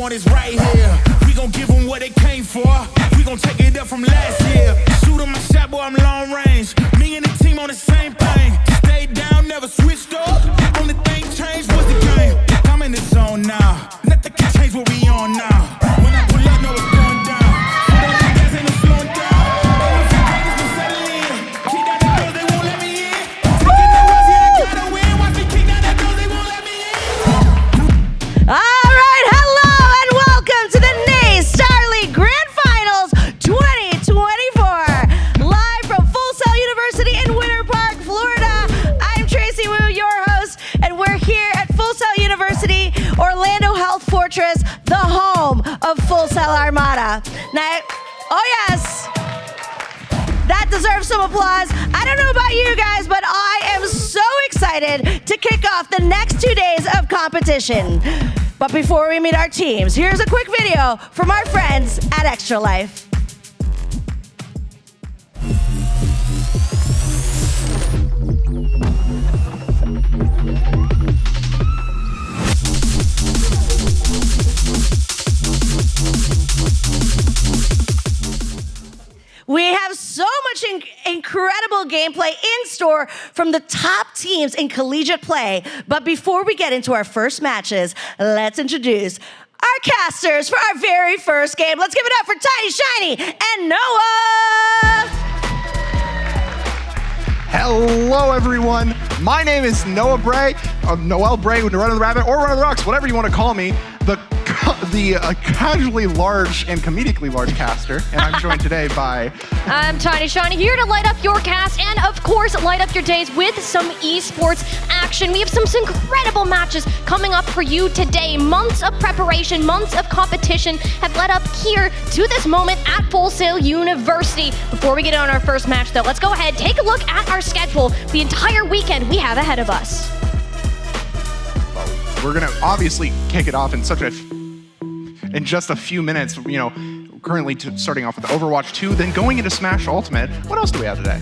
want is right here. We gon' give them what they came for. We gon' take it up from last year. Shoot 'em my shot, boy, I'm long range. Me and the team on the same thing. Stayed down, never switched up. Only thing changed was the game. I'm in the zone now. Nothing can change what we on now. When I pull up, know it's going down. Put on the gas, ain't no slowing down. All the haters been settling in. Kick down the doors, they won't let me in. Taking the runs, yeah, I gotta win. Watch me kick down the doors, they won't let me in. All right, hello and welcome to the NACE Starleague Grand Finals 2024. Live from Full Sail University in Winter Park, Florida. I'm Tracy Wu, your host, and we're here at Full Sail University, Orlando Health Fortress, the home of Full Sail Armada. Now, oh yes, that deserves some applause. I don't know about you guys, but I am so excited to kick off the next 2 days of competition. But before we meet our teams, here's a quick video from our friends at Extra Life. We have so much incredible gameplay in store from the top teams in collegiate play. But before we get into our first matches, let's introduce our casters for our very first game. Let's give it up for Tiny, Shiny, and Noah! Hello, everyone. My name is Noah Bray, Noel Bray, Run of the Rabbit, or Run of the Rocks, whatever you want to call me, the casually large and comedically large caster, and I'm joined today by... I'm Tiny Shiny, here to light up your cast and, of course, light up your days with some esports action. We have some incredible matches coming up for you today. Months of preparation, months of competition have led up here to this moment at Full Sail University. Before we get on our first match, though, let's go ahead, take a look at our schedule, the entire weekend we have ahead of us. We're going to obviously kick it off in just a few minutes, you know, currently starting off with Overwatch 2, then going into Smash Ultimate. What else do we have today?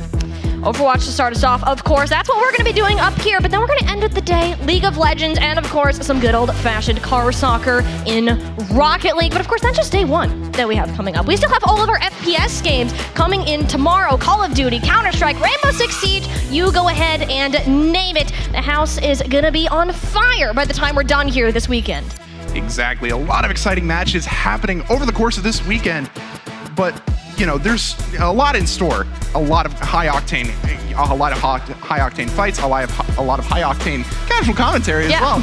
Overwatch to start us off, of course. That's what we're going to be doing up here, but then we're going to end with the day, League of Legends, and of course, some good old-fashioned car soccer in Rocket League. But of course, that's just day one that we have coming up. We still have all of our FPS games coming in tomorrow. Call of Duty, Counter-Strike, Rainbow Six Siege. You go ahead and name it. The house is going to be on fire by the time we're done here this weekend. Exactly. A lot of exciting matches happening over the course of this weekend, but you know, there's a lot in store. A lot of high octane fights, a lot of high octane casual commentary as well.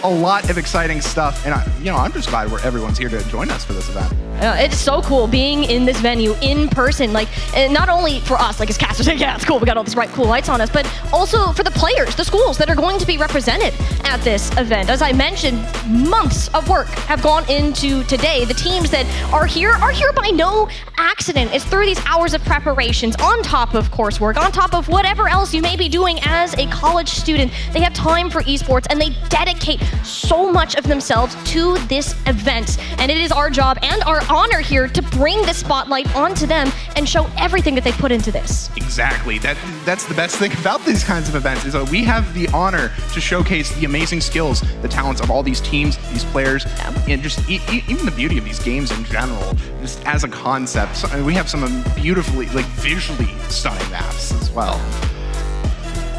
A lot of exciting stuff, and I'm just glad everyone's here to join us for this event. It's so cool being in this venue in person, like, and not only for us, like as casters, yeah, it's cool, we got all these bright, cool lights on us, but also for the players, the schools that are going to be represented at this event. As I mentioned, months of work have gone into today. The teams that are here by no accident. It's through these hours of preparations, on top of coursework, on top of whatever else you may be doing as a college student. They have time for esports, and they dedicate so much of themselves to this event. And it is our job and our honor here to bring this spotlight onto them and show everything that they put into this. Exactly. That's the best thing about these kinds of events, is that we have the honor to showcase the amazing skills, the talents of all these teams, these players, and just even the beauty of these games in general, just as a concept. So, we have some beautifully, like, visually stunning maps as well.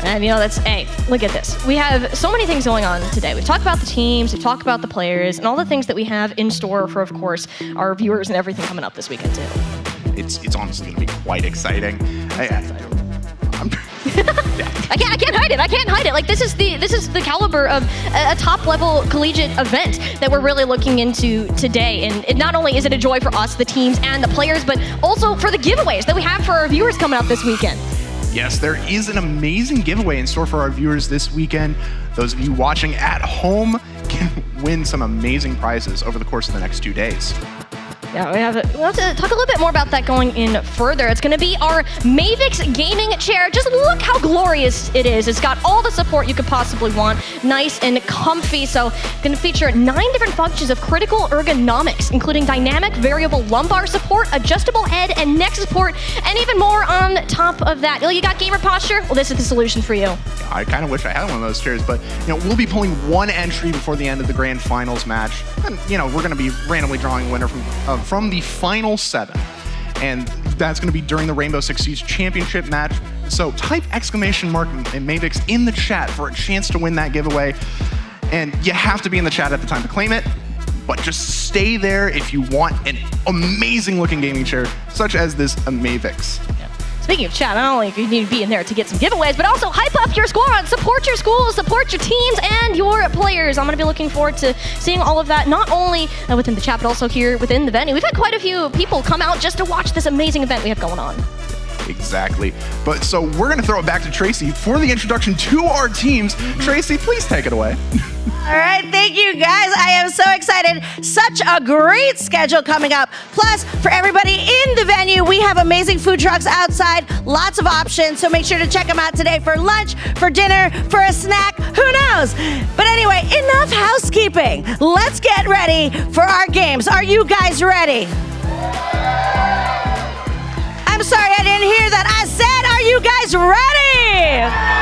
And you know, hey, look at this. We have so many things going on today. We've talked about the teams, we've talked about the players, and all the things that we have in store for, of course, our viewers and everything coming up this weekend too. It's honestly going to be quite exciting. I can't hide it. I can't hide it. Like, this is the caliber of a top-level collegiate event that we're really looking into today. And not only is it a joy for us, the teams and the players, but also for the giveaways that we have for our viewers coming up this weekend. Yes, there is an amazing giveaway in store for our viewers this weekend. Those of you watching at home can win some amazing prizes over the course of the next 2 days. Yeah, we'll have to talk a little bit more about that going in further. It's going to be our Mavix gaming chair. Just look how glorious it is. It's got all the support you could possibly want. Nice and comfy. So going to feature 9 different functions of critical ergonomics, including dynamic variable lumbar support, adjustable head and neck support, and even more on top of that. You got gamer posture? Well, this is the solution for you. I kind of wish I had one of those chairs, but we'll be pulling one entry before the end of the grand finals match, and we're going to be randomly drawing a winner from the final 7, and that's going to be during the Rainbow Six Siege Championship match. So type exclamation mark and Mavix in the chat for a chance to win that giveaway, and you have to be in the chat at the time to claim it. But just stay there if you want an amazing looking gaming chair, such as this Mavix. Speaking of chat, not only do you need to be in there to get some giveaways, but also hype up your squad, support your schools, support your teams, and your players. I'm going to be looking forward to seeing all of that, not only within the chat, but also here within the venue. We've had quite a few people come out just to watch this amazing event we have going on. Exactly. But so we're going to throw it back to Tracy for the introduction to our teams. Tracy, please take it away. All right, thank you guys. I am so excited. Such a great schedule coming up. Plus, for everybody in the venue, we have amazing food trucks outside, lots of options. So make sure to check them out today for lunch, for dinner, for a snack, who knows? But anyway, enough housekeeping. Let's get ready for our games. Are you guys ready? I'm sorry, I didn't hear that. I said, are you guys ready?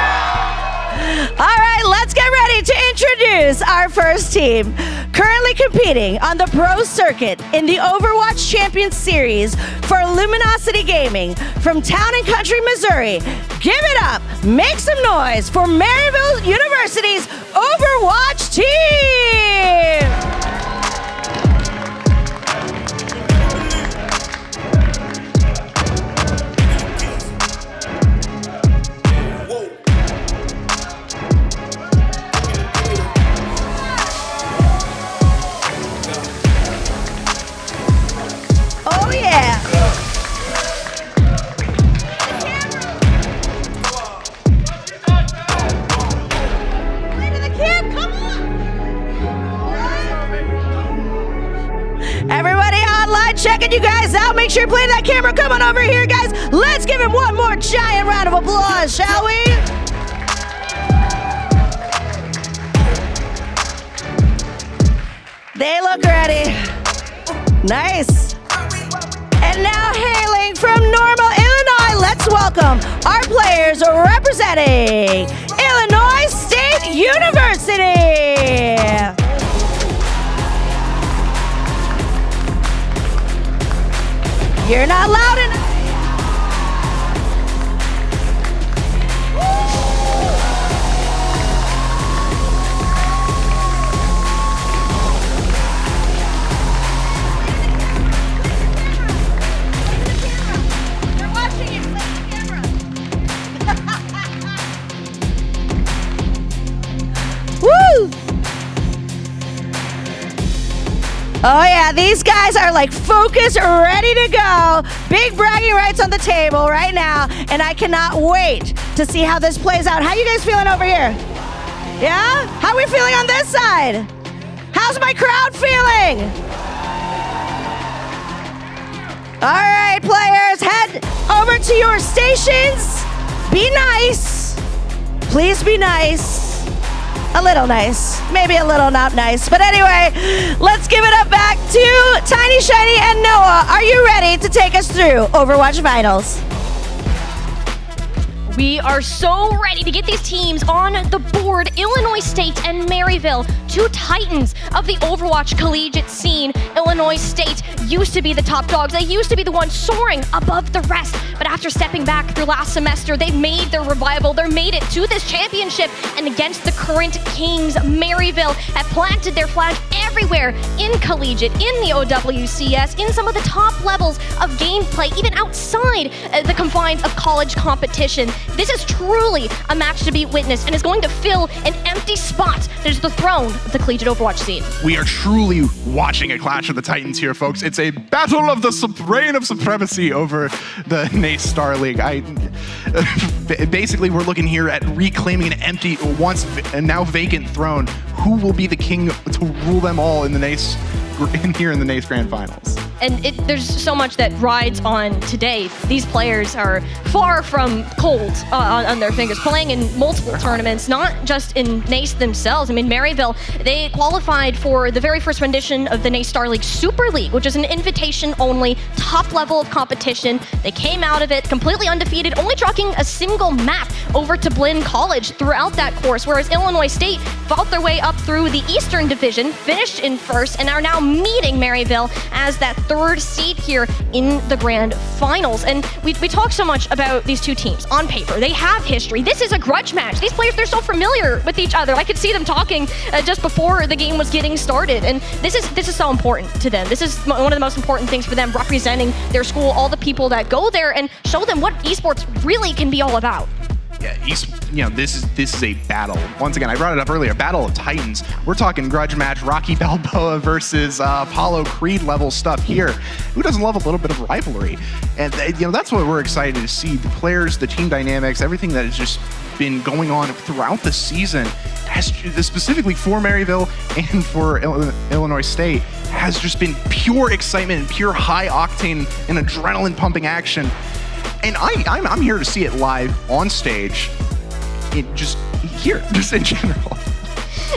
All right, let's get ready to introduce our first team. Currently competing on the pro circuit in the Overwatch Champions Series for Luminosity Gaming from Town and Country, Missouri. Give it up, make some noise for Maryville University's Overwatch team. Oh yeah! Play to the kid, come on! Everybody online checking you guys out. Make sure you play that camera. Come on over here, guys. Let's give him one more giant round of applause, shall we? They look ready. Nice. And now hailing from Normal, Illinois, let's welcome our players representing Illinois State University. You're not loud enough. Oh yeah, these guys are like focused, ready to go. Big bragging rights on the table right now, and I cannot wait to see how this plays out. How you guys feeling over here? Yeah? How are we feeling on this side? How's my crowd feeling? All right, players, head over to your stations. Be nice. Please be nice. A little nice, maybe a little not nice. But anyway, let's give it up back to Tiny, Shiny, and Noah. Are you ready to take us through Overwatch Finals? We are so ready to get these teams on the board. Illinois State and Maryville, two titans of the Overwatch collegiate scene. Illinois State used to be the top dogs. They used to be the ones soaring above the rest. But after stepping back through last semester, they made their revival. They made it to this championship. And against the current kings, Maryville have planted their flag everywhere in collegiate, in the OWCS, in some of the top levels of gameplay, even outside the confines of college competition. This is truly a match to be witnessed and is going to fill an empty spot. There's the throne of the collegiate Overwatch scene. We are truly watching a clash of the titans here, folks. It's a battle of the reign of supremacy over the NACE Starleague. Basically, we're looking here at reclaiming an empty, once and now vacant throne. Who will be the king to rule them all in the NACE, here in the NACE Grand Finals? And there's so much that rides on today. These players are far from cold on their fingers, playing in multiple tournaments, not just in NACE themselves. I mean, Maryville, they qualified for the very first rendition of the NACE Starleague Super League, which is an invitation-only top level of competition. They came out of it completely undefeated, only trucking a single map over to Blinn College throughout that course, whereas Illinois State fought their way up through the Eastern Division, finished in first, and are now meeting Maryville as that third seed here in the grand finals. And we talk so much about these two teams on paper. They have history. This is a grudge match. These players, they're so familiar with each other. I could see them talking just before the game was getting started. And this is so important to them. This is one of the most important things for them, representing their school, all the people that go there, and show them what esports really can be all about. Yeah, this is a battle. Once again, I brought it up earlier, battle of titans. We're talking grudge match, Rocky Balboa versus Apollo Creed level stuff here. Who doesn't love a little bit of rivalry? And that's what we're excited to see. The players, the team dynamics, everything that has just been going on throughout the season, specifically for Maryville and for Illinois State, has just been pure excitement and pure high octane and adrenaline pumping action. And I'm here to see it live on stage, just in general.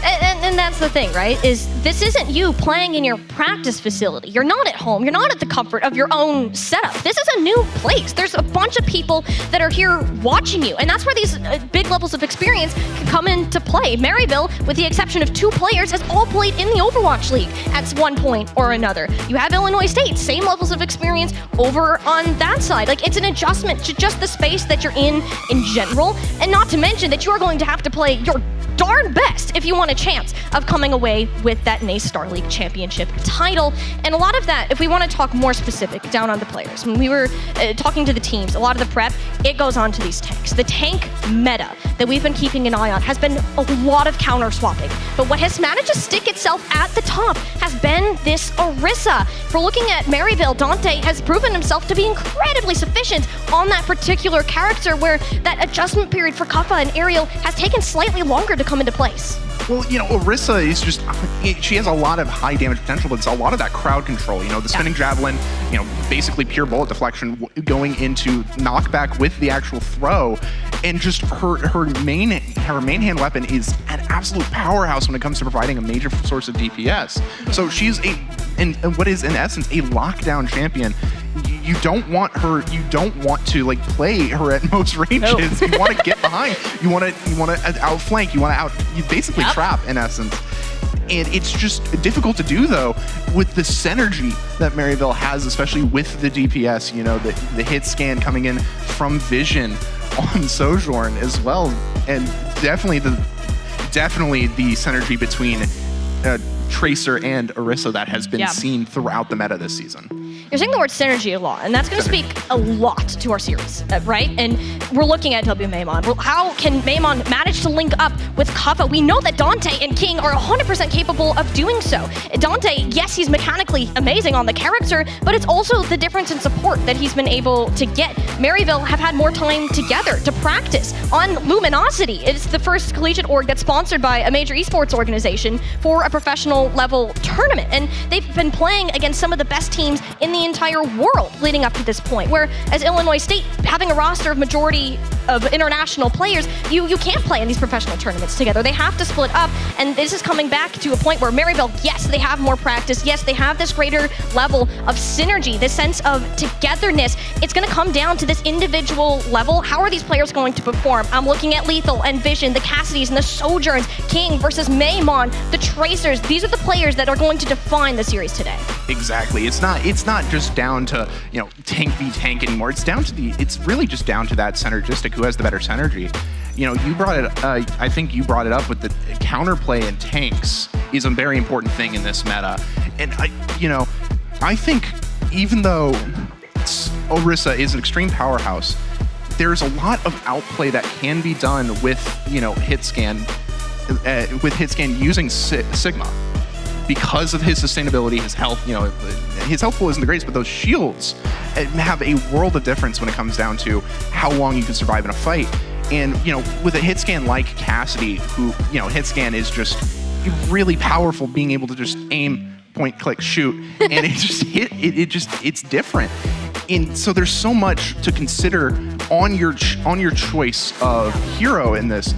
And that's the thing, right? Is this isn't you playing in your practice facility. You're not at home. You're not at the comfort of your own setup. This is a new place. There's a bunch of people that are here watching you. And that's where these big levels of experience can come into play. Maryville, with the exception of 2 players, has all played in the Overwatch League at one point or another. You have Illinois State, same levels of experience over on that side. Like, it's an adjustment to just the space that you're in general. And not to mention that you are going to have to play your darn best if you want a chance of coming away with that NACE Starleague Championship title. And a lot of that, if we want to talk more specific down on the players, when we were talking to the teams, a lot of the prep, it goes on to these tanks. The tank meta that we've been keeping an eye on has been a lot of counter swapping. But what has managed to stick itself at the top has been this Orisa. If we're looking at Maryville, Dante has proven himself to be incredibly sufficient on that particular character, where that adjustment period for Kaffa and Ariel has taken slightly longer to come into place. Well, Orisa is just, she has a lot of high damage potential, but it's a lot of that crowd control. The spinning javelin, basically pure bullet deflection going into knockback with the actual throw. And just her main hand weapon is an absolute powerhouse when it comes to providing a major source of DPS. So she's what is in essence a lockdown champion. You don't want to play her at most ranges. You want to get behind. You want to outflank. You want to basically trap in essence. And it's just difficult to do, though, with the synergy that Maryville has, especially with the DPS, the hit scan coming in from Vision on Sojourn as well. And definitely the synergy between Tracer and Orisa that has been seen throughout the meta this season. You're saying the word synergy a lot, and that's going to speak a lot to our series, right? And we're looking at WMaimon. Well, how can Maimon manage to link up with Kaffa? We know that Dante and King are 100% capable of doing so. Dante, yes, he's mechanically amazing on the character, but it's also the difference in support that he's been able to get. Maryville have had more time together to practice on Luminosity. It's the first collegiate org that's sponsored by a major esports organization for a professional level tournament. And they've been playing against some of the best teams in the entire world leading up to this point, where as Illinois State, having a roster of majority of international players, you can't play in these professional tournaments together. They have to split up, and this is coming back to a point where Maryville, yes, they have more practice, yes, they have this greater level of synergy, this sense of togetherness. It's going to come down to this individual level. How are these players going to perform? I'm looking at Lethal and Vision, the Cassidys and the Sojourns, King versus Maimon, the Tracers. These are the players that are going to define the series today. Exactly. It's not just down to tank v tank anymore. It's really just down to that synergistic, who has the better synergy. You brought it. I think you brought it up with the counterplay in tanks is a very important thing in this meta. And I think even though Orisa is an extreme powerhouse, there's a lot of outplay that can be done with hit scan using Sigma. Because of his sustainability, his health, his health pool isn't the greatest, but those shields have a world of difference when it comes down to how long you can survive in a fight. And, with a hit scan like Cassidy, who, hit scan is just really powerful, being able to just aim point, click, shoot, and it's different. And so there's so much to consider on your choice of hero in this,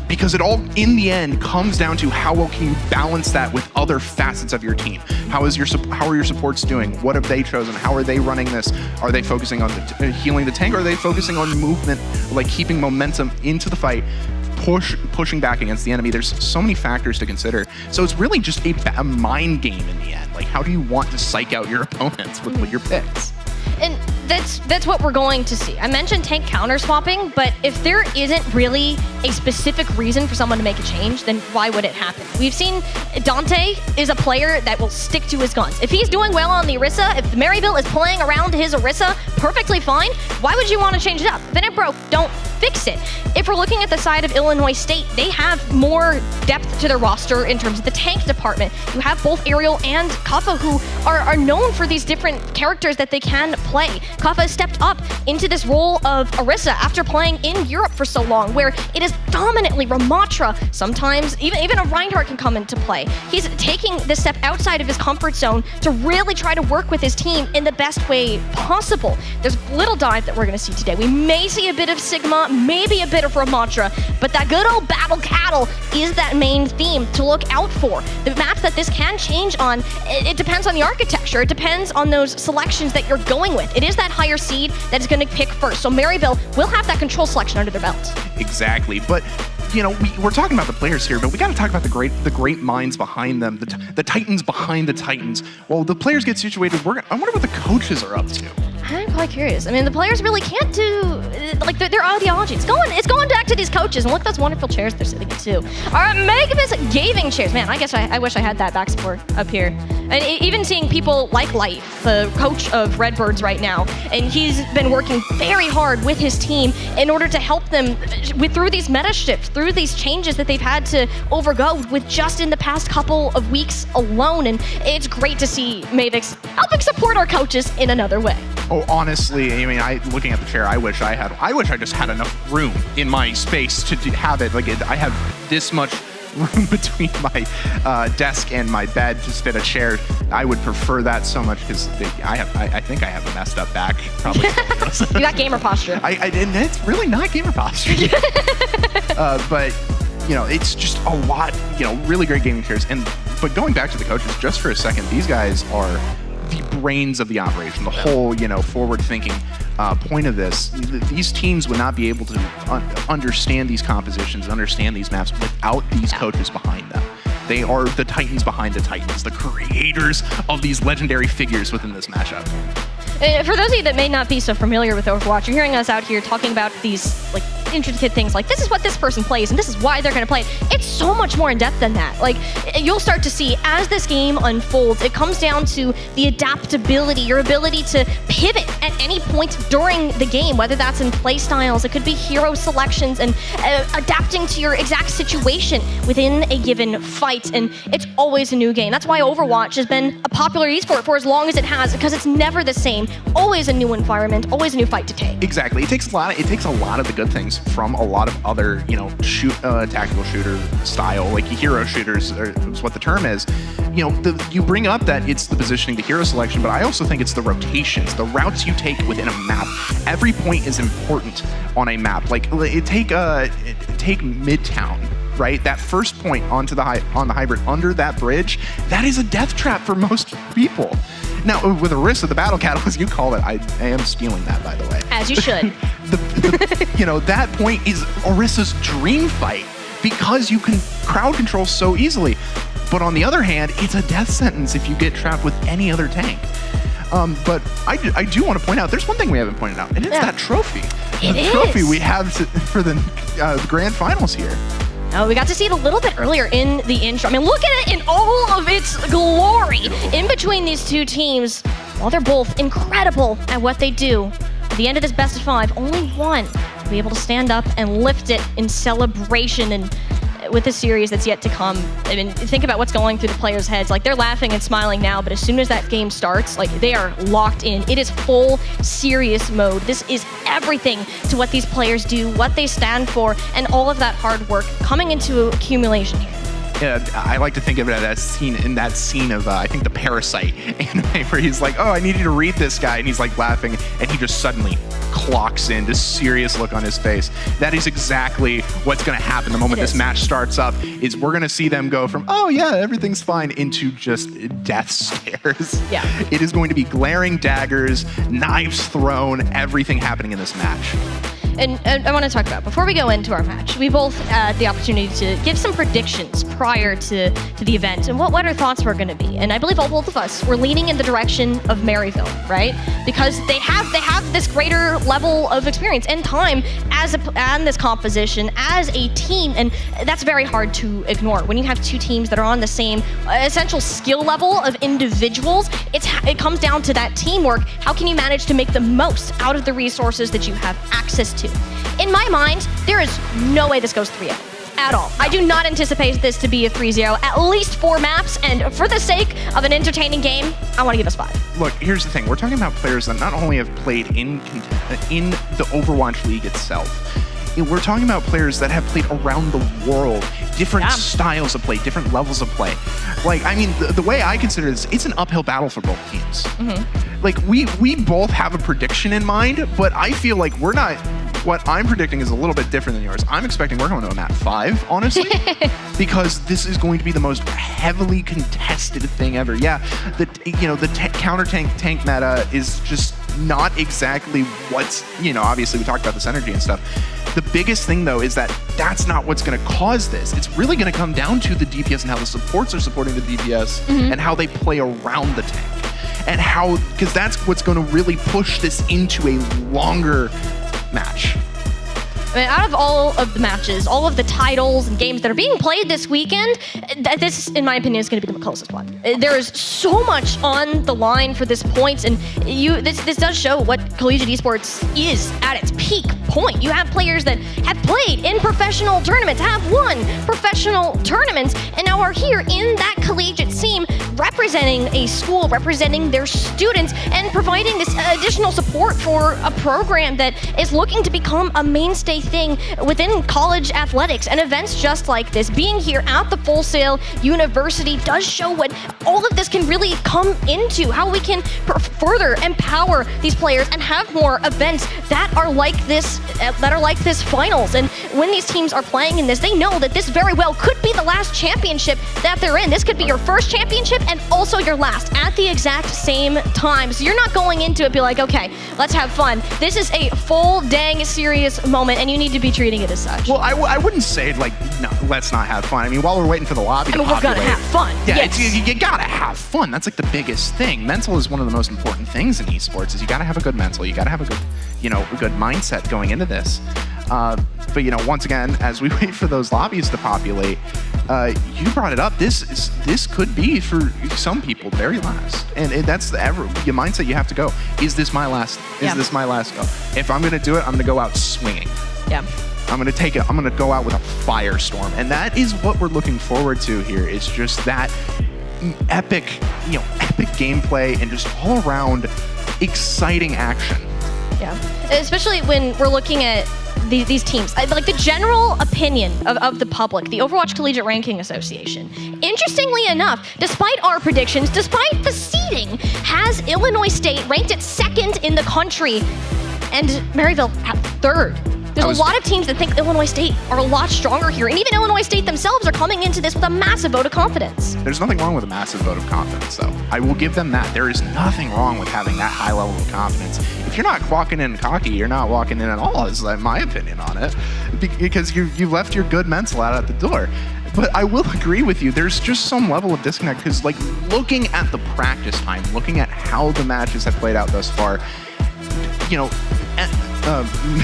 because it all, in the end, comes down to how well can you balance that with other facets of your team. How are your supports doing? What have they chosen? How are they running this? Are they focusing on healing the tank? Or are they focusing on movement, like keeping momentum into the fight? Pushing back against the enemy. There's so many factors to consider. So it's really just a mind game in the end. Like, how do you want to psych out your opponents with your picks? And that's what we're going to see. I mentioned tank counter swapping, but if there isn't really a specific reason for someone to make a change, then why would it happen? We've seen Dante is a player that will stick to his guns. If he's doing well on the Orisa, if Maryville is playing around his Orisa perfectly fine, why would you want to change it up? Then it broke, don't fix it. If we're looking at the side of Illinois State, they have more depth to their roster in terms of the tank department. You have both Ariel and Kaffa, who are known for these different characters that they can play. Kaffa has stepped up into this role of Orisa after playing in Europe for so long, where it is dominantly Ramatra. Sometimes even a Reinhardt can come into play. He's taking this step outside of his comfort zone to really try to work with his team in the best way possible. There's little dive that we're going to see today. We may see a bit of Sigma, maybe a bit of Ramatra, but that good old Battle Cattle is that main theme to look out for. The maps that this can change on, it depends on the architecture. It depends on those selections that you're going with. It is that higher seed that is going to pick first. So Maryville will have that control selection under their belt. Exactly, but you know, we're talking about the players here, but we got to talk about the great minds behind them, the titans behind the titans. While the players get situated, I wonder what the coaches are up to. I'm quite curious. I mean, the players really can't do, like, their ideology. It's going back to these coaches, and look at those wonderful chairs they're sitting in, too. All right, Megavis gaming chairs. Man, I guess I wish I had that back support up here. And even seeing people like Light, the coach of Redbirds right now, and he's been working very hard with his team in order to help them through these meta shifts, through these changes that they've had to overgo with just in the past couple of weeks alone. And it's great to see Mavix helping support our coaches in another way. Oh, honestly, I mean, looking at the chair, I wish I just had enough room in my space to have it. Like, I have this much room between my desk and my bed to fit a chair. I would prefer that so much because I think I have a messed up back. Probably. You got gamer posture. And it's really not gamer posture. But you know, it's just a lot. You know, really great gaming chairs. But going back to the coaches just for a second, these guys are the brains of the operation, the whole, you know, forward-thinking point of this. These teams would not be able to understand these compositions, understand these maps without these coaches behind them. They are the titans behind the titans, the creators of these legendary figures within this matchup. For those of you that may not be so familiar with Overwatch, you're hearing us out here talking about these like intricate things like this is what this person plays and this is why they're going to play it. It's so much more in depth than that. Like, you'll start to see as this game unfolds, it comes down to the adaptability, your ability to pivot at any point during the game, whether that's in play styles, it could be hero selections, and adapting to your exact situation within a given fight. And it's always a new game. That's why Overwatch has been a popular esport for as long as it has, because it's never the same. Always a new environment, always a new fight to take. Exactly. It takes a lot of the good things from a lot of other, you know, tactical shooter style, like hero shooters is what the term is. You know, you bring up that it's the positioning, the hero selection, but I also think it's the rotations, the routes you take within a map. Every point is important on a map. Like, take Midtown. Right, that first point onto the hybrid under that bridge, that is a death trap for most people. Now, with Orisa, the battle cattle, as you call it, I am stealing that, by the way. As you should. You know, that point is Orisa's dream fight because you can crowd control so easily. But on the other hand, it's a death sentence if you get trapped with any other tank. But I do want to point out, there's one thing we haven't pointed out, and it's that trophy. The trophy we have for the grand finals here. Oh, we got to see it a little bit earlier in the intro. I mean, look at it in all of its glory in between these two teams. While they're both incredible at what they do, at the end of this best of 5, only one will be able to stand up and lift it in celebration. And with a series that's yet to come, I mean, think about what's going through the players' heads. Like, they're laughing and smiling now, but as soon as that game starts, like, they are locked in. It is full serious mode. This is everything to what these players do, what they stand for, and all of that hard work coming into accumulation here. I like to think of it as that scene of I think the Parasite anime where he's like, oh, I need you to read this guy, and he's like laughing, and he just suddenly clocks in, this serious look on his face. That is exactly what's going to happen the moment this match starts up. Is we're going to see them go from, oh yeah, everything's fine, into just death stares. Yeah. It is going to be glaring daggers, knives thrown, everything happening in this match. And I want to talk about, before we go into our match, we both had the opportunity to give some predictions prior to the event and what our thoughts were going to be. And I believe both of us were leaning in the direction of Maryville, right? Because they have this greater level of experience and time and this composition as a team, and that's very hard to ignore. When you have two teams that are on the same essential skill level of individuals, it comes down to that teamwork. How can you manage to make the most out of the resources that you have access to? In my mind, there is no way this goes 3-0 at all. I do not anticipate this to be a 3-0, at least 4 maps, and for the sake of an entertaining game, I want to give us 5. Look, here's the thing. We're talking about players that not only have played in the Overwatch League itself, we're talking about players that have played around the world, different styles of play, different levels of play. Like, I mean, the way I consider this, it's an uphill battle for both teams. Like, we both have a prediction in mind, but I feel like we're not... What I'm predicting is a little bit different than yours. I'm expecting we're going to a map 5, honestly, because this is going to be the most heavily contested thing ever. Yeah, the counter tank meta is just not exactly what's, obviously we talked about this energy and stuff. The biggest thing though is that that's not what's going to cause this. It's really going to come down to the DPS and how the supports are supporting the DPS and how they play around the tank, and how, because that's what's going to really push this into a longer match. I mean, out of all of the matches, all of the titles and games that are being played this weekend, this, in my opinion, is going to be the closest one. There is so much on the line for this point, and this does show what collegiate esports is at its peak point. You have players that have played in professional tournaments, have won professional tournaments, and now are here in that collegiate scene, representing a school, representing their students, and providing this additional support for a program that is looking to become a mainstay thing within college athletics. And events just like this, being here at the Full Sail University, does show what all of this can really come into, how we can further empower these players and have more events that are like this finals. And when these teams are playing in this, they know that this very well could be the last championship that they're in. This could be your first championship and also your last at the exact same time. So you're not going into it be like, okay, let's have fun. This is a full dang serious moment, and you need to be treating it as such. Well, I wouldn't say like, no, let's not have fun. I mean, while we're waiting for the lobby to populate, we're gonna have fun. Yeah, yes. you gotta have fun. That's like the biggest thing. Mental is one of the most important things in esports. Is you gotta have a good mental. You gotta have a good, a good mindset going into this. But once again, as we wait for those lobbies to populate, you brought it up. This could be for some people very last, and that's your mindset. You have to go. Is this my last? Is this my last go? If I'm gonna do it, I'm gonna go out swinging. Yeah. I'm gonna take it. I'm gonna go out with a firestorm, and that is what we're looking forward to here. Is just that epic, epic gameplay and just all around exciting action. Yeah, especially when we're looking at these teams. Like the general opinion of the public, the Overwatch Collegiate Ranking Association, interestingly enough, despite our predictions, despite the seeding, has Illinois State ranked at 2nd in the country and Maryville at 3rd. There's a lot of teams that think Illinois State are a lot stronger here, and even Illinois State themselves are coming into this with a massive vote of confidence. There's nothing wrong with a massive vote of confidence, though. I will give them that. There is nothing wrong with having that high level of confidence. If you're not walking in cocky, you're not walking in at all, is my opinion on it, because you left your good mental out at the door. But I will agree with you. There's just some level of disconnect, because like looking at the practice time, looking at how the matches have played out thus far,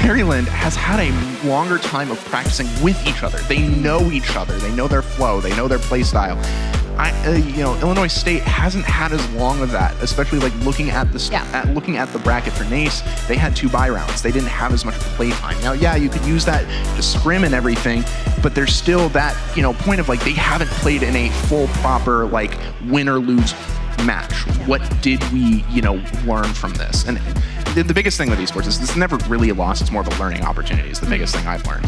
Maryland has had a longer time of practicing with each other. They know each other. They know their flow. They know their play style. Illinois State hasn't had as long of that, especially like looking at the bracket for NACE. They had 2 bye rounds. They didn't have as much play time. Now, yeah, you could use that to scrim and everything, but there's still that point of like they haven't played in a full proper like win or lose match. What did we learn from this? And the biggest thing with esports is this never really a loss. It's more of a learning opportunity is the biggest thing I've learned.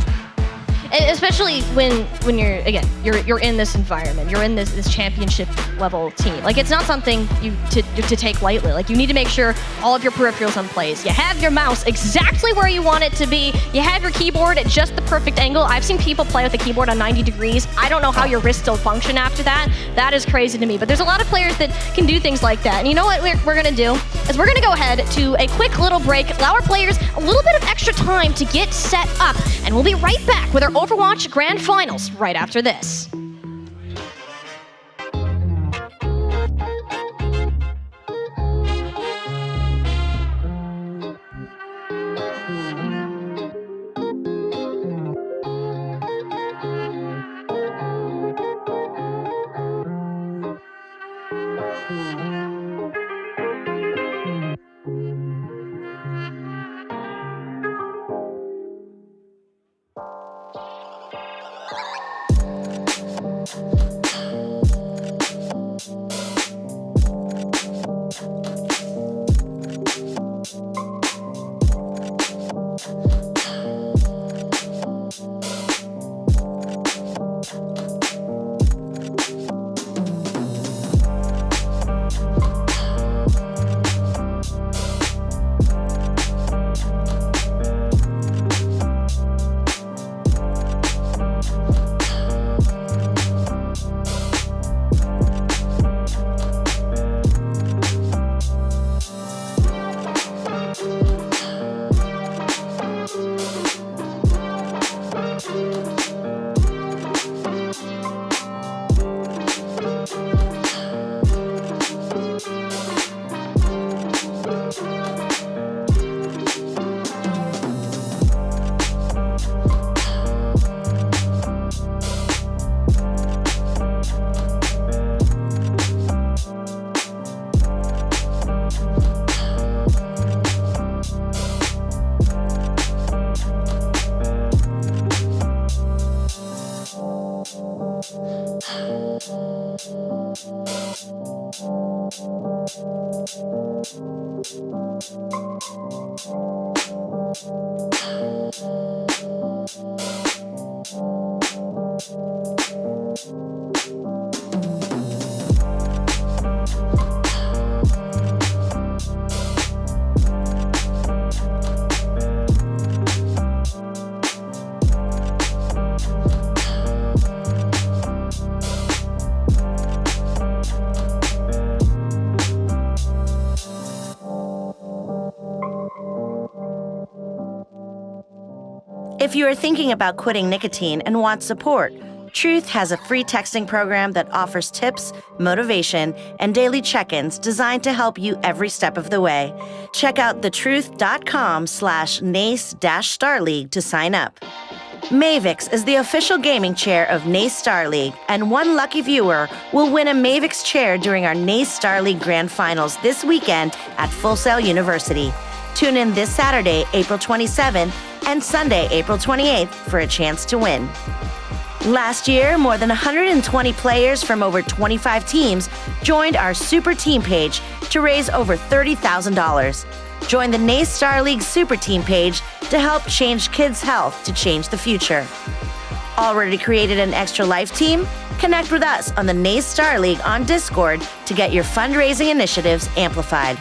And especially when you're in this environment, you're in this championship level team. Like, it's not something to take lightly. Like, you need to make sure all of your peripherals in place. You have your mouse exactly where you want it to be. You have your keyboard at just the perfect angle. I've seen people play with the keyboard on 90 degrees. I don't know how your wrists still function after that. That is crazy to me. But there's a lot of players that can do things like that. And you know what we're gonna do? Is we're gonna go ahead to a quick little break, allow our players a little bit of extra time to get set up, and we'll be right back with our Overwatch Grand Finals right after this. If you are thinking about quitting nicotine and want support, Truth has a free texting program that offers tips, motivation, and daily check-ins designed to help you every step of the way. Check out thetruth.com/NACE-Starleague to sign up. Mavix is the official gaming chair of NACE Starleague, and one lucky viewer will win a Mavix chair during our NACE Starleague Grand Finals this weekend at Full Sail University. Tune in this Saturday, April 27th, and Sunday, April 28th for a chance to win. Last year, more than 120 players from over 25 teams joined our Super Team page to raise over $30,000. Join the NACE Starleague Super Team page to help change kids' health to change the future. Already created an extra life team? Connect with us on the NACE Starleague on Discord to get your fundraising initiatives amplified.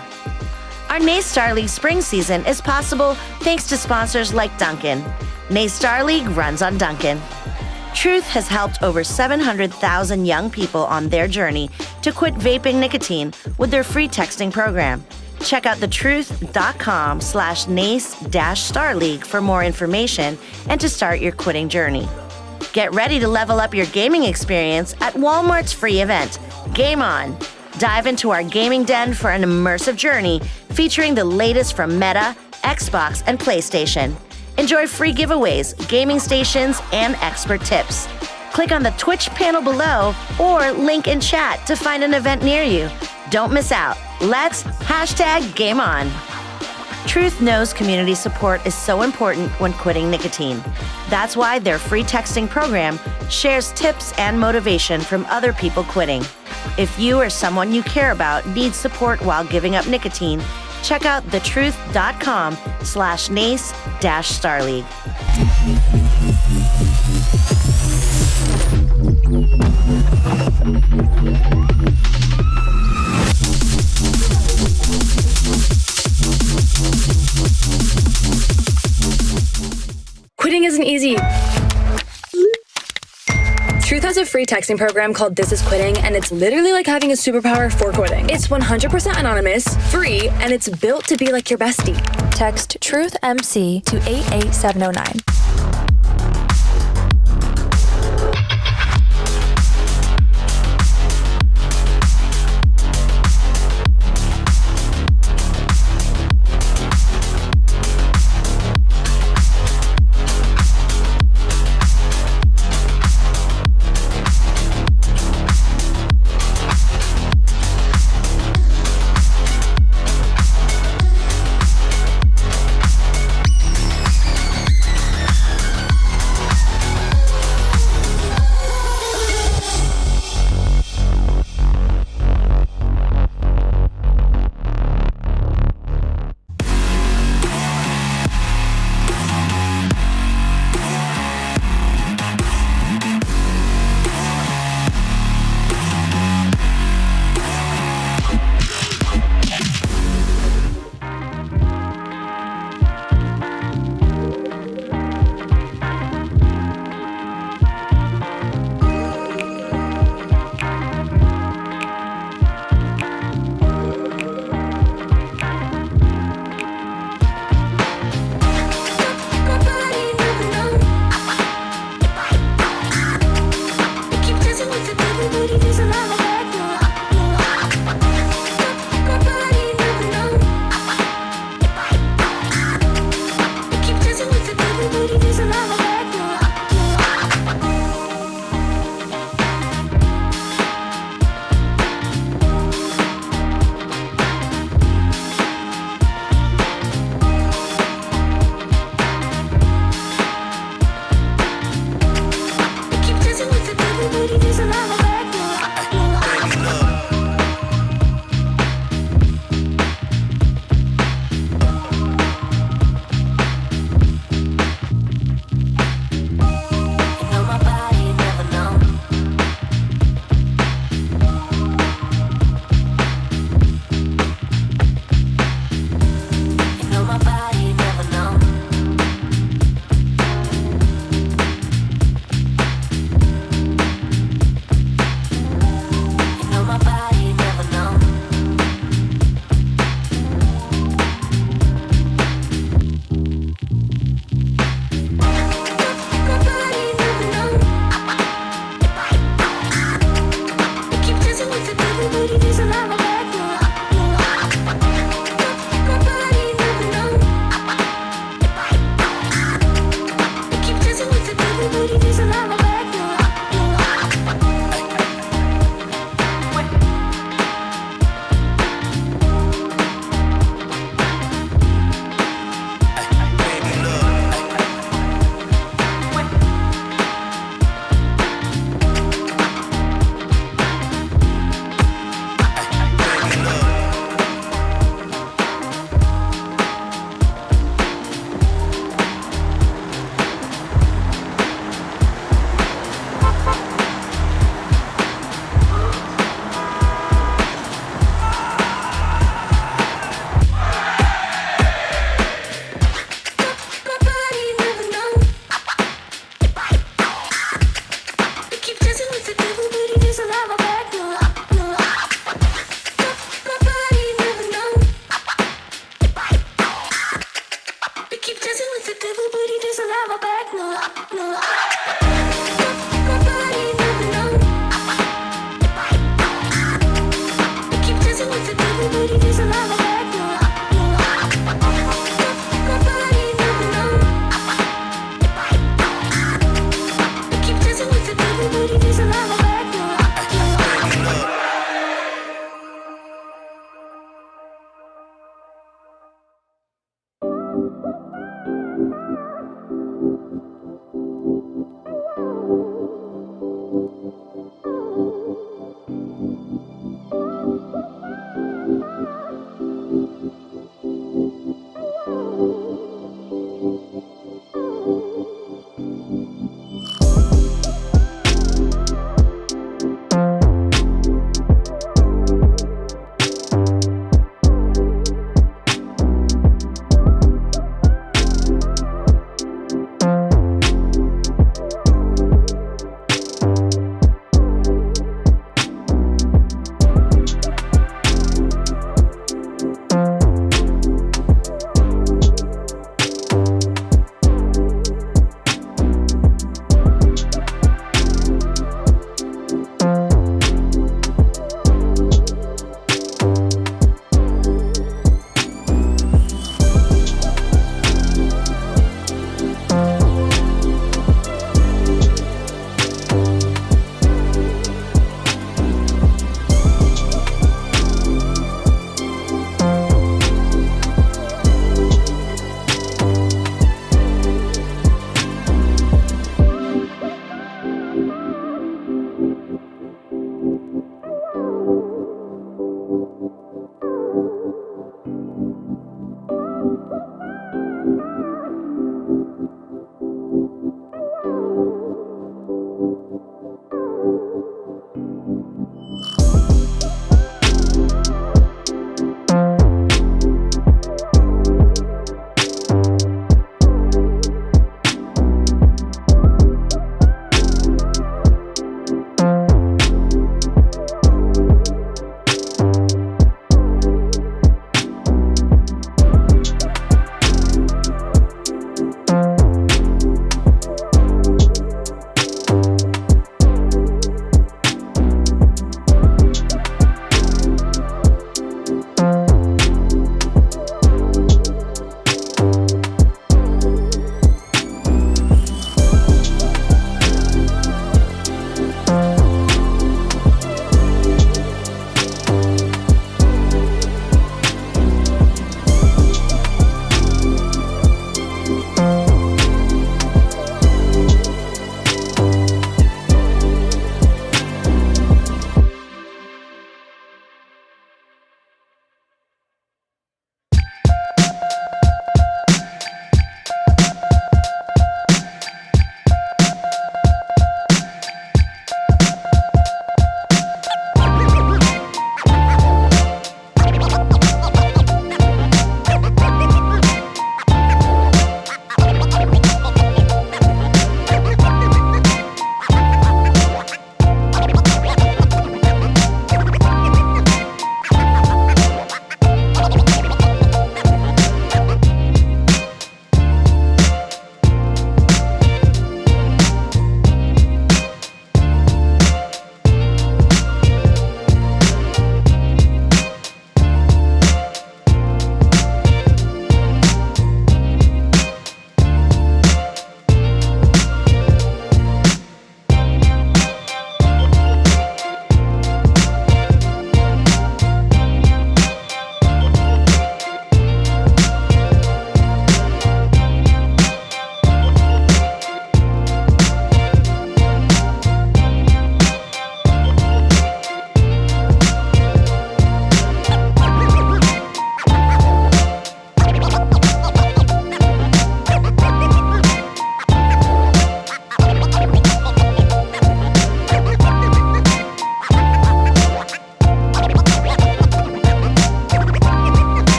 Our NACE Starleague spring season is possible thanks to sponsors like Dunkin'. NACE Starleague runs on Dunkin'. Truth has helped over 700,000 young people on their journey to quit vaping nicotine with their free texting program. Check out thetruth.com/NACE-Starleague for more information and to start your quitting journey. Get ready to level up your gaming experience at Walmart's free event, Game On. Dive into our gaming den for an immersive journey featuring the latest from Meta, Xbox, and PlayStation. Enjoy free giveaways, gaming stations, and expert tips. Click on the Twitch panel below or link in chat to find an event near you. Don't miss out. Let's #GameOn. Truth knows community support is so important when quitting nicotine. That's why their free texting program shares tips and motivation from other people quitting. If you or someone you care about needs support while giving up nicotine, check out thetruth.com/NACE-Starleague. free texting program called This Is Quitting, and it's literally like having a superpower for quitting. It's 100% anonymous, free, and it's built to be like your bestie. Text TruthMC to 88709.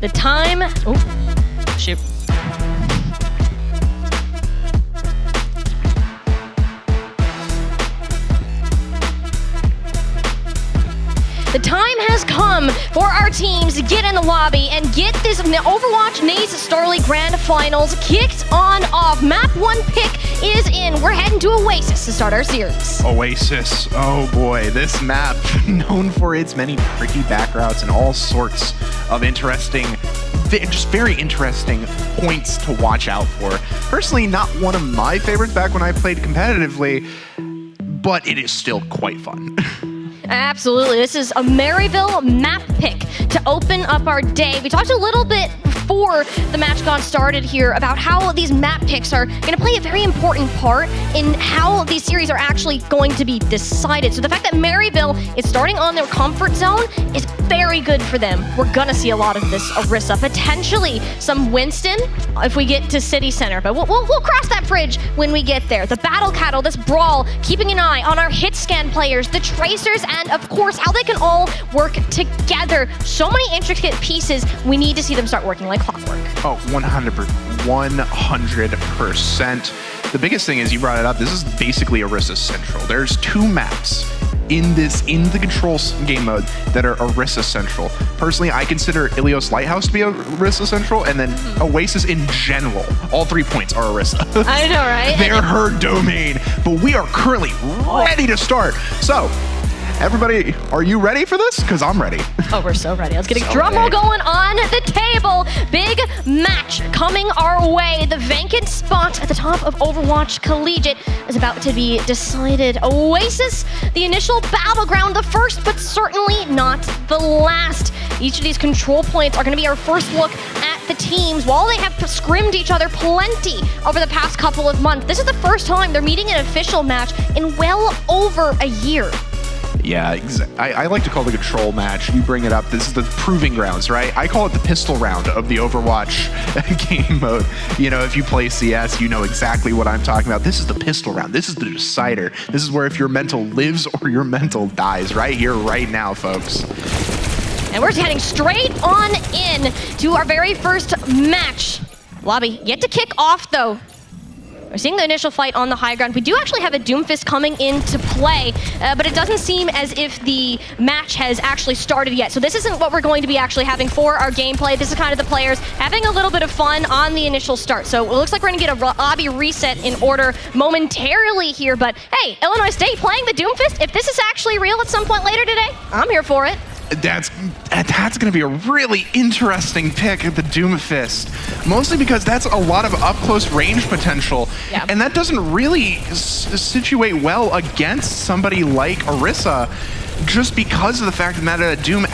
The time... Oh, shoot. The time has come for our teams to get in the lobby and get this Overwatch NACE Starleague Grand Finals kicked on off. Map 1 pick is in. We're heading to Oasis to start our series. Oasis, oh boy, this map, known for its many tricky back routes and all sorts of interesting, just very interesting points to watch out for. Personally, not one of my favorites back when I played competitively, but it is still quite fun. Absolutely. This is a Maryville map pick to open up our day. We talked a little bit before the match got started here about how these map picks are going to play a very important part in how these series are actually going to be decided. So the fact that Maryville is starting on their comfort zone is very good for them. We're going to see a lot of this Orisa, potentially some Winston if we get to City Center, but we'll cross that bridge when we get there. The Battle Cattle, this brawl, keeping an eye on our hit scan players, the Tracers, and of course how they can all work together. So many intricate pieces. We need to see them start working like clockwork. Oh, 100%. The biggest thing is, you brought it up, this is basically Orisa Central. There's 2 maps in the control game mode that are Orisa Central. Personally, I consider Ilios Lighthouse to be Orisa Central, and then Oasis in general. All 3 points are Orisa. I know, right? They're her domain, but we are currently ready to start. So, everybody, are you ready for this? Because I'm ready. Oh, we're so ready. Let's get a drum roll going on the table. Big match coming our way. The vacant spot at the top of Overwatch Collegiate is about to be decided. Oasis, the initial battleground, the first, but certainly not the last. Each of these control points are going to be our first look at the teams. While they have scrimmed each other plenty over the past couple of months, this is the first time they're meeting an official match in well over a year. Yeah, I like to call the control match. You bring it up. This is the proving grounds, right? I call it the pistol round of the Overwatch game mode. You know, if you play CS, you know exactly what I'm talking about. This is the pistol round. This is the decider. This is where if your mental lives or your mental dies, right here, right now, folks. And we're heading straight on in to our very first match. Lobby yet to kick off, though. We're seeing the initial fight on the high ground. We do actually have a Doomfist coming into play, but it doesn't seem as if the match has actually started yet. So this isn't what we're going to be actually having for our gameplay. This is kind of the players having a little bit of fun on the initial start. So it looks like we're going to get a lobby reset in order momentarily here. But hey, Illinois State playing the Doomfist. If this is actually real at some point later today, I'm here for it. That's going to be a really interesting pick, the Doomfist. Mostly because that's a lot of up-close range potential. Yeah. And that doesn't really situate well against somebody like Orisa, just because of the fact that Doom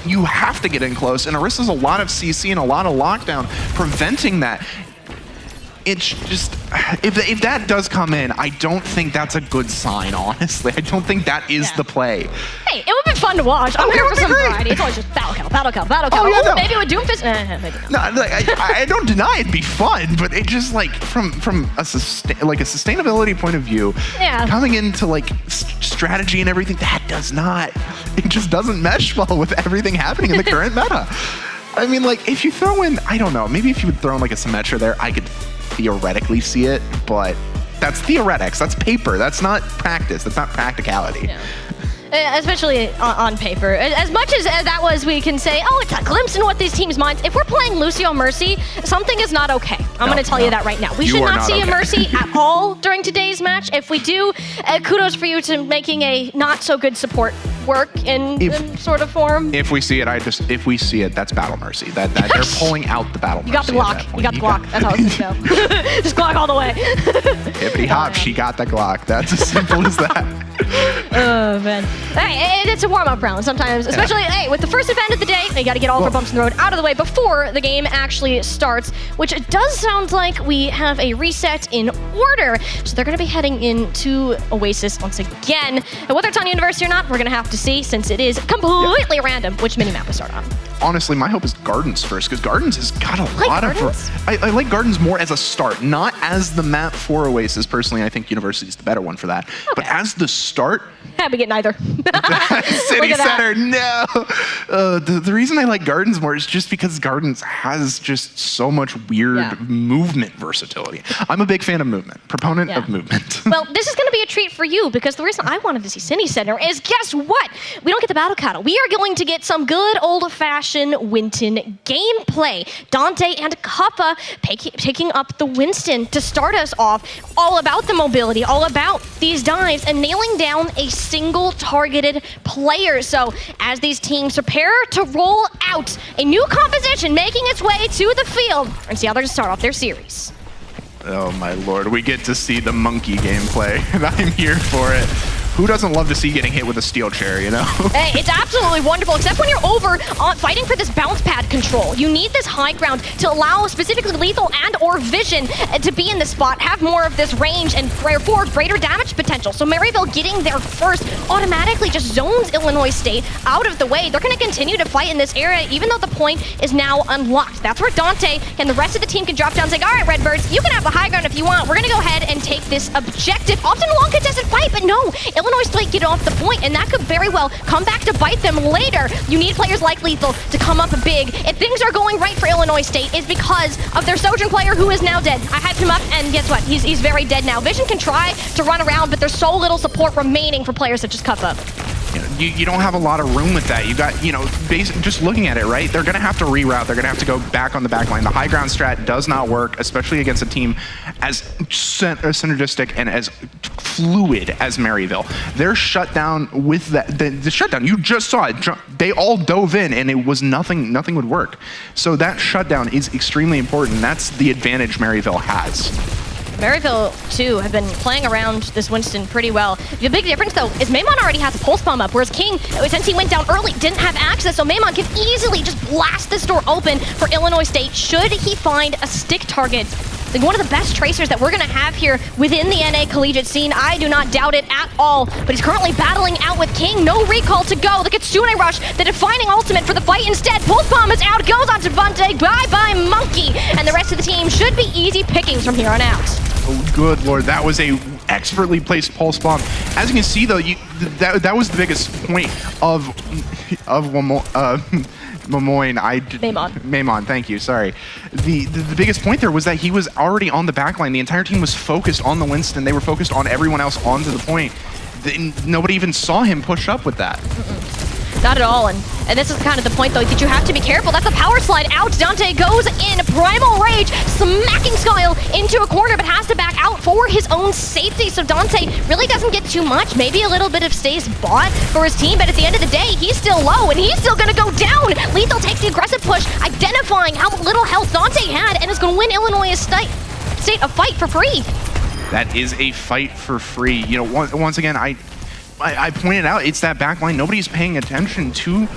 you have to get in close. And Orisa's a lot of CC and a lot of lockdown, preventing that. It's just, if that does come in, I don't think that's a good sign, honestly. I don't think that is the play. Hey, it would be fun to watch. I'm here for some variety. It's always just battle kill. Oh, yeah, no. Maybe with Doomfist? Maybe not. No, like, I don't deny it'd be fun, but it just, like, from a sustainability point of view, coming into, like, strategy and everything, it just doesn't mesh well with everything happening in the current meta. I mean, like, if you throw in, I don't know, maybe if you would throw in, like, a Symmetra there, I could theoretically see it, but that's theoretics. That's paper. That's not practice. That's not practicality. Yeah. Especially on paper. As much as that was, we can say, oh, it's a glimpse into what these teams' minds. If we're playing Lucio Mercy, something is not okay. I'm going to tell you that right now. We should not see a Mercy at all during today's match. If we do, kudos for you to making a not so good support work in sort of form. If we see it, that's Battle Mercy. That they're pulling out the Battle Mercy. You got the Glock. You got the Glock. That's how it's going to go. Just Glock all the way. Hippity hop, she got the Glock. That's as simple as that. Oh, man. Hey, it's a warm-up round sometimes, especially hey, with the first event of the day. You got to get all of our bumps in the road out of the way before the game actually starts, which it does sound like we have a reset in order. So they're going to be heading into Oasis once again. And whether it's on University or not, we're going to have to see, since it is completely random which minimap we start on. honestly, my hope is Gardens first, because Gardens has got a lot Gardens? of... I like Gardens more as a start, not as the map for Oasis. Personally, I think University is the better one for that. But as the start... Yeah, we get neither. City Center, no! The reason I like Gardens more is just because Gardens has just so much weird movement versatility. I'm a big fan of movement, proponent of movement. Well, this is going to be a treat for you, because the reason I wanted to see City Center is, guess what? We don't get the Battle Cattle. We are going to get some good old-fashioned Winston gameplay. Dante and Kappa picking up the Winston to start us off. All about the mobility, all about these dives, and nailing down a single targeted player. So as these teams prepare to roll out a new composition making its way to the field, and see how they're going to start off their series. Oh my lord, we get to see the monkey gameplay, and I'm here for it. Who doesn't love to see getting hit with a steel chair, you know? Hey, it's absolutely wonderful, except when you're over fighting for this bounce pad control. You need this high ground to allow specifically Lethal and or Vision to be in the spot, have more of this range, and therefore greater damage potential. So Maryville getting there first automatically just zones Illinois State out of the way. They're going to continue to fight in this area, even though the point is now unlocked. That's where Dante and the rest of the team can drop down and say, all right, Redbirds, you can have the high ground if you want. We're going to go ahead and take this objective. Often a long contested fight, but no, Illinois State get off the point, and that could very well come back to bite them later. You need players like Lethal to come up big. If things are going right for Illinois State, is because of their Sojourn player who is now dead. I hyped him up, and guess what? He's very dead now. Vision can try to run around, but there's so little support remaining for players such as Kappa. You don't have a lot of room with that. You got, just looking at it, right? They're going to have to reroute. They're going to have to go back on the back line. The high ground strat does not work, especially against a team as synergistic and as fluid as Maryville. They're shut down with that. The shutdown, you just saw it. They all dove in, and it was nothing would work. So that shutdown is extremely important. That's the advantage Maryville has. Maryville, too, have been playing around this Winston pretty well. The big difference, though, is Maymon already has a pulse bomb up, whereas King, since he went down early, didn't have access, so Maymon can easily just blast this door open for Illinois State should he find a stick target. Like one of the best tracers that we're going to have here within the NA Collegiate scene. I do not doubt it at all, but he's currently battling out with King. No recall to go. The Kitsune Rush, the defining ultimate for the fight instead. Pulse bomb is out, goes on to Bunte. Bye-bye, Monkey. And the rest of the team should be easy pickings from here on out. Oh, good lord, that was a expertly placed pulse bomb. As you can see, though, that was the biggest point of Maymon, thank you, sorry. The biggest point there was that he was already on the backline. The entire team was focused on the Winston. They were focused on everyone else onto the point. Nobody even saw him push up with that. Not at all, and this is kind of the point, though, that you have to be careful. That's a power slide out. Dante goes in, Primal Rage, smacking Skyle into a corner, but has to back out for his own safety. So Dante really doesn't get too much, maybe a little bit of stays bought for his team, but at the end of the day, he's still low, and he's still gonna go down. Lethal takes the aggressive push, identifying how little health Dante had, and is gonna win Illinois State a fight for free. That is a fight for free. Once again, I pointed out, it's that backline. Nobody's paying attention to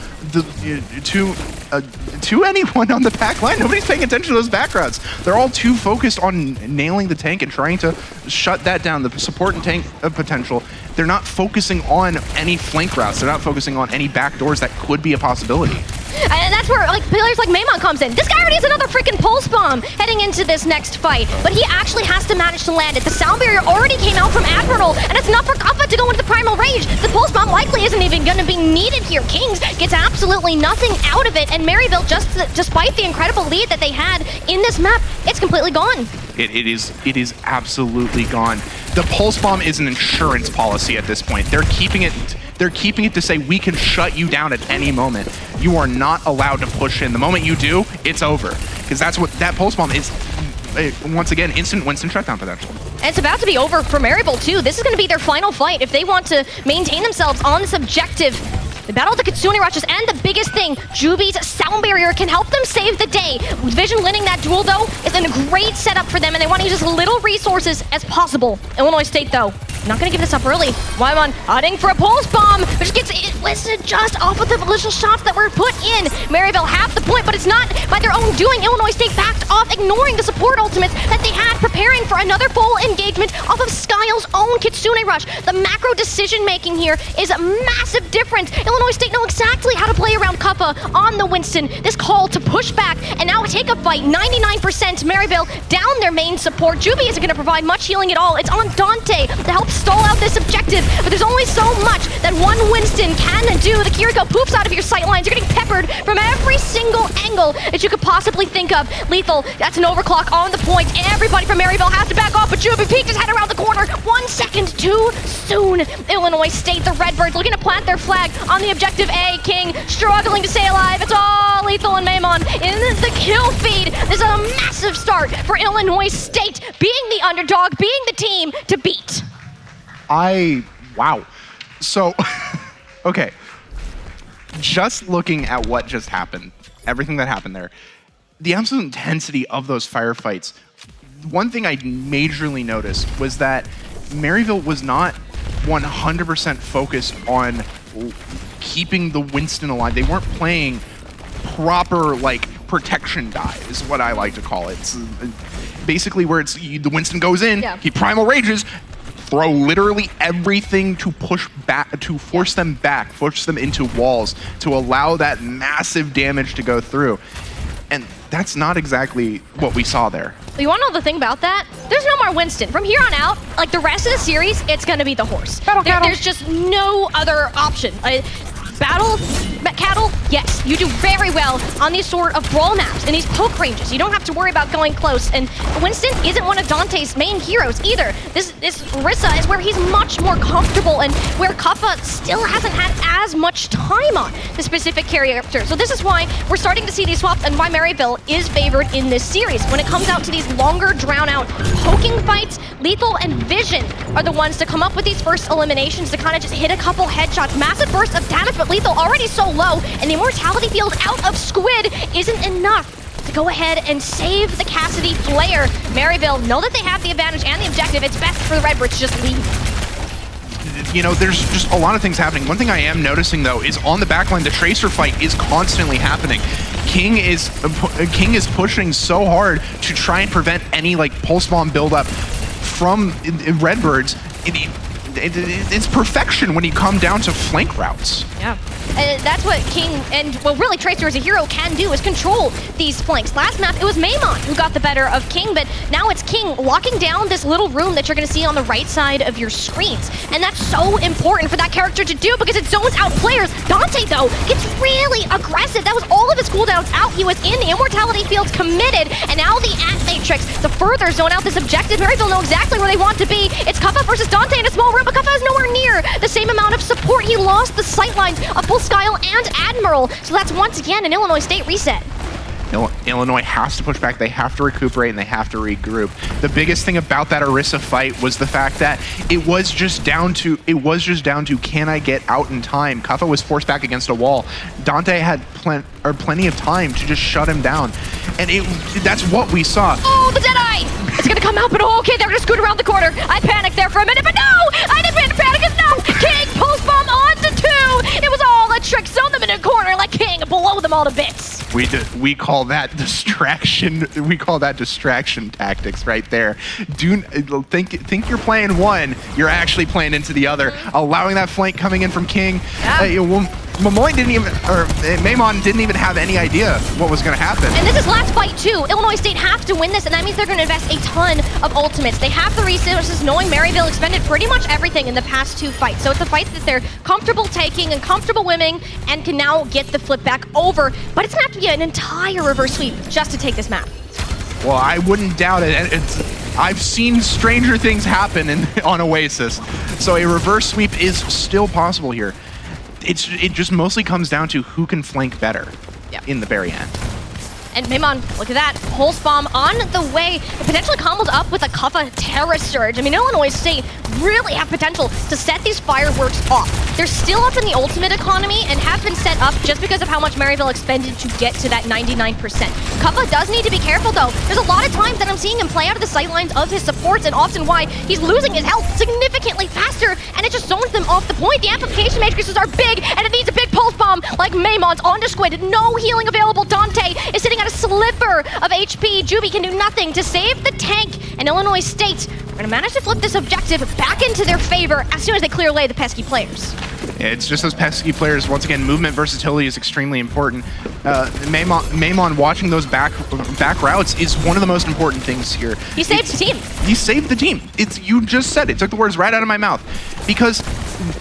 anyone on the backline. Nobody's paying attention to those back routes. They're all too focused on nailing the tank and trying to shut that down, the support and tank potential. They're not focusing on any flank routes. They're not focusing on any back doors that could be a possibility. And that's where players like Maymon comes in. This guy already has another freaking pulse bomb heading into this next fight, but he actually has to manage to land it. The sound barrier already came out from Admiral, and it's enough for Kappa to go into the Primal Rage. The pulse bomb likely isn't even going to be needed here. Kings gets absolutely nothing out of it, and Maryville, despite the incredible lead that they had in this map, it's completely gone. It is absolutely gone. The pulse bomb is an insurance policy at this point. They're keeping it to say we can shut you down at any moment. You are not allowed to push in. The moment you do, it's over. Because that's what that pulse bomb is. Once again, instant Winston shutdown potential. And it's about to be over for Maryville too. This is going to be their final fight if they want to maintain themselves on this objective. The battle of the Kitsune Rushes, and the biggest thing, Juby's sound barrier can help them save the day. With Vision winning that duel, though, is a great setup for them, and they want to use as little resources as possible. Illinois State, though, not going to give this up early. Wyman hunting for a pulse bomb, which gets Winston just off of the initial shots that were put in. Maryville have the point, but it's not by their own doing. Illinois State backed off, ignoring the support ultimates that they had, preparing for another full engagement off of Skyle's own Kitsune Rush. The macro decision making here is a massive difference. Illinois State know exactly how to play around Cuppa on the Winston. This call to push back and now take a fight. 99% Maryville down their main support. Juby isn't going to provide much healing at all. It's on Dante to help stall out this objective, but there's only so much that one Winston can do. The Kiriko poops out of your sight lines. You're getting peppered from every single angle that you could possibly think of. Lethal, that's an overclock on the point. Everybody from Maryville has to back off, but Juby peeked his head around the corner 1 second too soon. Illinois State, the Redbirds, looking to plant their flag on the objective A. King struggling to stay alive. It's all Lethal and Maimon in the kill feed. This is a massive start for Illinois State, being the underdog, being the team to beat. Wow. So, okay. Just looking at what just happened, everything that happened there, the absolute intensity of those firefights, one thing I majorly noticed was that Maryville was not 100% focused on keeping the Winston alive. They weren't playing proper, like, protection dive, is what I like to call it. It's basically where it's the Winston goes in, he primal rages, throw literally everything to push back, to force them back, push them into walls, to allow that massive damage to go through. And that's not exactly what we saw there. You want to know the thing about that? There's no more Winston. From here on out, like the rest of the series, it's going to be the horse. There's just no other option. Battle, Cattle, yes, you do very well on these sort of brawl maps and these poke ranges. You don't have to worry about going close. And Winston isn't one of Dante's main heroes either. This Rissa is where he's much more comfortable and where Cuppa still hasn't had as much time on the specific character. So this is why we're starting to see these swaps and why Maryville is favored in this series. When it comes out to these longer, drawn-out poking fights, Lethal and Vision are the ones to come up with these first eliminations to kind of just hit a couple headshots. Massive bursts of damage, but Lethal already so low, and the immortality field out of Squid isn't enough to go ahead and save the Cassidy Flare. Maryville know that they have the advantage and the objective. It's best for the Redbirds to just leave. You know, there's just a lot of things happening. One thing I am noticing, though, is on the backline, the Tracer fight is constantly happening. King is pushing so hard to try and prevent any, like, pulse bomb buildup from Redbirds. It's perfection when you come down to flank routes. Yeah. That's what King and, well, really Tracer as a hero can do, is control these flanks. Last map, it was Maimon who got the better of King, but now it's King locking down this little room that you're going to see on the right side of your screens. And that's so important for that character to do because it zones out players. Dante, though, gets really aggressive. That was all of his cooldowns out. He was in the immortality fields committed, and now the Ant Matrix, the further zone out this objective. Maryville know exactly where they want to be. It's Cuppa versus Dante in a small room, but Cuppa is nowhere near the same amount of support. He lost the sightlines of both Skyle and Admiral, so that's once again an Illinois State reset. Illinois has to push back, they have to recuperate, and they have to regroup. The biggest thing about that Orisa fight was the fact that it was just down to can I get out in time? Cuppa was forced back against a wall. Dante had plenty of time to just shut him down. And that's what we saw. Oh, the Deadeye! It's gonna come out, but okay, they're gonna scoot around the corner. I panicked there for a minute, but no! I didn't mean to panic, no! King post bomb onto 2! It was all a trick, zone them in a corner like King, blow them all to bits. We call that distraction. We call that distraction tactics right there. Think you're playing one, you're actually playing into the other. Allowing that flank coming in from King. Yeah. Maimon didn't even have any idea what was going to happen. And this is last fight too. Illinois State have to win this, and that means they're going to invest a ton of ultimates. They have the resources, knowing Maryville expended pretty much everything in the past 2 fights. So it's a fight that they're comfortable taking and comfortable winning, and can now get the flip back over. But it's going to have to be an entire reverse sweep just to take this map. Well, I wouldn't doubt it. I've seen stranger things happen on Oasis, so a reverse sweep is still possible here. It just mostly comes down to who can flank better in the very end. And Maymon, look at that. Pulse Bomb on the way. Potentially comboed up with a Kuffa Terra Surge. I mean, Illinois State really have potential to set these fireworks off. They're still up in the ultimate economy and have been set up just because of how much Maryville expended to get to that 99%. Kuffa does need to be careful though. There's a lot of times that I'm seeing him play out of the sightlines of his supports, and often why he's losing his health significantly faster, and it just zones them off the point. The amplification matrices are big, and it needs a big pulse bomb like Maymon's onto Squid. No healing available. Dante is sitting at a sliver of HP. Juby can do nothing to save the tank, and Illinois State are gonna manage to flip this objective back into their favor as soon as they clear away the pesky players. It's just those pesky players. Once again, movement versatility is extremely important. Maymon watching those back routes is one of the most important things here. He saved the team. He saved the team. You just said it. Took the words right out of my mouth. Because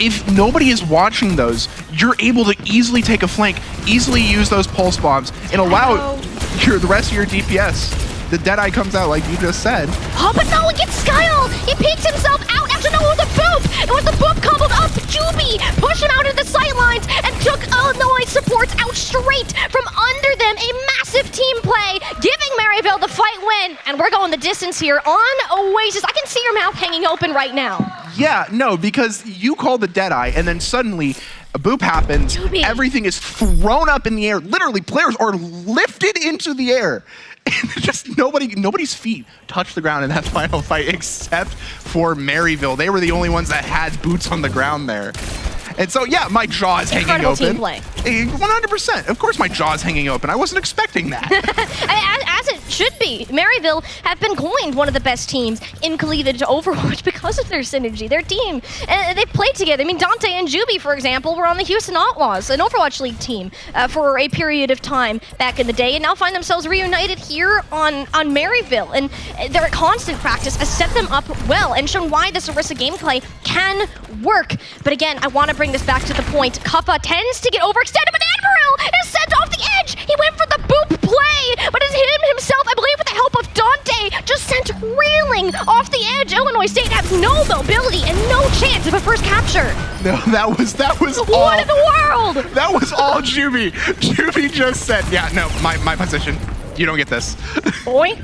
if nobody is watching those, you're able to easily take a flank, easily use those pulse bombs, and allow the rest of your DPS. The Deadeye comes out like you just said. Oh, but no, it gets Skyle! He peeks himself out. Actually, no, it was a boop! It was the boop coupled up. Juby pushed him out of the sightlines and took Illinois supports out straight from under them. A massive team play, giving Maryville the fight win. And we're going the distance here on Oasis. I can see your mouth hanging open right now. Yeah, no, because you called the Deadeye, and then suddenly a boop happens. Juby. Everything is thrown up in the air. Literally, players are lifted into the air. And just nobody's feet touched the ground in that final fight except for Maryville. They were the only ones that had boots on the ground there. And so, yeah, my jaw is hanging Incredible open. team play. 100%. Of course my jaw is hanging open. I wasn't expecting that. As it should be. Maryville have been coined one of the best teams in Collegiate Overwatch because of their synergy, their team. They've played together. I mean, Dante and Juby, for example, were on the Houston Outlaws, an Overwatch League team, for a period of time back in the day, and now find themselves reunited here on Maryville. And their constant practice has set them up well and shown why this Orisa gameplay can work. But again, I want to bring this back to the point. Kuffa tends to get overextended, but Admiral is sent off the edge. He went for the boop play, but it's him himself, I believe with the help of Dante, just sent reeling off the edge. Illinois State has no mobility and no chance of a first capture. No, that was all. What in the world? That was all Juby. Juby just said, yeah, no, my position. You don't get this. Boink.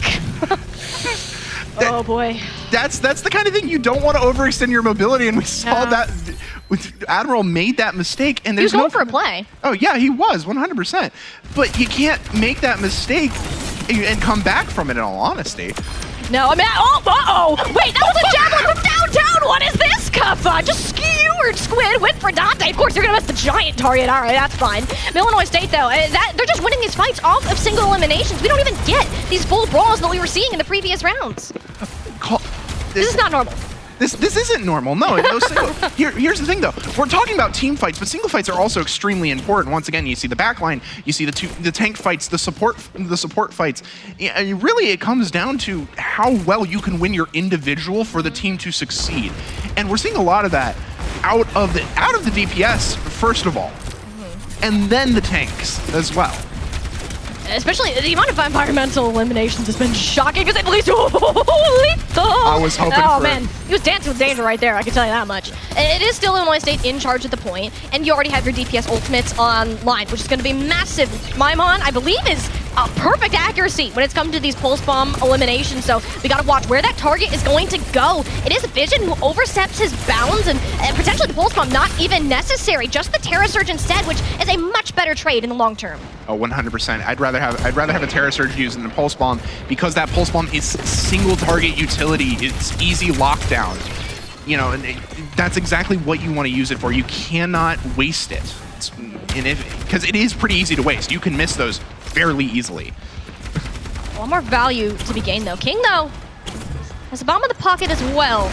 Oh boy. That's the kind of thing you don't want to overextend your mobility, and we saw that Admiral made that mistake, and there's he was going for a play. Oh yeah, he was 100%. But you can't make that mistake and come back from it. In all honesty. No, I mean, wait, that was a javelin from downtown. What is this, Kuffa? Just skewered Squid, went for Dante. Of course, you're gonna miss the giant target. All right, that's fine. Illinois State, though, they're just winning these fights off of single eliminations. We don't even get these full brawls that we were seeing in the previous rounds. This is not normal. This isn't normal. No, here's the thing though. We're talking about team fights, but single fights are also extremely important. Once again, you see the backline, you see the tank fights, the support fights. And really, it comes down to how well you can win your individual for the team to succeed. And we're seeing a lot of that out of the DPS first of all, and then the tanks as well. Especially the amount of environmental eliminations has been shocking because it leads to lethal. I was hoping Oh for man, he was dancing with danger right there, I can tell you that much. It is still Illinois State in charge at the point, and you already have your DPS ultimates online, which is going to be massive. Maymon, I believe, is a perfect accuracy when it's come to these pulse bomb eliminations, so we got to watch where that target is going to go. It is Vision who oversteps his bounds, and potentially the pulse bomb not even necessary, just the Terra Surge instead, which is a much better trade in the long term. Oh, 100%. I'd rather have a Terra Surge used than a Pulse Bomb, because that Pulse Bomb is single target utility. It's easy lockdown. You know, and that's exactly what you want to use it for. You cannot waste it. Because it is pretty easy to waste. You can miss those fairly easily. One more value to be gained though. King though has a bomb in the pocket as well.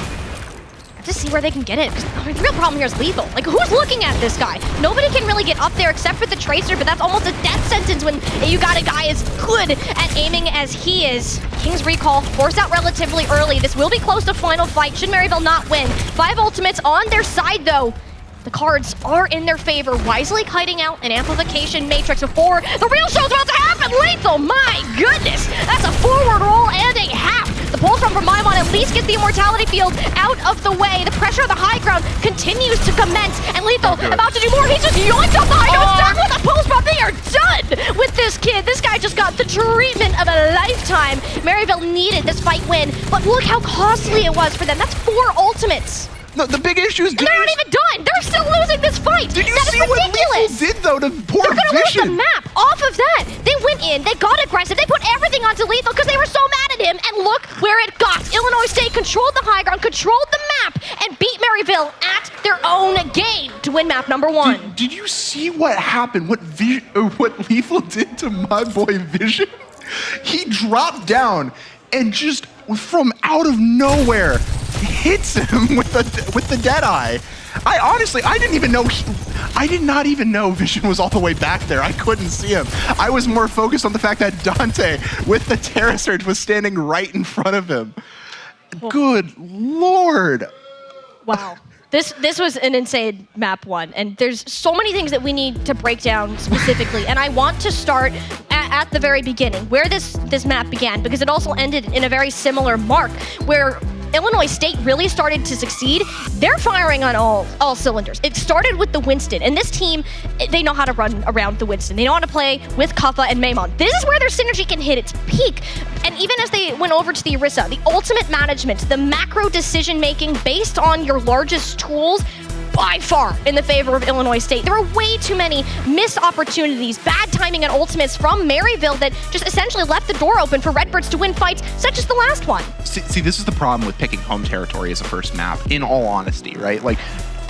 To see where they can get it. The real problem here is lethal. Like, who's looking at this guy? Nobody can really get up there except for the Tracer, but that's almost a death sentence when you got a guy as good at aiming as he is. King's recall forced out relatively early. This will be close to final fight. Should Maryville not win? 5 ultimates on their side, though. The cards are in their favor, wisely kiting out an amplification matrix before the real show's about to happen. Lethal, my goodness! That's a forward roll and a half The pulse from Maimon at least gets the immortality field out of the way. The pressure of the high ground continues to commence, and Lethal about to do more. He just yoinked off the high ground, stuck with a pulse bomb. They are done with this kid. This guy just got the treatment of a lifetime. Maryville needed this fight win, but look how costly it was for them. That's 4 ultimates. No, the big issue is... And they're not even done. They're still losing this fight. Did you That is see what ridiculous. Lethal did, though, to poor They're gonna lose the Vision? map off of that. They went in, they got aggressive, they put everything onto Lethal because they were so mad at him, and look where it got. Illinois State controlled the high ground, controlled the map, and beat Maryville at their own game to win map number 1. Did you see what happened? What Lethal did to my boy Vision? He dropped down and just from out of nowhere hits him with the Deadeye. I did not even know Vision was all the way back there. I couldn't see him. I was more focused on the fact that Dante with the Terra Surge was standing right in front of him. Good Lord. Wow. This was an insane map 1, and there's so many things that we need to break down specifically, and I want to start at the very beginning, where this map began, because it also ended in a very similar mark, where Illinois State really started to succeed. They're firing on all cylinders. It started with the Winston, and this team, they know how to run around the Winston. They know how to play with Kuffa and Maimon. This is where their synergy can hit its peak. And even as they went over to the Orisa, the ultimate management, the macro decision-making based on your largest tools, by far in the favor of Illinois State. There were way too many missed opportunities, bad timing and ultimates from Maryville that just essentially left the door open for Redbirds to win fights such as the last one. See, this is the problem with picking home territory as a first map, in all honesty, right? Like,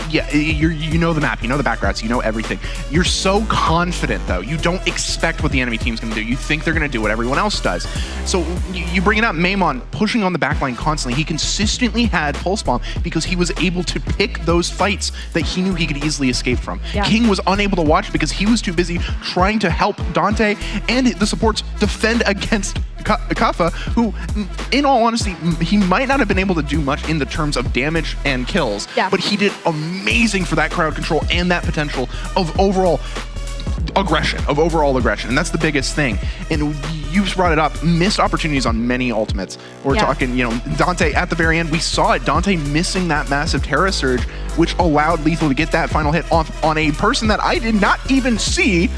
yeah, you know the map, you know the backgrounds, you know everything. You're so confident, though. You don't expect what the enemy team's going to do. You think they're going to do what everyone else does. So you bring it up, Maimon pushing on the backline constantly. He consistently had Pulse Bomb because he was able to pick those fights that he knew he could easily escape from. Yeah. King was unable to watch because he was too busy trying to help Dante and the supports defend against Kuffa, who, in all honesty, he might not have been able to do much in the terms of damage and kills, but he did amazing for that crowd control and that potential of overall aggression, and that's the biggest thing. And you just brought it up, missed opportunities on many ultimates. We're talking, you know, Dante at the very end, we saw it, Dante missing that massive Terra Surge, which allowed Lethal to get that final hit off on a person that I did not even see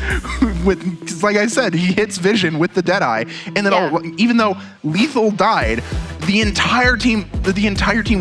with, like I said, he hits Vision with the Deadeye, and then even though Lethal died, the entire team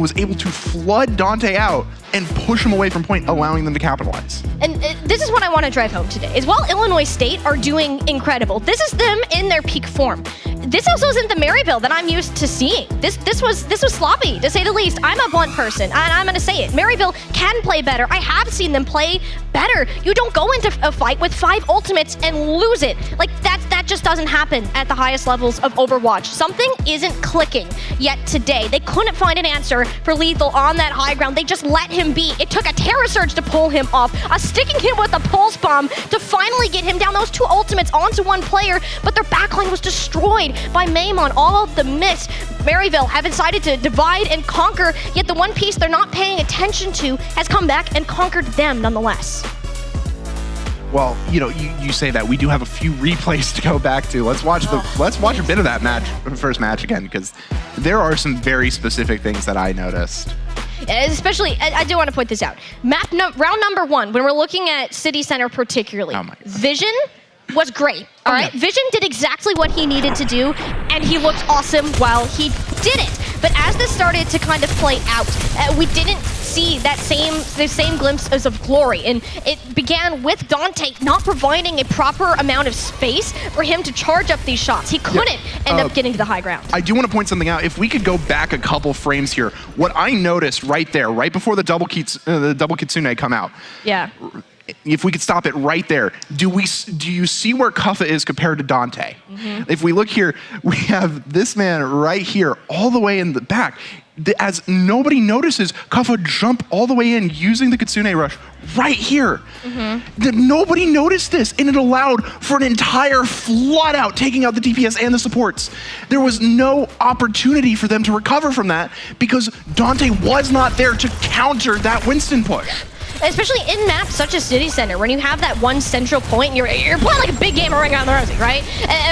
was able to flood Dante out and push him away from point, allowing them to capitalize. And this is what I want to drive home today, is while Illinois State are doing incredible, this is them in their peak form. This also isn't the Maryville that I'm used to seeing. This was sloppy, to say the least. I'm a blunt person, and I'm going to say it. Maryville can play better. I have seen them play better. You don't go into a fight with 5 ultimates and lose it. Like, that just doesn't happen at the highest levels of Overwatch. Something isn't clicking yet today. They couldn't find an answer for Lethal on that high ground. They just let him be. It took a Terra Surge to pull him off, a sticking him with a Pulse Bomb to finally get him down. Those 2 ultimates onto 1 player, but their backline was destroyed by Maimon. All of the miss. Maryville have decided to divide and conquer, yet the one piece they're not paying attention to has come back and conquered them nonetheless. Well, you know, you say that. We do have a few replays to go back to. Let's watch a bit of that first match again, because there are some very specific things that I noticed. Especially, I do want to point this out. Round number 1, when we're looking at City Center particularly, Vision was great, all right? Vision did exactly what he needed to do, and he looked awesome while he did it. But as this started to kind of play out, we didn't see the same glimpses of glory, and it began with Dante not providing a proper amount of space for him to charge up these shots. He couldn't end up getting to the high ground. I do want to point something out. If we could go back a couple frames here, what I noticed right there, right before the double Kitsune come out. Yeah. If we could stop it right there, do you see where Kuffa is compared to Dante? If we look here, we have this man right here, all the way in the back. As nobody notices, Kuffa jump all the way in using the Kitsune Rush right here. Nobody noticed this, and it allowed for an entire flood out, taking out the DPS and the supports. There was no opportunity for them to recover from that because Dante was not there to counter that Winston push. especially in maps such as City Center, when you have that one central point, you're playing like a big game of Ring Around the Rosie, right?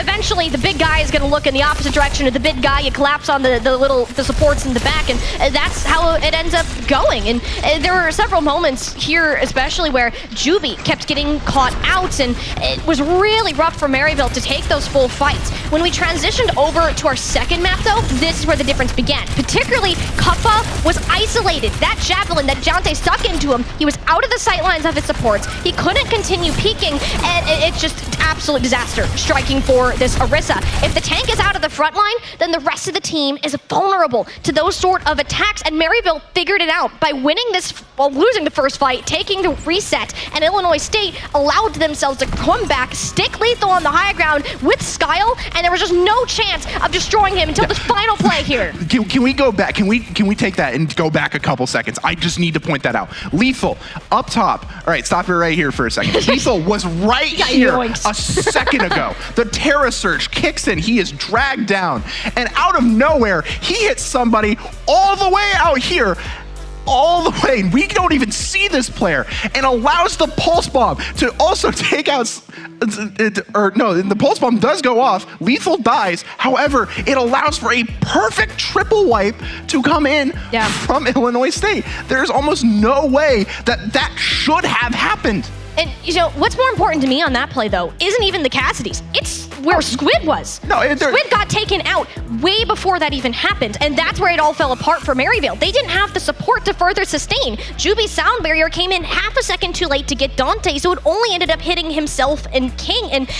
Eventually, the big guy is going to look in the opposite direction of the big guy. You collapse on the supports in the back, and that's how it ends up going. And there were several moments here, especially where Juby kept getting caught out, and it was really rough for Maryville to take those full fights. When we transitioned over to our second map, though, this is where the difference began. Particularly, Kappa was isolated. That javelin that Jante stuck into him, he was out of the sight lines of his supports. He couldn't continue peeking, and it's just absolute disaster striking for this Orisa. If the tank is out of the front line, then the rest of the team is vulnerable to those sort of attacks, and Maryville figured it out by winning this, well, losing the first fight, taking the reset, and Illinois State allowed themselves to come back, stick lethal on the high ground with Skyle, and there was just no chance of destroying him until this final play here. Can we go back? Can we take that and go back a couple seconds? I just need to point that out. Lethal, up top. All right, stop it right here for a second. Lethal was right here a second ago. The Terra Surge kicks in. He is dragged down. And out of nowhere, he hits somebody all the way out here. All the way, we don't even see this player, and allows the pulse bomb to also take out, the pulse bomb does go off, Lethal dies, however, it allows for a perfect triple wipe to come in from Illinois State. There's almost no way that should have happened. And, you know, what's more important to me on that play, though, isn't even the Cassidys. It's where Squid was. No, Squid got taken out way before that even happened, and that's where it all fell apart for Maryville. They didn't have the support to further sustain. Juby's sound barrier came in half a second too late to get Dante, so it only ended up hitting himself and King. And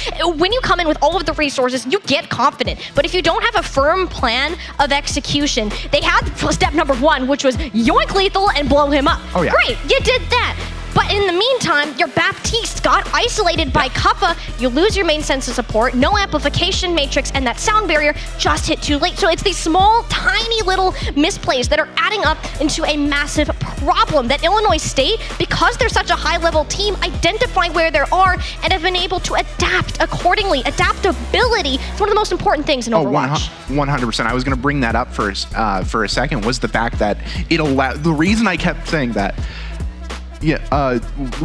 when you come in with all of the resources, you get confident. But if you don't have a firm plan of execution, they had step number one, which was yoink Lethal and blow him up. Oh, yeah. Great, you did that. But in the meantime, your Baptiste got isolated by Kappa. You lose your main sense of support, no amplification matrix, and that sound barrier just hit too late. So it's these small, tiny little misplays that are adding up into a massive problem that Illinois State, because they're such a high-level team, identify where they are and have been able to adapt accordingly. Adaptability is one of the most important things in Overwatch. 100%. I was going to bring that up for a second, was the fact that it allowed, the reason I kept saying that,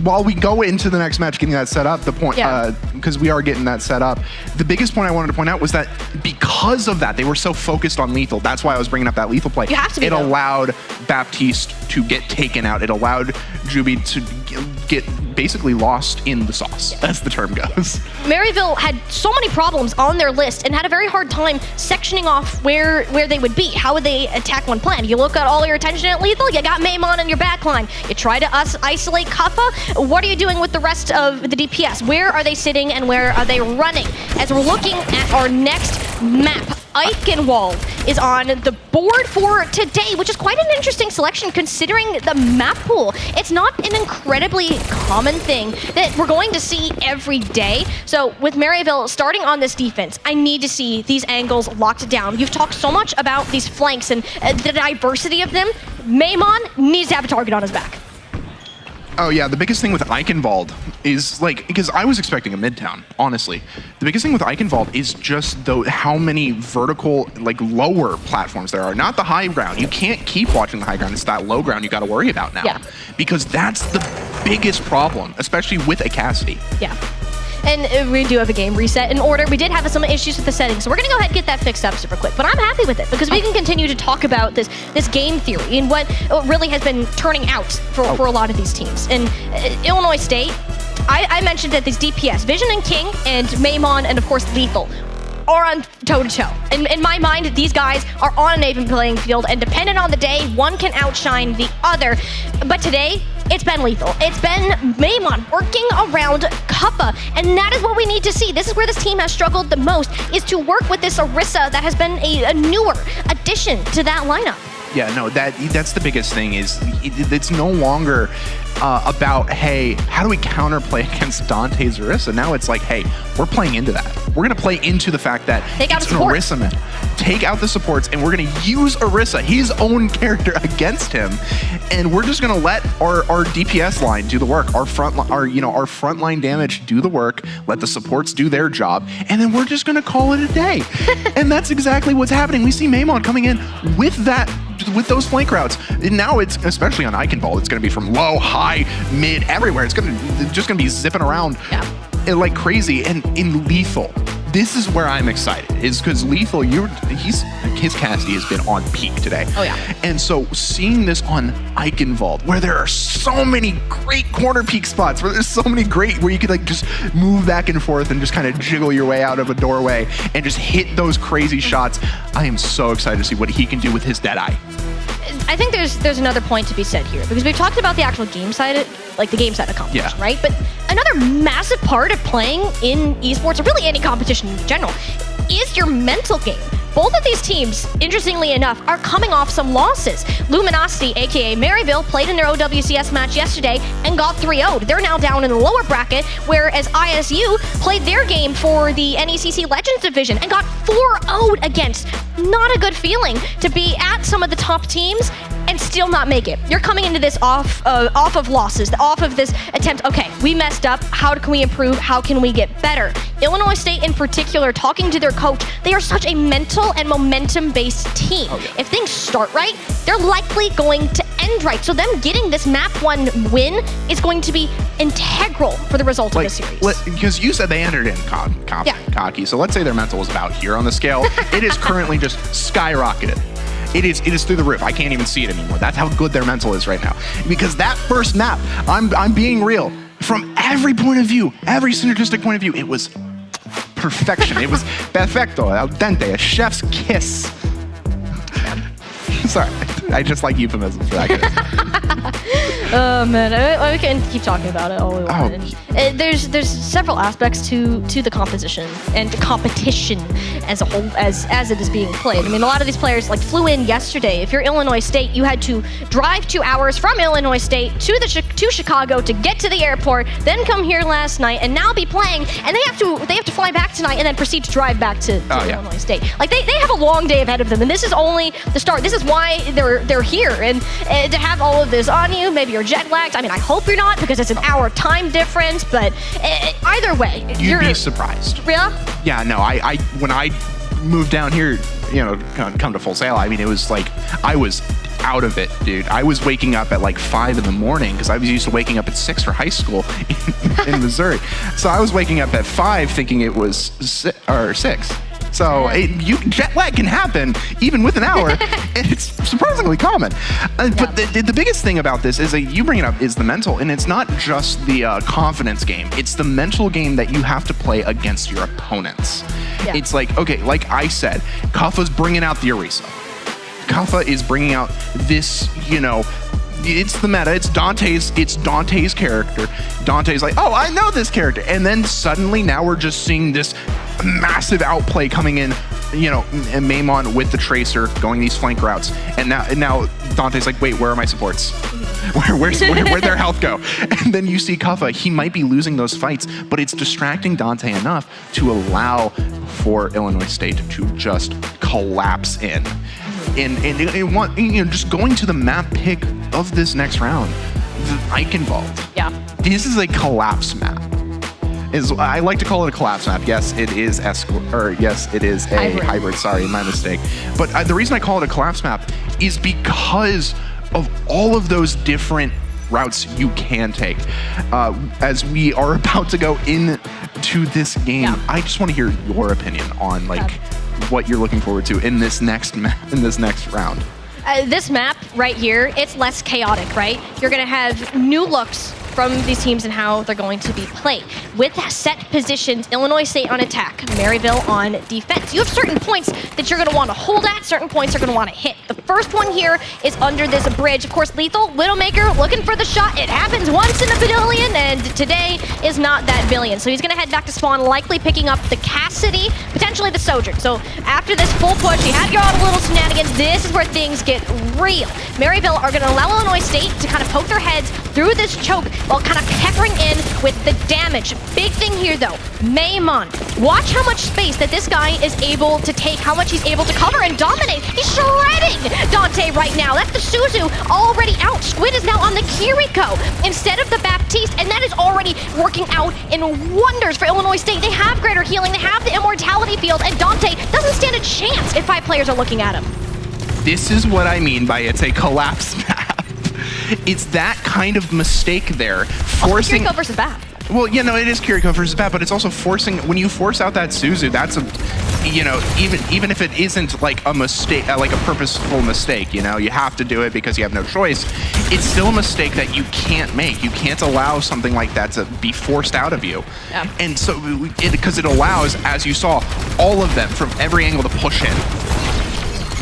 while we go into the next match getting that set up, the point, because we are getting that set up, the biggest point I wanted to point out was that because of that, they were so focused on Lethal. That's why I was bringing up that Lethal play. You have to be, it allowed Baptiste to get taken out. It allowed Juby to get basically lost in the sauce, as the term goes. Maryville had so many problems on their list and had a very hard time sectioning off where they would be. How would they attack one plan? You look at all your attention at Lethal, you got Maimon in your backline. You try to isolate Kappa. What are you doing with the rest of the DPS? Where are they sitting and where are they running? As we're looking at our next map, Eichenwald is on the board for today, which is quite an interesting selection considering the map pool. It's not an incredibly common thing that we're going to see every day. So with Maryville starting on this defense, I need to see these angles locked down. You've talked so much about these flanks and the diversity of them. Maimon needs to have a target on his back. Oh yeah, the biggest thing with Eichenwald is because I was expecting a Midtown, honestly. The biggest thing with Eichenwald is just how many vertical, lower platforms there are. Not the high ground. You can't keep watching the high ground. It's that low ground you got to worry about now. Yeah. Because that's the biggest problem, especially with a Cassidy. Yeah. And we do have a game reset in order. We did have some issues with the settings, so we're going to go ahead and get that fixed up super quick. But I'm happy with it because we can continue to talk about this game theory and what really has been turning out for a lot of these teams. And Illinois State, I mentioned that these DPS, Vision and King and Maimon and of course Lethal, are on toe-to-toe. In my mind, these guys are on an even playing field, and depending on the day, one can outshine the other. But today, it's been Lethal. It's been Maimon working around Kappa, and that is what we need to see. This is where this team has struggled the most, is to work with this Orisa that has been a newer addition to that lineup. Yeah, no, that's the biggest thing is it's no longer about, hey, how do we counterplay against Dante's Orisa? Now it's like, hey, we're playing into that. We're going to play into the fact that it's an Orisa man. Take out the supports, and we're going to use Orisa, his own character, against him, and we're just going to let our DPS line do the work, our frontline damage do the work, let the supports do their job, and then we're just going to call it a day. And that's exactly what's happening. We see Maimon coming in with that with those flank routes. And now it's, especially on Eichenwald, it's going to be from low, high, mid, everywhere. It's just going to be zipping around like crazy. And in Lethal, this is where I'm excited, is because Lethal, his Cassidy has been on peak today. Oh yeah. And so seeing this on Eichenwald, where there are so many great corner peak spots, where there's so many great, where you could like just move back and forth and just kind of jiggle your way out of a doorway and just hit those crazy shots. I am so excited to see what he can do with his Deadeye. I think there's another point to be said here, because we've talked about the actual game side, like the game side of competition, right? But another massive part of playing in esports, or really any competition in general, is your mental game. Both of these teams, interestingly enough, are coming off some losses. Luminosity, aka Maryville, played in their OWCS match yesterday and got 3-0'd. They're now down in the lower bracket, whereas ISU played their game for the NECC Legends division and got 4-0'd against. Not a good feeling to be at some of the top teams and still not make it. You're coming into this off of losses, off of this attempt. Okay, we messed up. How can we improve? How can we get better? Illinois State in particular, talking to their coach, they are such a mental and momentum-based team. If things start right, they're likely going to end right. So them getting this map 1 win is going to be integral for the result of the series. Because you said they entered in cocky, so let's say their mental was about here on the scale. It is currently just skyrocketed. It is through the roof. I can't even see it anymore. That's how good their mental is right now. Because that first map, I'm being real, from every point of view, every synergistic point of view, it was perfection. It was perfecto, al dente, a chef's kiss. Sorry, I just like euphemisms for that. Oh man, we can keep talking about it all we want. There's several aspects to the composition and the competition as a whole, as it is being played. I mean, a lot of these players like flew in yesterday. If you're Illinois State, you had to drive 2 hours from Illinois State to Chicago to get to the airport, then come here last night, and now be playing. And they have to fly back tonight and then proceed to drive back to Illinois State. Like they have a long day ahead of them, and this is only the start. This is why they're here, and to have all of this on you, maybe you're jet lagged. I mean, I hope you're not, because it's an hour time difference. But either way, you'd be surprised. Yeah. Yeah. No. I when I moved down here, come to Full Sail. I mean, it was like I was out of it, dude. I was waking up at like 5 in the morning because I was used to waking up at 6 for high school in Missouri. So I was waking up at 5 thinking it was 6. So jet lag can happen even with an hour, and it's surprisingly common. But the biggest thing about this is that you bring it up is the mental, and it's not just the confidence game. It's the mental game that you have to play against your opponents. Yeah. It's like, okay, like I said, Kaffa's bringing out the Orisa. Kaffa is bringing out this, it's the meta. It's Dante's character. Dante's like, oh, I know this character. And then suddenly now we're just seeing this massive outplay coming in, and Maimon with the Tracer going these flank routes. And now Dante's like, wait, where are my supports? Where'd their health go? And then you see Kaffa, he might be losing those fights, but it's distracting Dante enough to allow for Illinois State to just collapse in. And just going to the map pick of this next round, the Eichenwald. Yeah. This is a collapse map. I like to call it a collapse map. Yes, it is a hybrid. Sorry, my mistake. But the reason I call it a collapse map is because of all of those different routes you can take. As we are about to go into this game, I just want to hear your opinion on what you're looking forward to in this next round. This map right here, it's less chaotic, right? You're going to have new looks from these teams and how they're going to be played. With set positions, Illinois State on attack, Maryville on defense. You have certain points that you're going to want to hold at, certain points you're going to want to hit. The first one here is under this bridge. Of course, Lethal, Widowmaker looking for the shot. It happens once in a billion, and today is not that billion. So he's going to head back to spawn, likely picking up the Cassidy, potentially the Sojourn. So after this full push, you have your own little shenanigans. This is where things get real. Maryville are going to allow Illinois State to kind of poke their heads through this choke while kind of peppering in with the damage. Big thing here though, Maimon. Watch how much space that this guy is able to take, how much he's able to cover and dominate. He's shredding Dante right now. That's the Suzu already out. Squid is now on the Kiriko instead of the Baptiste, and that is already working out in wonders for Illinois State. They have greater healing, they have the immortality field, and Dante doesn't stand a chance if 5 players are looking at him. This is what I mean by it's a collapse map. It's that kind of mistake there. Forcing... Kiriko versus Bat. Well, yeah, no, it is Kiriko versus Bat, but it's also forcing... When you force out that Suzu, that's a... You know, even if it isn't like a mistake, like a purposeful mistake, you know, you have to do it because you have no choice. It's still a mistake that you can't make. You can't allow something like that to be forced out of you. Yeah. And so, because it allows, as you saw, all of them from every angle to push in.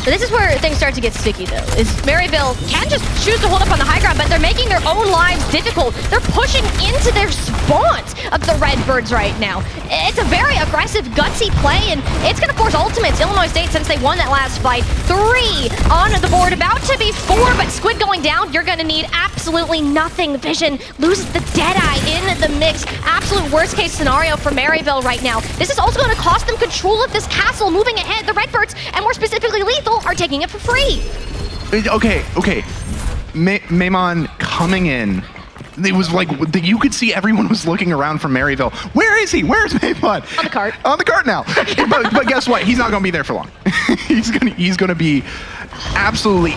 But this is where things start to get sticky, though, is Maryville can just choose to hold up on the high ground, but they're making their own lives difficult. They're pushing into their spawns of the Redbirds right now. It's a very aggressive, gutsy play, and it's going to force ultimates. Illinois State, since they won that last fight, 3 on the board, about to be 4, but Squid going down, you're going to need absolutely nothing. Vision loses the Deadeye in the mix. Absolute worst-case scenario for Maryville right now. This is also going to cost them control of this castle moving ahead. The Redbirds, and more specifically Lethal, are taking it for free. Okay. Maimon coming in. It was like, you could see everyone was looking around from Maryville. Where is he? Where's Maimon? On the cart. On the cart now. but guess what? He's not going to be there for long. he's gonna be absolutely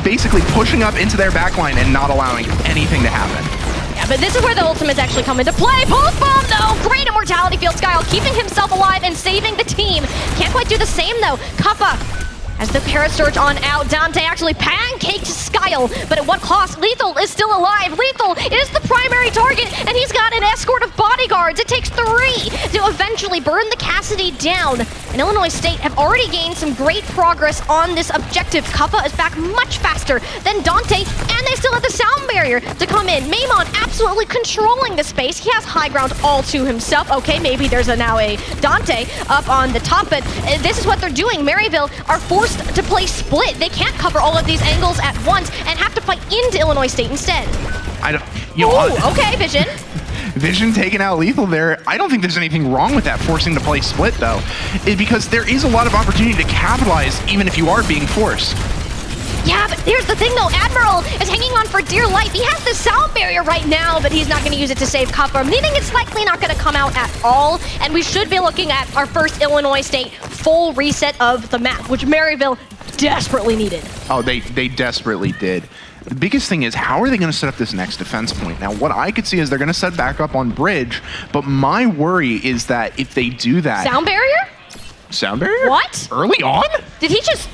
basically pushing up into their backline and not allowing anything to happen. Yeah, but this is where the ultimates actually come into play. Pulse bomb, though. Great immortality field. Skyle keeping himself alive and saving the team. Can't quite do the same, though. Kappa, as the Parasurge on out, Dante actually pancaked Skyle, but at what cost? Lethal is still alive. Lethal is the primary target, and he's got an escort of bodyguards. It takes 3 to eventually burn the Cassidy down. And Illinois State have already gained some great progress on this objective. Kappa is back much faster than Dante, and they still have the sound barrier to come in. Maimon absolutely controlling the space. He has high ground all to himself. Okay, maybe there's now a Dante up on the top, but this is what they're doing. Maryville are forced to play split. They can't cover all of these angles at once and have to fight into Illinois State instead. Okay, Vision. Vision taking out Lethal there. I don't think there's anything wrong with that, forcing to play split, though. Because there is a lot of opportunity to capitalize, even if you are being forced. Yeah, but here's the thing, though. Admiral is hanging on for dear life. He has the sound barrier right now, but he's not going to use it to save Kappa, meaning it's likely not going to come out at all. And we should be looking at our first Illinois State full reset of the map, which Maryville desperately needed. Oh, they desperately did. The biggest thing is, how are they going to set up this next defense point? Now, what I could see is they're going to set back up on bridge, but my worry is that if they do that... Sound barrier? Sound barrier? What? Early on? Did he just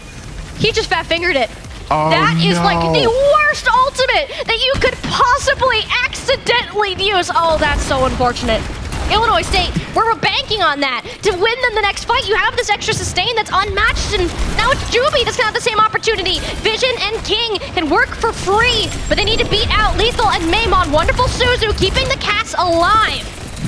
fat-fingered it? Oh, that is no. like the worst ultimate that you could possibly accidentally use. Oh, that's so unfortunate. Illinois State, we're banking on that. To win them the next fight, you have this extra sustain that's unmatched, and now it's Juby that's gonna have the same opportunity. Vision and King can work for free, but they need to beat out Lethal and Maimon. Wonderful Suzu keeping the cats alive.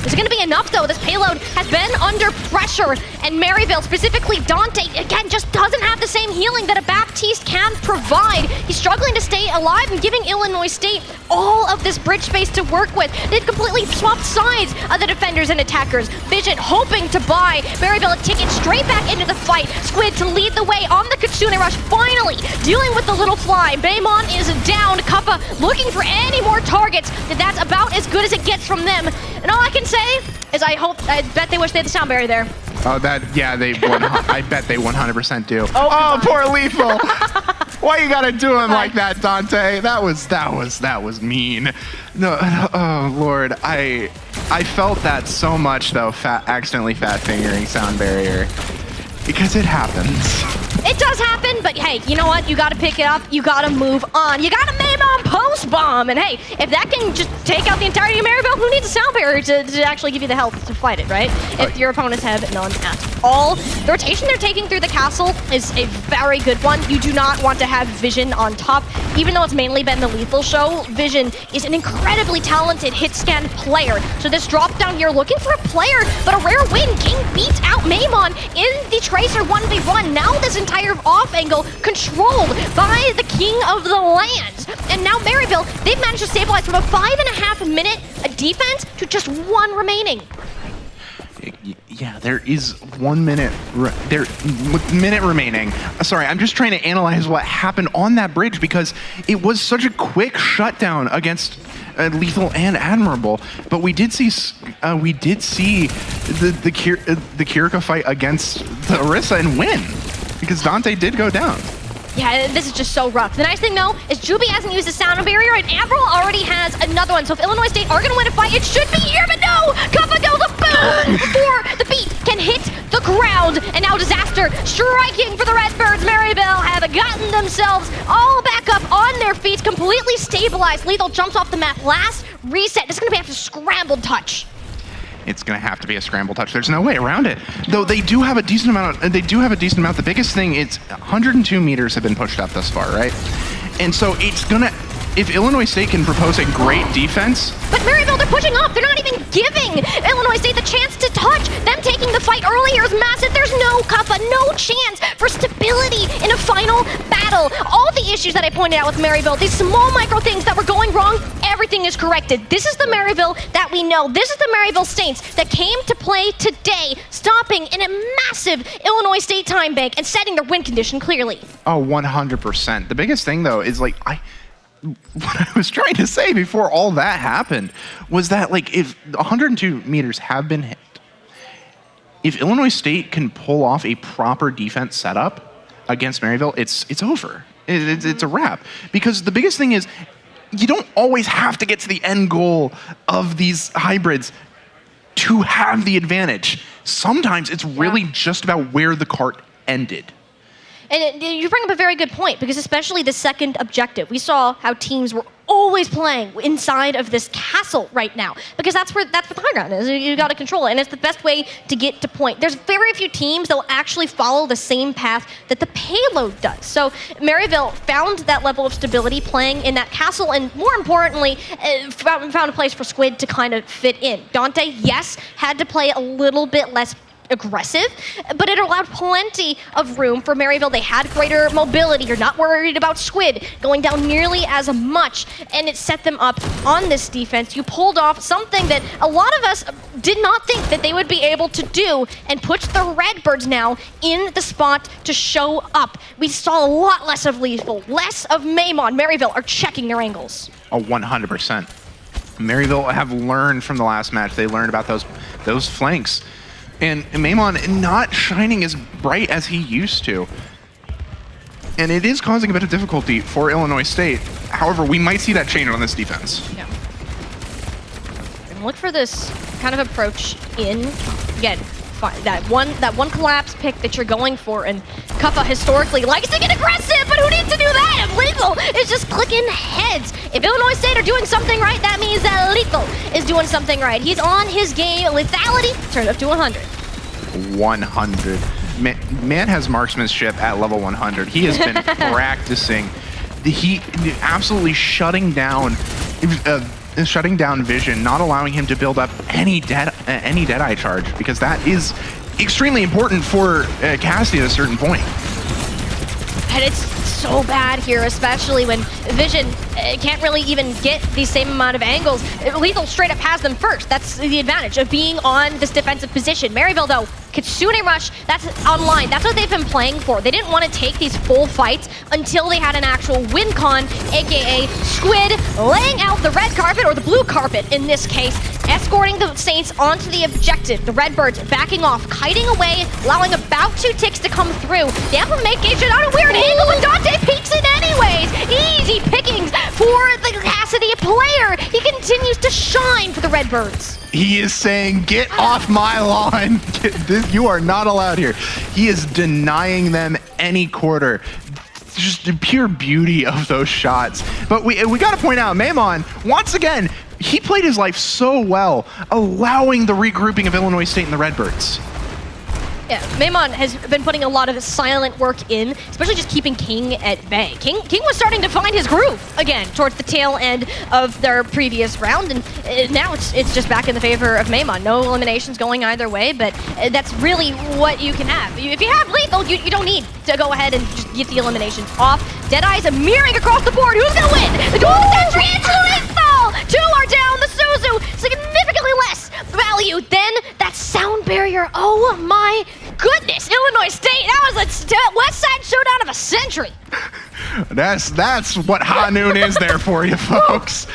Is it going to be enough, though? This payload has been under pressure, and Maryville, specifically Dante, again, just doesn't have the same healing that a Baptiste can provide. He's struggling to stay alive and giving Illinois State all of this bridge space to work with. They've completely swapped sides of the defenders and attackers. Vision hoping to buy Maryville a ticket straight back into the fight. Squid to lead the way on the Kitsune Rush, finally dealing with the little fly. Baymon is down. Kappa looking for any more targets. That's about as good as it gets from them. And all I can say is I bet they wish they had the sound barrier there. Oh, I bet they 100% do. Oh, poor Lethal. Why you gotta do him like that, Dante? That was mean. No, oh Lord, I felt that so much though, accidentally fat fingering sound barrier. Because it happens. It does happen, but hey, you know what? You gotta pick it up, you gotta move on. You gotta Maimon post bomb, and hey, if that can just take out the entirety of Maryville, who needs a sound barrier to actually give you the health to fight it, right? If your opponents have none at all. The rotation they're taking through the castle is a very good one. You do not want to have Vision on top. Even though it's mainly been the Lethal show, Vision is an incredibly talented hit scan player. So this drop down here, looking for a player, but a rare win. King beats out Maimon in the Tracer 1v1. Now this entire off angle controlled by the King of the Lands. And now Maryville, they've managed to stabilize from a 5.5 minute defense to just 1 remaining. Yeah, there is 1 minute remaining. Sorry, I'm just trying to analyze what happened on that bridge because it was such a quick shutdown against Lethal and Admirable. But we did see the Kiriko fight against the Orisa and win because Dante did go down. Yeah, this is just so rough. The nice thing, though, is Juby hasn't used a sound barrier, and Avril already has another one. So if Illinois State are going to win a fight, it should be here, but no! Kappa goes a boom before the beat can hit the ground. And now Disaster striking for the Redbirds. Maryville have gotten themselves all back up on their feet, completely stabilized. Lethal jumps off the map. Last reset. This is going to be a scrambled touch. It's going to have to be a scramble touch. There's no way around it. Though they do have a decent amount. The biggest thing is 102 meters have been pushed up thus far, right? And so it's going to, if Illinois State can propose a great defense. But Maryville, they're pushing up. They're not even giving Illinois State the chance to touch. Them taking the fight early here is massive. There's no Kappa, no chance for stability in a final battle. All the issues that I pointed out with Maryville, these small micro things that were going wrong, everything is corrected. This is the Maryville that we know. This is the Maryville Saints that came to play today, stopping in a massive Illinois State time bank and setting their win condition clearly. Oh, 100%. The biggest thing, though, is like, what I was trying to say before all that happened was that, like, if 102 meters have been hit, if Illinois State can pull off a proper defense setup against Maryville, it's over. It's a wrap. Because the biggest thing is, you don't always have to get to the end goal of these hybrids to have the advantage. Sometimes it's really just about where the cart ended. And you bring up a very good point, because especially the second objective, we saw how teams were always playing inside of this castle right now, because that's where the high ground is. You got to control it, and it's the best way to get to point. There's very few teams that will actually follow the same path that the payload does. So Maryville found that level of stability playing in that castle, and more importantly, found a place for Squid to kind of fit in. Dante, yes, had to play a little bit less aggressive, but it allowed plenty of room for Maryville. They had greater mobility. You're not worried about Squid going down nearly as much, and it set them up on this defense. You pulled off something that a lot of us did not think that they would be able to do, and puts the Redbirds now in the spot to show up. We saw a lot less of Lethal, less of Maymon. Maryville are checking their angles. Oh, 100%. Maryville have learned from the last match. They learned about those flanks. And Maymon not shining as bright as he used to. And it is causing a bit of difficulty for Illinois State. However, we might see that change on this defense. Yeah. And look for this kind of approach in, again, that one collapse pick that you're going for, and Kappa historically likes to get aggressive, but who needs to do that if Lethal is just clicking heads? If Illinois State are doing something right, that means that Lethal is doing something right. He's on his game. Lethality turned up to 100. 100. Man has marksmanship at level 100. He has been practicing. He absolutely shutting down Vision, not allowing him to build up any Deadeye charge, because that is extremely important for Cassidy at a certain point. And it's so bad here, especially when Vision can't really even get the same amount of angles. Lethal straight up has them first. That's the advantage of being on this defensive position. Maryville, though, Kitsune Rush, that's online. That's what they've been playing for. They didn't want to take these full fights until they had an actual win con, aka Squid laying out the red carpet, or the blue carpet in this case, escorting the Saints onto the objective. The Redbirds backing off, kiting away, allowing about 2 ticks to come through. The Amplification on a weird angle, but Dante peeks it anyways. Easy pickings for the Cassidy player. He continues to shine for the Redbirds. He is saying, get off my lawn. You are not allowed here. He is denying them any quarter. Just the pure beauty of those shots. But we got to point out, Maymon, once again, he played his life so well, allowing the regrouping of Illinois State and the Redbirds. Yeah, Maymon has been putting a lot of silent work in, especially just keeping King at bay. King was starting to find his groove again towards the tail end of their previous round, and now it's just back in the favor of Maymon. No eliminations going either way, but that's really what you can have. If you have Lethal, you don't need to go ahead and just get the eliminations off. Deadeye's mirroring across the board. Who's gonna win? The Golden Century, it's Lethal! 2 are down, the Suzu, significantly less value than that sound barrier. Oh my goodness, Illinois State, that was the West Side showdown of a century. That's what high noon is there for you, folks.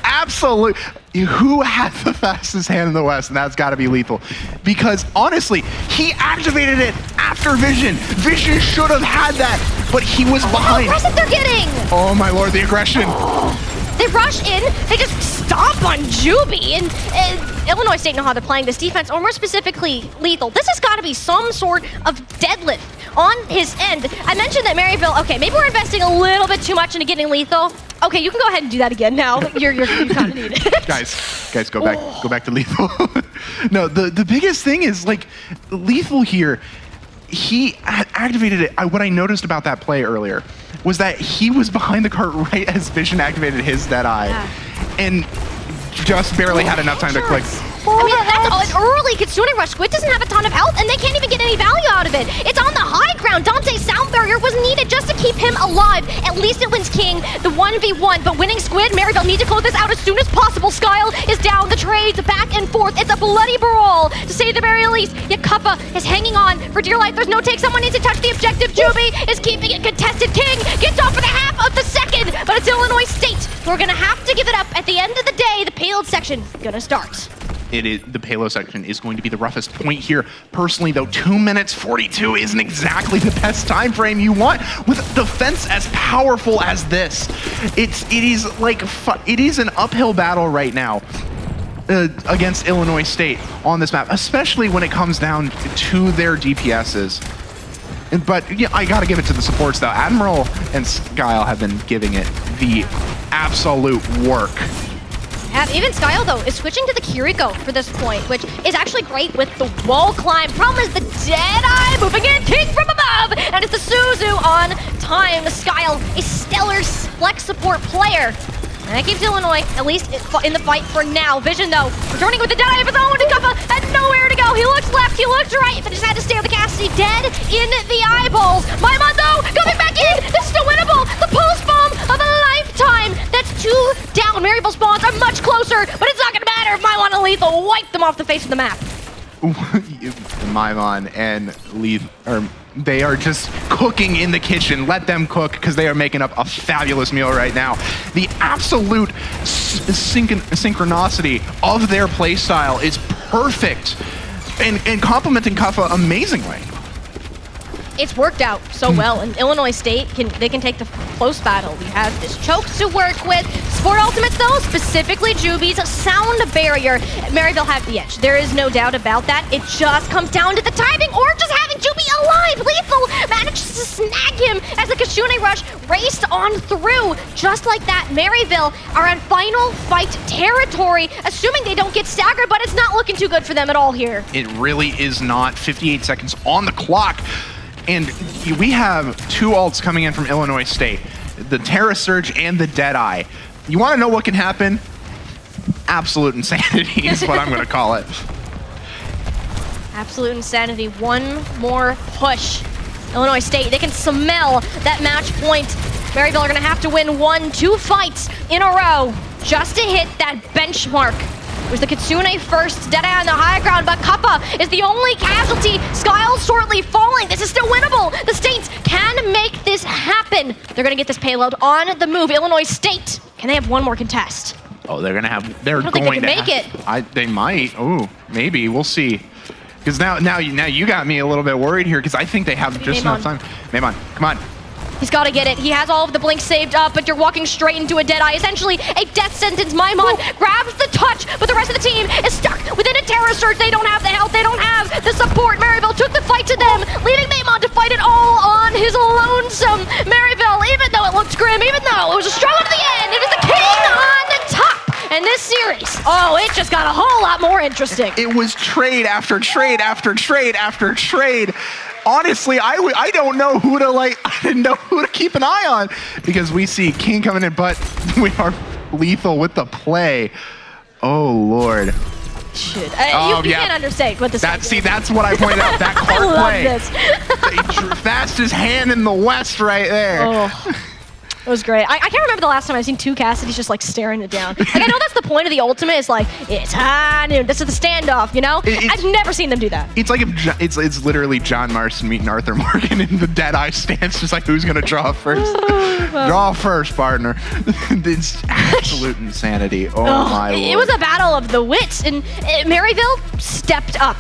Absolutely. Who had the fastest hand in the West? And that's got to be Lethal. Because honestly, he activated it after Vision. Vision should have had that, but he was behind. How aggressive they're getting! Oh my lord, the aggression. They rush in, they just stomp on Juby, and Illinois State know how they're playing this defense, or more specifically, Lethal. This has got to be some sort of deadlift on his end. I mentioned that Maryville, okay, maybe we're investing a little bit too much into getting Lethal. Okay, you can go ahead and do that again now. You kind of need it. Guys, go back to Lethal. No, the biggest thing is, like, Lethal here, he activated it. What I noticed about that play earlier was that he was behind the cart right as Vision activated his Deadeye, and just barely had enough time to click. I mean, that's an early Kitsune Rush. Squid doesn't have a ton of health, and they can't even get any value out of it. It's on the high ground. Dante's Sound Barrier was needed just to keep him alive. At least it wins King, the 1v1. But winning Squid, Maryville need to close this out as soon as possible. Skyle is down. The trades back and forth. It's a bloody brawl, to say the very least. Yet Kappa is hanging on for dear life. There's no take. Someone needs to touch the objective. Juby is keeping it contested. King gets off for the half of the second, but it's Illinois State. We're going to have to give it up. At the end of the day, the payload section going to start. The payload section is going to be the roughest point here. Personally, though, 2 minutes 42 isn't exactly the best time frame you want with defense as powerful as this. It is an uphill battle right now against Illinois State on this map, especially when it comes down to their DPSs. But yeah, I gotta give it to the supports though. Admiral and Skyle have been giving it the absolute work. Even Skyle, though, is switching to the Kiriko for this point, which is actually great with the wall climb. Problem is the Deadeye moving in, King from above, and it's the Suzu on time. Skyle, a stellar flex support player. And that keeps Illinois, at least in the fight for now. Vision, though, returning with the Deadeye of his own, and Kappa had nowhere to go. He looked left, he looked right, but just had to stay on the Cassidy, dead in the eyeballs. Maimon, though, coming back in. This is still winnable. The pulse bomb of a lifetime. That's 2 down. Maryville spawns are much closer, but it's not going to matter if Maimon and Lethal wipe them off the face of the map. Maimon and Lethal, they are just cooking in the kitchen. Let them cook, because they are making up a fabulous meal right now. The absolute synchronicity of their playstyle is perfect and complementing Kappa amazingly. It's worked out so well, and Illinois State can take the close battle. We have this choke to work with. Sport Ultimates, though, specifically Juby's Sound Barrier. Maryville have the edge. There is no doubt about that. It just comes down to the timing or just having Juby alive. Lethal manages to snag him as the Kitsune Rush raced on through. Just like that, Maryville are on final fight territory, assuming they don't get staggered, but it's not looking too good for them at all here. It really is not. 58 seconds on the clock. And we have 2 ults coming in from Illinois State, the Terra Surge and the Deadeye. You want to know what can happen? Absolute insanity is what I'm going to call it. Absolute insanity. One more push. Illinois State, they can smell that match point. Maryville are going to have to win 1-2 fights in a row just to hit that benchmark. It was the Kitsune first, Deadeye on the high ground, but Kappa is the only casualty. Skyle shortly falling. This is still winnable. The States can make this happen. They're going to get this payload on the move. Illinois State, can they have one more contest? Oh, they're going to have... They're I don't going think they can make it. They might. Oh, maybe. We'll see. Because now you got me a little bit worried here, because I think they have just enough time. Maimon, come on. He's got to get it. He has all of the blinks saved up, but you're walking straight into a Deadeye. Essentially, a death sentence. Maimon grabs the touch, but the rest of the team is stuck within a Terror Surge. They don't have the health. They don't have the support. Maryville took the fight to them, leaving Maimon to fight it all on his lonesome. Maryville, even though it looked grim, even though it was a struggle to the end, it was the king on the top. And this series, oh, it just got a whole lot more interesting. It was trade after trade after trade after trade. Honestly, I don't know who to I didn't know who to keep an eye on, because we see King coming in, but we are Lethal with the play. Oh Lord. You can't understand what this is. See, that's what I pointed out. That card I love play. this. Fastest hand in the West right there. Oh. It was great. I can't remember the last time I've seen two Cassidy's just like staring it down. Like I know that's the point of the ultimate. Is like it's high noon. This is the standoff. You know, I've never seen them do that. It's like if it's literally John Marston meeting Arthur Morgan in the dead eye stance, just like who's gonna draw first. Draw first, partner. It's absolute insanity. Oh my lord. It was a battle of the wits, and Maryville stepped up.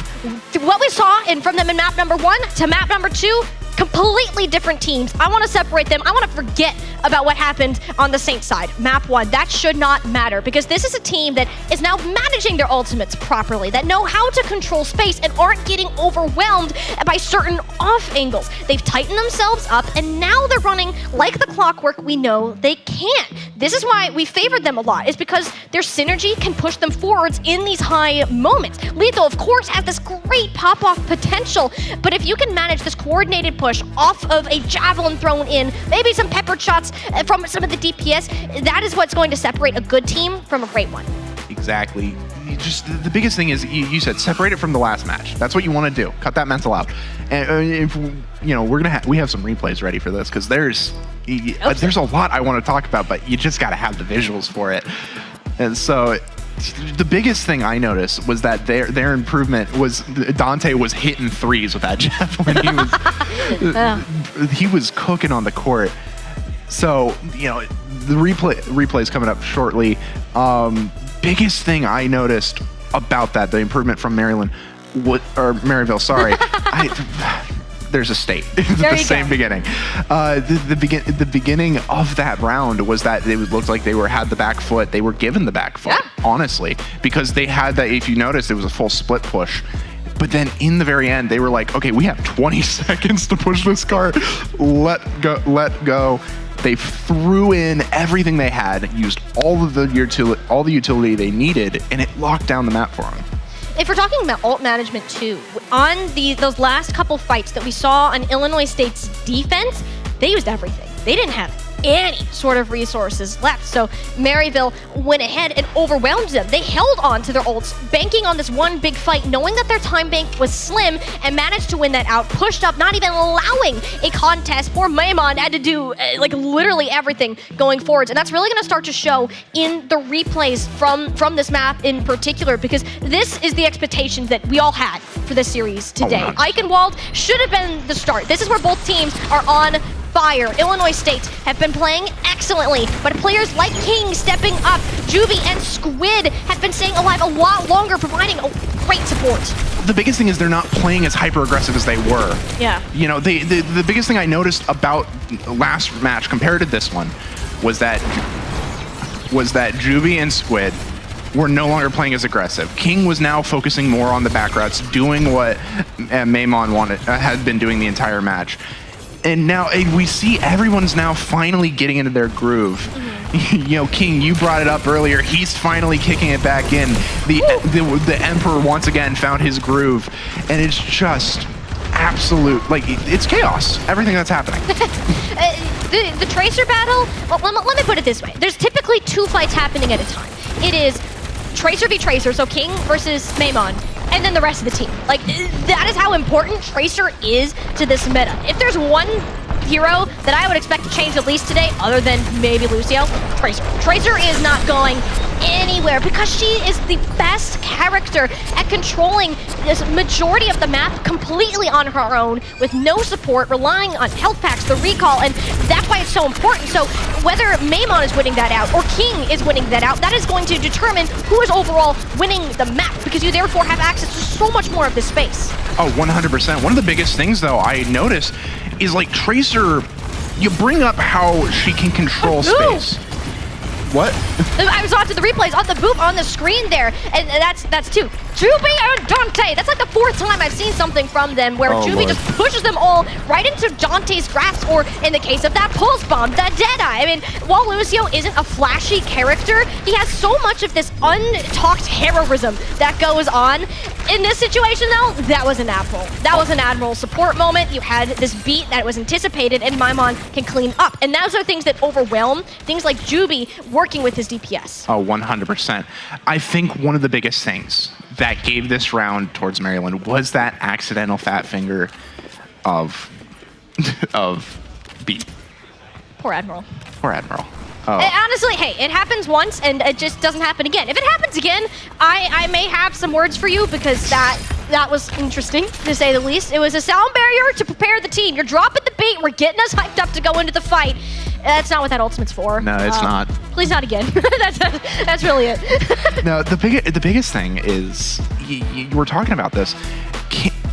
What we saw from them in map number 1 to map number 2. Completely different teams. I want to separate them. I want to forget about what happened on the Saints side. Map 1, that should not matter because this is a team that is now managing their ultimates properly, that know how to control space and aren't getting overwhelmed by certain off angles. They've tightened themselves up and now they're running like the clockwork we know they can. This is why we favored them a lot, is because their synergy can push them forwards in these high moments. Lethal, of course, has this great pop-off potential, but if you can manage this coordinated push off of a javelin thrown in, maybe some pepper shots from some of the DPS, that is what's going to separate a good team from a great one. Exactly. Just the biggest thing is you said separate it from the last match. That's what you want to do. Cut that mental out. And if, you know, we have some replays ready for this because there's a lot I want to talk about, but you just got to have the visuals for it. And so the biggest thing I noticed was that their improvement was Dante was hitting threes with that javelin. He was cooking on the court. So, you know, the replay's coming up shortly. Biggest thing I noticed about that, the improvement from Maryville, sorry. There's a state. The same beginning. The beginning of that round was that it looked like they had the back foot. They were given the back foot, honestly, because they had that. If you noticed, it was a full split push. But then in the very end, they were like, okay, we have 20 seconds to push this cart. Let go. They threw in everything they had, used all the utility they needed, and it locked down the map for them. If we're talking about ult management too, on those last couple fights that we saw on Illinois State's defense, they used everything. They didn't have any sort of resources left. So Maryville went ahead and overwhelmed them. They held on to their ults, banking on this one big fight, knowing that their time bank was slim, and managed to win that out, pushed up, not even allowing a contest. Poor Maimon had to do like literally everything going forwards. And that's really going to start to show in the replays from this map in particular, because this is the expectation that we all had for this series today. Eichenwald should have been the start. This is where both teams are on fire. Illinois State have been playing excellently, but players like King stepping up, Juby and Squid have been staying alive a lot longer, providing great support. The biggest thing is they're not playing as hyper-aggressive as they were. Yeah. You know, the biggest thing I noticed about last match compared to this one was that Juby and Squid were no longer playing as aggressive. King was now focusing more on the back routes, doing what Maimon had been doing the entire match. And now we see everyone's now finally getting into their groove. You know, King, you brought it up earlier. He's finally kicking it back in. The Emperor once again found his groove, and it's just absolute, like, it's chaos. Everything that's happening. The Tracer battle, well, let me put it this way. There's typically 2 fights happening at a time. It is Tracer v Tracer, so King versus Maimon, and then the rest of the team. Like, that is how important Tracer is to this meta. If there's one hero that I would expect to change at least today, other than maybe Lucio, Tracer. Tracer is not going anywhere because she is the best character at controlling this majority of the map completely on her own with no support, relying on health packs, the recall, and that's why it's so important. So whether Maimon is winning that out or King is winning that out, that is going to determine who is overall winning the map, because you therefore have access to so much more of this space. Oh, 100%. One of the biggest things, though, I noticed is, like, Tracer, you bring up how she can control space. What? I was onto the replays on the boop on the screen there, and that's 2. Juby and Dante. That's like the 4th time I've seen something from them where Juby just pushes them all right into Dante's grasp, or in the case of that pulse bomb, the Deadeye. I mean, while Lucio isn't a flashy character, he has so much of this untalked heroism that goes on. In this situation, though, that was an Admiral. That was an Admiral support moment. You had this beat that was anticipated, and Maimon can clean up. And those are things that overwhelm things like Juby working with his DPS. Oh, 100%. I think one of the biggest things that gave this round towards Maryland was that accidental fat finger of beat. Poor Admiral. Poor Admiral. Oh. Honestly, hey, it happens once and it just doesn't happen again. If it happens again, I may have some words for you because that was interesting, to say the least. It was a sound barrier to prepare the team. You're dropping the bait. We're getting us hyped up to go into the fight. That's not what that ultimate's for. No, it's not. Please not again. that's really it. No, the biggest thing is, you were talking about this.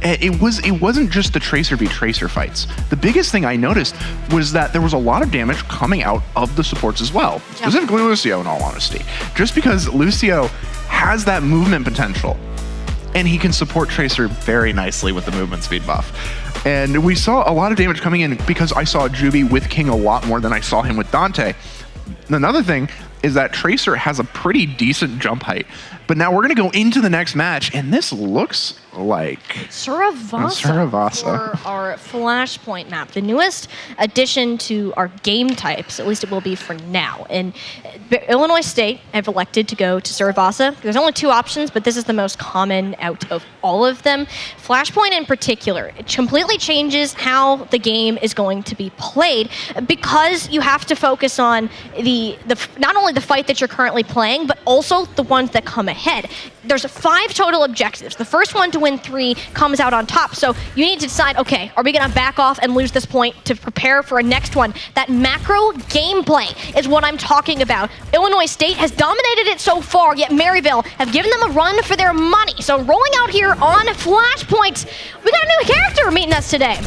It wasn't just the Tracer v Tracer fights. The biggest thing I noticed was that there was a lot of damage coming out of the supports as well. Yep. Specifically Lucio, in all honesty. Just because Lucio has that movement potential, and he can support Tracer very nicely with the movement speed buff. And we saw a lot of damage coming in because I saw Juby with King a lot more than I saw him with Dante. Another thing is that Tracer has a pretty decent jump height. But now we're going to go into the next match, and this looks like Suravasa for our Flashpoint map, the newest addition to our game types. At least it will be for now. And Illinois State have elected to go to Suravasa. There's only 2 options, but this is the most common out of all of them. Flashpoint in particular, it completely changes how the game is going to be played because you have to focus on the not only the fight that you're currently playing, but also the ones that come ahead. There's 5 total objectives. The first one to win 3 comes out on top. So you need to decide, okay, are we going to back off and lose this point to prepare for a next one? That macro gameplay is what I'm talking about. Illinois State has dominated it so far, yet Maryville have given them a run for their money. So rolling out here on Flashpoint, we got a new character meeting us today.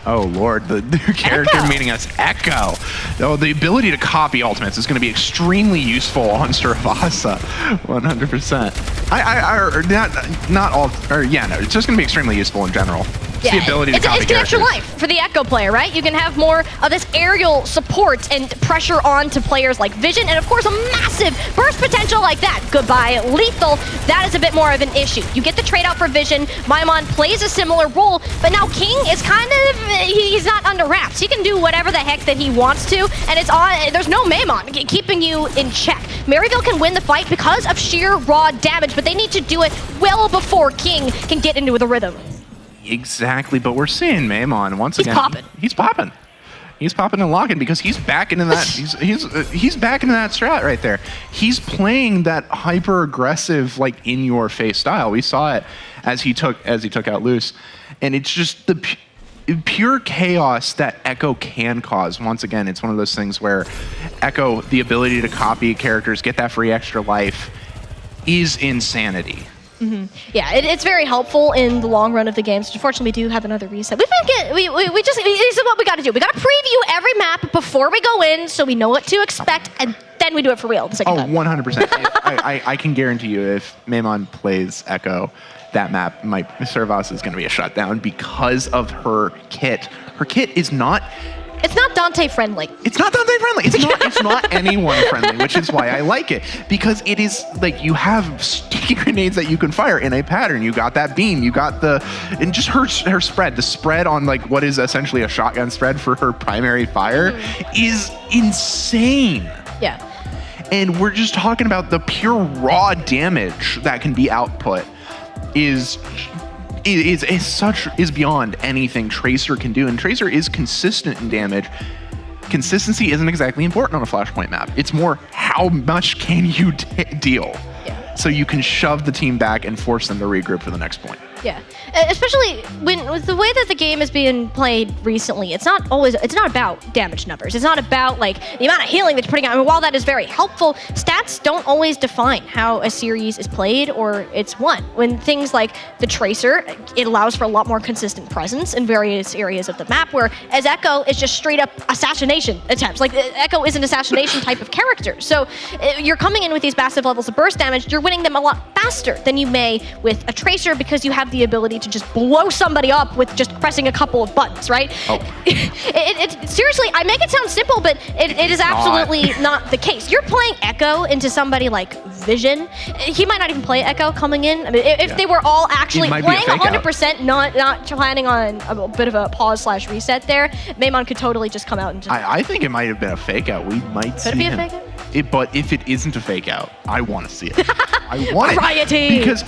Oh lord, the new character meeting us, Echo. Oh, the ability to copy ultimates is going to be extremely useful on Suravasa, 100%. Not all, or yeah, no, it's just going to be extremely useful in general. Yeah, the ability to copy it's an extra life for the Echo player, right? You can have more of this aerial support and pressure on to players like Vision, and of course a massive burst potential like that. Goodbye, Lethal. That is a bit more of an issue. You get the trade out for Vision. Maimon plays a similar role, but now King is kind of, he's not under wraps. He can do whatever the heck that he wants to, and it's on. There's no Maimon keeping you in check. Maryville can win the fight because of sheer raw damage, but they need to do it well before King can get into the rhythm. Exactly, but we're seeing Maimon once again. He's popping. He's popping and locking because he's back into that. he's back into that strat right there. He's playing that hyper aggressive, like in your face style. We saw it as he took out Luce, and it's just the pure chaos that Echo can cause. Once again, it's one of those things where Echo, the ability to copy characters, get that free extra life, is insanity. Mm-hmm. Yeah, it's very helpful in the long run of the game. So unfortunately, we do have another reset. This is what we got to do. We got to preview every map before we go in, so we know what to expect, and then we do it for real the second time. 100%. I can guarantee you, if Maimon plays Echo, that map, Suravasa is going to be a shutdown because of her kit. Her kit is not. It's not Dante friendly. It's not Dante friendly. It's not anyone friendly, which is why I like it. Because it is like you have sticky grenades that you can fire in a pattern. You got that beam. You got and just her spread. The spread on like what is essentially a shotgun spread for her primary fire is insane. Yeah. And we're just talking about the pure raw damage that can be output is beyond anything Tracer can do, and Tracer is consistent in damage. Consistency isn't exactly important on a Flashpoint map. It's more how much can you deal, so you can shove the team back and force them to regroup for the next point. Yeah, especially with the way that the game is being played recently, it's not about damage numbers. It's not about like the amount of healing that you're putting out. I mean, while that is very helpful, stats don't always define how a series is played or it's won. When things like the Tracer, it allows for a lot more consistent presence in various areas of the map, where as Echo is just straight up assassination attempts. Like Echo is an assassination type of character. So you're coming in with these massive levels of burst damage, you're winning them a lot faster than you may with a Tracer because you have the ability to just blow somebody up with just pressing a couple of buttons, right? Oh. Seriously, I make it sound simple, but it is absolutely not the case. You're playing Echo into somebody like Vision. He might not even play Echo coming in. I mean, if they were all actually playing 100%, not planning on a bit of a pause/reset there, Maimon could totally just come out and just... I think it might have been a fake out. We might see him. Could it be a fake out? But if it isn't a fake out, I want to see it. I want variety. Because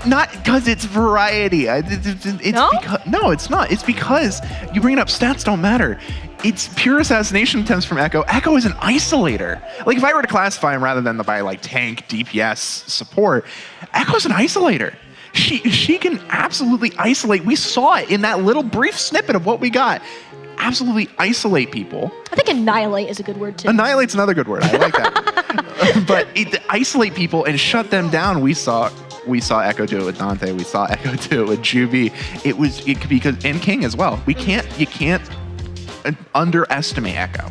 not because it's variety. It's no? because, no, it's not. It's because you bring it up. Stats don't matter. it's pure assassination attempts from Echo. Echo is an isolator. Like, if I were to classify him rather than by like tank, DPS, support, Echo's an isolator. She can absolutely isolate. We saw it in that little brief snippet of what we got. Absolutely isolate people. I think annihilate is a good word too. Annihilate's another good word. I like that. But isolate people and shut them down. We saw Echo do it with Dante. We saw Echo do it with Juby. And King as well. You can't underestimate Echo.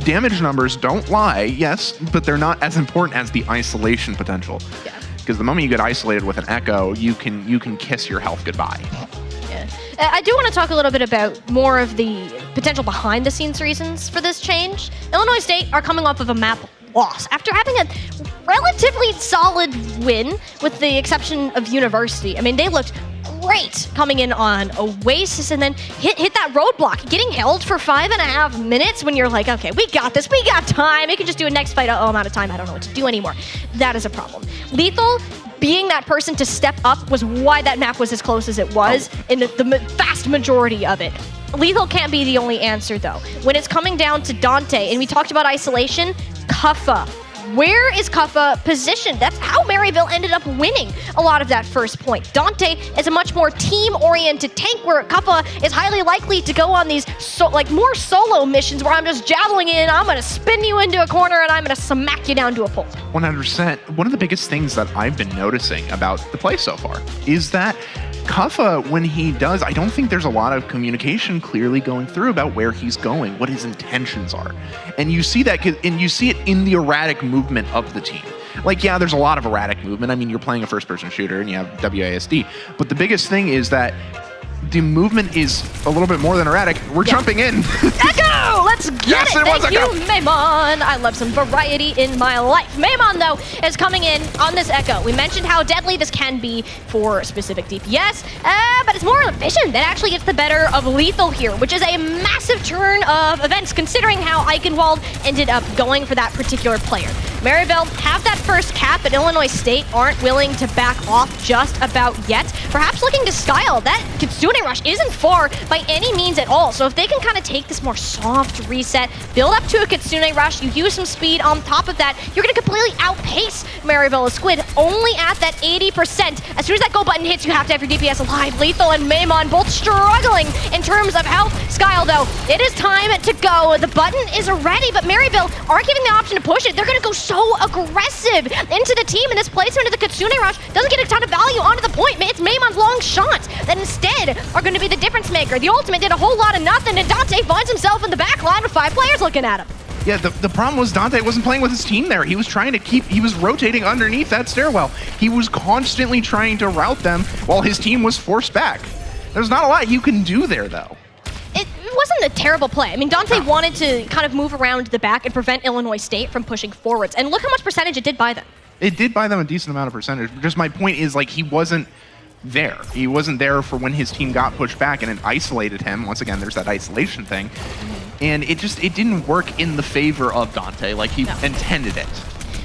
Damage numbers don't lie, yes, but they're not as important as the isolation potential. Yeah. Because the moment you get isolated with an Echo, you can kiss your health goodbye. Yeah. I do want to talk a little bit about more of the potential behind-the-scenes reasons for this change. Illinois State are coming off of a map loss after having a relatively solid win, with the exception of University. I mean, they looked great coming in on Oasis and then hit that roadblock, getting held for 5.5 minutes when you're like, okay, we got this, we got time, we can just do a next fight. Oh, I'm out of time, I don't know what to do anymore. That is a problem. Lethal being that person to step up was why that map was as close as it was in the vast majority of it. Lethal can't be the only answer though. When it's coming down to Dante, and we talked about isolation, Kuffa. Where is Kuffa positioned? That's how Maryville ended up winning a lot of that first point. Dante is a much more team-oriented tank, where Kuffa is highly likely to go on these more solo missions where I'm just javeling in, I'm going to spin you into a corner, and I'm going to smack you down to a pole. 100%. One of the biggest things that I've been noticing about the play so far is that Kuffa, when he does, I don't think there's a lot of communication clearly going through about where he's going, what his intentions are. And you see that, and you see it in the erratic movement of the team. Like, yeah, there's a lot of erratic movement. I mean, you're playing a first-person shooter and you have WASD. But the biggest thing is that the movement is a little bit more than erratic. We're jumping in. Echo! Let's get it! Thank you, Maymon! I love some variety in my life. Maymon, though, is coming in on this Echo. We mentioned how deadly this can be for specific DPS, but it's more efficient. That actually gets the better of Lethal here, which is a massive turn of events, considering how Eichenwald ended up going for that particular player. Maryville have that first cap, but Illinois State aren't willing to back off just about yet. Perhaps looking to style. That Kitsune Rush isn't far by any means at all, so if they can kind of take this more soft reset, build up to a Kitsune Rush, you use some speed on top of that, you're going to completely outpace Maryville. Squid only at that 80%. As soon as that go button hits, you have to have your DPS alive. Lethal and Maymon both struggling in terms of health. Skyle, though, it is time to go. The button is ready, but Maryville aren't giving the option to push it. They're going to go so aggressive into the team, and this placement of the Kitsune Rush doesn't get a ton of value onto the point. It's Maymon's long shots that instead are going to be the difference maker. The ultimate did a whole lot of nothing, and Dante finds himself in the back line with 5 players looking at him. Yeah, the problem was Dante wasn't playing with his team there. He was trying to he was rotating underneath that stairwell. He was constantly trying to route them while his team was forced back. There's not a lot you can do there, though. It wasn't a terrible play. I mean, Dante wanted to kind of move around the back and prevent Illinois State from pushing forwards. And look how much percentage it did buy them. It did buy them a decent amount of percentage. Just my point is, like, he wasn't there. He wasn't there for when his team got pushed back and it isolated him. Once again, there's that isolation thing. And it didn't work in the favor of Dante like he intended it.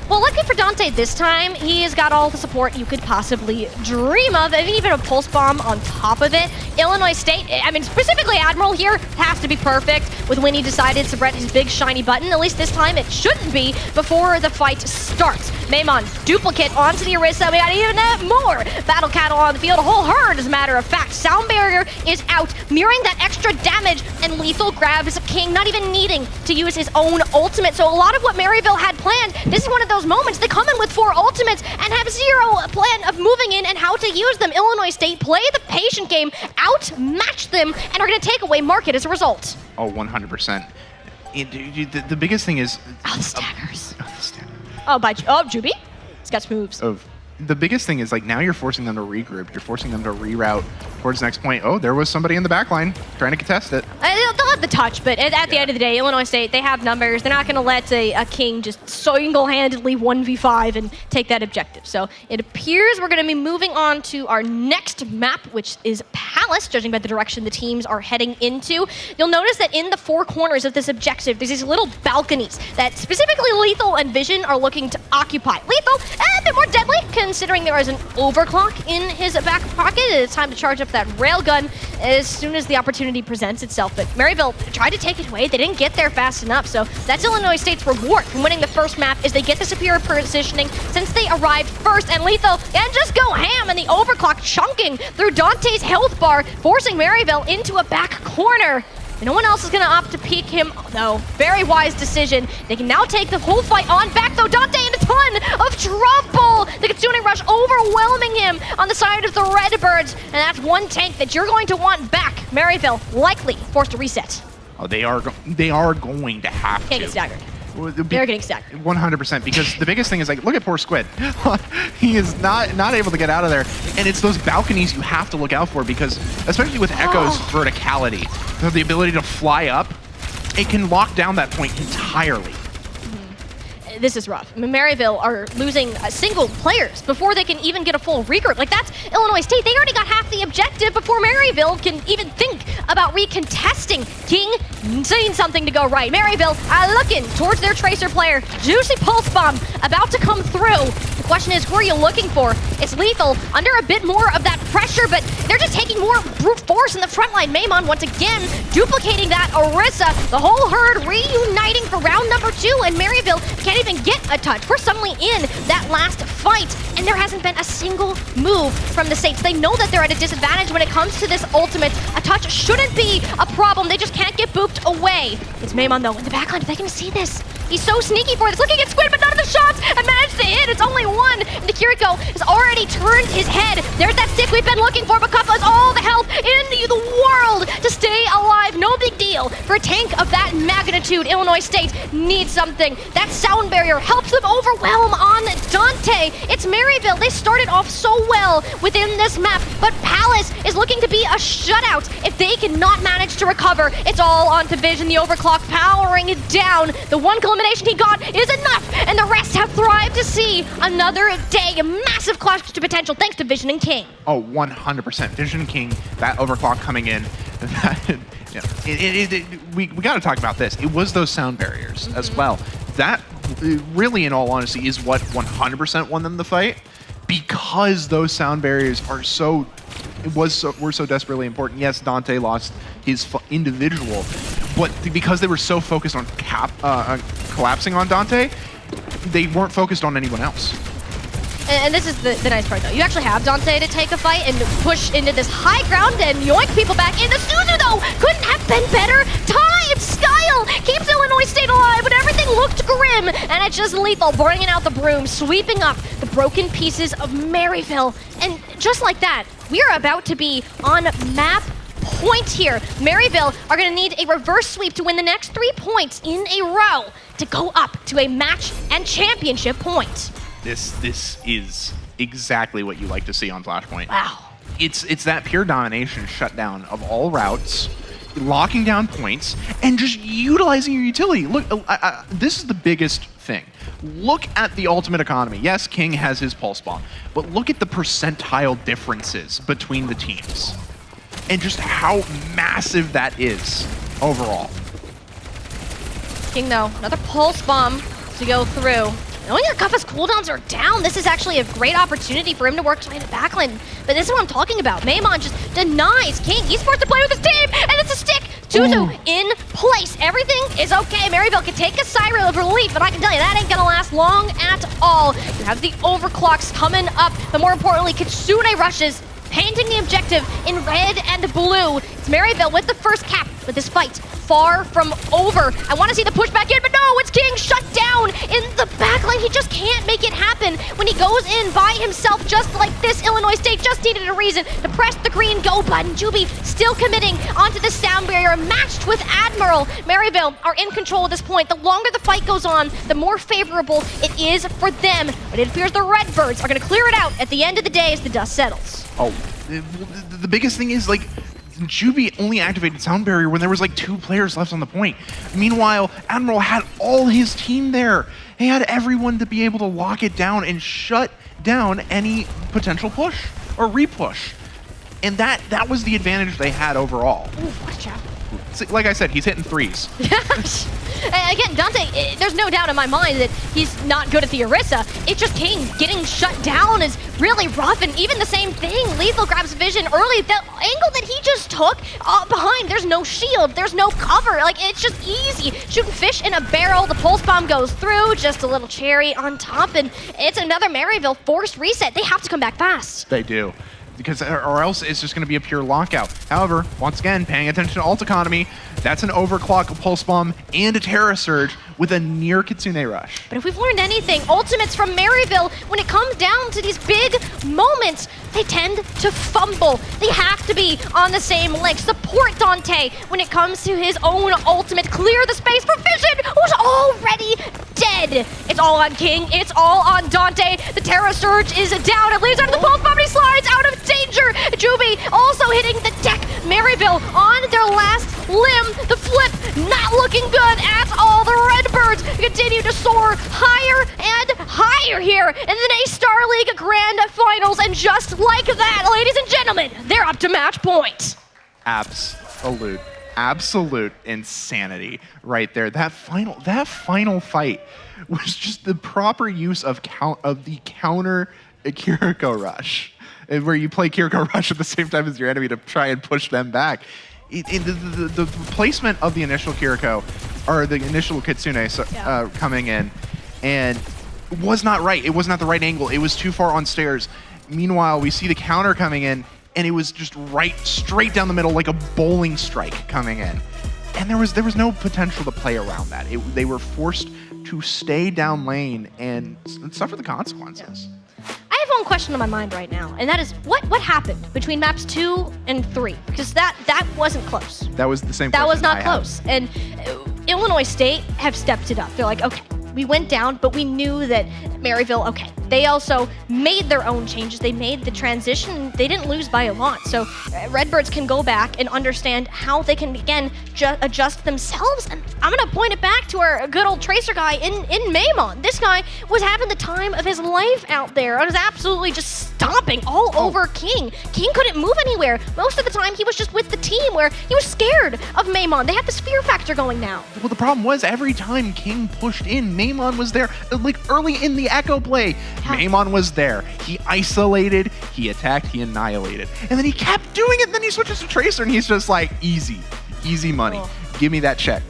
Well, luckily for Dante this time, he has got all the support you could possibly dream of, and even a pulse bomb on top of it. Illinois State, I mean, specifically Admiral here, has to be perfect with when he decided to press his big shiny button. At least this time it shouldn't be before the fight starts. Maymon, duplicate onto the Orisa. We got even more Battle Cattle on the field, a whole herd as a matter of fact. Sound Barrier is out, mirroring that extra damage, and Lethal grabs King, not even needing to use his own ultimate. So a lot of what Maryville had planned, this is one of those moments. They come in with 4 ultimates and have zero plan of moving in and how to use them. Illinois State play the patient game, outmatch them, and are going to take away market as a result. Oh, 100%. The biggest thing is... Oh, the staggers. The staggers. Juby? He's got some moves. The biggest thing is, like, now you're forcing them to regroup. You're forcing them to reroute towards the next point. Oh, there was somebody in the back line trying to contest it. They'll have the touch, but at the end of the day, Illinois State, they have numbers. They're not going to let a King just single-handedly 1v5 and take that objective. So it appears we're going to be moving on to our next map, which is Palace, judging by the direction the teams are heading into. You'll notice that in the 4 corners of this objective, there's these little balconies that specifically Lethal and Vision are looking to occupy. Lethal, a bit more deadly, considering there is an overclock in his back pocket. It's time to charge up that railgun as soon as the opportunity presents itself. But Maryville tried to take it away. They didn't get there fast enough. So that's Illinois State's reward from winning the first map is they get the superior positioning since they arrived first. And Lethal and just go ham, and the overclock chunking through Dante's health bar, forcing Maryville into a back corner. And no one else is going to opt to peek him, though. Very wise decision. They can now take the whole fight on back, though. Dante in a ton of trouble. The Kitsune Rush overwhelming him on the side of the Redbirds. And that's one tank that you're going to want back. Maryville likely forced to reset. Oh, they are going to have Can't to. get staggered. They're getting staggered. 100%, because the biggest thing is, like, look at poor Squid. He is not able to get out of there, and it's those balconies you have to look out for, because especially with Echo's verticality, the ability to fly up, it can lock down that point entirely. This is rough. Maryville are losing single players before they can even get a full regroup. Like, that's Illinois State. They already got half the objective before Maryville can even think about recontesting. King saying something to go right. Maryville looking towards their Tracer player. Juicy Pulse Bomb about to come through. The question is, who are you looking for? It's Lethal under a bit more of that pressure, but they're just taking more brute force in the front line. Maimon once again duplicating that. Orisa, the whole herd reuniting for round number 2, and Maryville can't even get a touch. We're suddenly in that last fight, and there hasn't been a single move from the Saints. They know that they're at a disadvantage when it comes to this ultimate. A touch shouldn't be a problem. They just can't get booped away. It's Maimon, though, in the backline. They can see this. He's so sneaky for this. Looking at Squid, but none of the shots and managed to hit. It's only one. And the Kiriko has already turned his head. There's that stick we've been looking for, but Kuffa has all the health in the world to stay alive. No big deal for a tank of that magnitude. Illinois State needs something. That sound barrier helps them overwhelm on Dante. It's Maryville. They started off so well within this map, but Palace is looking to be a shutout. If they cannot manage to recover, it's all on to Vision. The overclock powering it down. The one elimination he got is enough, and the rest have thrived to see another day. A massive clutch to potential thanks to Vision and King. Oh, 100%. Vision and King, that overclock coming in. We got to talk about this. It was those sound barriers as well. That really, in all honesty, is what 100% won them the fight, because those sound barriers are were so desperately important. Yes, Dante lost his individual, but because they were so focused on collapsing on Dante, they weren't focused on anyone else. And this is the nice part, though. You actually have Dante to take a fight and push into this high ground and yoink people back in. The Suzu, though, couldn't have been better timed. Skyle keeps Illinois State alive, but everything looked grim. And it's just Lethal bringing out the broom, sweeping up the broken pieces of Maryville. And just like that, we are about to be on map point here. Maryville are going to need a reverse sweep to win the next 3 points in a row to go up to a match and championship point. This is exactly what you like to see on Flashpoint. Wow. It's that pure domination shutdown of all routes, locking down points, and just utilizing your utility. Look, this is the biggest thing. Look at the ultimate economy. Yes, King has his pulse bomb, but look at the percentile differences between the teams and just how massive that is overall. King, though, another pulse bomb to go through. Knowing that Kuffa's cooldowns are down, this is actually a great opportunity for him to work his way to backline. But this is what I'm talking about. Maimon just denies King. He's forced to play with his team, and it's a stick. Suzu in place. Everything is okay. Maryville can take a sigh of relief, but I can tell you that ain't gonna last long at all. You have the overclocks coming up, but more importantly, Kitsune rushes, painting the objective in red and blue. It's Maryville with the first cap, but this fight far from over. I want to see the push back in, but no, it's King shut down in the backline. He just can't make it happen when he goes in by himself just like this. Illinois State just needed a reason to press the green go button. Juby still committing onto the sound barrier, matched with Admiral. Maryville are in control at this point. The longer the fight goes on, the more favorable it is for them. But it appears the Redbirds are going to clear it out at the end of the day as the dust settles. Oh, the biggest thing is, like, Juby only activated sound barrier when there was like 2 players left on the point. Meanwhile, Admiral had all his team there. He had everyone to be able to lock it down and shut down any potential push or repush. And that was the advantage they had overall. Ooh, watch out. Like I said, he's hitting threes. again, Dante, there's no doubt in my mind that he's not good at the Orisa. It's just King getting shut down is really rough, and even the same thing, Lethal grabs Vision early. The angle that he just took behind, there's no shield, there's no cover. Like, it's just easy. Shooting fish in a barrel, the pulse bomb goes through, just a little cherry on top, and it's another Maryville forced reset. They have to come back fast. They do. Because, or else it's just going to be a pure lockout. However, once again, paying attention to ult economy, that's an overclock, a pulse bomb, and a Terra Surge with a near Kitsune Rush. But if we've learned anything, ultimates from Maryville, when it comes down to these big moments, they tend to fumble. They have to be on the same leg. Support Dante when it comes to his own ultimate. Clear the space for Vision, who's already dead. It's all on King. It's all on Dante. The Terra Surge is down. It leaves out of the pulse bomb, and he slides out of danger. Juby also hitting the deck. Maryville on their last limb. The flip not looking good at all. The Redbirds continue to soar higher and higher here in the NACE Starleague Grand Finals. And just like that, ladies and gentlemen, they're up to match point. Absolute insanity right there. That final fight was just the proper use of the counter Kiriko Rush, where you play Kiriko Rush at the same time as your enemy to try and push them back. The placement of the initial Kiriko, or the initial Kitsune coming in, and was not right. It was not the right angle. It was too far on stairs. Meanwhile, we see the counter coming in, and it was just straight down the middle like a bowling strike coming in. And there was no potential to play around that. They were forced to stay down lane and suffer the consequences. I have one question on my mind right now, and that is what happened between maps 2 and 3? Because that wasn't close. That was the same. That was not I close. have. And Illinois State have stepped it up. They're like, okay, we went down, but we knew that Maryville, okay. They also made their own changes. They made the transition. They didn't lose by a lot. So Redbirds can go back and understand how they can, again, adjust themselves. And I'm going to point it back to our good old Tracer guy in Maymon. This guy was having the time of his life out there. It was absolutely just stomping all over King. King couldn't move anywhere. Most of the time, he was just with the team where he was scared of Maymon. They had the fear factor going now. Well, the problem was every time King pushed in, Maymon was there. Like early in the Echo play, Maymon was there. He isolated, he attacked, he annihilated. And then he kept doing it, and then he switches to Tracer, and he's just like, easy money. Oh. Give me that check.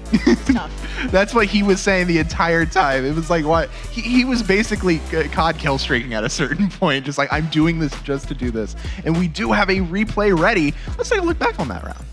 Tough. That's what he was saying the entire time. It was like, what? He was basically COD kill streaking at a certain point, just like, I'm doing this just to do this. And we do have a replay ready. Let's take a look back on that round.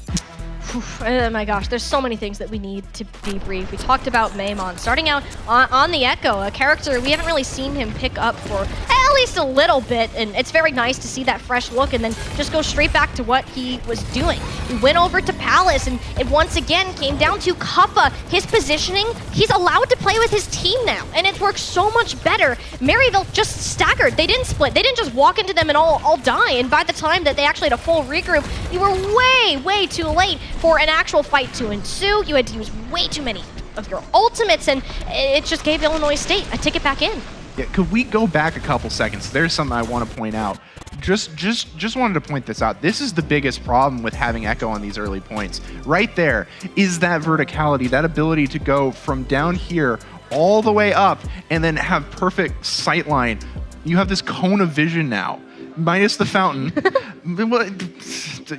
Oh my gosh, there's so many things that we need to debrief. We talked about Maymon. Starting out on the Echo, a character we haven't really seen him pick up for at least a little bit, and it's very nice to see that fresh look and then just go straight back to what he was doing. He went over to Palace, and it once again came down to Kappa. His positioning, he's allowed to play with his team now, and it works so much better. Maryville just staggered. They didn't split. They didn't just walk into them and all die, and by the time that they actually had a full regroup, you were way too late for an actual fight to ensue. You had to use way too many of your ultimates, and it just gave Illinois State a ticket back in. Yeah, could we go back a couple seconds? There's something I want to point out. Just wanted to point this out. This is the biggest problem with having Echo on these early points. Right there is that verticality, that ability to go from down here all the way up and then have perfect sight line. You have this cone of vision now. Minus the fountain.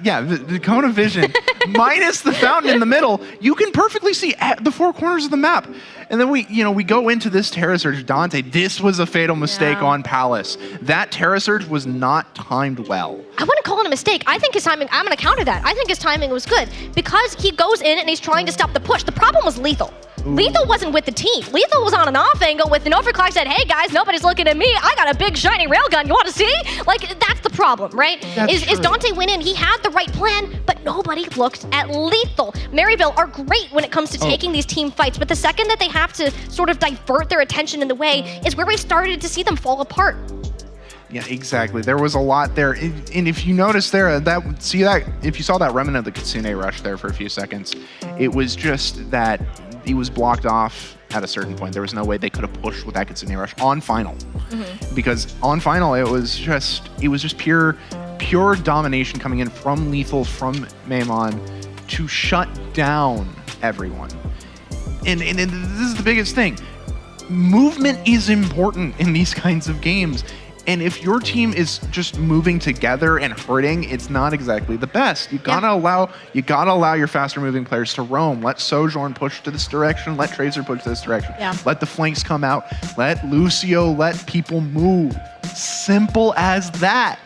Yeah, the cone of vision. Minus the fountain in the middle. You can perfectly see at the four corners of the map. And then we go into this Terra Surge. Dante, this was a fatal mistake on Palace. That Terra Surge was not timed well. I wouldn't call it a mistake. I think his timing, I'm going to counter that. I think his timing was good because he goes in and he's trying to stop the push. The problem was Lethal. Ooh. Lethal wasn't with the team. Lethal was on an off angle with an overclock, said, hey guys, nobody's looking at me. I got a big shiny railgun. You want to see? Like, that's the problem, right? Is Dante went in, he had the right plan, but nobody looked at Lethal. Maryville are great when it comes to taking these team fights, but the second that they have to sort of divert their attention in the way is where we started to see them fall apart. Yeah, exactly. There was a lot there, and if you notice there, if you saw that remnant of the Kitsune Rush there for a few seconds, it was just that he was blocked off at a certain point. There was no way they could have pushed with that Kitsune Rush on final, because on final it was just pure domination coming in from Lethal, from Maymon to shut down everyone. And this is the biggest thing. Movement is important in these kinds of games. And if your team is just moving together and hurting, it's not exactly the best. You gotta allow your faster moving players to roam. Let Sojourn push to this direction. Let Tracer push to this direction. Yeah. Let the flanks come out. Let Lucio let people move. Simple as that.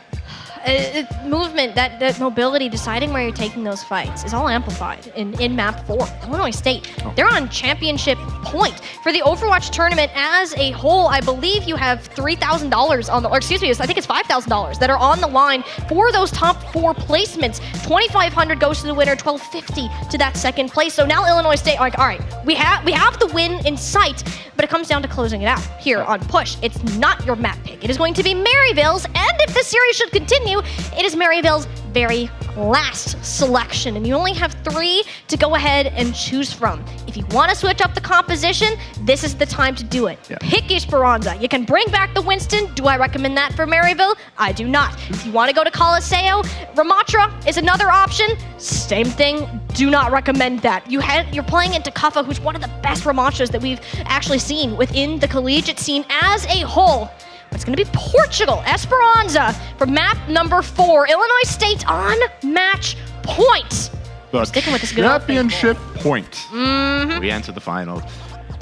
Movement, that mobility, deciding where you're taking those fights is all amplified in map 4. Illinois State, they're on championship point. For the Overwatch tournament as a whole, I believe you have $3,000 on the, or excuse me, I think it's $5,000 that are on the line for those top 4 placements. $2,500 goes to the winner, $1,250 to that second place. So now Illinois State are like, all right, we have the win in sight, but it comes down to closing it out here on Push. It's not your map pick. It is going to be Maryville's, and if this series should continue, it is Maryville's very last selection, and you only have 3 to go ahead and choose from. If you want to switch up the composition, this is the time to do it. Yeah. Pick Esperanza. You can bring back the Winston. Do I recommend that for Maryville? I do not. If you want to go to Coliseo, Ramatra is another option. Same thing. Do not recommend that. You're playing into Kuffa, who's one of the best Ramatras that we've actually seen within the collegiate scene as a whole. It's going to be Portugal, Esperanza, for map number 4. Illinois State on match point. The sticking with this good championship point. We enter the finals.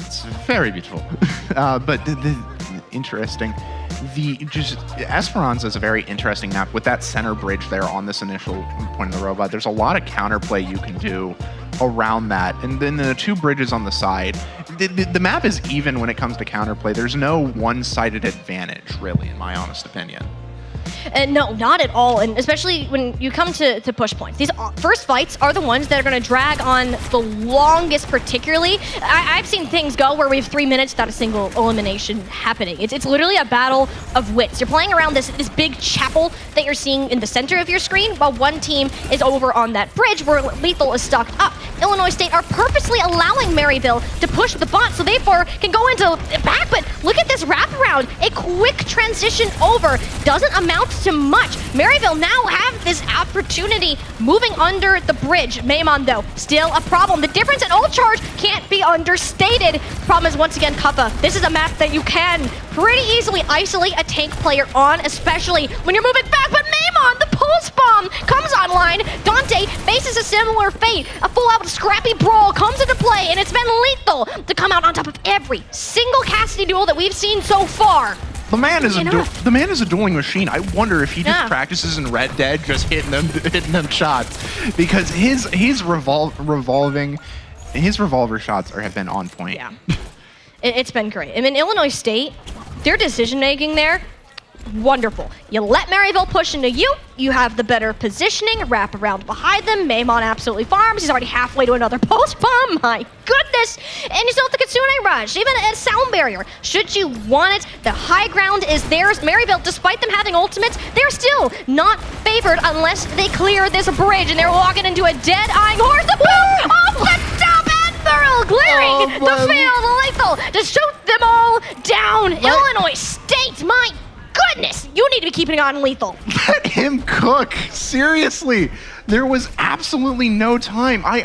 It's very beautiful. But interesting. Esperanza is a very interesting map with that center bridge there on this initial point of the robot. There's a lot of counterplay you can do around that, and then the 2 bridges on the side. The map is even when it comes to counterplay. There's no one-sided advantage, really, in my honest opinion. No, not at all, and especially when you come to push points. These first fights are the ones that are going to drag on the longest, particularly. I've seen things go where we have 3 minutes without a single elimination happening. It's literally a battle of wits. You're playing around this big chapel that you're seeing in the center of your screen, while one team is over on that bridge where Lethal is stuck up. Illinois State are purposely allowing Maryville to push the bot so they can go into back, but look at this wraparound. A quick transition over doesn't amount to much. Maryville now have this opportunity moving under the bridge. Maimon, though, still a problem. The difference in ult charge can't be understated. Problem is, once again, Kuffa. This is a map that you can pretty easily isolate a tank player on, especially when you're moving back. But Maimon, the pulse bomb, comes online. Dante faces a similar fate. A full-out scrappy brawl comes into play, and it's been Lethal to come out on top of every single Cassidy duel that we've seen so far. The man is a dueling machine. I wonder if he just practices in Red Dead, just hitting them shots, because his revolver shots have been on point. Yeah, it's been great. I mean, Illinois State, their decision making there, wonderful. You let Maryville push into you. You have the better positioning, wrap around behind them. Maimon absolutely farms. He's already halfway to another post bomb. My goodness. And you still have the Kitsune Rush, even a sound barrier. Should you want it, the high ground is theirs. Maryville, despite them having ultimates, they're still not favored unless they clear this bridge, and they're walking into a dead-eyeing horse. The boom off the top, Admiral clearing the field. Lethal to shoot them all down. Illinois State, my goodness, you need to be keeping on Lethal. Let him cook. Seriously, there was absolutely no time. I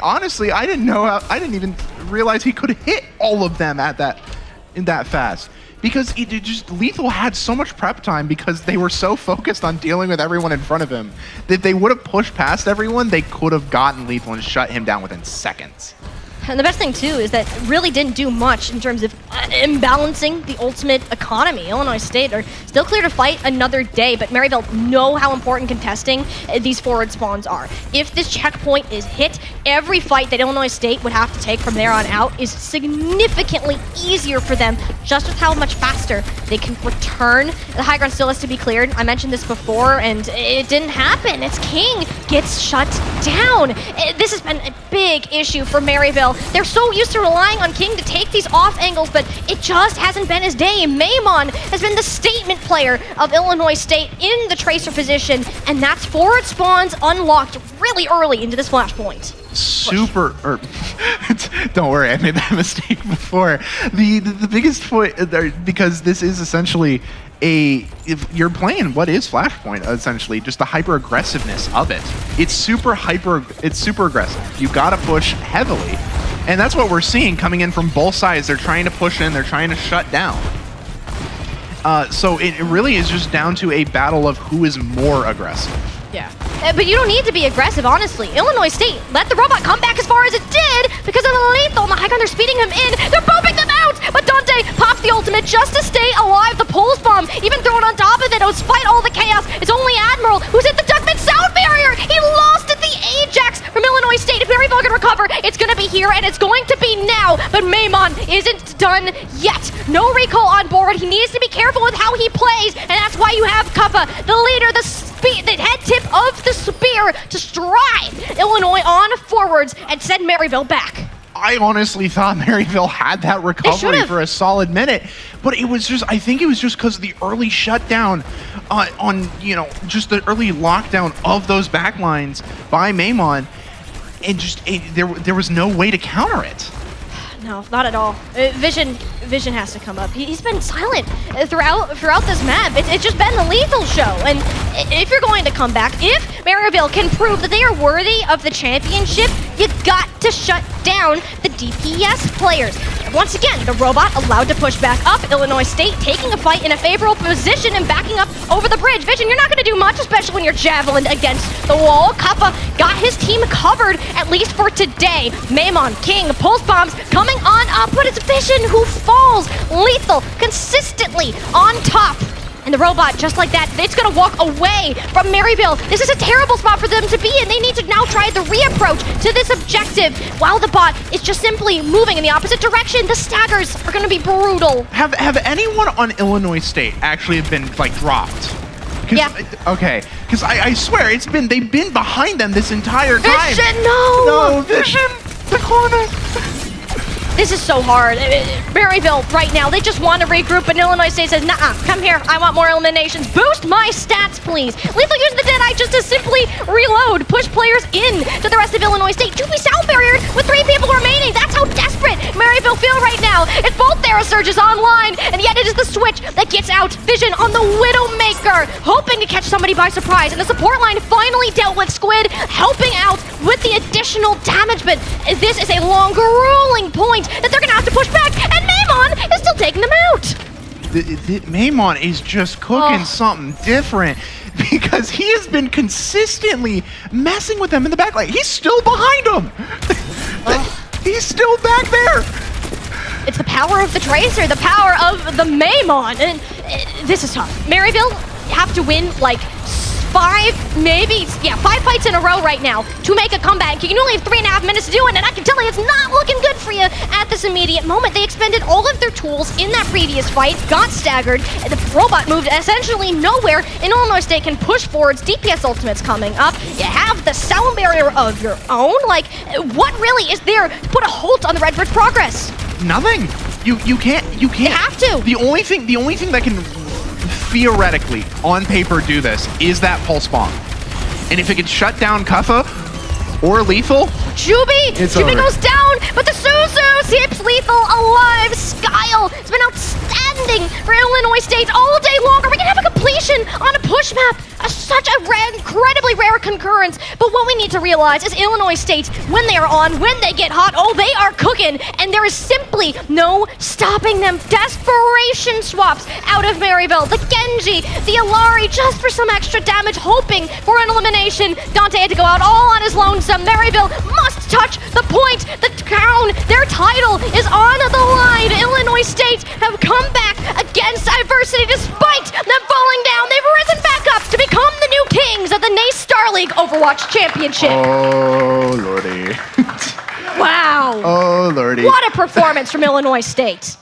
didn't even realize he could hit all of them in that fast, because Lethal had so much prep time because they were so focused on dealing with everyone in front of him that they would have pushed past everyone. They could have gotten Lethal and shut him down within seconds. And the best thing, too, is that really didn't do much in terms of imbalancing the ultimate economy. Illinois State are still clear to fight another day, but Maryville know how important contesting these forward spawns are. If this checkpoint is hit, every fight that Illinois State would have to take from there on out is significantly easier for them, just with how much faster they can return. The high ground still has to be cleared. I mentioned this before, and it didn't happen. It's King gets shut down. This has been a big issue for Maryville. They're so used to relying on King to take these off angles, but it just hasn't been his day. Maimon has been the statement player of Illinois State in the tracer position, and that's forward spawns unlocked really early into this flashpoint. Don't worry, I made that mistake before. The biggest point there, because this is essentially if you're playing what is Flashpoint, essentially just the hyper aggressiveness of it. It's super aggressive. You gotta push heavily. And that's what we're seeing coming in from both sides. They're trying to push in, they're trying to shut down. So it really is just down to a battle of who is more aggressive. Yeah. But you don't need to be aggressive, honestly. Illinois State let the robot come back as far as it did because of the lethal and the high ground. They're speeding him in. They're bombing them out. But Dante pops the ultimate just to stay alive. The pulse bomb, even thrown on top of it, despite all the chaos. It's only Admiral who's hit the Duckman sound barrier. He lost at the Ajax from Illinois State. If Maryville can recover, it's going to be here and it's going to be now. But Maimon isn't done yet. No recall on board. He needs to be careful with how he plays, and that's why you have Kappa, the leader, the head tip of the spear to stride Illinois on forwards and send Maryville back. I honestly thought Maryville had that recovery for a solid minute, but it was just, I think it was just because of the early shutdown on, you know, just the early lockdown of those backlines by Maimon, and just, there was no way to counter it. No, not at all. Vision has to come up. He's been silent throughout this map. It's just been the lethal show. And if you're going to come back, if Maryville can prove that they are worthy of the championship, you got to shut down the DPS players. Once again, the robot allowed to push back up. Illinois State taking a fight in a favorable position and backing up over the bridge. Vision, you're not going to do much, especially when you're javelined against the wall. Kappa got his team covered, at least for today. Maimon, King, pulse bombs coming on up, but it's Vision who falls lethal consistently on top. And the robot, just like that, it's gonna walk away from Maryville. This is a terrible spot for them to be in. They need to now try the reapproach to this objective while the bot is just simply moving in the opposite direction. The staggers are gonna be brutal. Have anyone on Illinois State actually been like dropped? Yeah. Okay, because I swear they've been behind them this entire time. Vision, no! No, Vision, the corner. This is so hard. Maryville, right now, they just want to regroup, and Illinois State says, nah, come here, I want more eliminations. Boost my stats, please. Lethal using the Deadeye just to simply reload, push players in to the rest of Illinois State. To be sound barriered with 3 people remaining. That's how desperate Maryville feel right now. It's both Therasurges online, and yet it is the switch that gets out. Vision on the Widowmaker, hoping to catch somebody by surprise, and the support line finally dealt with Squid, helping out with the additional damage, but this is a long, grueling point that they're gonna have to push back, and Maimon is still taking them out. Maimon is just cooking something different because he has been consistently messing with them in the back. Like, he's still behind them. He's still back there. It's the power of the Tracer, the power of the Maimon, and this is tough. Maryville have to win like 5 fights in a row right now to make a comeback. You can only have 3.5 minutes to do it, and I can tell you it's not looking good for you at this immediate moment. They expended all of their tools in that previous fight, got staggered, and the robot moved essentially nowhere, and Illinois State can push forwards. DPS ultimates coming up. You have the sound barrier of your own. Like, what really is there to put a halt on the Redbird's progress? Nothing. You can't. You have to. The only thing that can theoretically, on paper, do this is that pulse bomb. And if it can shut down Kuffa or Lethal, Juby over. Goes down, but the Suzu keeps Lethal alive. Skyle has been outstanding for Illinois State all day long. Are we gonna have a completion on a push map? Such a incredibly rare concurrence. But what we need to realize is Illinois State, when they are on, when they get hot, they are cooking, and there is simply no stopping them. Desperation swaps out of Maryville. The Genji, the Alari, just for some extra damage, hoping for an elimination. Dante had to go out all on his lonesome. Maryville must touch the point. The crown, their title is on the line. Illinois State have come back against adversity despite them falling down. They've risen back up to become the new kings of the NACE Starleague Overwatch Championship. Oh, lordy. Wow. Oh, lordy. What a performance from Illinois State.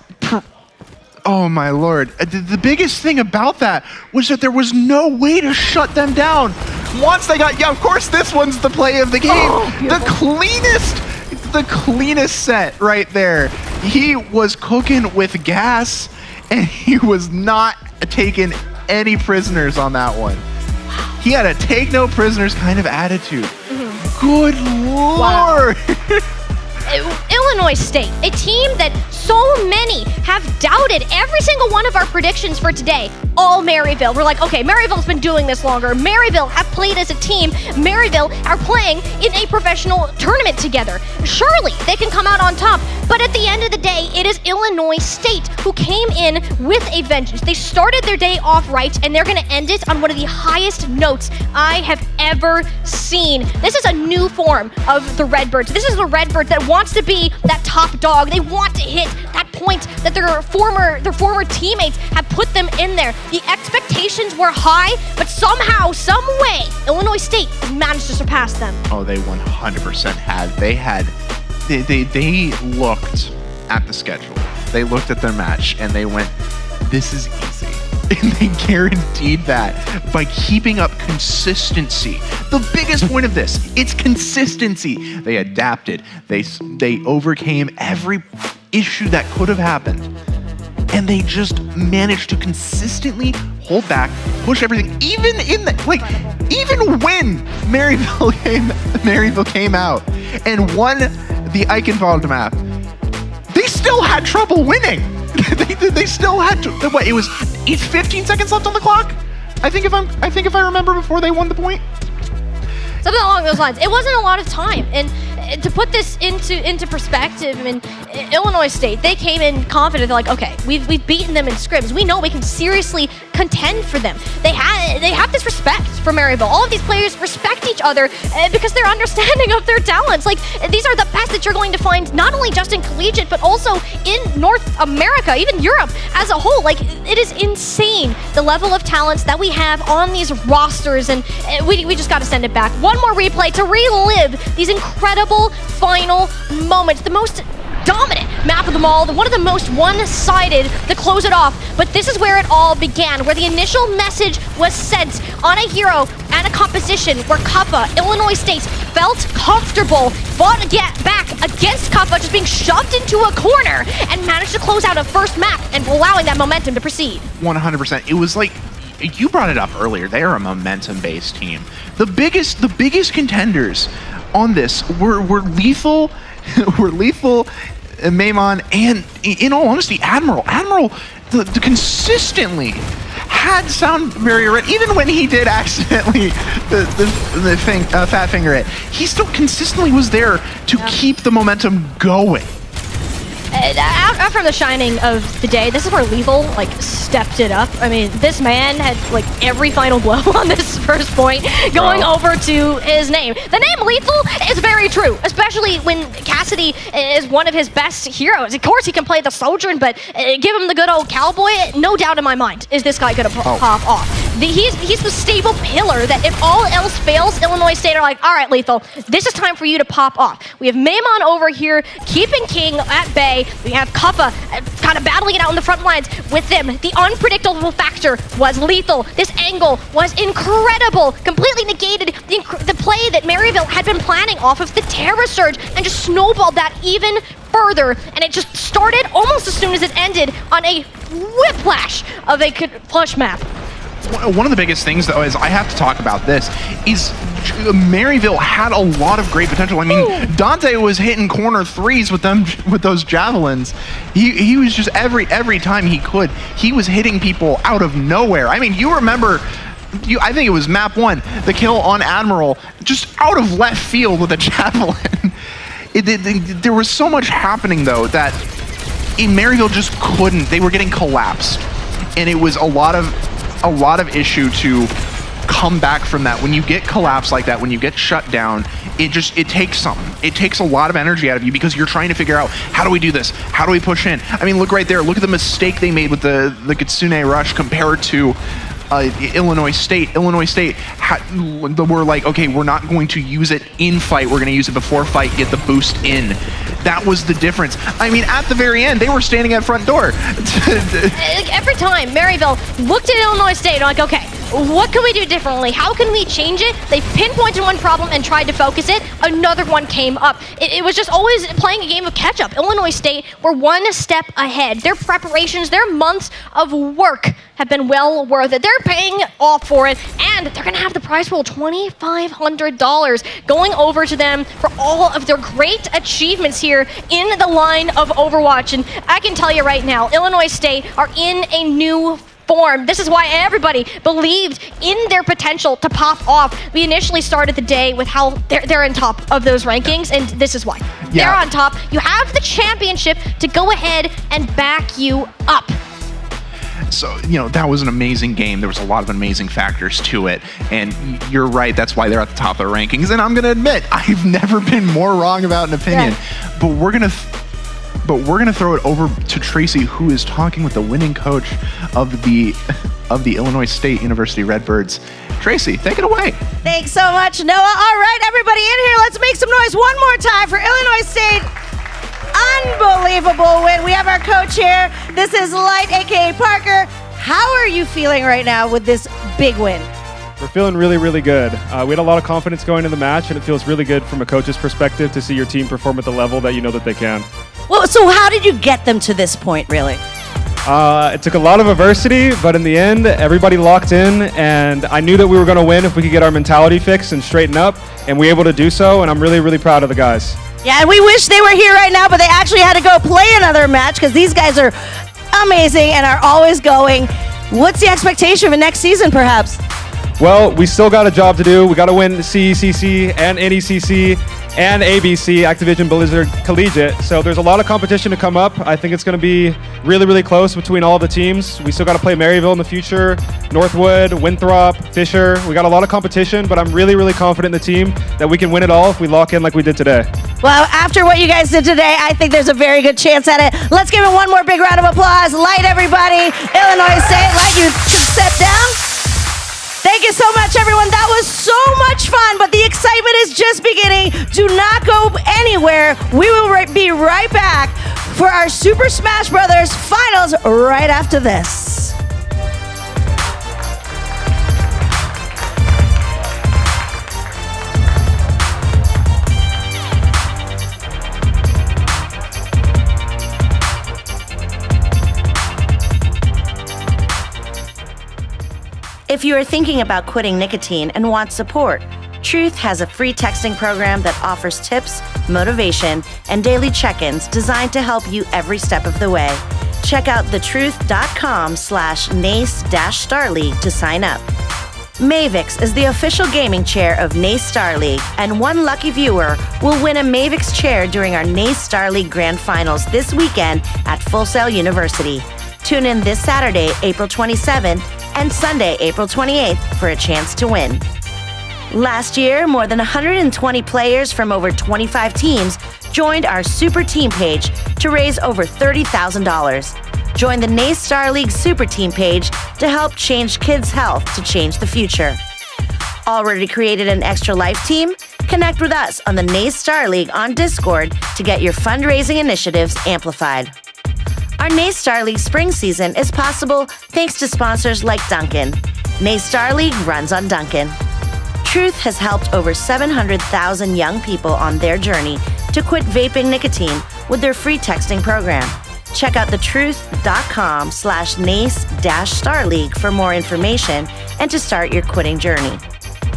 Oh, my lord. The biggest thing about that was that there was no way to shut them down. Once they got, of course, this one's the play of the game. The cleanest set right there. He was cooking with gas, and he was not taking any prisoners on that one. He had a take no prisoners kind of attitude. Good lord. Illinois State, a team that so many have doubted every single one of our predictions for today. all Maryville. We're like, okay, Maryville's been doing this longer. Maryville have played as a team. Maryville are playing in a professional tournament together. Surely they can come out on top. But at the end of the day, it is Illinois State who came in with a vengeance. They started their day off right, and they're going to end it on one of the highest notes I have ever seen. This is a new form of the Redbirds. This is the Redbird that wants to be that top dog. They want to hit that point that their former teammates have put them in there. The expectations were high, but somehow, some way, Illinois State managed to surpass them. Oh, they 100% had. They looked at the schedule. They looked at their match and they went, this is easy. And they guaranteed that by keeping up consistency. The biggest point of this, it's consistency. They adapted. They overcame every issue that could have happened. And they just managed to consistently hold back, push everything, even when Maryville came out and won the Eichenwald map, they still had trouble winning. They still had to. What? It's 15 seconds left on the clock. I think if I remember before they won the point. Something along those lines. It wasn't a lot of time, and to put this into perspective, I mean, Illinois State, they came in confident. They're like, okay, we've beaten them in scrims. We know we can seriously contend for them. They have this respect for Maryville. All of these players respect each other because they're understanding of their talents. Like, these are the best that you're going to find not only just in Collegiate, but also in North America, even Europe as a whole. Like, it is insane the level of talents that we have on these rosters, and we just got to send it back. One more replay to relive these incredible final moments. The most dominant map of them all, one of the most one-sided to close it off. But this is where it all began, where the initial message was sent on a hero and a composition where Kappa, Illinois State, felt comfortable, fought back against Kappa, just being shoved into a corner, and managed to close out a first map and allowing that momentum to proceed. 100%. It was like, you brought it up earlier, they are a momentum-based team. The biggest contenders on this were Lethal, Maimon, and in all honesty, Admiral. Admiral consistently had sound barrier, even when he did accidentally the fat finger it. He still consistently was there to keep the momentum going. After the shining of the day, this is where Lethal stepped it up. I mean, this man had every final blow on this first point going over to his name. The name Lethal is very true, especially when Cassidy is one of his best heroes. Of course, he can play the Sojourn, but give him the good old cowboy, no doubt in my mind is this guy gonna pop off. He's the stable pillar that if all else fails, Illinois State are like, all right, Lethal, this is time for you to pop off. We have Maimon over here keeping King at bay. We have Kappa kind of battling it out in the front lines with them. The unpredictable factor was Lethal. This angle was incredible. Completely negated the play that Maryville had been planning off of the Terra Surge and just snowballed that even further. And it just started almost as soon as it ended on a whiplash of a push map. One of the biggest things, though, is I have to talk about this, is Maryville had a lot of great potential. I mean, Dante was hitting corner threes with those javelins. He was just every time he could, he was hitting people out of nowhere. I mean, you remember, I think it was map 1, the kill on Admiral, just out of left field with a javelin. There was so much happening, though, that in Maryville just couldn't. They were getting collapsed, and it was a lot of issue to come back from that. When you get collapsed like that, when you get shut down, it takes something. It takes a lot of energy out of you because you're trying to figure out, how do we do this? How do we push in? I mean, look right there. Look at the mistake they made with the Kitsune Rush compared to Illinois State. Illinois State were like, okay, we're not going to use it in fight. We're going to use it before fight, get the boost in. That was the difference. I mean, at the very end, they were standing at front door. Every time Maryville looked at Illinois State, I'm like, okay, what can we do differently? How can we change it? They pinpointed one problem and tried to focus it. Another one came up. It was just always playing a game of catch-up. Illinois State were one step ahead. Their preparations, their months of work have been well worth it. They're paying off for it, and they're going to have the prize pool, $2,500, going over to them for all of their great achievements here in the line of Overwatch. And I can tell you right now, Illinois State are in a new form. This is why everybody believed in their potential to pop off. We initially started the day with how they're in top of those rankings, and this is why. Yeah. They're on top. You have the championship to go ahead and back you up. So, that was an amazing game. There was a lot of amazing factors to it. And you're right, that's why they're at the top of the rankings. And I'm going to admit, I've never been more wrong about an opinion. Yeah. But we're going to throw it over to Tracy, who is talking with the winning coach of the Illinois State University Redbirds. Tracy, take it away. Thanks so much, Noah. All right, everybody in here, let's make some noise one more time for Illinois State. Unbelievable win. We have our coach here. This is Light, aka Parker. How are you feeling right now with this big win? We're feeling really, really good. We had a lot of confidence going into the match, and it feels really good from a coach's perspective to see your team perform at the level that you know that they can. Well, so how did you get them to this point, really? It took a lot of adversity, but in the end, everybody locked in, and I knew that we were going to win if we could get our mentality fixed and straighten up, and we were able to do so, and I'm really, really proud of the guys. Yeah, and we wish they were here right now, but they actually had to go play another match because these guys are amazing and are always going. What's the expectation for next season, perhaps? Well, we still got a job to do. We got to win CECC and NECC and ABC, Activision Blizzard Collegiate. So there's a lot of competition to come up. I think it's going to be really, really close between all of the teams. We still got to play Maryville in the future, Northwood, Winthrop, Fisher. We got a lot of competition, but I'm really, really confident in the team that we can win it all if we lock in like we did today. Well, after what you guys did today, I think there's a very good chance at it. Let's give it one more big round of applause. Light, everybody. Illinois State, Light, you can step down. Thank you so much, everyone. That was so much fun, but the excitement is just beginning. Do not go anywhere. We will be right back for our Super Smash Brothers finals right after this. If you are thinking about quitting nicotine and want support, Truth has a free texting program that offers tips, motivation, and daily check-ins designed to help you every step of the way. Check out thetruth.com/NACE-Starleague to sign up. Mavix is the official gaming chair of NACE Starleague, and one lucky viewer will win a Mavix chair during our NACE Starleague Grand Finals this weekend at Full Sail University. Tune in this Saturday, April 27th, and Sunday, April 28th for a chance to win. Last year, more than 120 players from over 25 teams joined our Super Team page to raise over $30,000. Join the NACE Starleague Super Team page to help change kids' health to change the future. Already created an Extra Life team? Connect with us on the NACE Starleague on Discord to get your fundraising initiatives amplified. Our NACE Starleague spring season is possible thanks to sponsors like Dunkin'. NACE Starleague runs on Dunkin'. Truth has helped over 700,000 young people on their journey to quit vaping nicotine with their free texting program. Check out thetruth.com/NACE-Starleague for more information and to start your quitting journey.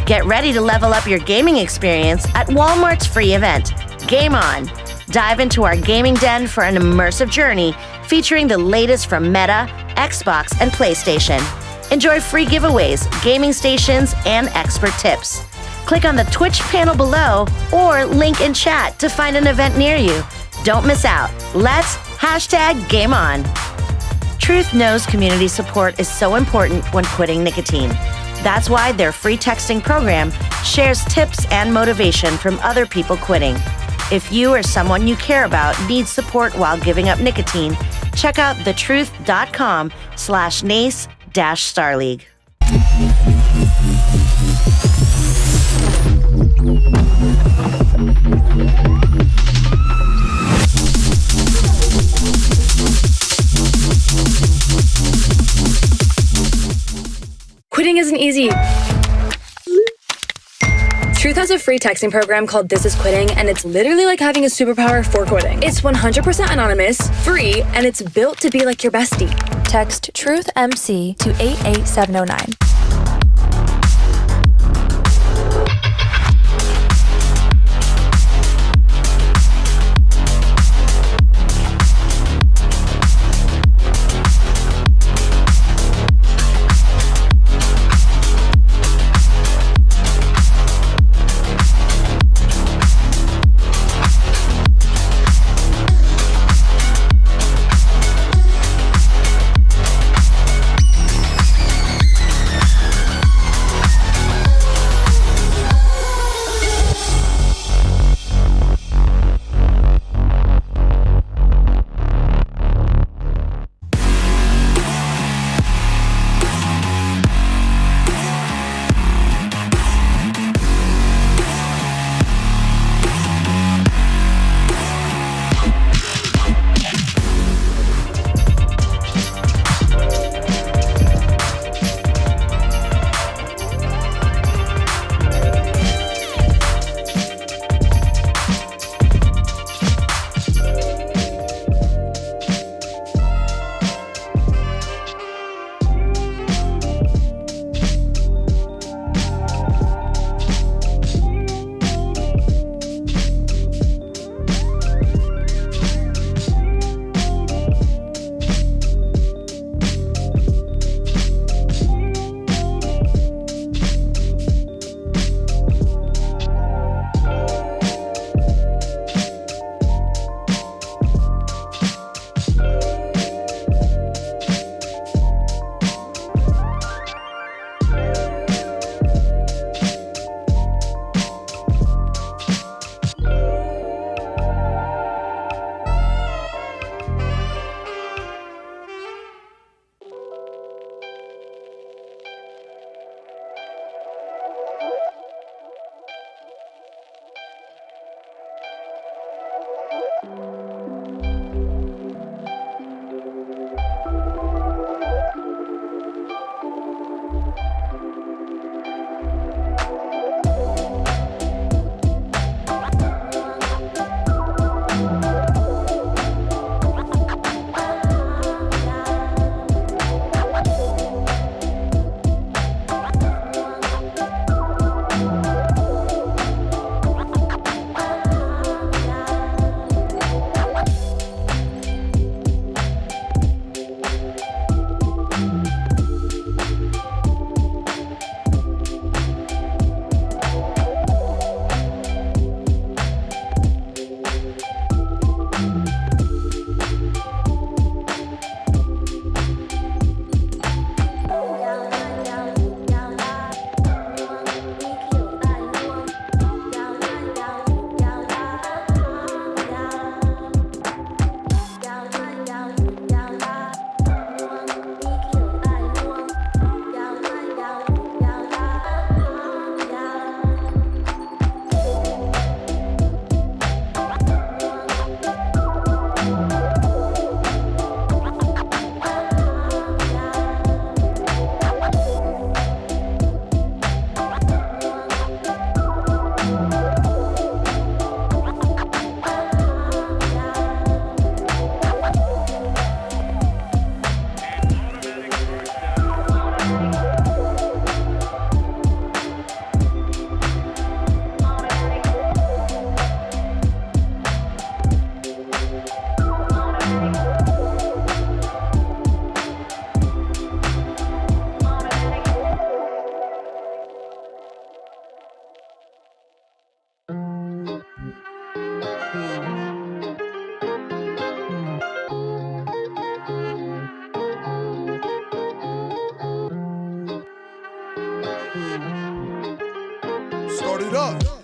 Get ready to level up your gaming experience at Walmart's free event, Game On. Dive into our gaming den for an immersive journey featuring the latest from Meta, Xbox, and PlayStation. Enjoy free giveaways, gaming stations, and expert tips. Click on the Twitch panel below or link in chat to find an event near you. Don't miss out. Let's #Game On. Truth knows community support is so important when quitting nicotine. That's why their free texting program shares tips and motivation from other people quitting. If you or someone you care about needs support while giving up nicotine, check out thetruth.com/NACE-Starleague. Quitting isn't easy. Truth has a free texting program called This Is Quitting, and it's literally like having a superpower for quitting. It's 100% anonymous, free, and it's built to be like your bestie. Text Truth MC to 88709. up.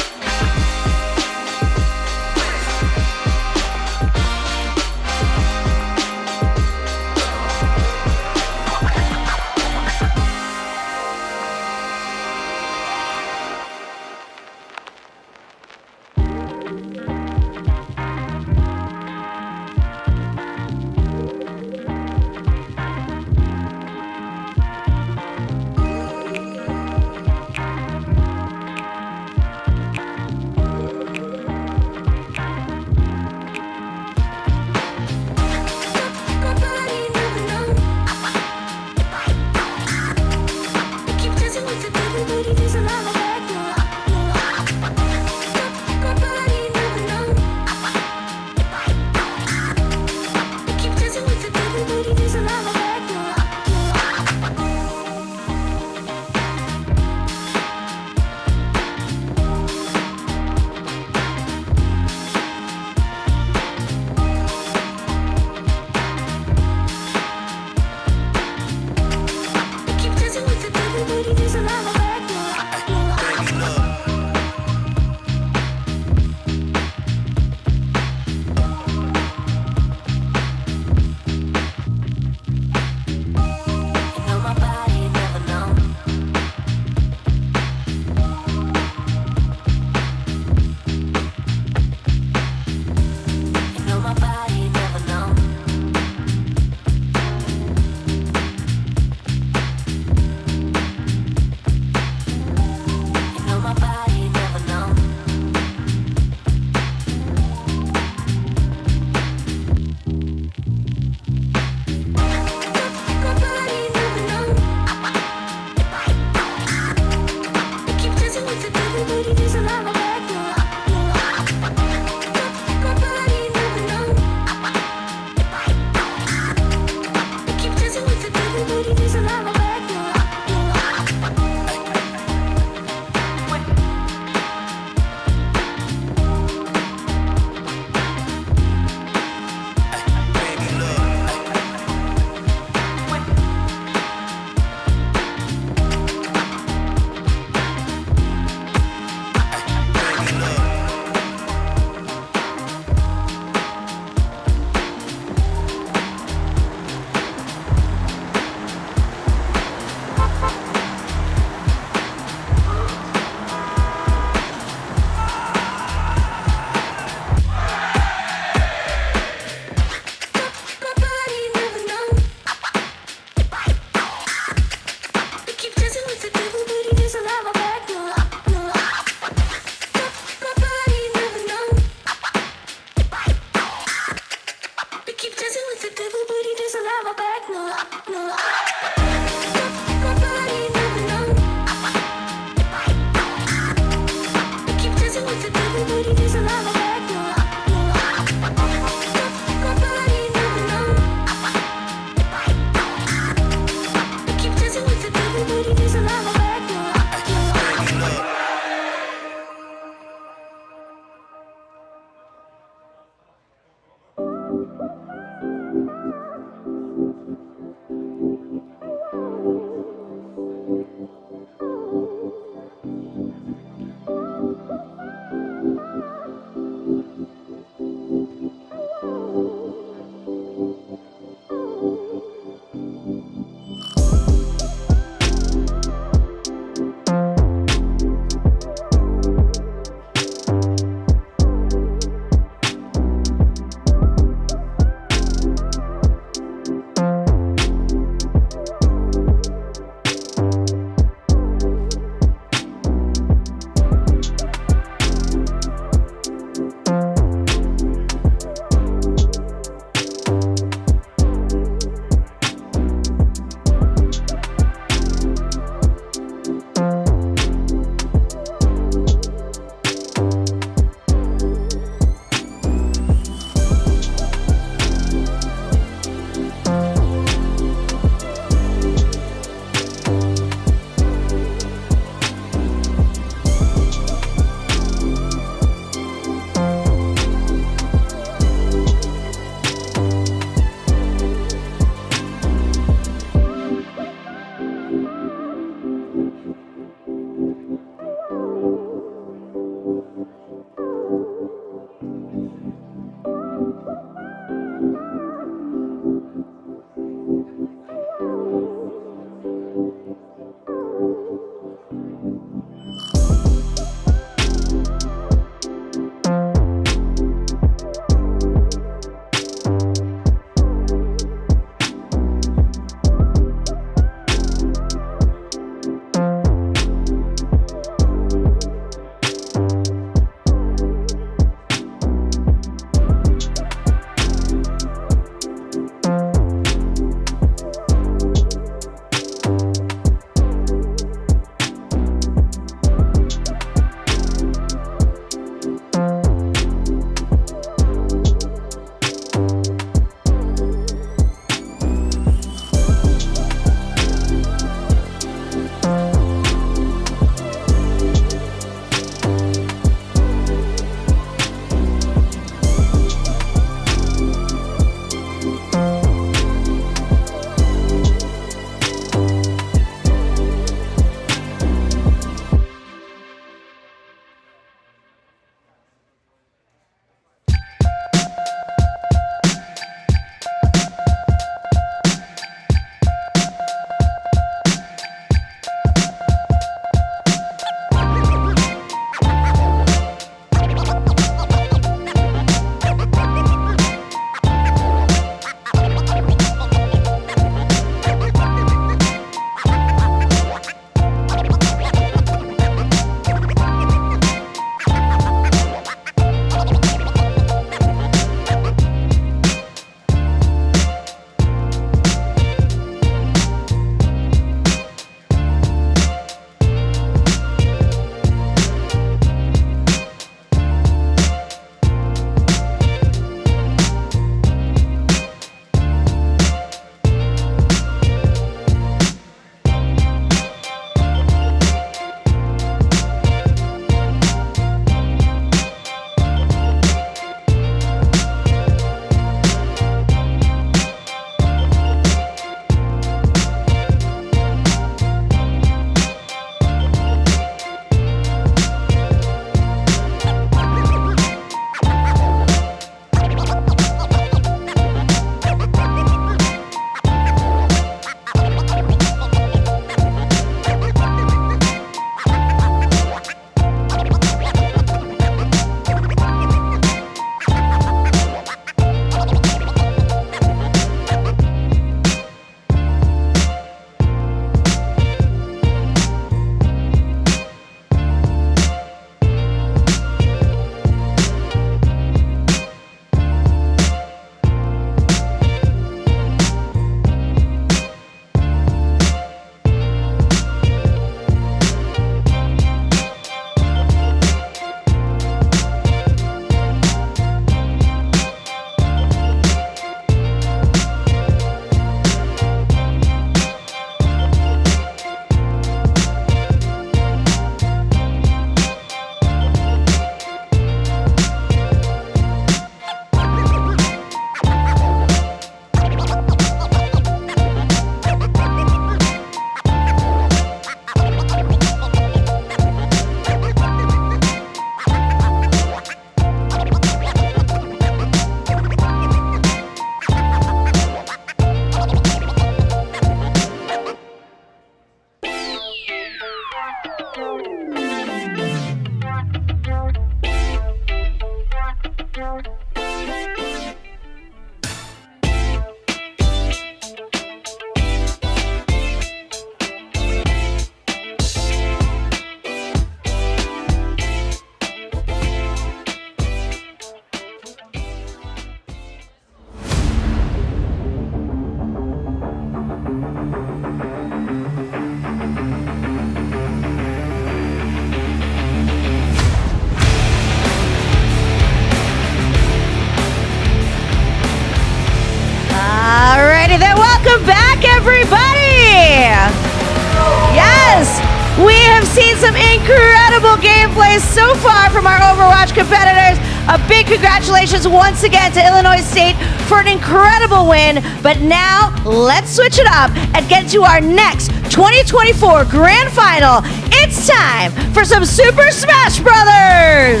incredible gameplay so far from our Overwatch competitors. A big congratulations once again to Illinois State for an incredible win. But now, let's switch it up and get to our next 2024 Grand Final. It's time for some Super Smash Brothers!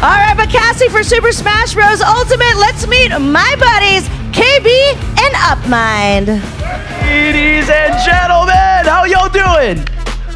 All right, but Cassie, for Super Smash Bros. Ultimate, let's meet my buddies, KB and UpMind. Ladies and gentlemen, how y'all doing?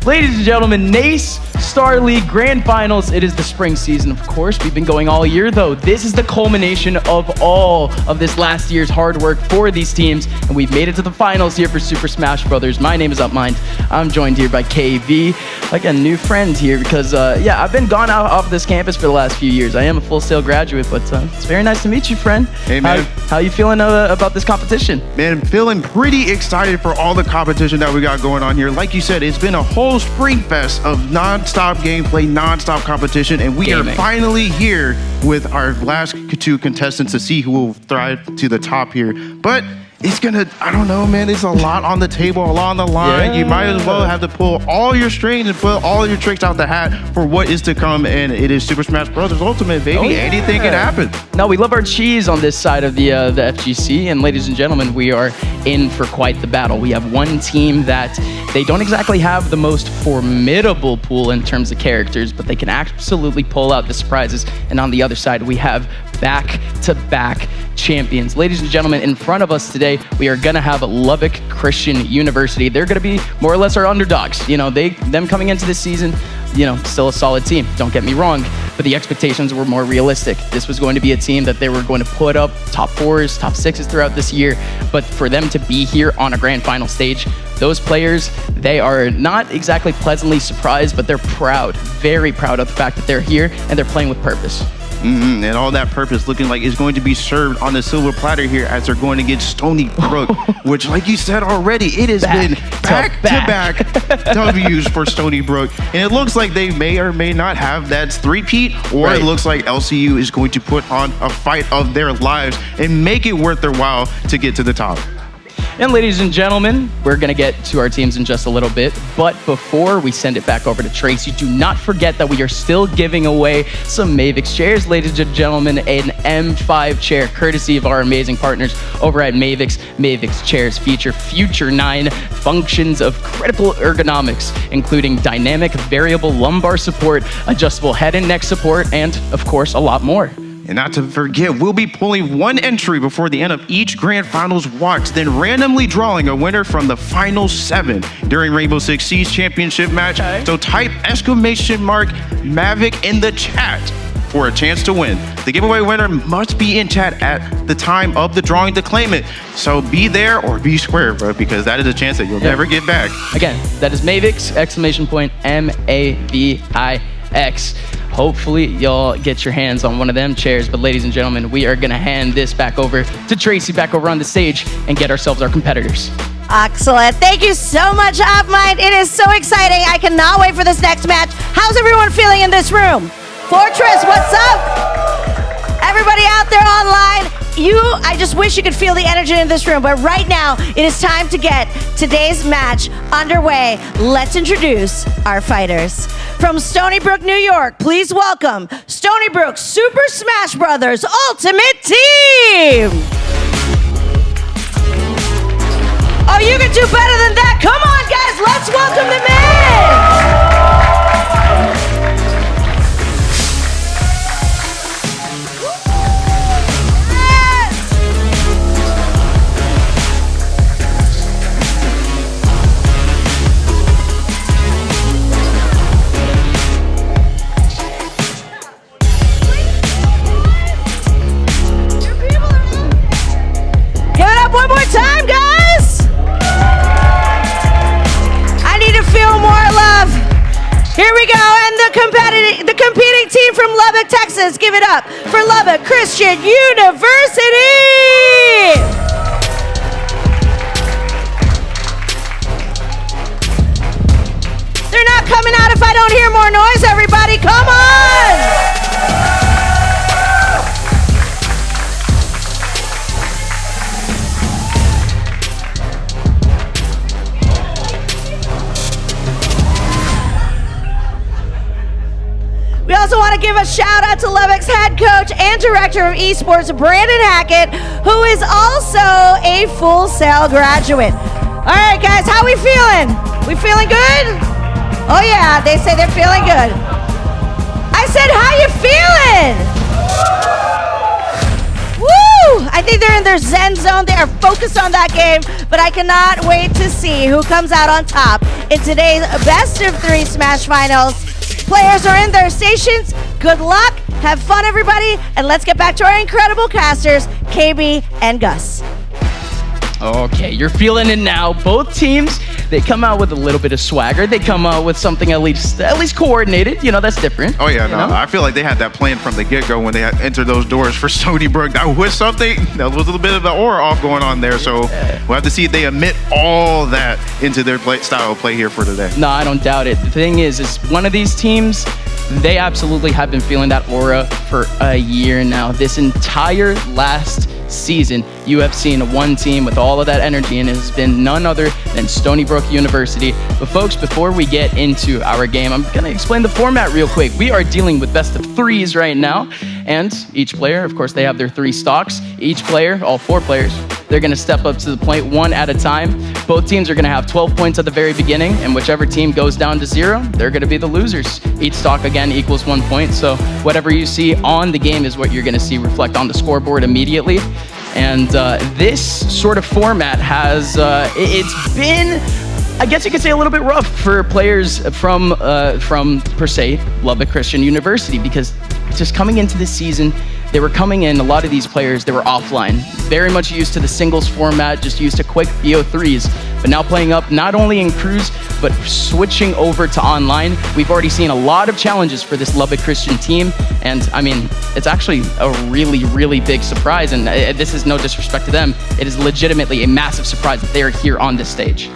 Ladies and gentlemen, NACE Starleague Grand Finals. It is the spring season, of course. We've been going all year, though. This is the culmination of all of this last year's hard work for these teams, and we've made it to the finals here for Super Smash Brothers. My name is UpMind. I'm joined here by KV, like a new friend here, because, yeah, I've been gone out off this campus for the last few years. I am a Full Sail graduate, but it's very nice to meet you, friend. Hey, man. How you feeling about this competition? Man, feeling pretty excited for all the competition that we got going on here. Like you said, it's been a whole spring fest of non-stop gameplay, non-stop competition, and we are finally here with our last two contestants to see who will thrive to the top here. But it's gonna, I don't know, man, there's a lot on the table, a lot on the line. Yeah. You might as well have to pull all your strings and put all your tricks out the hat for what is to come, and it is Super Smash Brothers Ultimate, baby. Oh, yeah. Anything can happen. Now, we love our cheese on this side of the FGC, and ladies and gentlemen, we are in for quite the battle. We have one team that they don't exactly have the most formidable pool in terms of characters, but they can absolutely pull out the surprises. And on the other side, we have back-to-back champions. Ladies and gentlemen, in front of us today, we are gonna have Lubbock Christian University. They're gonna be more or less our underdogs. You know, them coming into this season, you know, still a solid team, don't get me wrong, but the expectations were more realistic. This was going to be a team that they were going to put up top 4s, top 6s throughout this year, but for them to be here on a grand final stage, those players, they are not exactly pleasantly surprised, but they're proud, very proud of the fact that they're here and they're playing with purpose. And all that purpose looking like is going to be served on the silver platter here as they're going against Stony Brook, which, like you said already, it has been back-to-back W's for Stony Brook. And it looks like they may or may not have that three-peat, or it looks like LCU is going to put on a fight of their lives and make it worth their while to get to the top. And ladies and gentlemen, we're gonna get to our teams in just a little bit, but before we send it back over to Tracy, do not forget that we are still giving away some Mavix chairs. Ladies and gentlemen, an M5 chair, courtesy of our amazing partners over at Mavix. Mavix chairs feature Future 9 functions of critical ergonomics, including dynamic variable lumbar support, adjustable head and neck support, and of course, a lot more. And not to forget, we'll be pulling one entry before the end of each Grand Finals watch, then randomly drawing a winner from the final 7 during Rainbow Six Siege Championship match. So type !Mavic in the chat for a chance to win. The giveaway winner must be in chat at the time of the drawing to claim it. So be there or be square, bro, because that is a chance that you'll never get back. Again, that is Mavix, !MAVIX. Hopefully y'all get your hands on one of them chairs, but ladies and gentlemen, we are gonna hand this back over to Tracy, back over on the stage, and get ourselves our competitors. Excellent. Thank you so much, UpMind. It is so exciting. I cannot wait for this next match. How's everyone feeling in this room? Fortress, what's up? Everybody out there online, I just wish you could feel the energy in this room, but right now, it is time to get today's match underway. Let's introduce our fighters. From Stony Brook, New York, please welcome Stony Brook Super Smash Brothers Ultimate Team! Oh, you can do better than that. Come on, guys, let's welcome them in! One more time, guys! I need to feel more love. Here we go, and the competing team from Lubbock, Texas. Give it up for Lubbock Christian University! They're not coming out if I don't hear more noise, everybody. Come on! give a shout out to Lubbock's head coach and director of esports, Brandon Hackett, who is also a Full Sail graduate. All right, guys, how we feeling? We feeling good? Oh yeah, they say they're feeling good. I said, how you feeling? Woo! I think they're in their zen zone. They are focused on that game, but I cannot wait to see who comes out on top in today's best of 3 Smash Finals. Players are in their stations. Good luck. Have fun, everybody. And let's get back to our incredible casters, KB and Gus. Okay, you're feeling it now. Both teams, they come out with a little bit of swagger. They come out with something at least coordinated. You know, that's different. Oh yeah, you no, know? I feel like they had that plan from the get-go when they had entered those doors for Stony Brook. That was something. That was a little bit of the aura off going on there. So we'll have to see if they emit all that into their style of play here for today. No, I don't doubt it. The thing is one of these teams, they absolutely have been feeling that aura for a year now. This entire last season, you have seen one team with all of that energy, and it has been none other than Stony Brook University. But folks, before we get into our game, I'm gonna explain the format real quick. We are dealing with best of 3s right now, and each player, of course, they have their 3 stocks. Each player, all 4 players, they're gonna step up to the point 1 at a time. Both teams are gonna have 12 points at the very beginning, and whichever team goes down to 0, they're gonna be the losers. Each stock, again, equals 1 point, so whatever you see on the game is what you're gonna see reflect on the scoreboard immediately. And this sort of format has, it's been, I guess you could say, a little bit rough for players from per se, Lubbock Christian University, because just coming into this season, they were coming in, a lot of these players, they were offline, very much used to the singles format, just used to quick BO3s, but now playing up not only in crews, but switching over to online. We've already seen a lot of challenges for this Lubbock Christian team, and I mean, it's actually a really, really big surprise, and this is no disrespect to them. It is legitimately a massive surprise that they're here on this stage.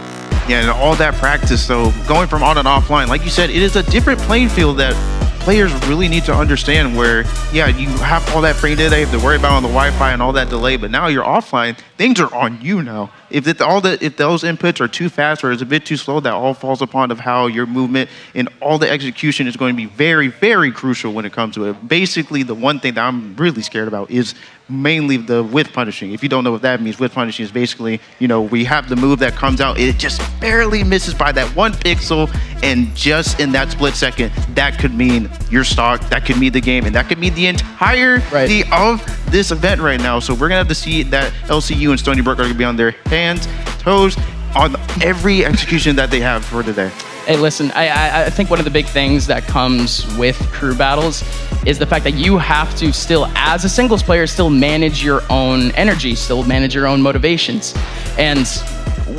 Yeah, and all that practice, so going from on and offline, like you said, it is a different playing field that players really need to understand, where, yeah, you have all that frame data, you have to worry about on the Wi-Fi and all that delay, but now you're offline, things are on you now. If those inputs are too fast or is a bit too slow, that all falls upon of how your movement and all the execution is going to be very, very crucial when it comes to it. Basically, the one thing that I'm really scared about is mainly the width punishing. If you don't know what that means, width punishing is basically, you know, we have the move that comes out, it just barely misses by that 1 pixel, and just in that split second, that could mean your stock, that could mean the game, and that could mean the entirety of this event right now. So we're gonna have to see that LCU and Stony Brook are gonna be on their hands, toes, on every execution that they have for today. Hey, listen, I think one of the big things that comes with crew battles is the fact that you have to still, as a singles player, still manage your own energy, still manage your own motivations. And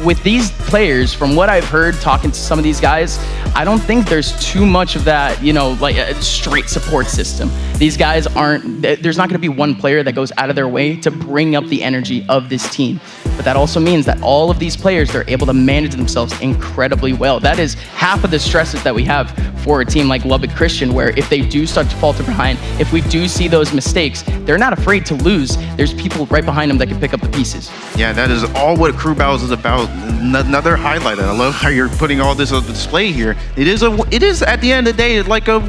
with these players, from what I've heard talking to some of these guys, I don't think there's too much of that, you know, like a straight support system. These guys aren't, there's not gonna be one player that goes out of their way to bring up the energy of this team. But that also means that all of these players, they're able to manage themselves incredibly well. That is half of the stresses that we have for a team like Lubbock Christian, where if they do start to falter behind, if we do see those mistakes, they're not afraid to lose. There's people right behind them that can pick up the pieces. Yeah, that is all what crew battles is about. Another highlight. I love how you're putting all this on display here. It is at the end of the day like a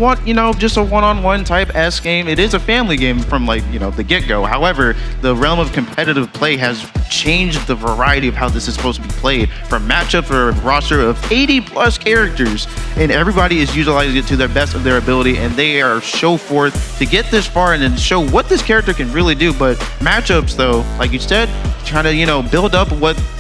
just a one-on-one type S game. It is a family game from, like, you know, the get-go. However, the realm of competitive play has changed the variety of how this is supposed to be played, from matchup for a roster of 80 plus characters, and everybody is utilizing it to the best of their ability, and they are show forth to get this far and then show what this character can really do. But matchups, though, like you said, trying to, you know, build up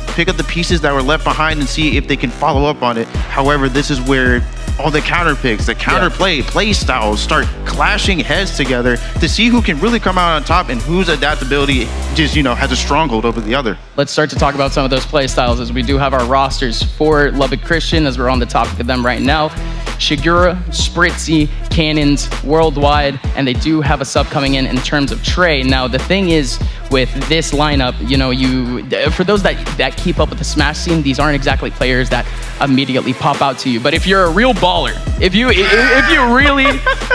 pick up the pieces that were left behind and see if they can follow up on it. However, this is where all the counter picks, the counterplay, play styles start clashing heads together to see who can really come out on top and whose adaptability just, you know, has a stronghold over the other. Let's start to talk about some of those play styles, as we do have our rosters for Lubbock Christian, as we're on the topic of them right now. Shigura, Spritzy, Cannons, Worldwide, and they do have a sub coming in terms of Trey. Now, the thing is, with this lineup, you know, for those that keep up with the Smash scene, these aren't exactly players that immediately pop out to you. But if you're a real baller, if you really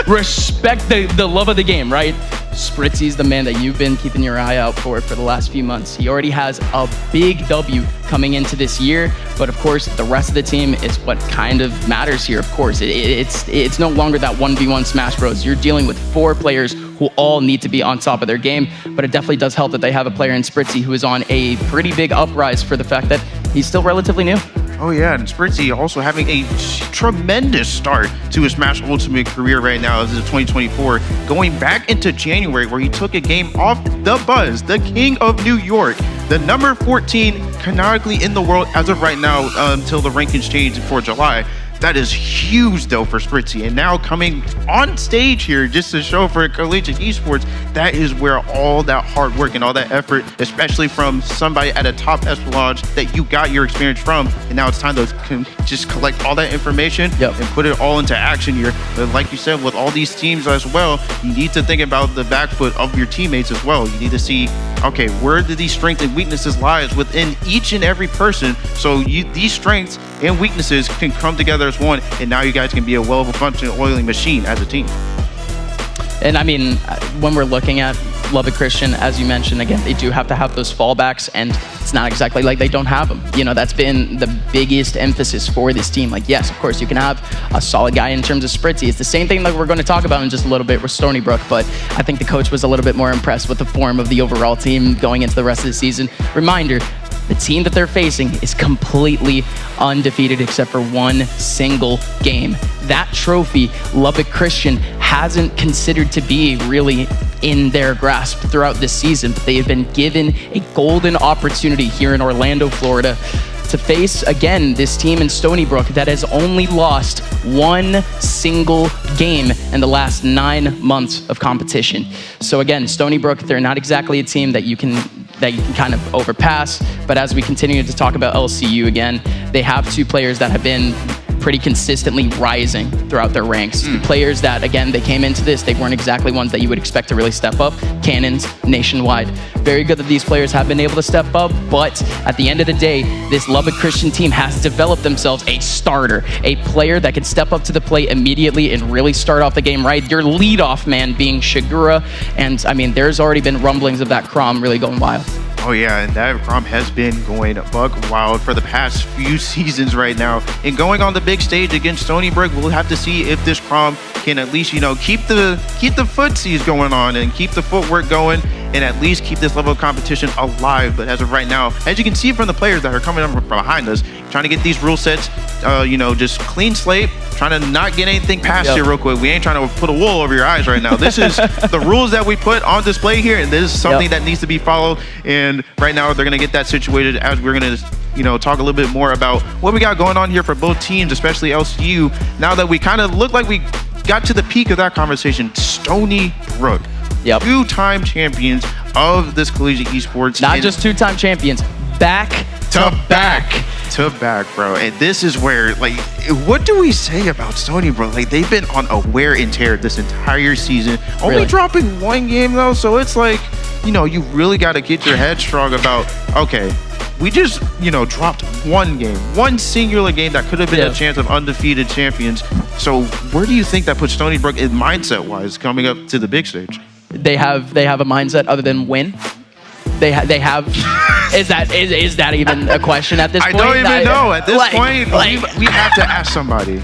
respect the love of the game, right? Spritzy's the man that you've been keeping your eye out for the last few months. He already has a big W coming into this year, but of course, the rest of the team is what kind of matters here. Of course, it's no longer that 1v1 Smash Bros. You're dealing with 4 players who all need to be on top of their game, but it definitely does help that they have a player in Spritzy who is on a pretty big uprise for the fact that he's still relatively new. Oh yeah, and Spritzy also having a tremendous start to his Smash Ultimate career right now as of 2024, going back into January where he took a game off the Buzz, the king of New York, the number 14 canonically in the world as of right now until the rankings change for July. That is huge though for Spritzy, and now coming on stage here just to show for Collegiate Esports, that is where all that hard work and all that effort, especially from somebody at a top echelon that you got your experience from, and now it's time to just collect all that information and put it all into action here. But like you said, with all these teams as well, you need to think about the back foot of your teammates as well. You need to see, okay, where do these strengths and weaknesses lies within each and every person, so these strengths and weaknesses can come together as one, and now you guys can be a well-functioning oiling machine as a team. And I mean, when we're looking at Lubbock Christian, as you mentioned, again, they do have to have those fallbacks, and it's not exactly like they don't have them. You know, that's been the biggest emphasis for this team. Like, yes, of course, you can have a solid guy in terms of Spritzy. It's the same thing that we're going to talk about in just a little bit with Stony Brook, but I think the coach was a little bit more impressed with the form of the overall team going into the rest of the season. Reminder, the team that they're facing is completely undefeated except for one single game. That trophy, Lubbock Christian hasn't considered to be really in their grasp throughout this season, but they have been given a golden opportunity here in Orlando, Florida, to face, again, this team in Stony Brook that has only lost one single game in the last 9 months of competition. So again, Stony Brook, they're not exactly a team that you can kind of overpass, but as we continue to talk about LCU again, they have 2 players that have been pretty consistently rising throughout their ranks. The players that, again, they came into this, they weren't exactly ones that you would expect to really step up. Cannons, Nationwide. Very good that these players have been able to step up, but at the end of the day, this Lubbock Christian team has developed themselves a starter, a player that can step up to the plate immediately and really start off the game right. Your leadoff man being Shigura, and I mean, there's already been rumblings of that Crom really going wild. Oh yeah, and that Crom has been going buck wild for the past few seasons right now. And going on the big stage against Stony Brook, we'll have to see if this Crom can at least, you know, keep the footsies going on and keep the footwork going and at least keep this level of competition alive. But as of right now, as you can see from the players that are coming up from behind us, trying to get these rule sets, just clean slate, trying to not get anything past you real quick. We ain't trying to put a wool over your eyes right now. This is the rules that we put on display here, and this is something that needs to be followed. And right now, they're going to get that situated as we're going to talk a little bit more about what we got going on here for both teams, especially LCU. Now that we kind of look like we got to the peak of that conversation, Stony Brook. 2-time champions of this Collegiate Esports. Not just 2-time champions, back to back, bro. And this is where, like, what do we say about Stony Brook? Like, they've been on a wear and tear this entire season. Only dropping one game, though, so it's like, you really got to get your head strong about, okay, we just, dropped one game, one singular game that could have been a chance of undefeated champions. So where do you think that puts Stony Brook in mindset-wise coming up to the big stage? They have a mindset other than win. They have. Is that even a question at this point? I don't even know. At this point, we have to ask somebody.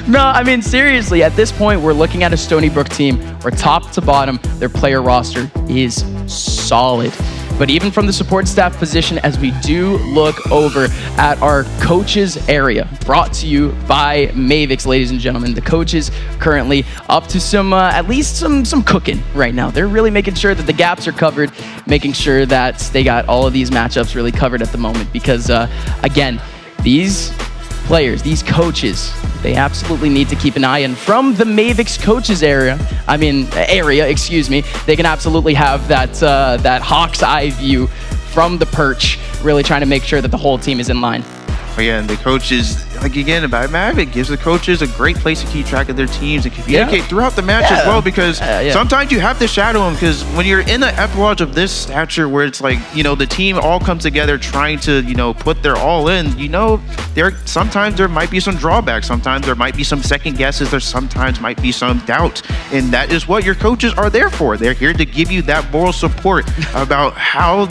No, I mean, seriously, at this point, we're looking at a Stony Brook team where top to bottom, their player roster is solid. But even from the support staff position, as we do look over at our coaches area, brought to you by Mavix, ladies and gentlemen. The coaches currently up to some, at least some cooking right now. They're really making sure that the gaps are covered, making sure that they got all of these matchups really covered at the moment. Because, again, these players, these coaches, they absolutely need to keep an eye in. From the Mavix coaches area, they can absolutely have that hawk's eye view from the perch, really trying to make sure that the whole team is in line. Oh yeah, and the coaches like again, about Mav, it gives the coaches a great place to keep track of their teams and communicate throughout the match as well, because sometimes you have to shadow them, because when you're in the epilogue of this stature where it's like, the team all comes together trying to, put their all in, sometimes there might be some drawbacks, sometimes there might be some second guesses, there sometimes might be some doubt, and that is what your coaches are there for. They're here to give you that moral support about how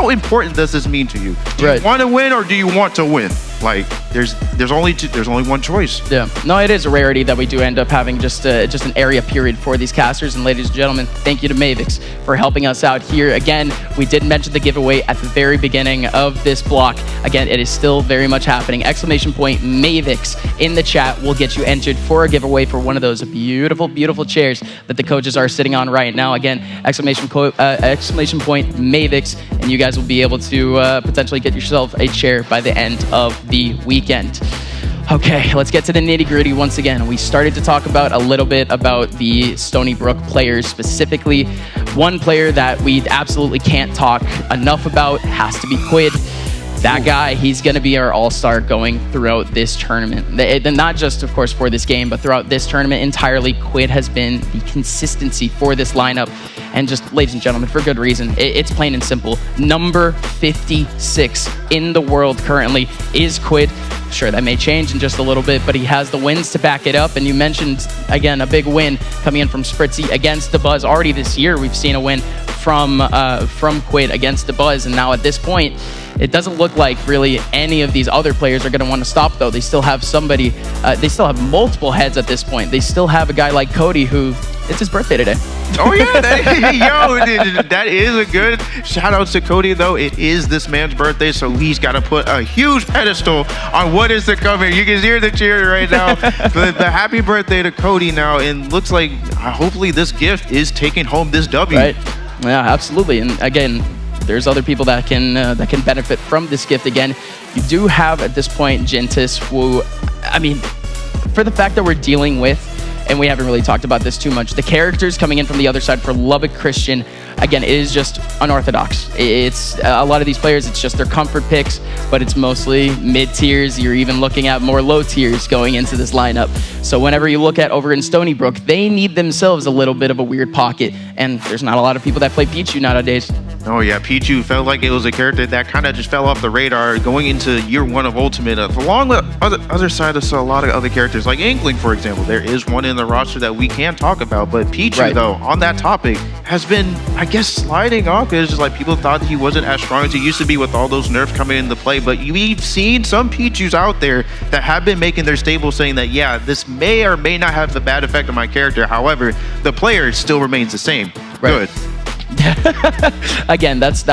important does this mean to you? Do you want to win or do you want to win? Like, there's only one choice. Yeah. No, it is a rarity that we do end up having just an area period for these casters. And ladies and gentlemen, thank you to Mavix for helping us out here. Again, we did mention the giveaway at the very beginning of this block. Again, it is still very much happening. ! Mavix in the chat will get you entered for a giveaway for one of those beautiful, beautiful chairs that the coaches are sitting on right now. Again, ! Mavix, and you guys will be able to potentially get yourself a chair by the end of the weekend. Okay, let's get to the nitty-gritty once again. We started to talk about a little bit about the Stony Brook players, specifically one player that we absolutely can't talk enough about has to be Quid. That guy, he's going to be our all-star going throughout this tournament. Not just, of course, for this game, but throughout this tournament entirely. Quid has been the consistency for this lineup. And just, ladies and gentlemen, for good reason. It's plain and simple. Number 56 in the world currently is Quid. Sure, that may change in just a little bit, but he has the wins to back it up. And you mentioned, again, a big win coming in from Spritzy against the Buzz. Already this year, we've seen a win from Quid against the Buzz. And now at this point, it doesn't look like really any of these other players are going to want to stop, though. They still have somebody, they still have multiple heads at this point. They still have a guy like Cody who, it's his birthday today. Oh, yeah. That is a good shout out to Cody, though. It is this man's birthday, so he's got to put a huge pedestal on what is to come here. You can hear the cheer right now. the happy birthday to Cody now, and looks like hopefully this gift is taking home this W. Right. Yeah, absolutely. And again, there's other people that can benefit from this gift. Again, you do have at this point Gentis, who, I mean, for the fact that we're dealing with, and we haven't really talked about this too much, the characters coming in from the other side for Lubbock Christian, again, it is just unorthodox. It's a lot of these players, it's just their comfort picks, but it's mostly mid-tiers. You're even looking at more low tiers going into this lineup. So whenever you look at over in Stony Brook, they need themselves a little bit of a weird pocket, and there's not a lot of people that play Pichu nowadays. Oh yeah, Pichu felt like it was a character that kind of just fell off the radar going into year one of Ultimate. Along the other side, I saw a lot of other characters, like Inkling, for example. There is one in the roster that we can talk about, but Pichu, though, on that topic, has been, I guess, sliding off. It's just like people thought he wasn't as strong as he used to be with all those nerfs coming into play, but we've seen some Pichus out there that have been making their stable saying that, yeah, this may or may not have the bad effect on my character. However, the player still remains the same. Good. Again, that's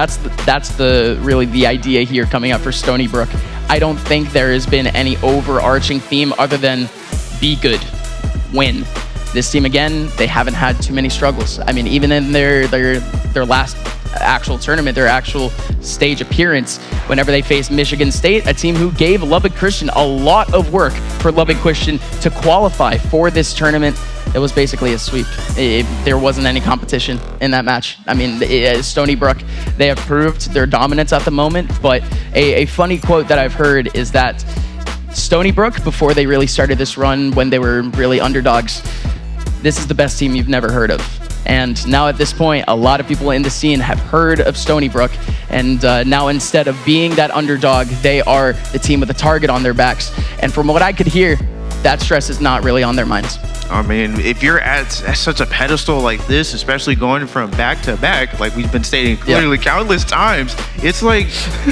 really the idea here coming up for Stony Brook. I don't think there has been any overarching theme other than be good, win. This team, again, they haven't had too many struggles. I mean, even in their last actual tournament, their actual stage appearance, whenever they faced Michigan State, a team who gave Lubbock Christian a lot of work for Lubbock Christian to qualify for this tournament. It was basically a sweep. There wasn't any competition in that match. I mean, Stony Brook, they have proved their dominance at the moment, but a funny quote that I've heard is that Stony Brook, before they really started this run, when they were really underdogs, this is the best team you've never heard of. And now at this point, a lot of people in the scene have heard of Stony Brook, and now instead of being that underdog, they are the team with a target on their backs. And from what I could hear, that stress is not really on their minds. I mean, if you're at such a pedestal like this, especially going from back to back, like we've been stating clearly countless times, it's like,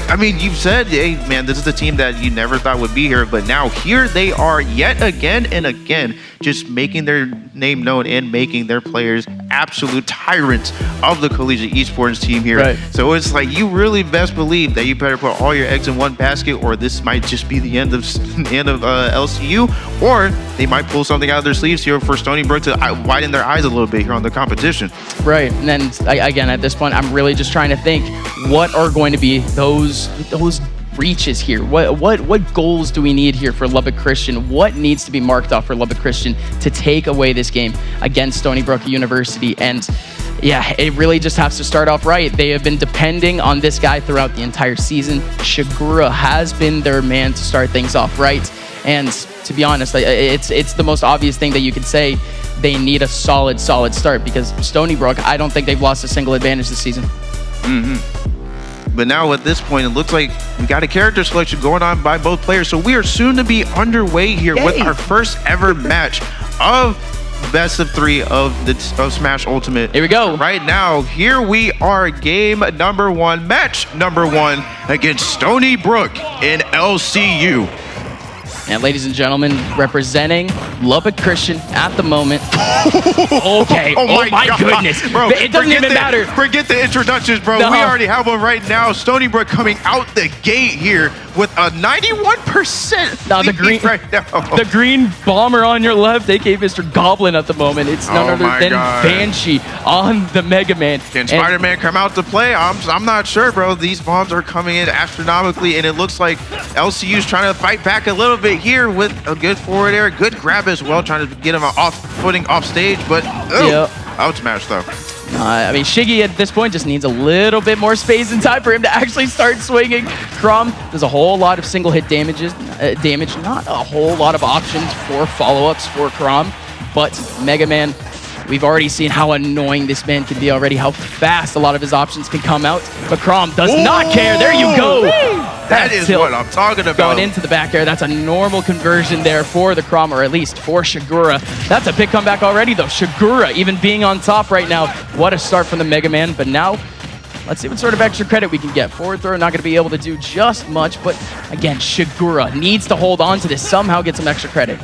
I mean, you've said, hey, man, this is the team that you never thought would be here, but now here they are yet again and again, just making their name known and making their players absolute tyrants of the Collegiate esports team here. Right. So it's like, you really best believe that you better put all your eggs in one basket, or this might just be the end of LCU, or they might pull something out of their sleeves here for Stony Brook to widen their eyes a little bit here on the competition. Right, and then again, at this point, I'm really just trying to think, what are going to be those reaches here? What goals do we need here for Lubbock Christian? What needs to be marked off for Lubbock Christian to take away this game against Stony Brook University? And Yeah, it really just has to start off right. They have been depending on this guy throughout the entire season. Shigura has been their man to start things off right. And to be honest, it's the most obvious thing that you could say. They need a solid start because Stony Brook, I don't think they've lost a single advantage this season. But now at this point, it looks like we got a character selection going on by both players. So we are soon to be underway here with our first ever match of best of 3 of Smash Ultimate. Here we go. Right now, here we are, game number 1, match number 1 against Stony Brook in LCU. And ladies and gentlemen, representing Lubbock Christian at the moment. Okay. Oh my goodness. Bro, it doesn't even matter. Forget the introductions, bro. No. We already have one right now. Stony Brook coming out the gate here with a 91% Now the green, right now. The green bomber on your left, aka Mr. Goblin at the moment. It's none other than Banshee on the Mega Man. Can Spider-Man come out to play? I'm not sure, bro. These bombs are coming in astronomically, and it looks like LCU's trying to fight back a little bit here with a good forward air, good grab as well, trying to get him off-footing off stage, but out smash though. I mean, Shiggy at this point just needs a little bit more space and time for him to actually start swinging. Crom does a whole lot of single hit damage, not a whole lot of options for follow-ups for Crom, but Mega Man, we've already seen how annoying this man can be already, how fast a lot of his options can come out, but Crom does not care. There you go. That is what I'm talking about. Going into the back air, that's a normal conversion there for the Crom, or at least for Shigura. That's a big comeback already, though. Shigura even being on top right now. What a start from the Mega Man, but now let's see what sort of extra credit we can get. Forward throw, not going to be able to do just much, but again, Shigura needs to hold on to this, somehow get some extra credit.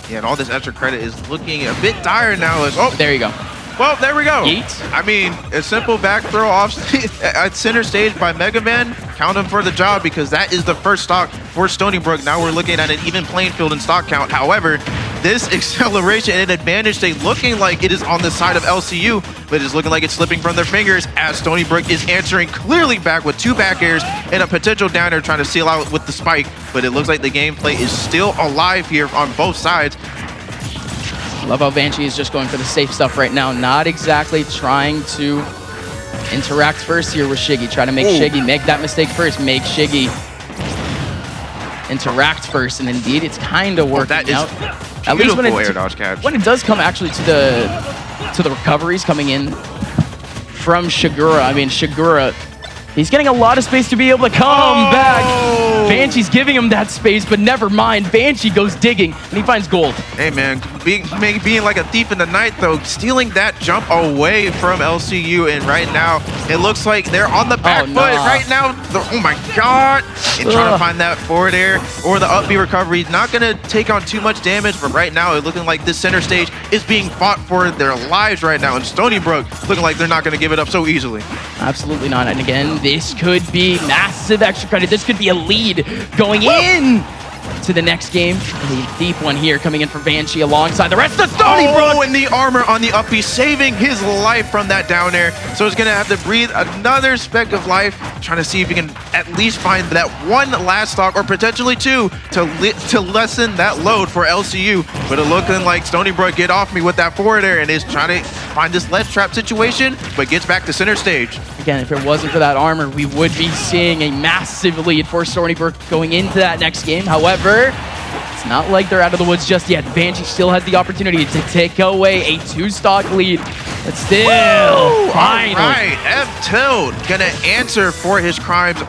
Yeah, and all this extra credit is looking a bit dire now. There you go. Well, there we go. Yeet. I mean, a simple back throw off at center stage by Mega Man. Count him for the job because that is the first stock for Stony Brook. Now we're looking at an even playing field in stock count. However, this acceleration and advantage, they looking like it is on the side of LCU, but it's looking like it's slipping from their fingers as Stony Brook is answering clearly back with 2 back airs and a potential down air trying to seal out with the spike. But it looks like the gameplay is still alive here on both sides. Love how Banshee is just going for the safe stuff right now, not exactly trying to interact first here with Shiggy. Try to make Shiggy make that mistake first, make Shiggy interact first, and indeed it's kind of working out. At least when it does come actually to the recoveries coming in from Shigura. I mean, Shigura, he's getting a lot of space to be able to come back. Banshee's giving him that space, but never mind. Banshee goes digging, and he finds gold. Hey, man, being like a thief in the night, though, stealing that jump away from LCU, and right now, it looks like they're on the back foot right now. Oh, my God. And trying to find that forward air or the up B recovery. Not going to take on too much damage, but right now, it's looking like this center stage is being fought for their lives right now, and Stony Brook looking like they're not going to give it up so easily. Absolutely not. And again, this could be massive extra credit. This could be a lead going in to the next game. A deep one here coming in from Banshee alongside the rest of Stony Brook. And the armor on the up B saving his life from that down air. So he's going to have to breathe another speck of life, trying to see if he can at least find that one last stock or potentially 2 to lessen that load for LCU. But it looking like Stony Brook get off me with that forward air and is trying to find this ledge trap situation, but gets back to center stage. Again, if it wasn't for that armor, we would be seeing a massive lead for Stony Brook going into that next game. However, it's not like they're out of the woods just yet. Banshee still has the opportunity to take away a 2-stock lead. But still, finally. All right, F-Tilt gonna answer for his crimes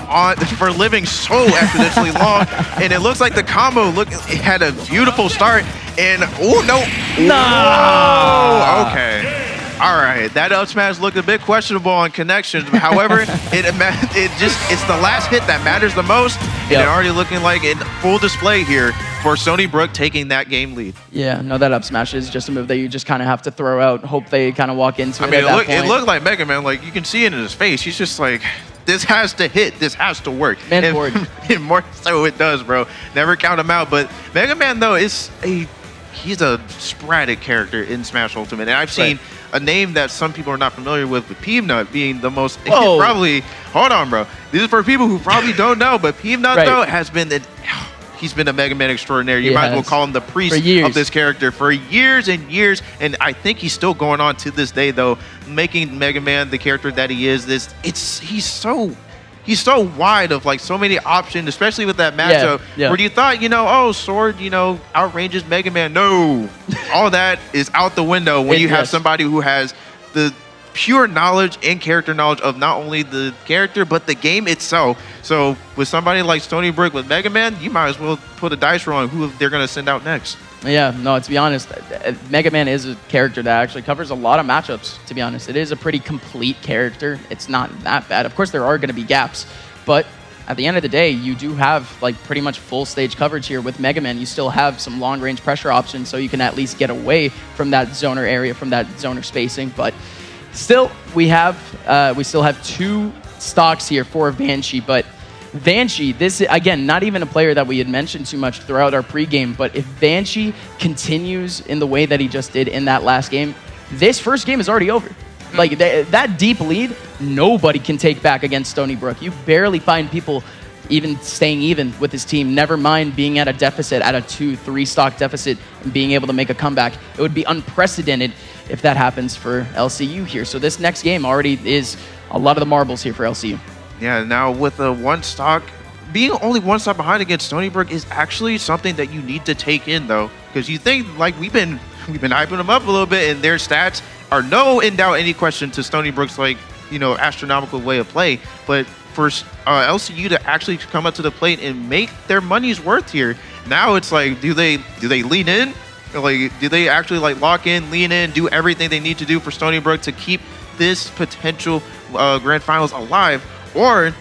for living so exponentially long. And it looks like the combo it had a beautiful start. And okay. All right, that up smash looked a bit questionable on connections. However, it's the last hit that matters the most. And it already looking like in full display here for Stony Brook taking that game lead. Yeah, no, that up smash is just a move that you just kind of have to throw out. Hope they kind of walk into it. I mean, it looked like Mega Man. Like you can see it in his face. He's just like, this has to hit. This has to work. Man forward. And more so it does, bro. Never count him out. But Mega Man though he's a sporadic character in Smash Ultimate, and I've seen a name that some people are not familiar with Peanut being the most probably. Hold on, bro. This is for people who probably don't know, but Peanut though has been he's been a Mega Man extraordinaire. You He might as well has. call him the priest For years. of this character for years and years. And I think he's still going on to this day, though, making Mega Man the character that he is. He's so wide of like so many options, especially with that matchup yeah. where you thought, Sword, outranges Mega Man. No, all that is out the window when you have Yes. somebody who has the pure knowledge and character knowledge of not only the character but the game itself. So with somebody like Stony Brook with Mega Man, you might as well put a dice roll on who they're going to send out next. Yeah, no, to be honest, Mega Man is a character that actually covers a lot of matchups, to be honest. It is a pretty complete character. It's not that bad. Of course, there are going to be gaps, but at the end of the day, you do have like pretty much full stage coverage here with Mega Man. You still have some long range pressure options, so you can at least get away from that zoner area, from that zoner spacing. But still, we still have 2 stocks here for Banshee, but Banshee, this is, again, not even a player that we had mentioned too much throughout our pregame, but if Banshee continues in the way that he just did in that last game, this first game is already over. Like, that deep lead, nobody can take back against Stony Brook. You barely find people even staying even with his team, never mind being at a deficit, at a 2-3 stock deficit, and being able to make a comeback. It would be unprecedented if that happens for LCU here. So this next game already is a lot of the marbles here for LCU. Yeah, now with a 1 stock, being only 1 stock behind against Stony Brook is actually something that you need to take in, though, because you think like we've been hyping them up a little bit, and their stats are no in doubt any question to Stony Brook's astronomical way of play. But for LCU to actually come up to the plate and make their money's worth here, now it's like, do they lean in? Like, do they actually lock in, lean in, do everything they need to do for Stony Brook to keep this potential grand finals alive? Or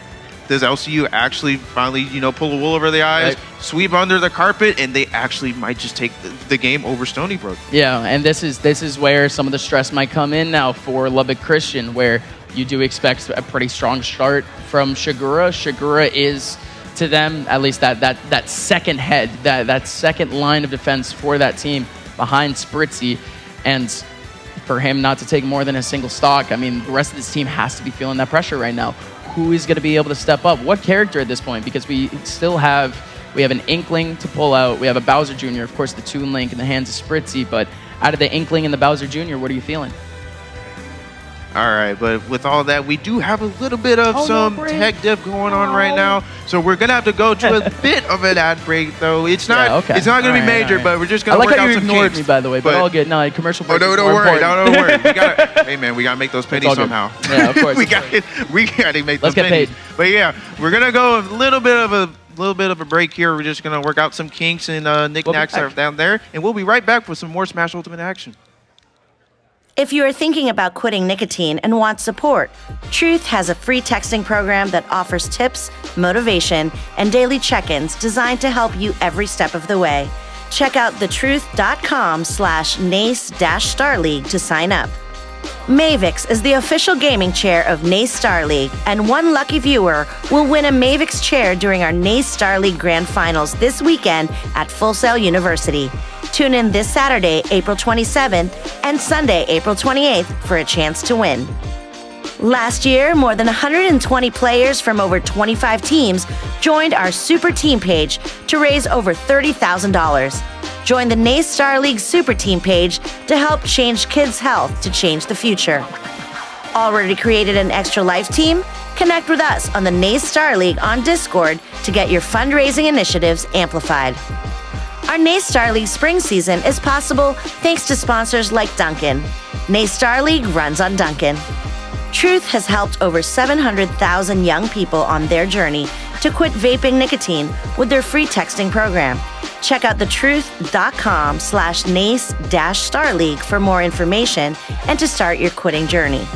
does LCU actually finally, pull the wool over their eyes, sweep under the carpet, and they actually might just take the game over Stony Brook? Yeah, and this is where some of the stress might come in now for Lubbock Christian, where you do expect a pretty strong start from Shigura. Shigura is, to them, at least that second head, that second line of defense for that team behind Spritzy. And for him not to take more than a single stock, I mean, the rest of this team has to be feeling that pressure right now. Who is going to be able to step up? What character at this point? Because we have an Inkling to pull out. We have a Bowser Jr., of course, the Toon Link in the hands of Spritzy. But out of the Inkling and the Bowser Jr., what are you feeling? All right, but with all that, we do have a little bit of some tech diff going on right now, so we're gonna have to go to a bit of an ad break, though. It's not gonna be major, but we're just gonna work out some kinks. I like how you ignored me, by the way, but all good. No, commercial break. Oh, don't worry. Don't worry. Hey man, we gotta make those pennies somehow. Yeah, of course. we gotta make those Let's get pennies. paid. But yeah, we're gonna go a little bit of a break here. We're just gonna work out some kinks and knickknacks down there, and we'll be right back with some more Smash Ultimate action. If you are thinking about quitting nicotine and want support, Truth has a free texting program that offers tips, motivation, and daily check-ins designed to help you every step of the way. Check out thetruth.com/NACE-Starleague to sign up. Mavix is the official gaming chair of NACE Starleague, and one lucky viewer will win a Mavix chair during our NACE Starleague Grand Finals this weekend at Full Sail University. Tune in this Saturday, April 27th, and Sunday, April 28th for a chance to win. Last year, more than 120 players from over 25 teams joined our Super Team page to raise over $30,000. Join the NACE Starleague Super Team page to help change kids' health to change the future. Already created an Extra Life team? Connect with us on the NACE Starleague on Discord to get your fundraising initiatives amplified. Our NACE Starleague spring season is possible thanks to sponsors like Dunkin'. NACE Starleague runs on Dunkin'. Truth has helped over 700,000 young people on their journey to quit vaping nicotine with their free texting program. Check out thetruth.com/NACE-Starleague for more information and to start your quitting journey.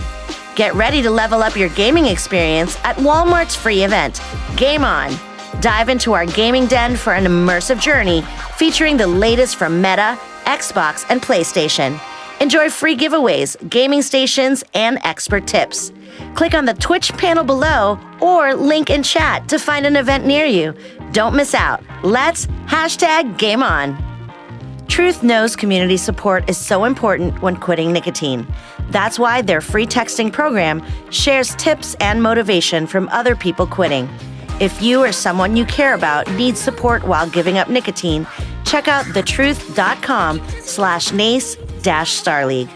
Get ready to level up your gaming experience at Walmart's free event, Game On. Dive into our gaming den for an immersive journey featuring the latest from Meta, Xbox, and PlayStation. Enjoy free giveaways, gaming stations, and expert tips. Click on the Twitch panel below or link in chat to find an event near you. Don't miss out. Let's #GameOn. Truth knows community support is so important when quitting nicotine. That's why their free texting program shares tips and motivation from other people quitting. If you or someone you care about needs support while giving up nicotine, check out thetruth.com/NACE-Starleague.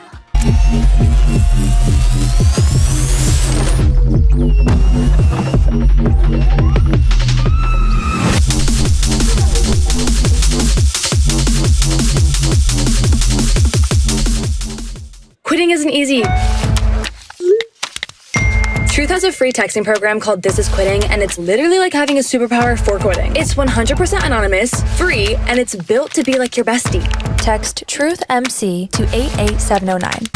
Quitting isn't easy. Truth has a free texting program called This Is Quitting, and it's literally like having a superpower for quitting. It's 100% anonymous, free, and it's built to be like your bestie. Text TruthMC to 88709.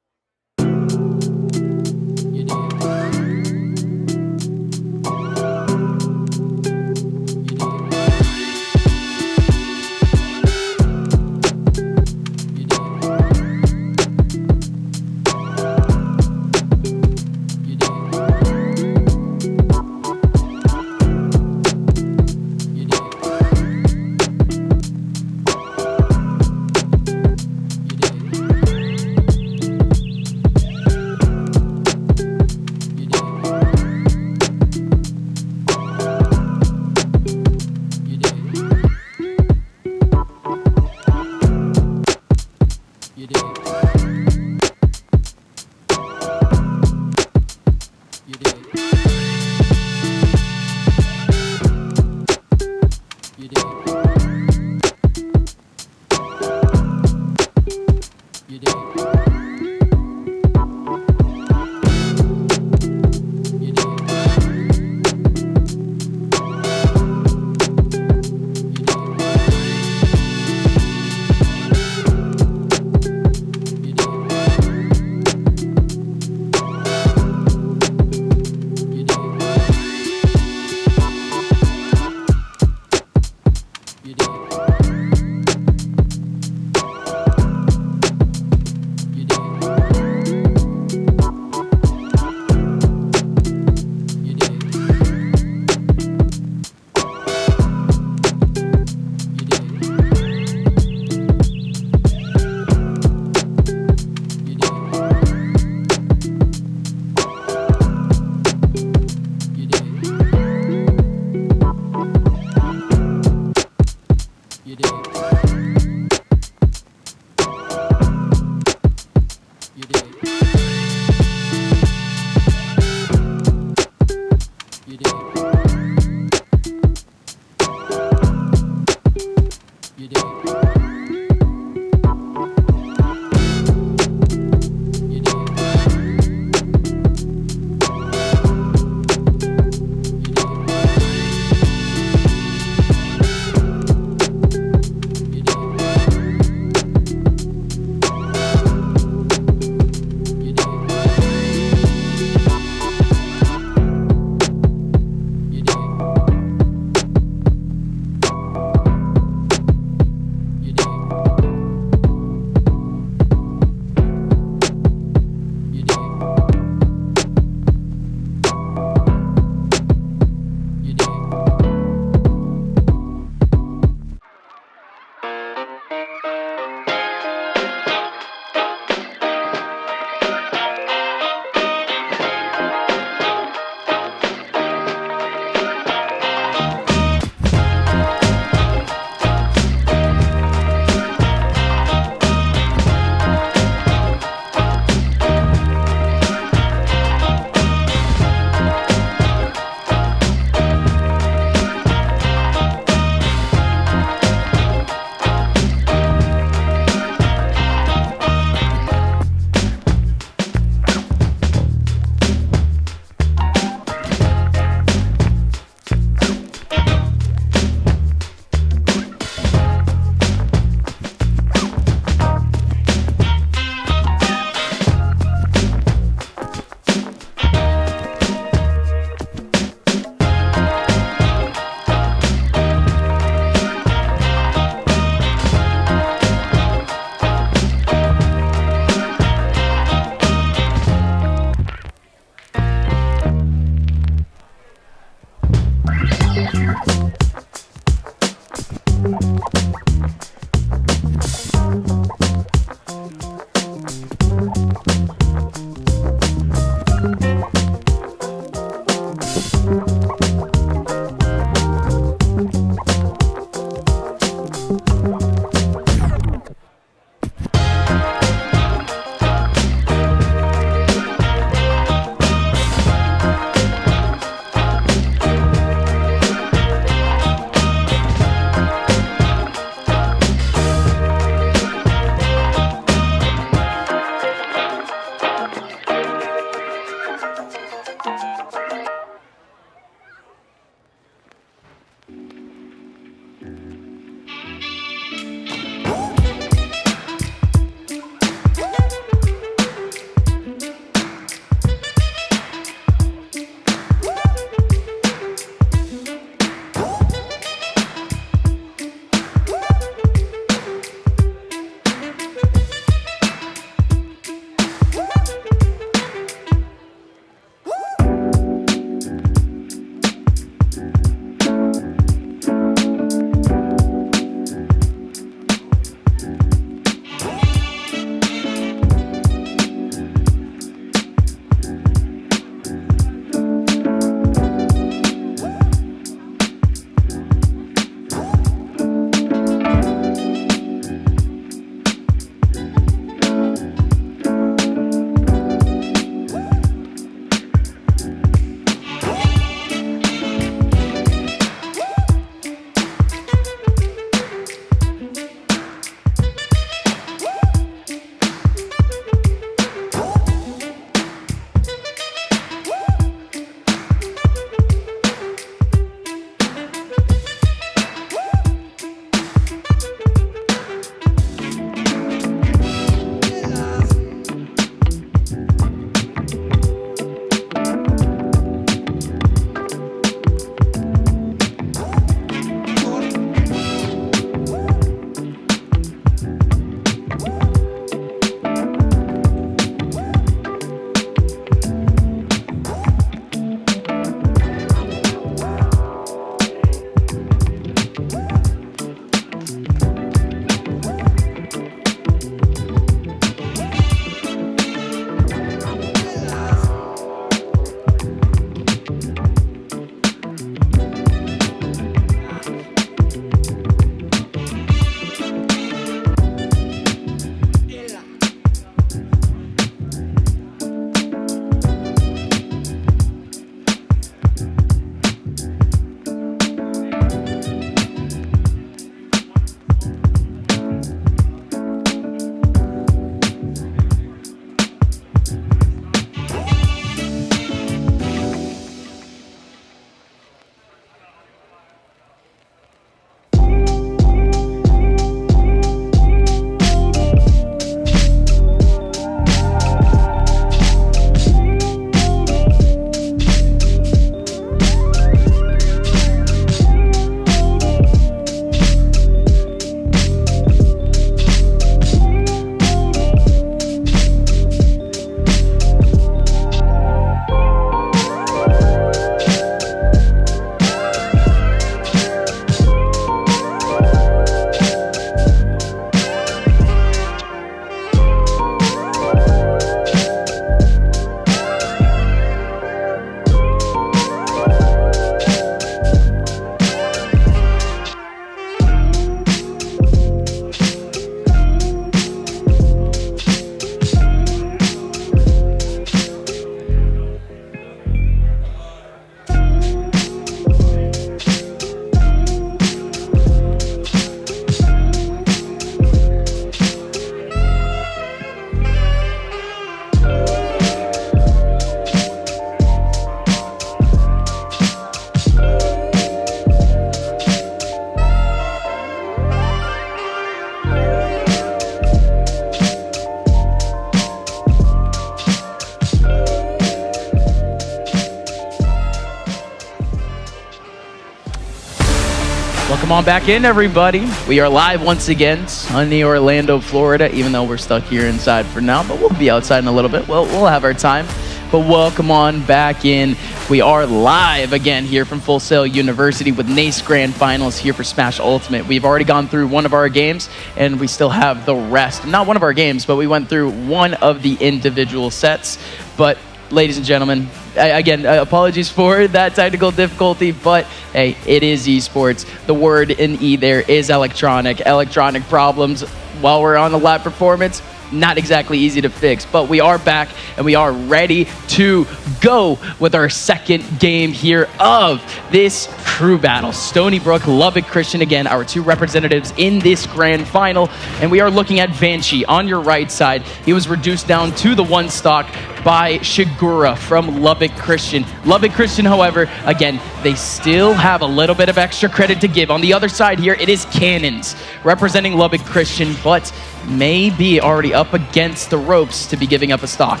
Welcome on back in, everybody. We are live once again, sunny Orlando, Florida, even though we're stuck here inside for now, but we'll be outside in a little bit. We'll have our time. But welcome on back in. We are live again here from Full Sail University with NACE Grand Finals here for Smash Ultimate. We've already gone through one of our games, and we still have the rest. Not one of our games, but we went through one of the individual sets. But ladies and gentlemen, again, apologies for that technical difficulty, but hey, it is esports. The word in E there is electronic. Electronic problems while we're on the live performance, not exactly easy to fix, but we are back and we are ready to go with our second game here of this crew battle. Stony Brook, Lubbock Christian, again, our two representatives in this grand final. And we are looking at Vanchi on your right side. He was reduced down to the one stock by Shigura from Lubbock Christian. Lubbock Christian, however, again, they still have a little bit of extra credit to give. On the other side here, it is Cannons representing Lubbock Christian, but may be already up against the ropes to be giving up a stock.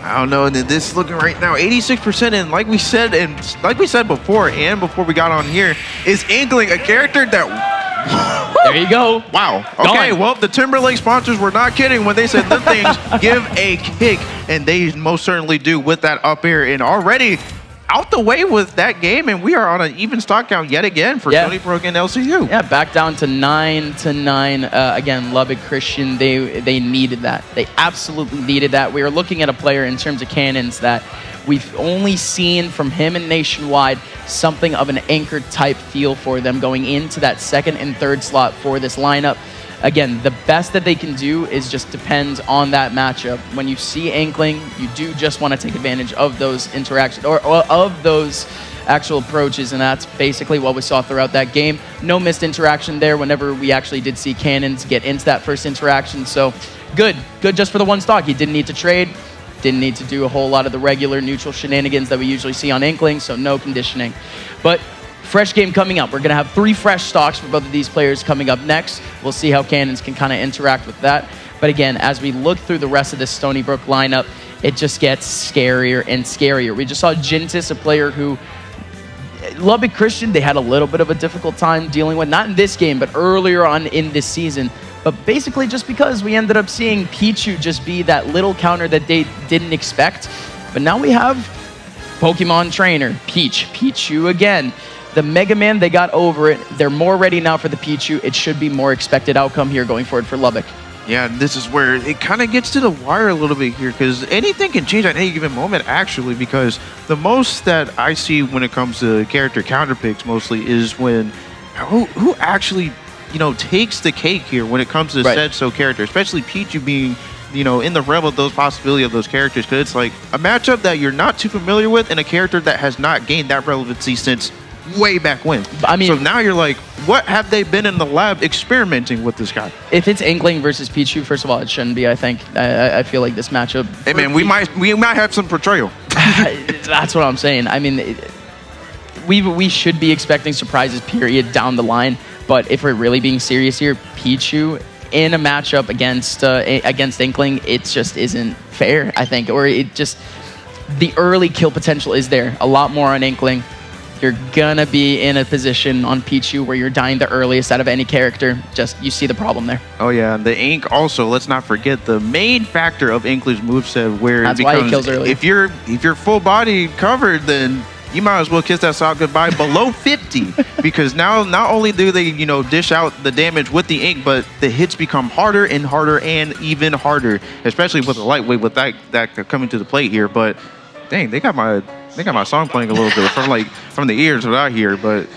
I don't know. And this is looking right now 86%, and like we said before, and before we got on here, is Inkling, a character that there you go. Wow. Okay, well, the Timberlake sponsors were not kidding when they said the things give a kick, and they most certainly do with that up air. And already out the way with that game, and we are on an even stock count yet again for Stony Brook and LCU. Yeah, back down to 9-9. Again, Lubbock Christian, they needed that. They absolutely needed that. We are looking at a player in terms of Cannons that we've only seen from him and Nationwide something of an anchor type feel for them going into that second and third slot for this lineup. Again, the best that they can do is just depend on that matchup. When you see Inkling, you do just want to take advantage of those interactions or of those actual approaches, and that's basically what we saw throughout that game. No missed interaction there whenever we actually did see Cannons get into that first interaction. So good just for the one stock. He didn't need to trade, didn't need to do a whole lot of the regular neutral shenanigans that we usually see on Inkling, so no conditioning. But fresh game coming up. We're going to have 3 fresh stocks for both of these players coming up next. We'll see how Cannons can kind of interact with that. But again, as we look through the rest of this Stony Brook lineup, it just gets scarier and scarier. We just saw Jintis, a player who Lubbock Christian, they had a little bit of a difficult time dealing with, not in this game, but earlier on in this season. But basically just because we ended up seeing Pichu just be that little counter that they didn't expect. But now we have Pokemon trainer, Pichu again. The Mega Man, they got over it. They're more ready now for the Pichu. It should be more expected outcome here going forward for Lubbock. Yeah, this is where it kind of gets to the wire a little bit here, because anything can change at any given moment, actually, because the most that I see when it comes to character counter picks mostly is when who actually, takes the cake here when it comes to said so character, especially Pichu being, in the realm of those possibility of those characters, because it's like a matchup that you're not too familiar with and a character that has not gained that relevancy since way back when. I mean, so now you're like, what have they been in the lab experimenting with this guy? If it's Inkling versus Pichu, first of all, it shouldn't be. I think I feel like this matchup. Hey man, we might have some portrayal. That's what I'm saying. I mean, we should be expecting surprises, period, down the line. But if we're really being serious here, Pichu in a matchup against Inkling, it just isn't fair, I think. Or it just, the early kill potential is there. A lot more on Inkling. You're gonna be in a position on Pichu where you're dying the earliest out of any character. Just, you see the problem there. Oh yeah, and the Ink also, let's not forget the main factor of Inkling's moveset, where that's why he kills early. If you're full body covered, then you might as well kiss that sock goodbye below 50, because now not only do they dish out the damage with the Ink, but the hits become harder and harder and even harder, especially with the lightweight with that coming to the plate here. But dang, they got my song playing a little bit from the ears what I hear. But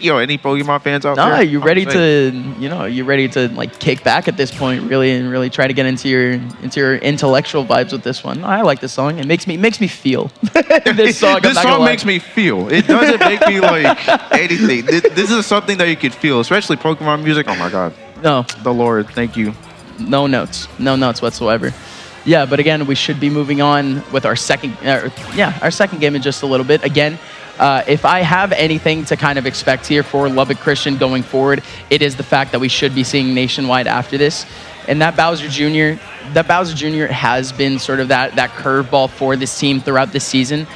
any Pokemon fans out there? You ready to like kick back at this point, really, and really try to get into your intellectual vibes with this one? I like this song. It makes me feel. This song makes me feel. It doesn't make me like anything. This is something that you could feel, especially Pokemon music. Oh my God. No. The Lord, thank you. No notes whatsoever. Yeah, but again, we should be moving on with our second game in just a little bit. Again, if I have anything to kind of expect here for Lubbock Christian going forward, it is the fact that we should be seeing Nationwide after this. And that Bowser Jr. has been sort of that curveball for this team throughout this season.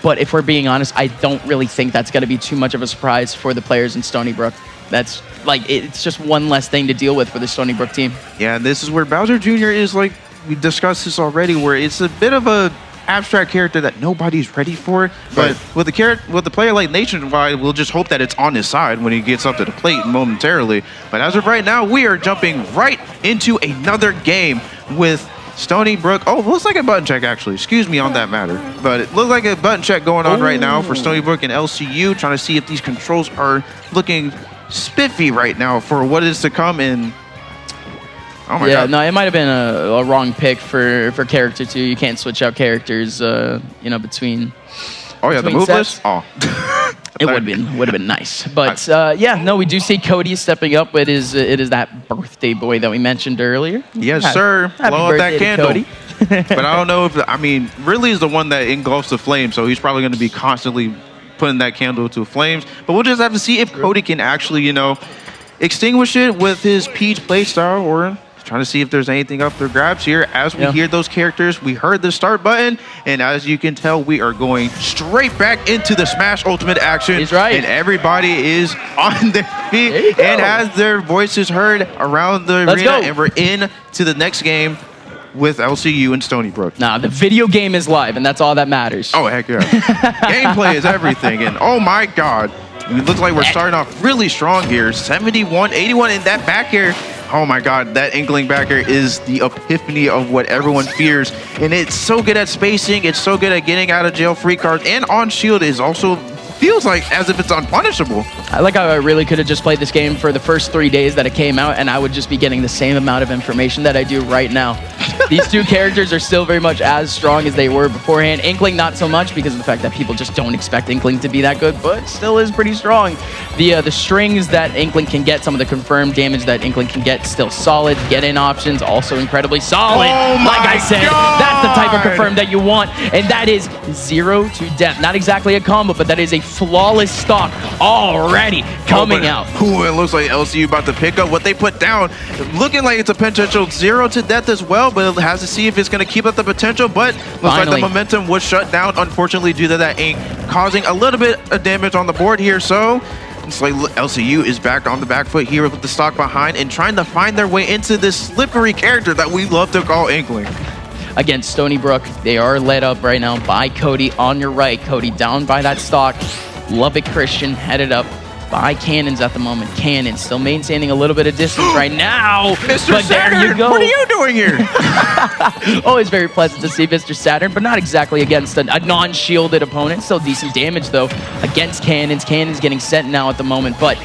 But if we're being honest, I don't really think that's going to be too much of a surprise for the players in Stony Brook. That's like, it's just one less thing to deal with for the Stony Brook team. Yeah, and this is where Bowser Jr. is, like, we discussed this already, where it's a bit of a abstract character that nobody's ready for. But with the player like Nationwide, we'll just hope that it's on his side when he gets up to the plate momentarily. But as of right now, we are jumping right into another game with Stony Brook. Oh, looks like a button check, actually. Excuse me on that matter. But it looks like a button check going on right now for Stony Brook and LCU, trying to see if these controls are looking spiffy right now for what is to come in. Oh my God. No, it might have been a wrong pick for character 2. You can't switch out characters, between. Oh yeah, the move sets. list. Oh, it would have been nice, but we do see Cody stepping up. It is that birthday boy that we mentioned earlier. Yes, sir. Happy Blow out that birthday to candle. Cody. But I don't know if Ridley is the one that engulfs the flame, so he's probably going to be constantly putting that candle to flames. But we'll just have to see if Cody can actually, extinguish it with his Peach playstyle, or trying to see if there's anything up for grabs here. As we hear those characters, we heard the start button, and as you can tell, we are going straight back into the Smash Ultimate action. He's right. And everybody is on their feet and has their voices heard around the arena, and we're in to the next game with LCU and Stony Brook. Nah, the video game is live, and that's all that matters. Oh, heck yeah. Gameplay is everything, and oh my God. It looks like we're starting off really strong here. 71, 81 in that back air. Oh my God, that Inkling back air is the epiphany of what everyone fears. And it's so good at spacing. It's so good at getting out of jail free cards. And on shield is also feels like as if it's unpunishable. I like how I really could have just played this game for the first 3 days that it came out, and I would just be getting the same amount of information that I do right now. These two characters are still very much as strong as they were beforehand. Inkling not so much because of the fact that people just don't expect Inkling to be that good, but still is pretty strong. The strings that Inkling can get, some of the confirmed damage that Inkling can get, still solid. Get-in options also incredibly solid. Oh my like I said, God. that's the type of confirm that you want, and that is 0 to death. Not exactly a combo, but that is a flawless stock already coming out. Ooh, it looks like LCU about to pick up what they put down. Looking like it's a potential 0 to death as well, but it has to see if it's going to keep up the potential. But looks like the momentum was shut down, unfortunately, due to that ink, causing a little bit of damage on the board here. So it's like LCU is back on the back foot here with the stock behind and trying to find their way into this slippery character that we love to call Inkling. Against Stony Brook, they are led up right now by Cody on your right. Cody down by that stock. Lubbock Christian headed up by Cannons at the moment. Cannons still maintaining a little bit of distance right now. Mr. But Saturn, there you go. what are you doing here? Always very pleasant to see Mr. Saturn, but not exactly against a non-shielded opponent. Still decent damage, though, against Cannons. Cannons getting sent now at the moment, but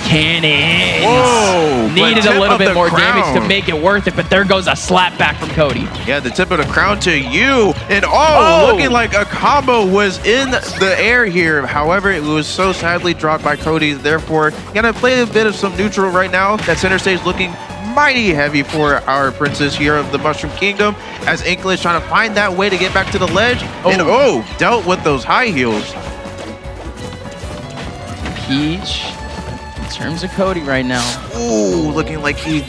Cannons needed a little bit more damage to make it worth it, but there goes a slap back from Cody. Yeah, the tip of the crown to you. And looking like a combo was in the air here. However, it was so sadly dropped by Cody. Therefore, gonna play a bit of some neutral right now. That center stage looking mighty heavy for our princess here of the Mushroom Kingdom, as Inkling is trying to find that way to get back to the ledge. And dealt with those high heels. Peach, in terms of Cody right now. Ooh, looking like a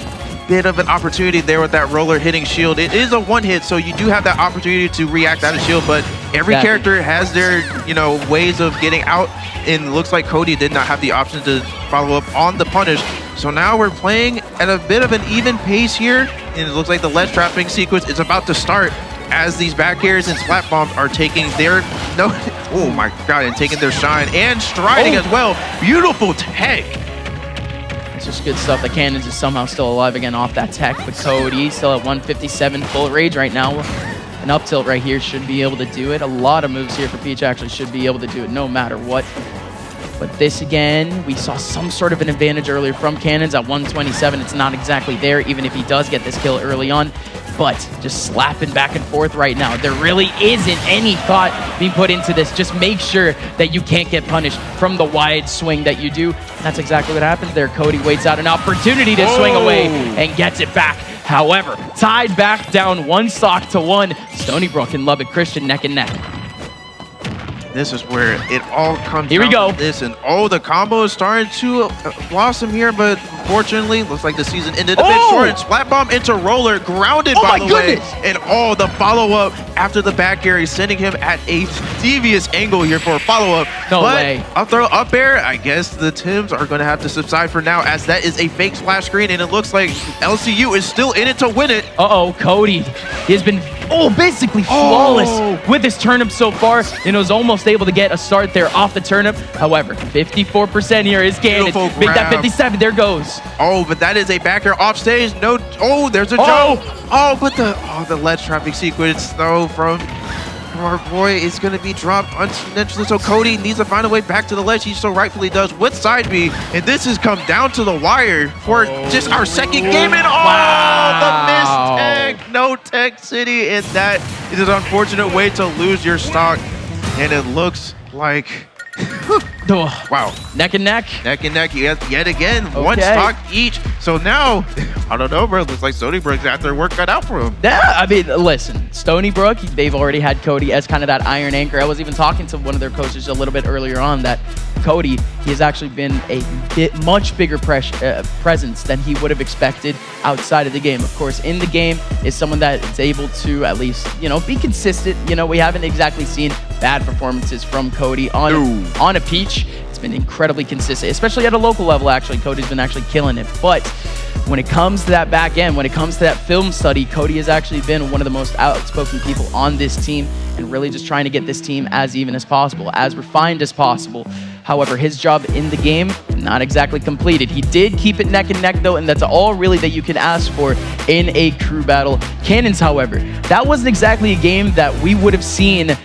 bit of an opportunity there with that roller hitting shield. It is a one hit, so you do have that opportunity to react out of shield, but every character has their, ways of getting out, and it looks like Cody did not have the option to follow up on the punish. So now we're playing at a bit of an even pace here, and it looks like the ledge trapping sequence is about to start as these back airs and splat bombs are taking their oh my God, and taking their shine and striding as well. Beautiful tech. It's just good stuff. The Cannons is somehow still alive again off that tech, but Cody still at 157 full rage right now. An up tilt right here should be able to do it. A lot of moves here for Peach actually should be able to do it no matter what. But this again, we saw some sort of an advantage earlier from Cannons at 127. It's not exactly there, even if he does get this kill early on. But just slapping back and forth right now. There really isn't any thought being put into this. Just make sure that you can't get punished from the wide swing that you do. And that's exactly what happens there. Cody waits out an opportunity to swing away and gets it back. However, tied back down 1 stock to 1. Stony Brook and Lubbock Christian neck and neck. This is where it all comes Here we down go. to this, and the combo is starting to blossom here, but unfortunately, looks like the season ended a bit short. And splat bomb into roller, grounded by the way, and the follow-up after the back air, sending him at a devious angle here for a follow-up. No but way. I'll throw up air. I guess the Tims are going to have to subside for now, as that is a fake splash screen, and it looks like LCU is still in it to win it. Uh-oh, Cody. He has been, basically flawless with his turnip so far, and was almost able to get a start there off the turnip. However, 54% here is Cannon. Beautiful Make that grab. 57. There goes. Oh, but that is a back air off stage. No, there's a jump. Oh, but the ledge traffic sequence though from our boy is going to be dropped unintentionally. So Cody needs to find a way back to the ledge. He so rightfully does with side B, and this has come down to the wire for just our second game. And the missed tech, no tech city, and that is an unfortunate way to lose your stock. And it looks like. Wow. Neck and neck. Neck and neck yet again. One stock each. So now, I don't know, bro. It looks like Stony Brook's got their work cut out for him. Yeah, I mean, listen, Stony Brook, they've already had Cody as kind of that iron anchor. I was even talking to one of their coaches a little bit earlier on that Cody, he has actually been a much bigger presence than he would have expected outside of the game. Of course, in the game is someone that is able to at least, be consistent. We haven't exactly seen bad performances from Cody on a Peach. It's been incredibly consistent, especially at a local level. Actually, Cody's been actually killing it. But when it comes to that back end, when it comes to that film study, Cody has actually been one of the most outspoken people on this team, and really just trying to get this team as even as possible, as refined as possible. However, his job in the game, not exactly completed. He did keep it neck and neck though, and that's all really that you can ask for in a crew battle. Cannons, however, that wasn't exactly a game that we would have seen,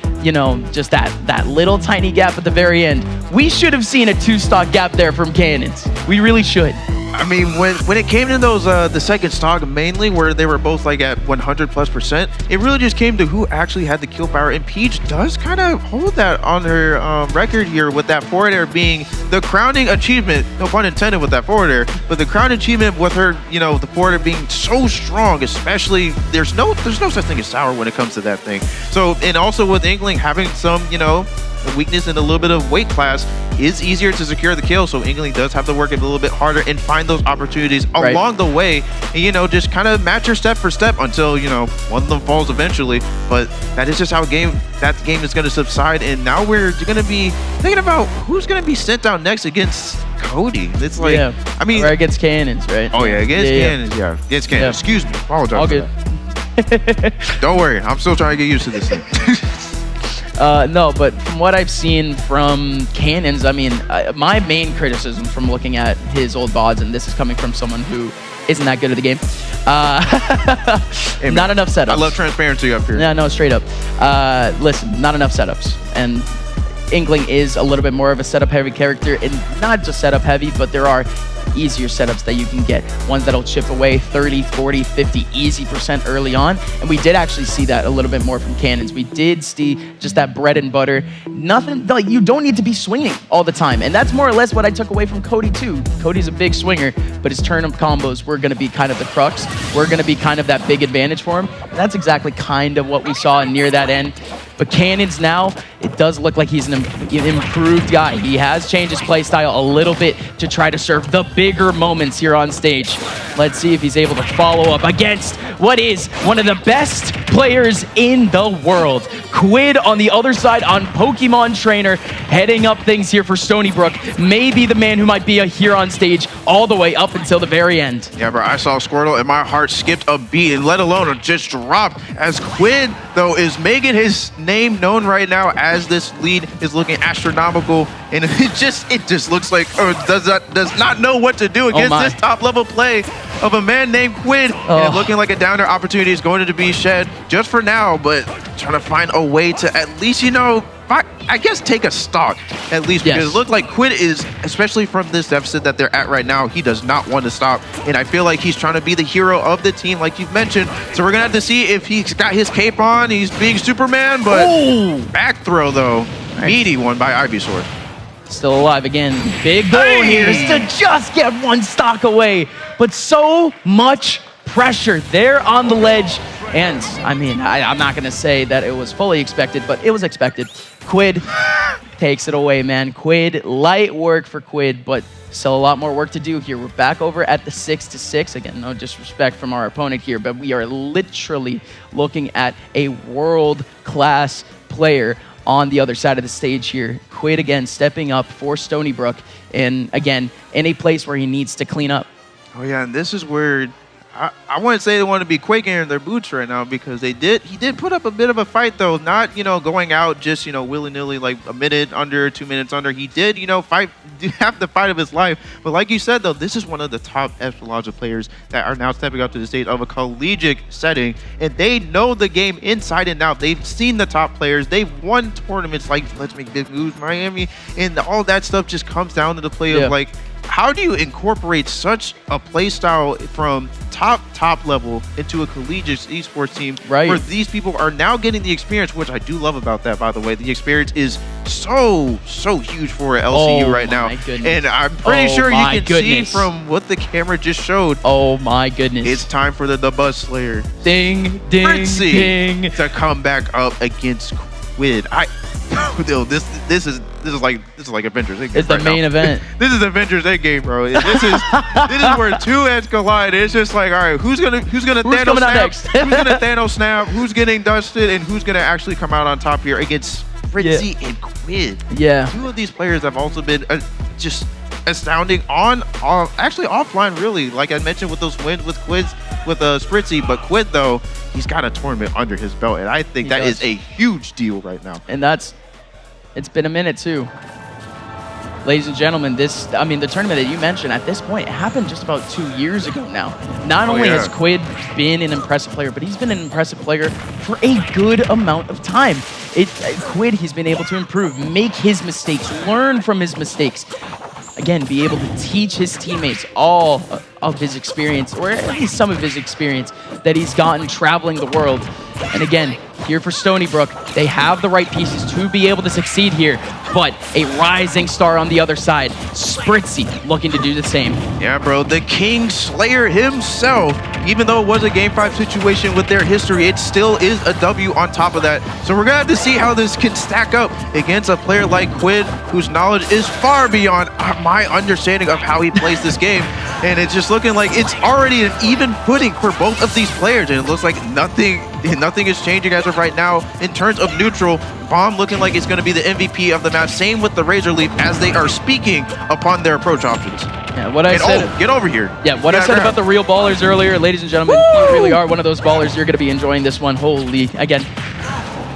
just that little tiny gap at the very end. We should have seen a 2-stock gap there from Cannons. We really should. I mean, when it came to those the second stock mainly, where they were both like at 100+%, it really just came to who actually had the kill power. And Peach does kind of hold that on her record here, with that forward air being the crowning achievement. No pun intended with that forward air, but the crowning achievement with her, the forward air being so strong. Especially there's no such thing as sour when it comes to that thing. So, and also with Inkling having some weakness in a little bit of weight class, is easier to secure the kill. So Inkling does have to work it a little bit harder and find those opportunities along the way, and just kind of match her step for step until one of them falls eventually. But that is just how that game is going to subside. And now we're going to be thinking about who's going to be sent out next against Cody. It's like, I mean, or against Cannons, right? Oh yeah, against Cannons. Yeah, against Cannons. Excuse me, apologize. All for good. That. Don't worry, I'm still trying to get used to this thing. No, but from what I've seen from Cannons, I mean, my main criticism from looking at his old VODs, and this is coming from someone who isn't that good at the game, hey, not enough setups. I love transparency up here. Yeah, no, straight up. Listen, not enough setups. And Inkling is a little bit more of a setup-heavy character, and not just setup-heavy, but there are easier setups that you can get, ones that'll chip away 30, 40, 50 easy% early on. And we did actually see that a little bit more from Cannons. We did see just that bread and butter. Nothing, like, you don't need to be swinging all the time. And that's more or less what I took away from Cody too. Cody's a big swinger, but his turnip combos were going to be kind of the crux. We're going to be kind of that big advantage for him. And that's exactly kind of what we saw near that end. But Cannons now, it does look like he's an improved guy. He has changed his play style a little bit to try to serve the bigger moments here on stage. Let's see if he's able to follow up against what is one of the best players in the world. Quid on the other side on Pokemon Trainer, heading up things here for Stony Brook. Maybe the man who might be here on stage all the way up until the very end. Yeah, bro, I saw Squirtle and my heart skipped a beat, and let alone just dropped, as Quid, though, is making his name known right now as this lead is looking astronomical, and it just looks like does not know what to do against this top level play of a man named Quid. And looking like a downer opportunity is going to be shed just for now, but trying to find a way to at least, I guess take a stock at least, because it looked like Quid is, especially from this deficit that they're at right now, he does not want to stop. And I feel like he's trying to be the hero of the team, like you've mentioned. So we're going to have to see if he's got his cape on, he's being Superman, but back throw though. Nice. Meaty one by Ivysaur. Still alive again. Big goal here is to just get one stock away, but so much pressure there on the ledge. And I mean, I'm not going to say that it was fully expected, but it was expected. Quid takes it away, man. Quid, light work for Quid, but still a lot more work to do here. We're back over at the 6-6. Again, no disrespect from our opponent here, but we are literally looking at a world-class player on the other side of the stage here. Quid again stepping up for Stony Brook, and again, in a place where he needs to clean up. Oh yeah, and this is where I wouldn't say they want to be quaking in their boots right now, because he did put up a bit of a fight though, not, going out just, willy-nilly like a minute under, 2 minutes under. He did, have the fight of his life. But like you said though, this is one of the top echelons of players that are now stepping up to the stage of a collegiate setting, and they know the game inside and out. They've seen the top players. They've won tournaments like Let's Make Big Moves Miami, and all that stuff just comes down to the play of like, how do you incorporate such a play style from top level into a collegiate esports team, right, where these people are now getting the experience, which I do love about that, by the way. The experience is so huge for LCU right now. And I'm pretty sure you can see from what the camera just showed. Oh my goodness. It's time for the Buzz Slayer. Ding, ding, Fritzy ding. to come back up against Quid. This is like Avengers Endgame. It's the main event. This is Avengers Endgame, bro. This is where two heads collide. It's just like, all right, who's gonna Thanos snap? Next? Who's gonna Thanos snap? Who's getting dusted? And who's gonna actually come out on top here against Fritzy and Quid? Yeah. Two of these players have also been just astounding actually offline, really. Like I mentioned with those wins with Spritzy, but Quid though, he's got a tournament under his belt, and I think that is a huge deal right now. And it's been a minute too. Ladies and gentlemen, the tournament that you mentioned at this point happened just about 2 years ago now. Not only has Quid been an impressive player, but he's been an impressive player for a good amount of time. Quid, he's been able to improve, make his mistakes, learn from his mistakes. Again, be able to teach his teammates all of his experience, or at least some of his experience that he's gotten traveling the world. And again, here for Stony Brook, they have the right pieces to be able to succeed here, but a rising star on the other side, Spritzy, looking to do the same. Yeah, bro, the King Slayer himself, even though it was a Game 5 situation with their history, it still is a W on top of that. So we're gonna have to see how this can stack up against a player like Quid, whose knowledge is far beyond my understanding of how he plays this game. And it's just looking like it's already an even footing for both of these players, and it looks like nothing is changing as of right now in terms of neutral. Bomb looking like it's going to be the MVP of the match. Same with the Razor Leaf as they are speaking upon their approach options. Yeah, what I said. Get over here. Yeah, what I said about the real ballers earlier, ladies and gentlemen, you really are one of those ballers. You're going to be enjoying this one. Holy, again,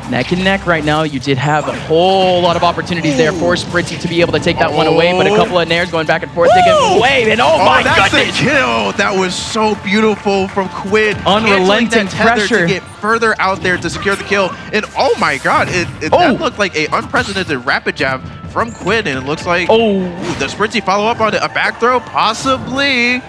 neck and neck right now. You did have a whole lot of opportunities there for Spritzy to be able to take that one away, but a couple of nairs going back and forth, taking away, and my that's goodness! A kill. That was so beautiful from Quid. Unrelenting pressure to get further out there to secure the kill. And oh my god, that looked like a unprecedented rapid jab from Quid, and it looks like the Spritzy follow up on it. A back throw, possibly.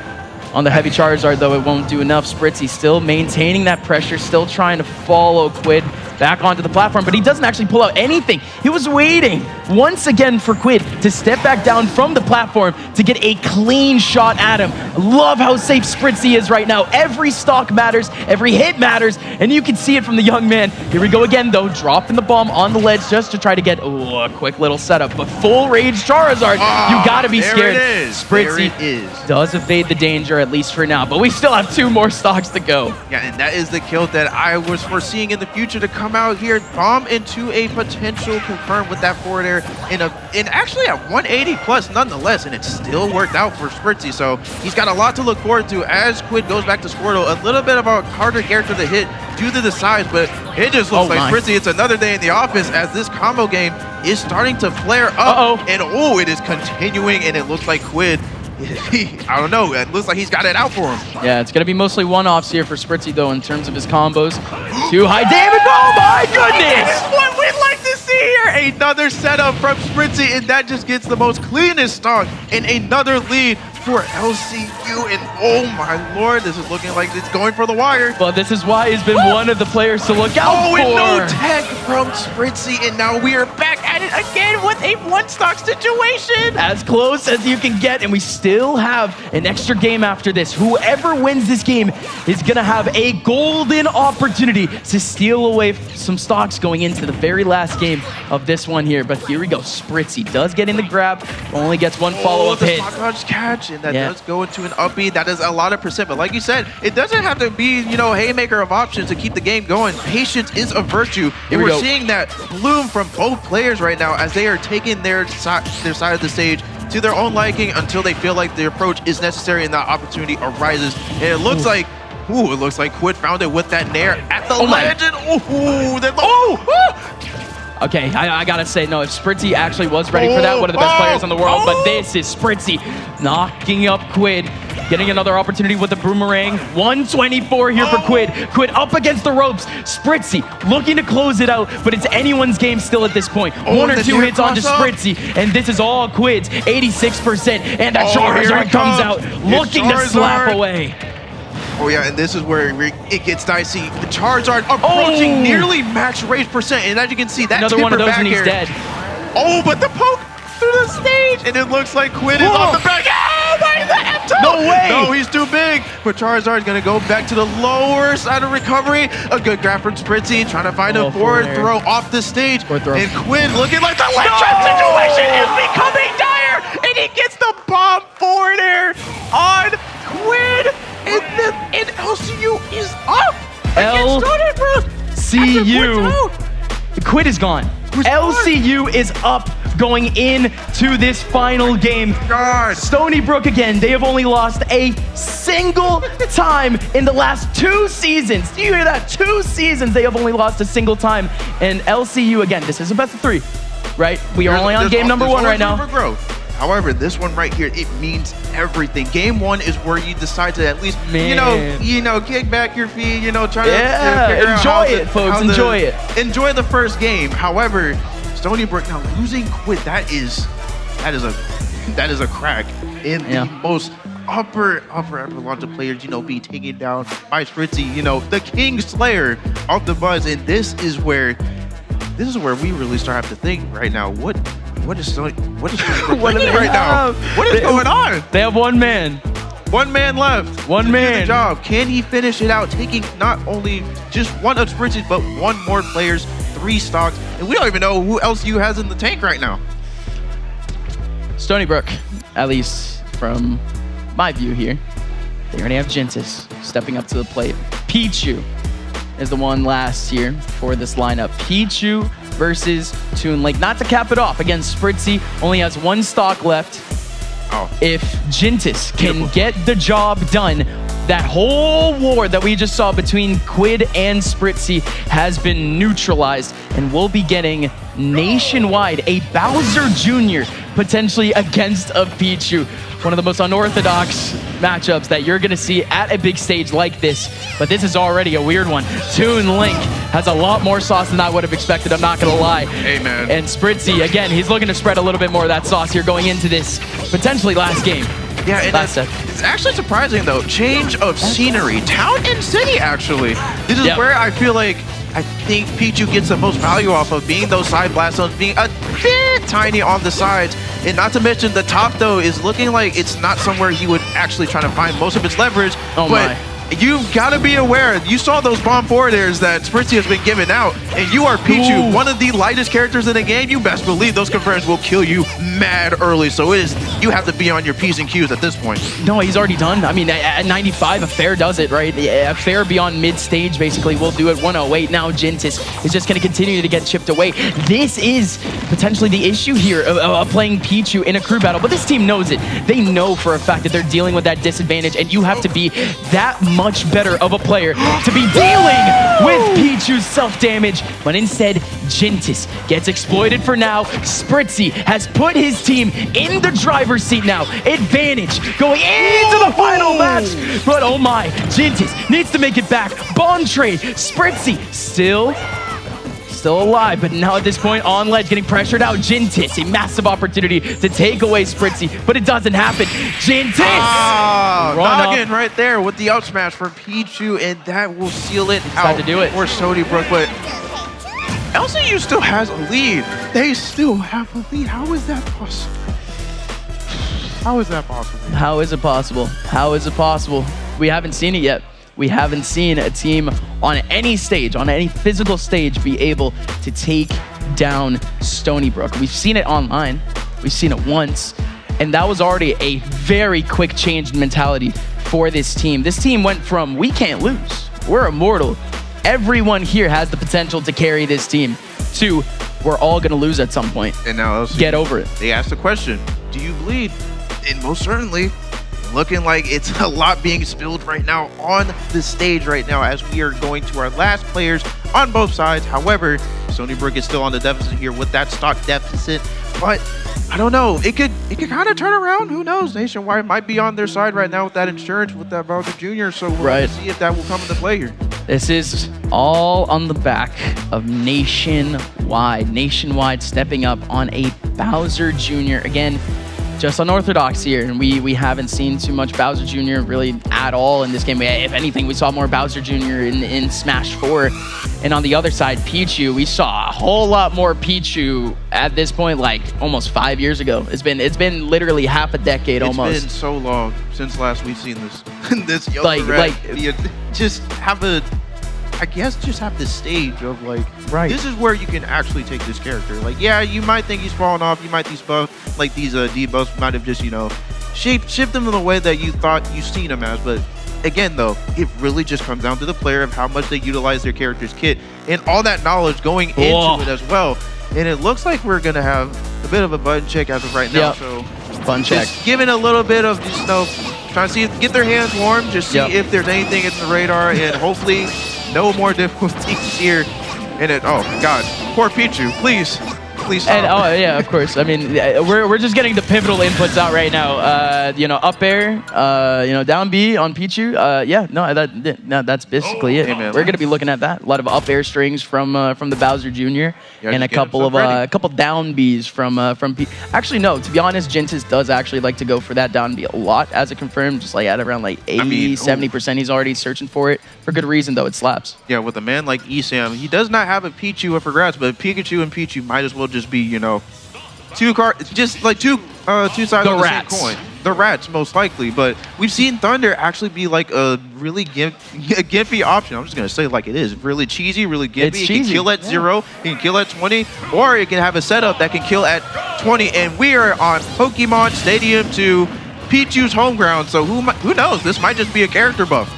On the heavy Charizard, though, it won't do enough. Spritzy still maintaining that pressure, still trying to follow Quid back onto the platform, but he doesn't actually pull out anything. He was waiting once again for Quid to step back down from the platform to get a clean shot at him. Love how safe Spritzy is right now. Every stock matters, every hit matters, and you can see it from the young man. Here we go again, though, dropping the bomb on the ledge just to try to get a quick little setup, but full rage Charizard, you gotta be scared. Spritzy does evade the danger, at least for now, but we still have 2 more stocks to go. Yeah, and that is the kill that I was foreseeing in the future to come out here. Bomb into a potential confirm with that forward air in actually at 180 plus nonetheless, and it still worked out for Spritzy. So he's got a lot to look forward to as Quid goes back to Squirtle. A little bit of a harder character to hit due to the size, but it just looks like Spritzy, it's another day in the office as this combo game is starting to flare up. And it is continuing, and it looks like Quid, I don't know, it looks like he's got it out for him. Yeah, it's going to be mostly one-offs here for Spritzy, though, in terms of his combos. Too high damage, oh my goodness! That's what we'd like to see here. Another setup from Spritzy, and that just gets the most cleanest stock, and another lead for LCU, and oh my lord, this is looking like it's going for the wire. But this is why he's been one of the players to look out for. And no tech from Spritzy, and now we are back at it again with a one-stock situation. As close as you can get, and we still have an extra game after this. Whoever wins this game is gonna have a golden opportunity to steal away some stocks going into the very last game of this one here. But here we go. Spritzy does get in the grab, only gets one follow-up hit. The stock dodge catch, and that does go into an up B. That is a lot of percent, but like you said, it doesn't have to be, you know, haymaker of options to keep the game going. Patience is a virtue, and we're seeing that bloom from both players right now as they are taking their side of the stage to their own liking until they feel like the approach is necessary and that opportunity arises. And it looks like, it looks like Quid found it with that nair at the legend. Okay, I gotta say, no, if Spritzy actually was ready for that, one of the best players in the world, but this is Spritzy knocking up Quid, getting another opportunity with the boomerang. 124 here for Quid. Quid up against the ropes. Spritzy looking to close it out, but it's anyone's game still at this point. One or two hits onto Spritzy, and this is all Quid's, 86%, and the Charizard comes out, looking to slap away. Oh yeah, and this is where it gets dicey. The Charizard approaching nearly max rage percent, and as you can see, that another one of those and he's dead. Oh, but the poke through the stage, and it looks like Quid is on the back. Oh my God! No way! No, he's too big. But Charizard's gonna go back to the lower side of recovery. A good grab from Spritzy, trying to find a forward throw off the stage. And Quid looking like the ledge trap situation is becoming dire, and he gets the bomb forward air on Quid. And LCU is up! LCU. Quid is gone. LCU is up going into this final game. Stony Brook again, they have only lost a single time in the last 2 seasons. Do you hear that? 2 seasons they have only lost a single time. And LCU, again, this is a best of 3, right? We are only on game number 1 right now. However, this one right here, it means everything. Game 1 is where you decide to at least, you know, kick back your feet, you know, try to figure out how folks. Enjoy it. Enjoy the first game. However, Stony Brook now losing Quid. That is a crack in the most upper echelon of players, you know, being taken down by Spritzy, you know, the King Slayer of the Buzz. And this is where we really start to have to think right now. What is Stony Brook right now? What is going on? They have one man. One man left. One man. Do the job. Can he finish it out, taking not only just one of Spritzy's, but one more player's 3 stocks? And we don't even know who else you has in the tank right now. Stony Brook, at least from my view here, they already have Jintis stepping up to the plate. Pichu is the one last here for this lineup. Pichu versus Toon Link. Not to cap it off, again, Spritzy only has 1 stock left. If Jintis can get the job done, that whole war that we just saw between Quid and Spritzy has been neutralized, and we'll be getting nationwide a Bowser Jr. potentially against a Pichu. One of the most unorthodox matchups that you're gonna see at a big stage like this, but this is already a weird one. Toon Link has a lot more sauce than I would have expected, I'm not gonna lie. Amen. And Spritzy, again, he's looking to spread a little bit more of that sauce here going into this potentially last game. Yeah, and it's actually surprising though. Change of scenery, town and city actually. This is where I feel like I think Pichu gets the most value off of, being those side blast zones, being a bit tiny on the sides. And not to mention the top though is looking like it's not somewhere he would actually try to find most of its leverage. But you've got to be aware. You saw those bomb forward airs that Spritzy has been giving out, and you are Pichu, one of the lightest characters in the game. You best believe those confirms will kill you mad early. So you have to be on your P's and Q's at this point. No, he's already done. I mean, at 95, a fair does it, right? A fair beyond mid-stage, basically, will do it. 108. Now Jintis is just going to continue to get chipped away. This is potentially the issue here of playing Pichu in a crew battle, but this team knows it. They know for a fact that they're dealing with that disadvantage, and you have to be that much better of a player to be dealing with Pichu's self-damage. But instead, Jintis gets exploited for now. Spritzy has put his team in the driver's seat now. Advantage going into the final match. But oh my, Jintis needs to make it back. Bomb trade. Spritzy still alive, but now at this point on ledge, getting pressured out. Jintis, a massive opportunity to take away Spritzy, but it doesn't happen. Jintis! Noggin right there with the up smash for Pichu, and that will seal it out to do it for Stony Brook. But LCU still has a lead. They still have a lead. How is that possible? How is that possible? How is it possible? How is it possible? We haven't seen it yet. We haven't seen a team on any stage, on any physical stage, be able to take down Stony Brook. We've seen it online. We've seen it once. And that was already a very quick change in mentality for this team. This team went from, we can't lose, we're immortal, everyone here has the potential to carry this team, to, we're all going to lose at some point. And now LCU, get over it. They asked the question, do you bleed? And most certainly, looking like it's a lot being spilled right now on the stage right now as we are going to our last players on both sides. However, Stony Brook is still on the deficit here with that stock deficit, but I don't know. It could kind of turn around. Who knows? Nationwide might be on their side right now with that insurance, with that Bowser Jr. So we'll have to see if that will come into play here. This is all on the back of Nationwide. Nationwide stepping up on a Bowser Jr. Again, just unorthodox here, and we haven't seen too much Bowser Jr. really at all in this game. If anything, we saw more Bowser Jr. in Smash 4. And on the other side, Pichu, we saw a whole lot more Pichu at this point, like almost 5 years ago. It's been literally half a decade almost. It's been so long since last we've seen this. This yellow just have a, I guess, just have this stage of like, right, this is where you can actually take this character. Like, yeah, you might think he's falling off. You might these debuffs might have just, you know, shaped him in the way that you thought you've seen him as. But again, though, it really just comes down to the player of how much they utilize their character's kit and all that knowledge going into it as well. And it looks like we're gonna have a bit of a button check as of right now. Yep. So fun check. Just giving a little bit of just, you know, trying to see, get their hands warm, just see if there's anything in the radar, and hopefully no more difficulties here. And it, oh God, poor Pichu, please stop. And oh yeah, of course. I mean, we're just getting the pivotal inputs out right now. You know, up air, you know, down B on Pichu. Yeah, no, that's basically it. man. We're gonna be looking at that. A lot of up air strings from the Bowser Jr. and a couple of down Bs from P. Actually, no. To be honest, Jintis does actually like to go for that down B a lot, as it confirmed. Just like at around like 80, 70%, he's already searching for it for good reason, though. It slaps. Yeah, with a man like Esam, he does not have a Pichu up for grabs, but Pikachu and Pichu might as well just be, you know, two sides of the same coin. The rats, most likely, but we've seen Thunder actually be like a really gimpy option. I'm just gonna say it like it is. Really cheesy, really gimpy. It's it cheesy. can kill at 0, it can kill at 20, or it can have a setup that can kill at 20. And we are on Pokemon Stadium 2, Pichu's home ground. So who knows? This might just be a character buff.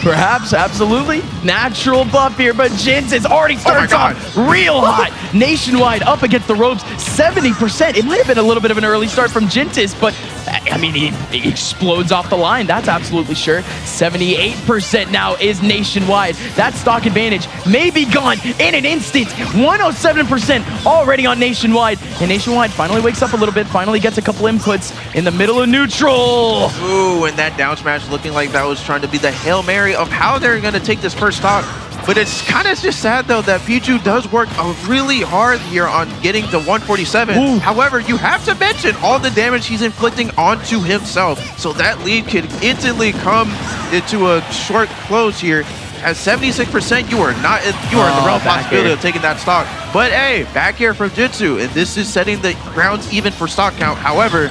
Perhaps, absolutely. Natural buff here, but Jintis already starts off real hot. Nationwide up against the ropes, 70%. It might have been a little bit of an early start from Jintis, but I mean, he explodes off the line. That's absolutely sure. 78% now is Nationwide. That stock advantage may be gone in an instant. 107% already on Nationwide. And Nationwide finally wakes up a little bit, finally gets a couple inputs in the middle of neutral. Ooh, and that down smash looking like that was trying to be the Hail Mary of how they're going to take this first stock. But it's kind of just sad, though, that Pichu does work really hard here on getting to 147. Ooh. However, you have to mention all the damage he's inflicting onto himself. So that lead could instantly come into a short close here. At 76%, you are in the realm possibility of taking that stock. But hey, back here from Jitsu, and this is setting the grounds even for stock count. However,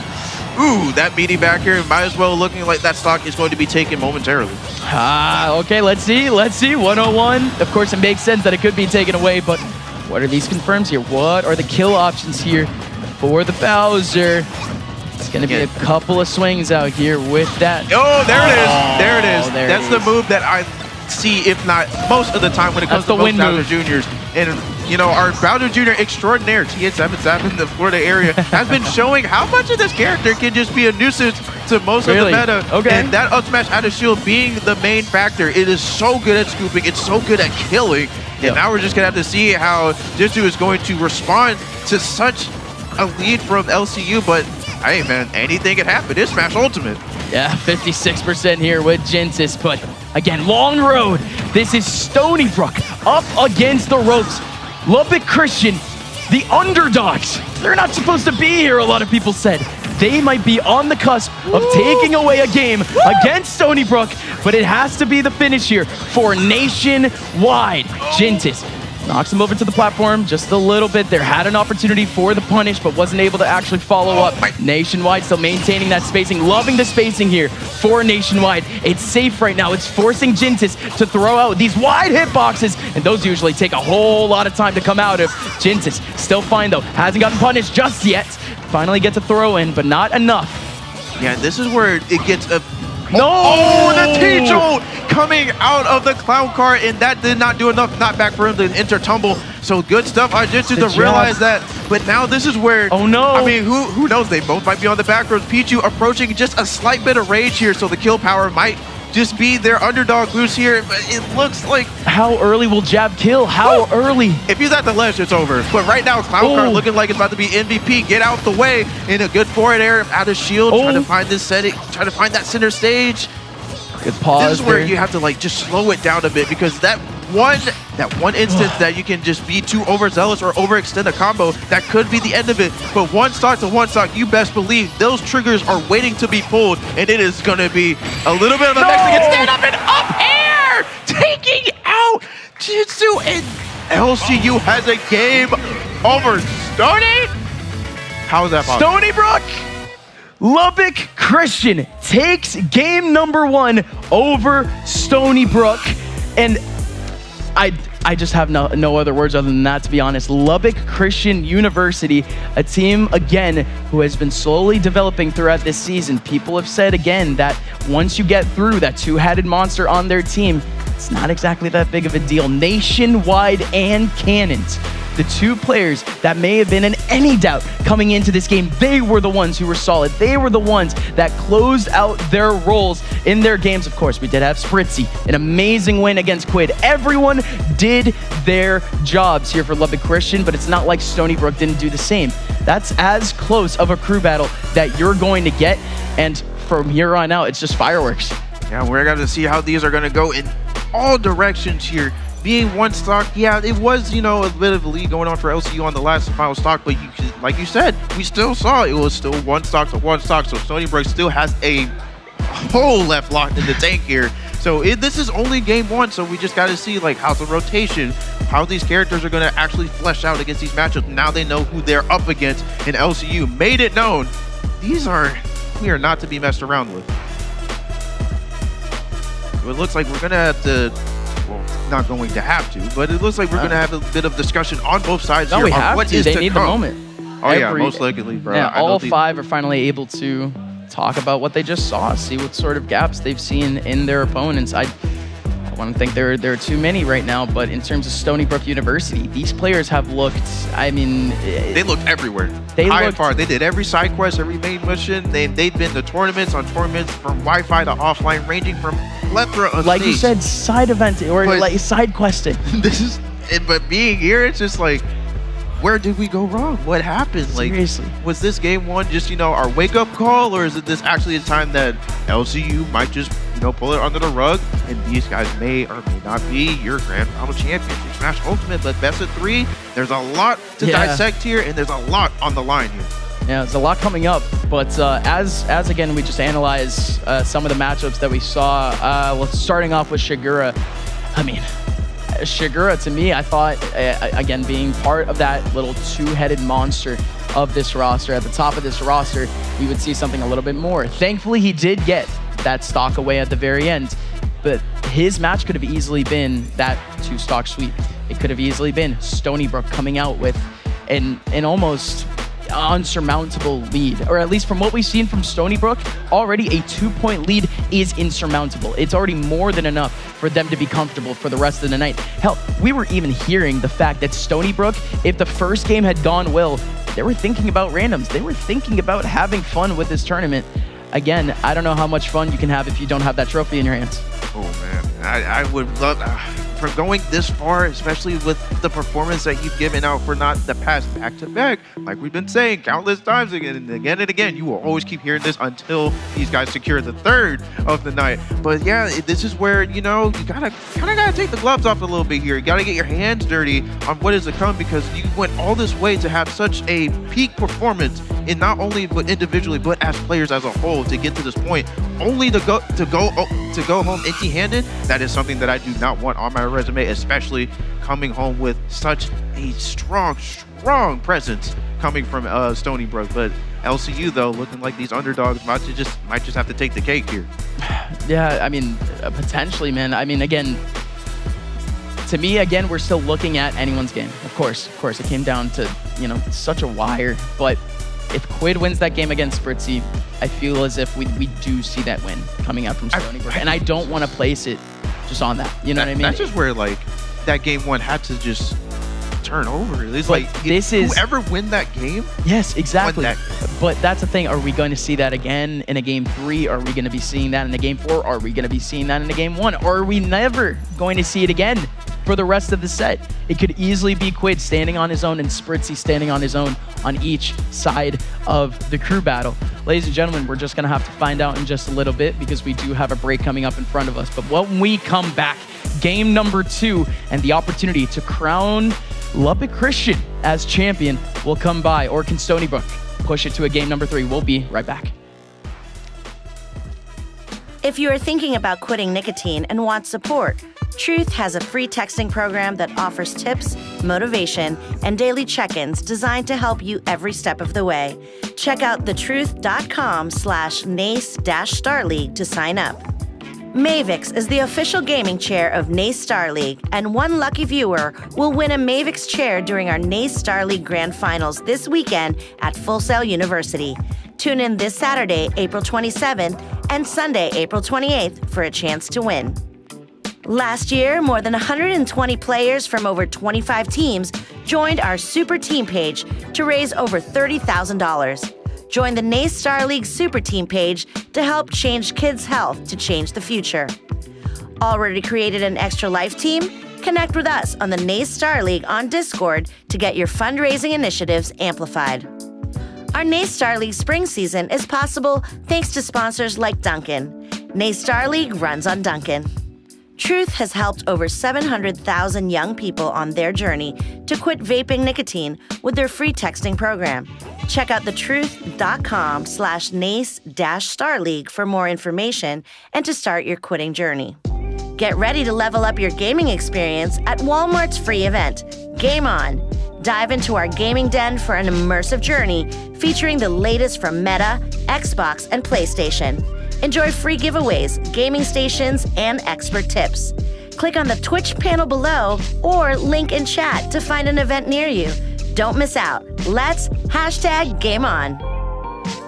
ooh, that meaty back here might as well looking like that stock is going to be taken momentarily. Okay, let's see. 101. Of course, it makes sense that it could be taken away, but what are these confirms here? What are the kill options here for the Bowser? It's going to be a couple of swings out here with that. Oh, there it is. There it is. That's the move that I see, if not most of the time, when it comes to most Bowser Juniors. And, you know, our Bowser Jr. extraordinaire, TN77 in the Florida area, has been showing how much of this character can just be a nuisance to most of the meta. Okay. And that up smash out of shield being the main factor, it is so good at scooping, it's so good at killing. And now we're just going to have to see how Jitsu is going to respond to such a lead from LCU. But, hey, man, anything can happen. It's Smash Ultimate. Yeah, 56% here with Jintis, but again, long road. This is Stony Brook up against the ropes. Lubbock Christian, the underdogs. They're not supposed to be here, a lot of people said. They might be on the cusp of taking away a game against Stony Brook, but it has to be the finish here for Nationwide. Jintis knocks him over to the platform just a little bit there. Had an opportunity for the punish, but wasn't able to actually follow up. Nationwide still maintaining that spacing. Loving the spacing here for Nationwide. It's safe right now. It's forcing Jintis to throw out these wide hitboxes, and those usually take a whole lot of time to come out of. Jintis still fine though. Hasn't gotten punished just yet. Finally gets a throw in, but not enough. Yeah, this is where it gets a... No! Oh, the T-Jolt coming out of the clown car, and that did not do enough knockback for him to enter tumble. So good stuff on Jitsu to realize that. But now this is where... Oh, no. I mean, who knows? They both might be on the back rows. Pichu approaching just a slight bit of rage here, so the kill power might just be their underdog boost here. But it looks like... How early will Jab kill? How early? If he's at the ledge, it's over. But right now, Clown Car looking like it's about to be MVP. Get out the way in a good forward air, out of shield, trying to find this setting, trying to find that center stage. Good pause. This is where you have to like just slow it down a bit, because that one instance that you can just be too overzealous or overextend a combo, that could be the end of it. But one stock to one stock, you best believe those triggers are waiting to be pulled, and it is going to be a little bit of a Mexican stand up and up air, taking out Jitsu, and LCU has a game over Stony. How is that possible? Stony Brook, Lubbock Christian takes game number 1 over Stony Brook, and I just have no other words other than that, to be honest. Lubbock Christian University, a team, again, who has been slowly developing throughout this season. People have said, again, that once you get through that two-headed monster on their team, it's not exactly that big of a deal. Nationwide and Cannons, the two players that may have been in any doubt coming into this game, they were the ones who were solid. They were the ones that closed out their roles in their games. Of course, we did have Spritzy, an amazing win against Quid. Everyone did their jobs here for Lubbock Christian, but it's not like Stony Brook didn't do the same. That's as close of a crew battle that you're going to get, and from here on out, it's just fireworks. Yeah, we're going to see how these are going to go in all directions here. Being one stock, yeah, it was, you know, a bit of a lead going on for LCU on the last and final stock, but like you said, we still saw it was still one stock to one stock, so Stony Brook still has a whole left locked in the tank here. So this is only game 1, so we just got to see like how's the rotation, how these characters are going to actually flesh out against these matchups. Now they know who they're up against, and LCU made it known. We are not to be messed around with. It looks like we're going to have to, well, not going to have to, but it looks like we're going to have a bit of discussion on both sides here. We have what to. Is they to need come. the moment. Oh yeah, most likely, bro. Yeah, all 5 are finally able to talk about what they just saw, see what sort of gaps they've seen in their opponents. I don't think there are too many right now, but in terms of Stony Brook University, these players have looked, I mean... They looked everywhere. High and far. They did every side quest, every main mission. They've been to tournaments on tournaments, from Wi-Fi to offline, ranging from plethora of like states. You said, side event or like side questing. But being here, it's just like, where did we go wrong? What happened? Seriously. Like, was this game 1 just, you know, our wake-up call, or is it this actually a time that LCU might just, you know, pull it under the rug, and these guys may or may not be your grand final champions? You Smash Ultimate, but best of 3. There's a lot to dissect here, and there's a lot on the line here. Yeah, there's a lot coming up, but as again, we just analyze some of the matchups that we saw. Well, starting off with Shigura, I mean, Shigura, to me, I thought, again, being part of that little two-headed monster of this roster, at the top of this roster, we would see something a little bit more. Thankfully, he did get that stock away at the very end, but his match could have easily been that 2-stock sweep. It could have easily been Stony Brook coming out with an almost unsurmountable lead, or at least from what we've seen from Stony Brook, already a 2-point lead is insurmountable. It's already more than enough for them to be comfortable for the rest of the night. Hell, we were even hearing the fact that Stony Brook, if the first game had gone well, they were thinking about randoms. They were thinking about having fun with this tournament. Again, I don't know how much fun you can have if you don't have that trophy in your hands. Oh man, I would love, for going this far, especially with the performance that you've given out for not the past back-to-back, like we've been saying countless times again and again, you will always keep hearing this until these guys secure the 3rd of the night. But yeah, this is where, you know, you kind of gotta take the gloves off a little bit here. You gotta get your hands dirty on what is to come, because you went all this way to have such a peak performance and not only but individually, but as players as a whole to get to this point, only to go home empty-handed. That is something that I do not want on my resume, especially coming home with such a strong presence coming from Stony Brook. But LCU though, looking like these underdogs might just have to take the cake here. Yeah, I mean, potentially, man. I mean, again, to me, again, we're still looking at anyone's game. Of course, it came down to, you know, such a wire. But if Quid wins that game against Spritzy, I feel as if we do see that win coming out from Stony Brook. And I don't want to place it just on that. You know what I mean? That's just where, like, that game one had to just turn over. It's but like, whoever win that game. Yes, exactly. That. But that's the thing. Are we going to see that again in a game 3? Are we going to be seeing that in a game 4? Are we going to be seeing that in a game 1? Or are we never going to see it again for the rest of the set? It could easily be Quid standing on his own and Spritzy standing on his own on each side of the crew battle. Ladies and gentlemen, we're just going to have to find out in just a little bit because we do have a break coming up in front of us. But when we come back, game number 2 and the opportunity to crown Lubbock Christian as champion will come by, or can Stony Brook push it to a game number 3? We'll be right back. If you are thinking about quitting nicotine and want support, Truth has a free texting program that offers tips, motivation, and daily check-ins designed to help you every step of the way. Check out thetruth.com/NACE-Starleague to sign up. Mavix is the official gaming chair of NACE Starleague, and one lucky viewer will win a Mavix chair during our NACE Starleague Grand Finals this weekend at Full Sail University. Tune in this Saturday, April 27th, and Sunday, April 28th for a chance to win. Last year, more than 120 players from over 25 teams joined our Super Team page to raise over $30,000. Join the NACE Starleague Super Team page to help change kids' health to change the future. Already created an Extra Life team? Connect with us on the NACE Starleague on Discord to get your fundraising initiatives amplified. Our NACE Starleague spring season is possible thanks to sponsors like Dunkin'. NACE Starleague runs on Dunkin'. Truth has helped over 700,000 young people on their journey to quit vaping nicotine with their free texting program. Check out thetruth.com/NACE-Starleague for more information and to start your quitting journey. Get ready to level up your gaming experience at Walmart's free event, Game On. Dive into our gaming den for an immersive journey featuring the latest from Meta, Xbox, and PlayStation. Enjoy free giveaways, gaming stations, and expert tips. Click on the Twitch panel below or link in chat to find an event near you. Don't miss out. Let's #GameOn.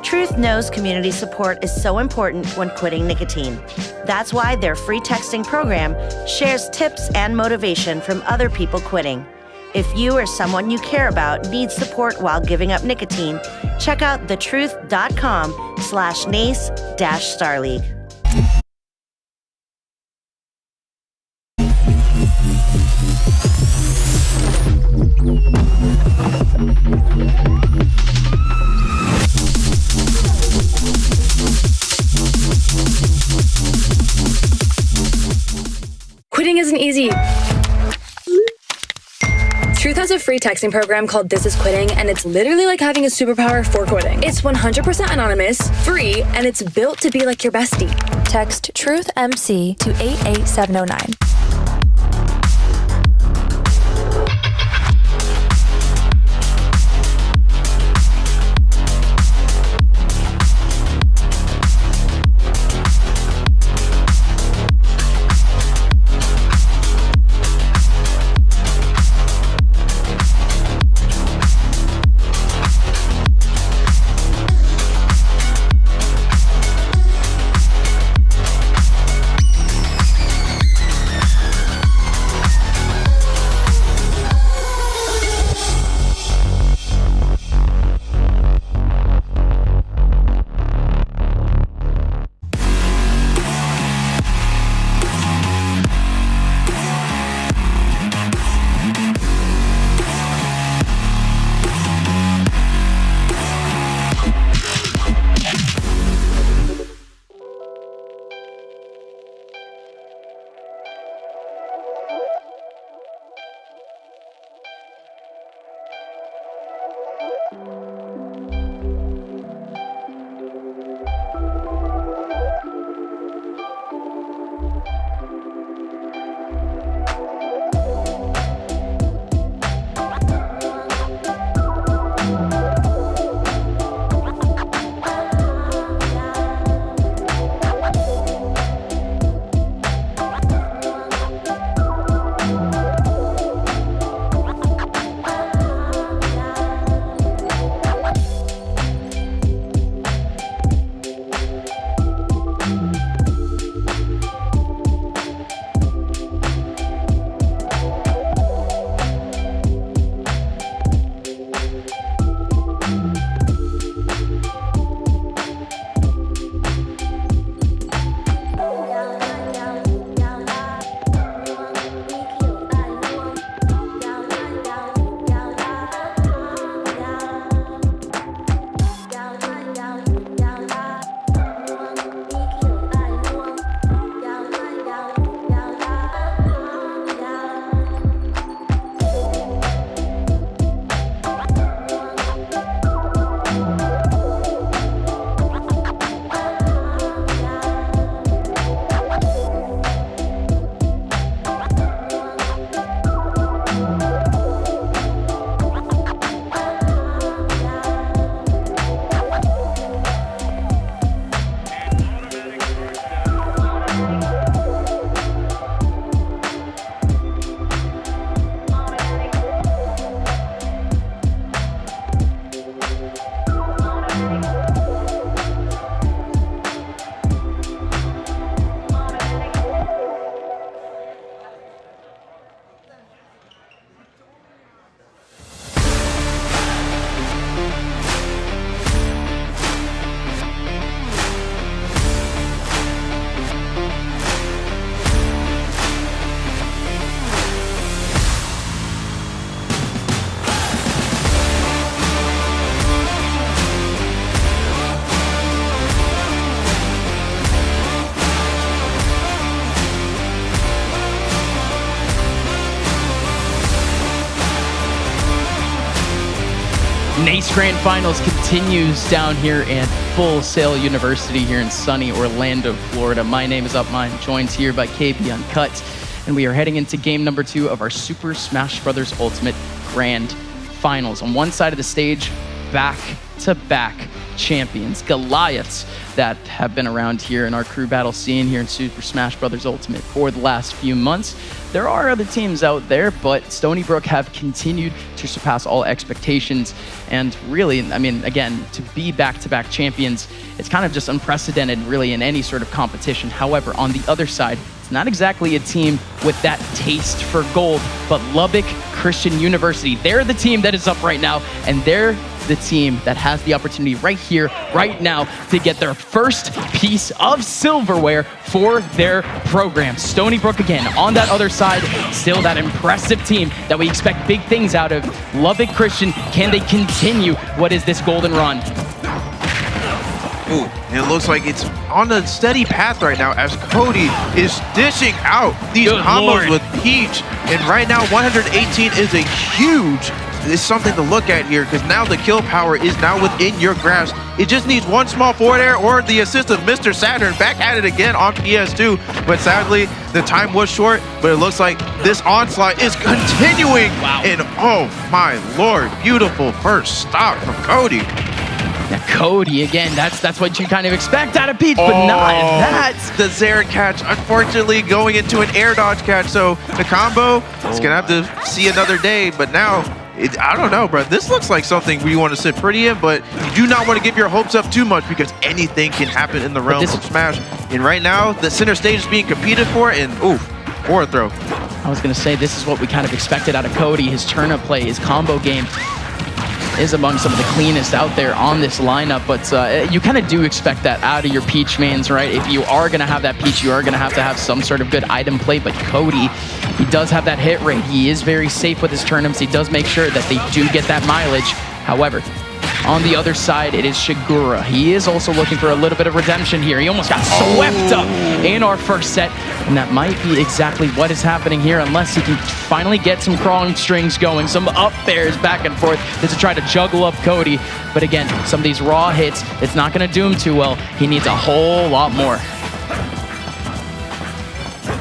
Truth knows community support is so important when quitting nicotine. That's why their free texting program shares tips and motivation from other people quitting. If you or someone you care about needs support while giving up nicotine, check out thetruth.com/NACE-Starleague. Quitting isn't easy. Truth has a free texting program called This Is Quitting, and it's literally like having a superpower for quitting. It's 100% anonymous, free, and it's built to be like your bestie. Text TruthMC to 88709. NACE Grand Finals continues down here at Full Sail University here in sunny Orlando, Florida. My name is Upmine, joined here by KB Uncut, and we are heading into game number 2 of our Super Smash Bros. Ultimate Grand Finals. On one side of the stage, back-to-back champions, Goliaths, that have been around here in our crew battle scene here in Super Smash Bros. Ultimate for the last few months. There are other teams out there, but Stony Brook have continued to surpass all expectations. And really, I mean, again, to be back-to-back champions, it's kind of just unprecedented really in any sort of competition. However, on the other side, it's not exactly a team with that taste for gold, but Lubbock Christian University, they're the team that is up right now, and they're the team that has the opportunity right here, right now, to get their first piece of silverware for their program. Stony Brook again on that other side, still that impressive team that we expect big things out of. Lubbock Christian, can they continue what is this golden run? Ooh, it looks like it's on a steady path right now as Cody is dishing out these combos with Peach. And right now, 118 is a huge, it's something to look at here because now the kill power is now within your grasp. It just needs one small forward air or the assist of Mr. Saturn back at it again on PS2. But sadly, the time was short, but it looks like this onslaught is continuing. Wow. And oh my lord, beautiful first stop from Cody. Now Cody, again, that's what you kind of expect out of Peach, but not that. The Zera catch, unfortunately, going into an air dodge catch. So the combo, it's going to have to see another day. But now, I don't know, bro. This looks like something we want to sit pretty in, but you do not want to give your hopes up too much because anything can happen in the realm of Smash. And right now, the center stage is being competed for, and ooh, forward throw. I was going to say, this is what we kind of expected out of Cody. His turnip play, his combo game is among some of the cleanest out there on this lineup, but you kind of do expect that out of your Peach mains, right? If you are going to have that Peach, you are going to have some sort of good item play, but Cody, he does have that hit rate. He is very safe with his turnips. He does make sure that they do get that mileage. However, on the other side, it is Shigura. He is also looking for a little bit of redemption here. He almost got swept up in our first set, and that might be exactly what is happening here unless he can finally get some crawling strings going, some up airs back and forth to try to juggle up Cody. But again, some of these raw hits, it's not going to do him too well. He needs a whole lot more.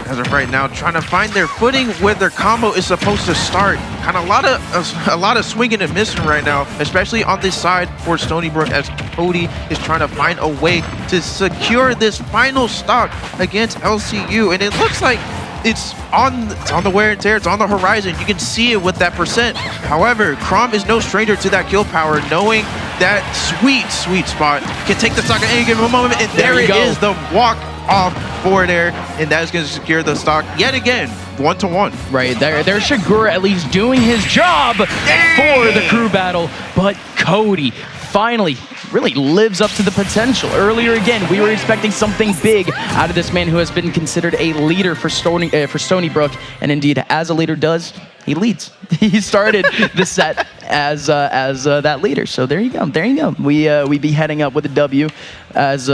As of right now, trying to find their footing where their combo is supposed to start. Kind of a lot of swinging and missing right now, especially on this side for Stony Brook as Cody is trying to find a way to secure this final stock against LCU. And it looks like it's on the wear and tear, it's on the horizon. You can see it with that percent. However, Crom is no stranger to that kill power, knowing that sweet spot can take the stock at any given moment. And there it is, the walk off forward air, and that is going to secure the stock yet again, 1-to-1. Right there's Shigura at least doing his job for the crew battle, but Cody finally really lives up to the potential. Earlier again, we were expecting something big out of this man who has been considered a leader for Stony Brook, and indeed, as a leader does, he leads. He started the set as that leader. So there you go. We be heading up with a W as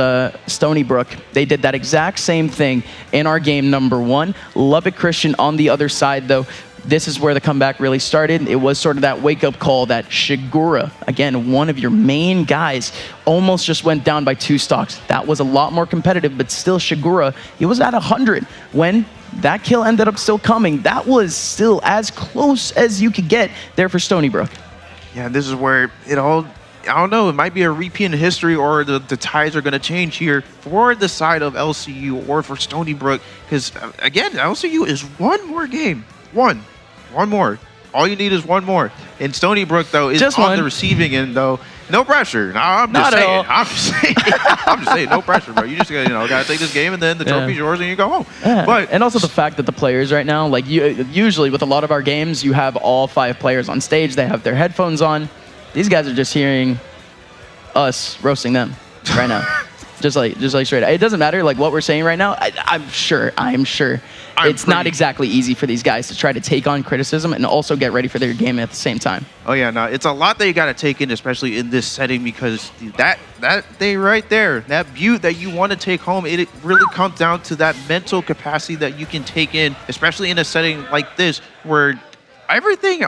Stony Brook. They did that exact same thing in our game number 1. Lubbock Christian on the other side, though. This is where the comeback really started. It was sort of that wake-up call that Shigura, again, one of your main guys, almost just went down by 2 stocks. That was a lot more competitive, but still Shigura, he was at 100 when that kill ended up still coming. That was still as close as you could get there for Stony Brook. Yeah, this is where it all, I don't know, it might be a repeat in history, or the tides are going to change here for the side of LCU or for Stony Brook. Because, again, LCU is one more game. One more. All you need is one more. And Stony Brook, though, is just on the receiving end, though. No pressure. No, I'm just saying, no pressure, bro. You just gotta take this game, and then the trophy's yours, and you go home. But and also the fact that the players right now, like usually with a lot of our games, you have all 5 players on stage. They have their headphones on. These guys are just hearing us roasting them right now. Just like straight up. It doesn't matter like what we're saying right now. I'm sure it's not exactly ezy for these guys to try to take on criticism and also get ready for their game at the same time. Oh yeah, no, it's a lot that you got to take in, especially in this setting, because that thing right there, that view that you want to take home, it really comes down to that mental capacity that you can take in, especially in a setting like this where everything,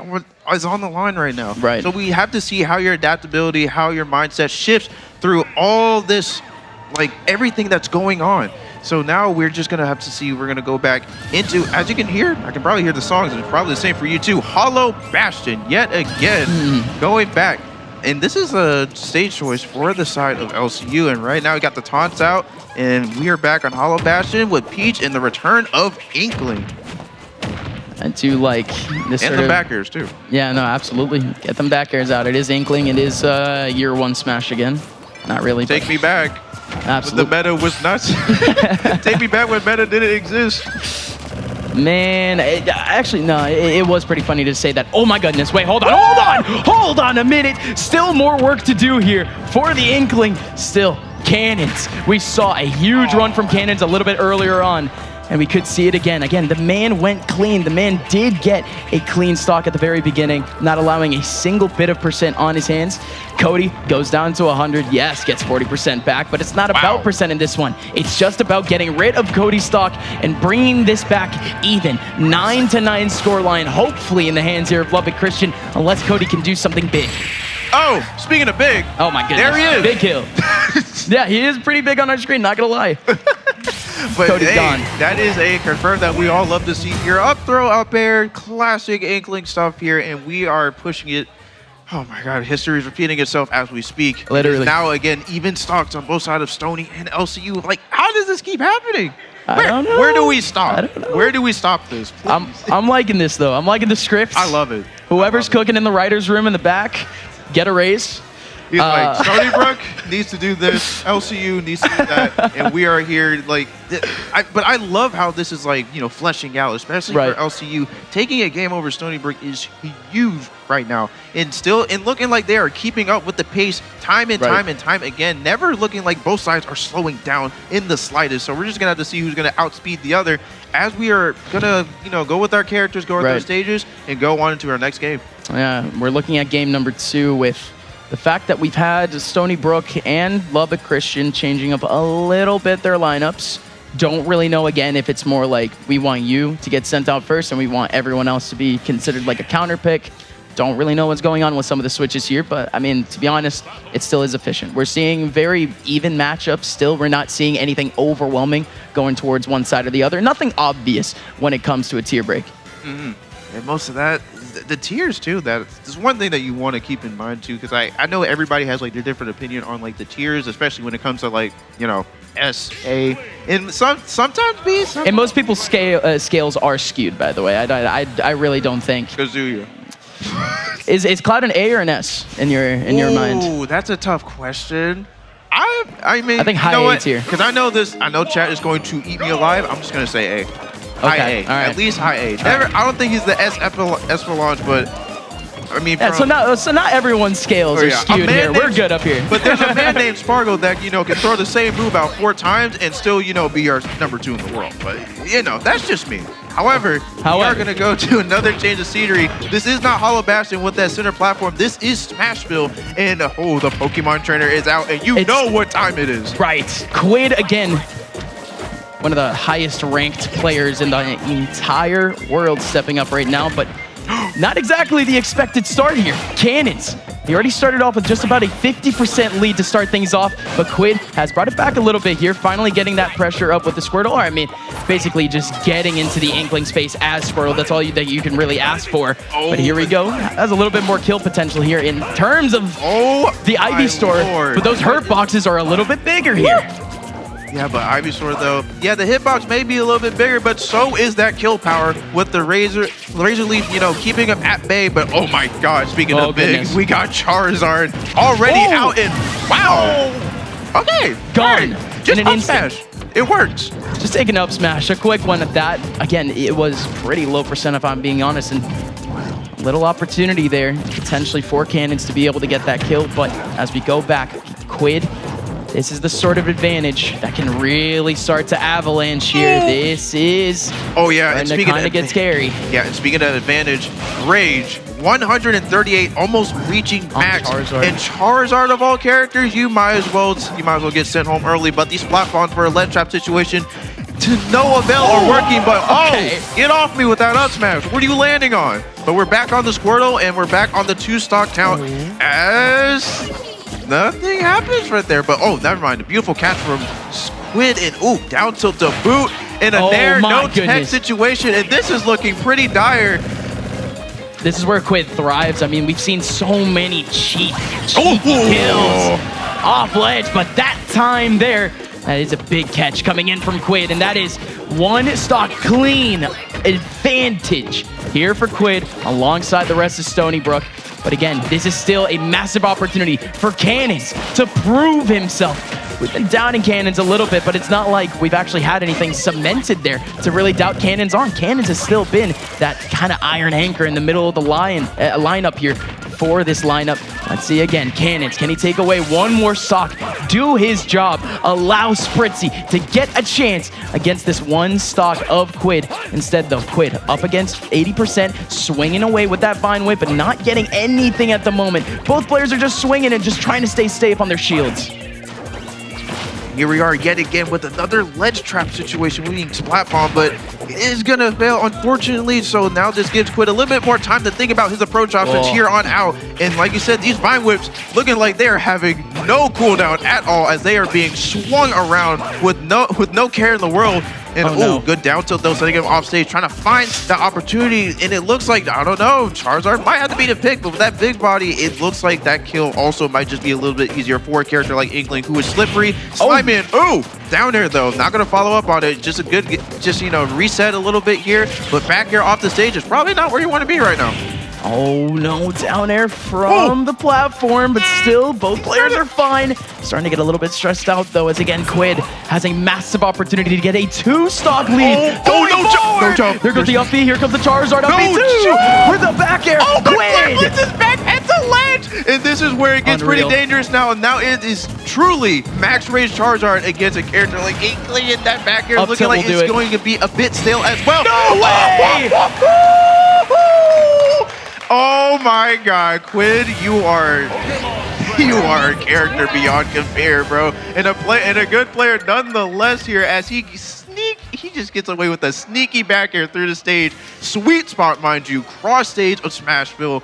is on the line right now. Right. So we have to see how your adaptability, how your mindset shifts through all this, like everything that's going on. So now we're just going to have to see, we're going to go back into, as you can hear, I can probably hear the songs, it's probably the same for you too, Hollow Bastion, yet again, going back. And this is a stage choice for the side of LCU, and right now we got the taunts out, and we are back on Hollow Bastion with Peach and the return of Inkling. And to like this And sort the of, back airs too. Yeah, no, absolutely. Get them back airs out. It is Inkling. It is year 1 Smash again. Not really. Take me back. Absolutely. The meta was nuts. Take me back when meta didn't exist. Man, actually, no, it was pretty funny to say that. Oh my goodness, wait, hold on a minute. Still more work to do here for the Inkling. Still, Cannons. We saw a huge run from Cannons a little bit earlier on, and we could see it again. Again, the man went clean. The man did get a clean stock at the very beginning, not allowing a single bit of percent on his hands. Cody goes down to 100. Yes, gets 40% back, but it's not about percent in this one. It's just about getting rid of Cody's stock and bringing this back even. 9-9 scoreline, hopefully in the hands here of Lubbock Christian, unless Cody can do something big. Oh, speaking of big. Oh my goodness. There he is. Big kill. Yeah, he is pretty big on our screen, not gonna lie. But Cody's hey, gone. that is a confirm that we all love to see here. Up throw, up air, classic Inkling stuff here, and we are pushing it. Oh my God, history is repeating itself as we speak. Literally. Now again, even stocks on both sides of Stony and LCU. Like, how does this keep happening? I don't know. Where do we stop? I don't know. Where do we stop this? I'm liking this though. I'm liking the script. I love it. Whoever's cooking in the writer's room in the back, get a raise. He's like, Stony Brook needs to do this, LCU needs to do that, and we are here, like, but I love how this is, like, you know, fleshing out, especially for LCU. Taking a game over Stony Brook is huge right now, and looking like they are keeping up with the pace time and time again, never looking like both sides are slowing down in the slightest. So we're just gonna have to see who's gonna outspeed the other as we are gonna, you know, go with our characters, go with our stages, and go on into our next game. Yeah, we're looking at game number 2 with the fact that we've had Stony Brook and Lubbock Christian changing up a little bit their lineups. Don't really know, again, if it's more like we want you to get sent out first and we want everyone else to be considered like a counter pick. Don't really know what's going on with some of the switches here, but I mean, to be honest, it still is efficient. We're seeing very even matchups still. We're not seeing anything overwhelming going towards one side or the other. Nothing obvious when it comes to a tier break. And most of that, the tiers too, that's one thing that you want to keep in mind too, because I know everybody has like their different opinion on like the tiers, especially when it comes to like, you know, S, A, and sometimes B. And most people's scales are skewed, by the way. I really don't think. Kazuya. Is Cloud an A or an S in your mind? Ooh, that's a tough question. I mean, I think high A tier. Because I know chat is going to eat me alive. I'm just gonna say A. High A. All right. At least high A. Never. I don't think he's the S Espelage, but I mean. Yeah, so not everyone's scales are skewed here. We're good up here. But there's a man named Spargo that, you know, can throw the same move out 4 times and still, you know, be our number 2 in the world. But, you know, that's just me. However, we are going to go to another change of scenery. This is not Hollow Bastion with that center platform. This is Smashville. And, the Pokemon trainer is out. And you know what time it is. Right. Quid, again, one of the highest ranked players in the entire world stepping up right now. But not exactly the expected start here. Cannons. He already started off with just about a 50% lead to start things off, but Quid has brought it back a little bit here, finally getting that pressure up with the Squirtle. Or, I mean, basically just getting into the Inkling space as Squirtle. That's all that you can really ask for. But here we go. Has a little bit more kill potential here in terms of the Ivysaur. But those hurt boxes are a little bit bigger here. Yeah, but Ivysaur though, yeah, the hitbox may be a little bit bigger, but so is that kill power with the Razor Leaf, you know, keeping him at bay. But oh my God, speaking of big, we got Charizard already out in, wow. Okay, gone. Right. Just up smash. It works. Just taking up smash, a quick one at that. Again, it was pretty low percent if I'm being honest, and little opportunity there potentially for Cannons to be able to get that kill. But as we go back, Quid, this is the sort of advantage that can really start to avalanche here. This is and speaking kind of get scary. Yeah, and speaking of advantage, Rage 138, almost reaching max. And Charizard of all characters, you might as well get sent home early. But these splat bombs for a lead trap situation to no avail or working, but okay. get off me with that up smash. What are you landing on? But we're back on the Squirtle, and we're back on the 2-stock count as nothing happens right there. But never mind. A beautiful catch from Squid, and down tilt to boot in a nair, no tech situation, and this is looking pretty dire. This is where Quid thrives. I mean, we've seen so many cheeky kills off ledge, but that time there, that is a big catch coming in from Quid, and that is 1-stock clean advantage here for Quid alongside the rest of Stony Brook. But again, this is still a massive opportunity for Cannons to prove himself. We've been doubting Cannons a little bit, but it's not like we've actually had anything cemented there to really doubt Cannons on. Cannons has still been that kind of iron anchor in the middle of the lineup here for this lineup. Let's see again, Cannons, can he take away one more stock, do his job, allow Spritzy to get a chance against this 1-stock of Quid. Instead though, Quid up against 80%, swinging away with that Vine Whip, but not getting anything at the moment. Both players are just swinging and just trying to stay safe on their shields. Here we are yet again with another ledge trap situation. We need Splat Bomb, but it is going to fail, unfortunately. So now this gives Quid a little bit more time to think about his approach options here on out. And like you said, these Vine Whips looking like they are having no cooldown at all as they are being swung around with no care in the world. And good down tilt though, setting him off stage, trying to find the opportunity. And it looks like, I don't know, Charizard might have to be the pick, but with that big body, it looks like that kill also might just be a little bit easier for a character like Inkling, who is slippery. Slime in, down there though, not gonna follow up on it. Just a good, reset a little bit here, but back here off the stage is probably not where you want to be right now. Oh no, down air from the platform, but still both players are fine. Starting to get a little bit stressed out though, as again Quid has a massive opportunity to get a 2-stock lead. No jump. Here goes the up B, here comes the Charizard up B too! With the back air, Quid! His back at the ledge! And this is where it gets pretty dangerous now. And now it is truly max range Charizard against a character like Inkling, and that back air looking like it's going to be a bit stale as well. No way! Oh my God, Quid, you are a character beyond compare, bro, and a good player nonetheless here. As he just gets away with a sneaky back air through the stage, sweet spot, mind you, cross stage of Smashville.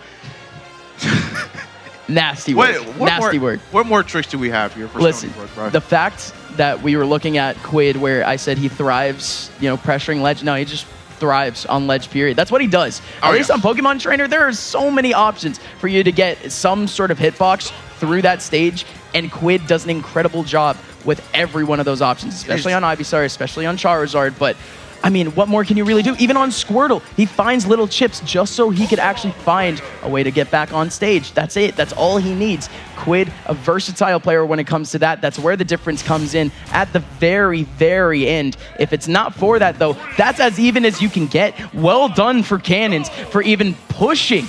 Nasty work. Nasty work. What more tricks do we have here for Listen, Stony Brook, bro? The fact that we were looking at Quid, where I said he thrives, pressuring ledge. No, he just thrives on ledge, period. That's what he does. At least on Pokemon Trainer, there are so many options for you to get some sort of hitbox through that stage, and Quid does an incredible job with every one of those options, especially on Ivysaur, especially on Charizard. But I mean, what more can you really do? Even on Squirtle, he finds little chips just so he could actually find a way to get back on stage. That's it. That's all he needs. Quid, a versatile player when it comes to that. That's where the difference comes in at the very, very end. If it's not for that, though, that's as even as you can get. Well done for Cannons for even pushing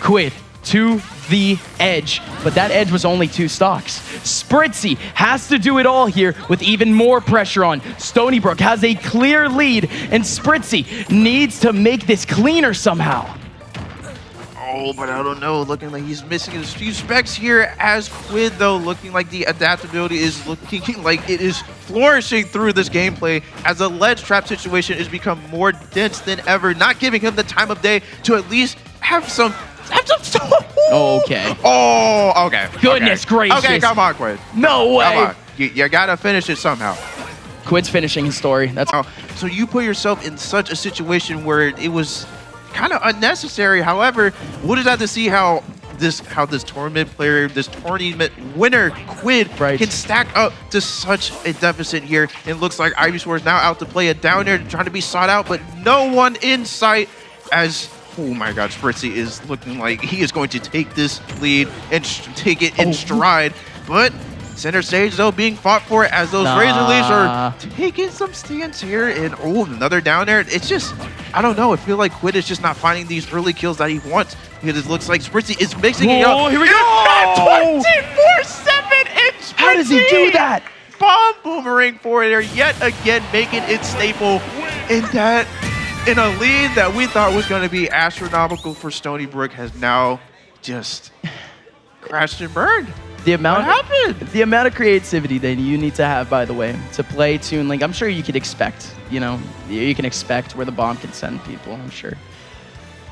Quid to the edge, but that edge was only 2 stocks. Spritzy has to do it all here with even more pressure on. Stony Brook has a clear lead, and Spritzy needs to make this cleaner somehow. Oh, but I don't know. Looking like he's missing a few specs here as Quid, though, looking like the adaptability is looking like it is flourishing through this gameplay as the ledge trap situation has become more dense than ever, not giving him the time of day to at least have some. Okay. Oh, okay. Goodness gracious. Okay, come on, Quid. No way. Come on. You gotta finish it somehow. Quid's finishing his story. That's so you put yourself in such a situation where it was kind of unnecessary. However, we'll just have to see how this tournament player, this tournament winner, Quid, can stack up to such a deficit here. It looks like Ivysaur is now out to play a down air, trying to be sought out, but no one in sight as. Oh my God, Spritzy is looking like he is going to take this lead and take it in stride. But center stage, though, being fought for as those Razor Leaves are taking some stands here. And another down there. It's just, I don't know. I feel like Quid is just not finding these early kills that he wants. Because it looks like Spritzy is mixing it up. Oh, here we go. 24/7 and Spritzy. How does he do that? Bomb boomerang for it, yet again making it staple in that. In a lead that we thought was going to be astronomical for Stony Brook has now just crashed and burned. The amount, What happened? The amount of creativity that you need to have, by the way, to play Toon Link, I'm sure you could expect, you know, you can expect where the bomb can send people, I'm sure.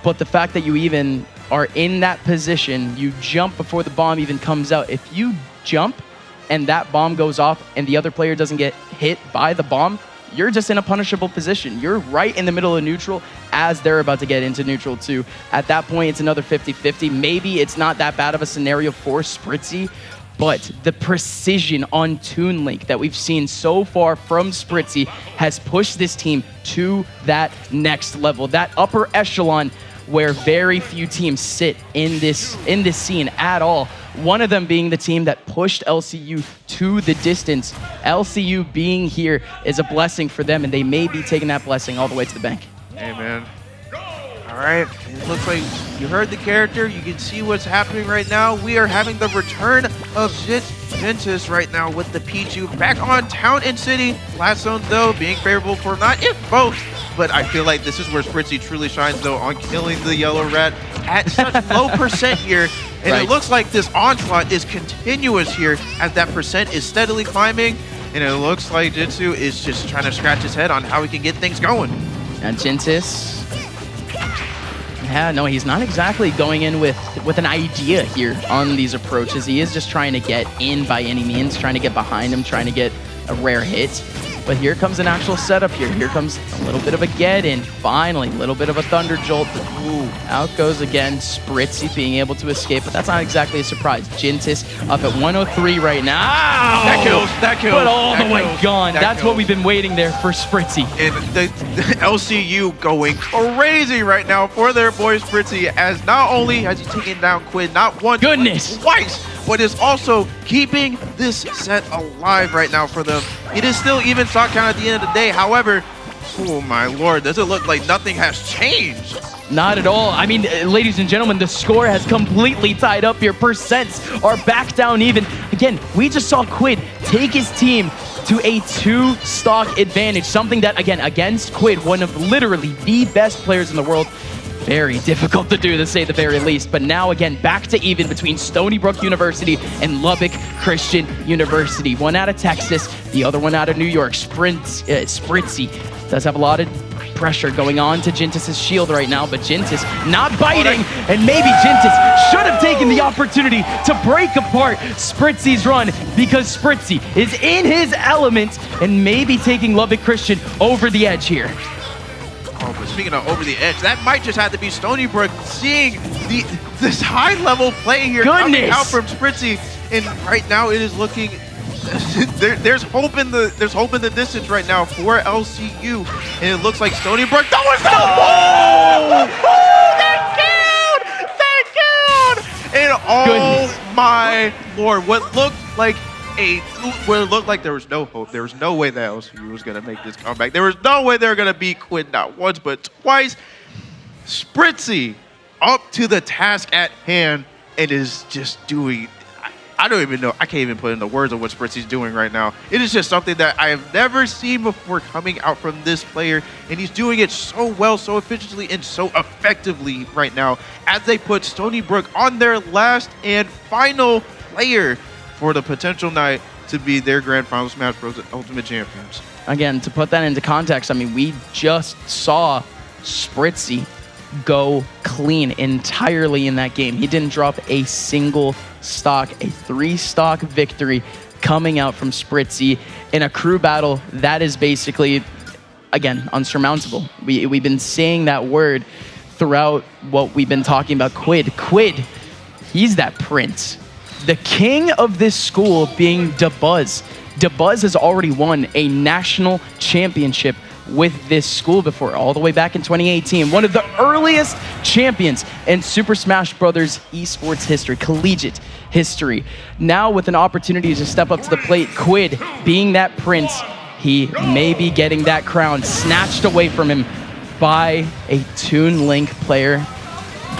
But the fact that you even are in that position, you jump before the bomb even comes out. If you jump and that bomb goes off and the other player doesn't get hit by the bomb, you're just in a punishable position. You're right in the middle of neutral as they're about to get into neutral too. At that point, it's another 50-50. Maybe it's not that bad of a scenario for Spritzy, but the precision on Toon Link that we've seen so far from Spritzy has pushed this team to that next level, that upper echelon where very few teams sit in this scene at all. One of them being the team that pushed LCU to the distance. LCU being here is a blessing for them, and they may be taking that blessing all the way to the bank. Hey, man. All right. It looks like you heard the character. You can see what's happening right now. We are having the return of Gentis right now with the Pichu back on Town and City. Last zone, though, being favorable for not if both. But I feel like this is where Spritzy truly shines, though, on killing the yellow rat at such low percent here. And Right. It looks like this onslaught is continuous here as that percent is steadily climbing. And it looks like Jitsu is just trying to scratch his head on how he can get things going. And Gentis, yeah, no, he's not exactly going in with an idea here on these approaches. He is just trying to get in by any means, trying to get behind him, trying to get a rare hit. But here comes an actual setup here. Here comes a little bit of a get-in. Finally, a little bit of a thunder jolt. Ooh, out goes again. Spritzy being able to escape, but that's not exactly a surprise. Gentis up at 103 right now. That kills. That kills. But all that the way kills, gone. that That's kills. what we've been waiting there for Spritzy. And the LCU going crazy right now for their boy Spritzy, as not only has he taken down Quid not once, Goodness. but twice, but is also keeping this set alive right now for them. It is still even stock count at the end of the day. However, oh my lord, does it look like nothing has changed? Not at all. I mean, ladies and gentlemen, the score has completely tied up here. Percents are back down even. Again, we just saw Quid take his team to a 2-stock advantage. Something that, again, against Quid, one of literally the best players in the world, very difficult to do, to say the very least. But now, again, back to even between Stony Brook University and Lubbock Christian University. One out of Texas, the other one out of New York. Spritzy does have a lot of pressure going on to Gentis' shield right now, but Gentis not biting, and maybe Gentis should have taken the opportunity to break apart Spritzy's run, because Spritzy is in his element and maybe taking Lubbock Christian over the edge here. Oh, but speaking of over the edge, that might just have to be Stony Brook seeing this high-level play here coming out from Spritzy, and right now it is looking. There's hope in the distance right now for LCU, and it looks like Stony Brook. That was the that killed, and oh my lord, what looked like there was no hope. There was no way that LCU was gonna make this comeback. There was no way they were gonna beat Quid not once but twice. Spritzy up to the task at hand and is just doing. I don't even know. I can't even put into words of what Spritzy's doing right now. It is just something that I have never seen before coming out from this player, and he's doing it so well, so efficiently, and so effectively right now as they put Stony Brook on their last and final player for the potential night to be their Grand Final Smash Bros. Ultimate Champions. Again, to put that into context, I mean, we just saw Spritzy go clean entirely in that game. He didn't drop a single stock, a 3-stock victory coming out from Spritzy in a crew battle that is basically, again, unsurmountable. We've been saying that word throughout what we've been talking about. Quid, he's that prince. The king of this school being DeBuzz. DeBuzz has already won a national championship with this school before, all the way back in 2018. One of the earliest champions in Super Smash Bros. Esports history, collegiate history. Now with an opportunity to step up to the plate, Quid being that prince, he may be getting that crown snatched away from him by a Toon Link player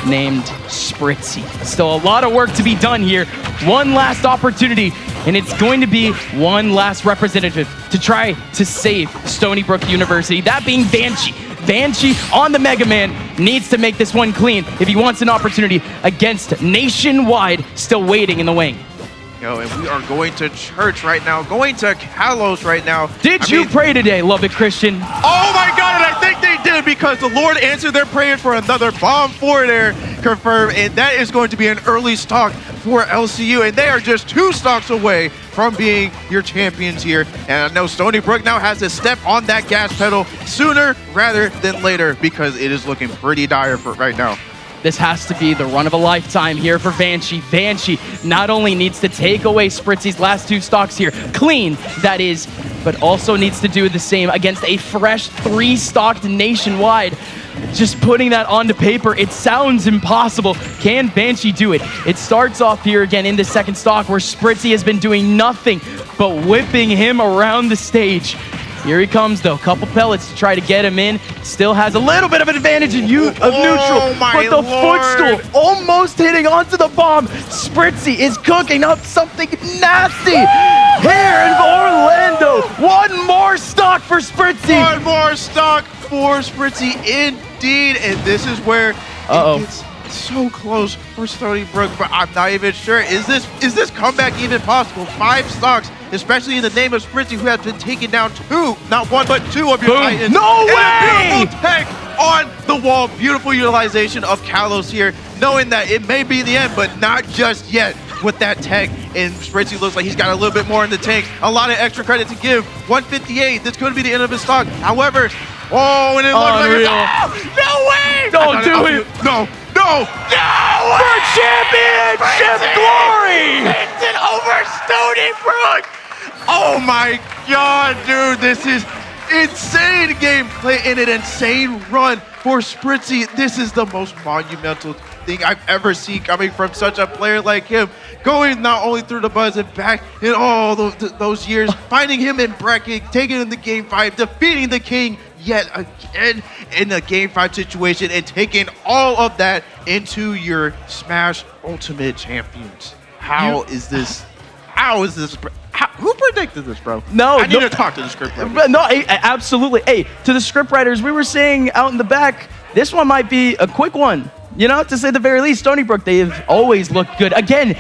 named Spritzy. Still a lot of work to be done here. One last opportunity, and it's going to be one last representative to try to save Stony Brook University, that being Banshee. Banshee on the Mega Man needs to make this one clean if he wants an opportunity against Nationwide, still waiting in the wing. Yo, and we are going to church right now, going to Kalos right now. Did you pray today, Lubbock Christian? Oh my God, and I think they did because the Lord answered their prayers for another bomb forward air confirmed, and that is going to be an early stock for LCU, and they are just 2 stocks away from being your champions here. And I know Stony Brook now has to step on that gas pedal sooner rather than later because it is looking pretty dire for right now. This has to be the run of a lifetime here for Banshee. Banshee not only needs to take away Spritzy's last 2 stocks here, clean, that is, but also needs to do the same against a fresh 3-stocked Nationwide. Just putting that onto paper, it sounds impossible. Can Banshee do it? It starts off here again in the 2nd stock where Spritzy has been doing nothing but whipping him around the stage. Here he comes, though. Couple pellets to try to get him in. Still has a little bit of an advantage in neutral. But the footstool almost hitting onto the bomb. Spritzy is cooking up something nasty here in Orlando. 1 more stock for Spritzy. 1 more stock for Spritzy, indeed. And this is where it gets so close for Stony Brook, but I'm not even sure. Is this comeback even possible? 5 stocks, especially in the name of Spritzy, who has been taking down 2, not 1, but 2 of your Titans. No way! And a beautiful tech on the wall. Beautiful utilization of Kalos here, knowing that it may be the end, but not just yet with that tech. And Spritzy looks like he's got a little bit more in the tank. A lot of extra credit to give. 158, this could be the end of his stock. However, and it looks like no way! Don't do it! No! For championship glory! Vincent over Stony Brook! Oh my God, dude, this is insane gameplay and an insane run for Spritzy. This is the most monumental thing I've ever seen coming from such a player like him. Going not only through the buzz and back in all those years, finding him in bracket, taking him to Game 5, defeating the King yet again in a Game 5 situation, and taking all of that into your Smash Ultimate Champions. How is this? Who predicted this, bro? I need to talk to the script writers. No, absolutely. Hey, to the script writers, we were saying out in the back, this one might be a quick one. You know, to say the very least, Stony Brook, they've always looked good. Again,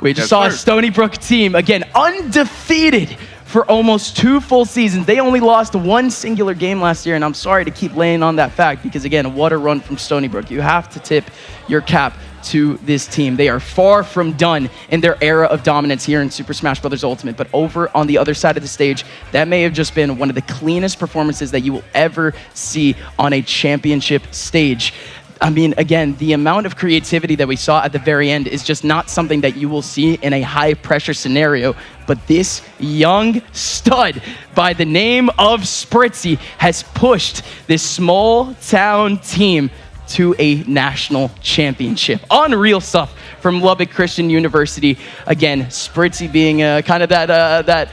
we just saw a Stony Brook team, again, undefeated for almost 2 full seasons. They only lost 1 singular game last year, and I'm sorry to keep laying on that fact because, again, what a run from Stony Brook. You have to tip your cap to this team. They are far from done in their era of dominance here in Super Smash Bros. Ultimate, but over on the other side of the stage, that may have just been one of the cleanest performances that you will ever see on a championship stage. I mean, again, the amount of creativity that we saw at the very end is just not something that you will see in a high-pressure scenario. But this young stud by the name of Spritzy has pushed this small-town team to a national championship. Unreal stuff from Lubbock Christian University. Again, Spritzy being kind of that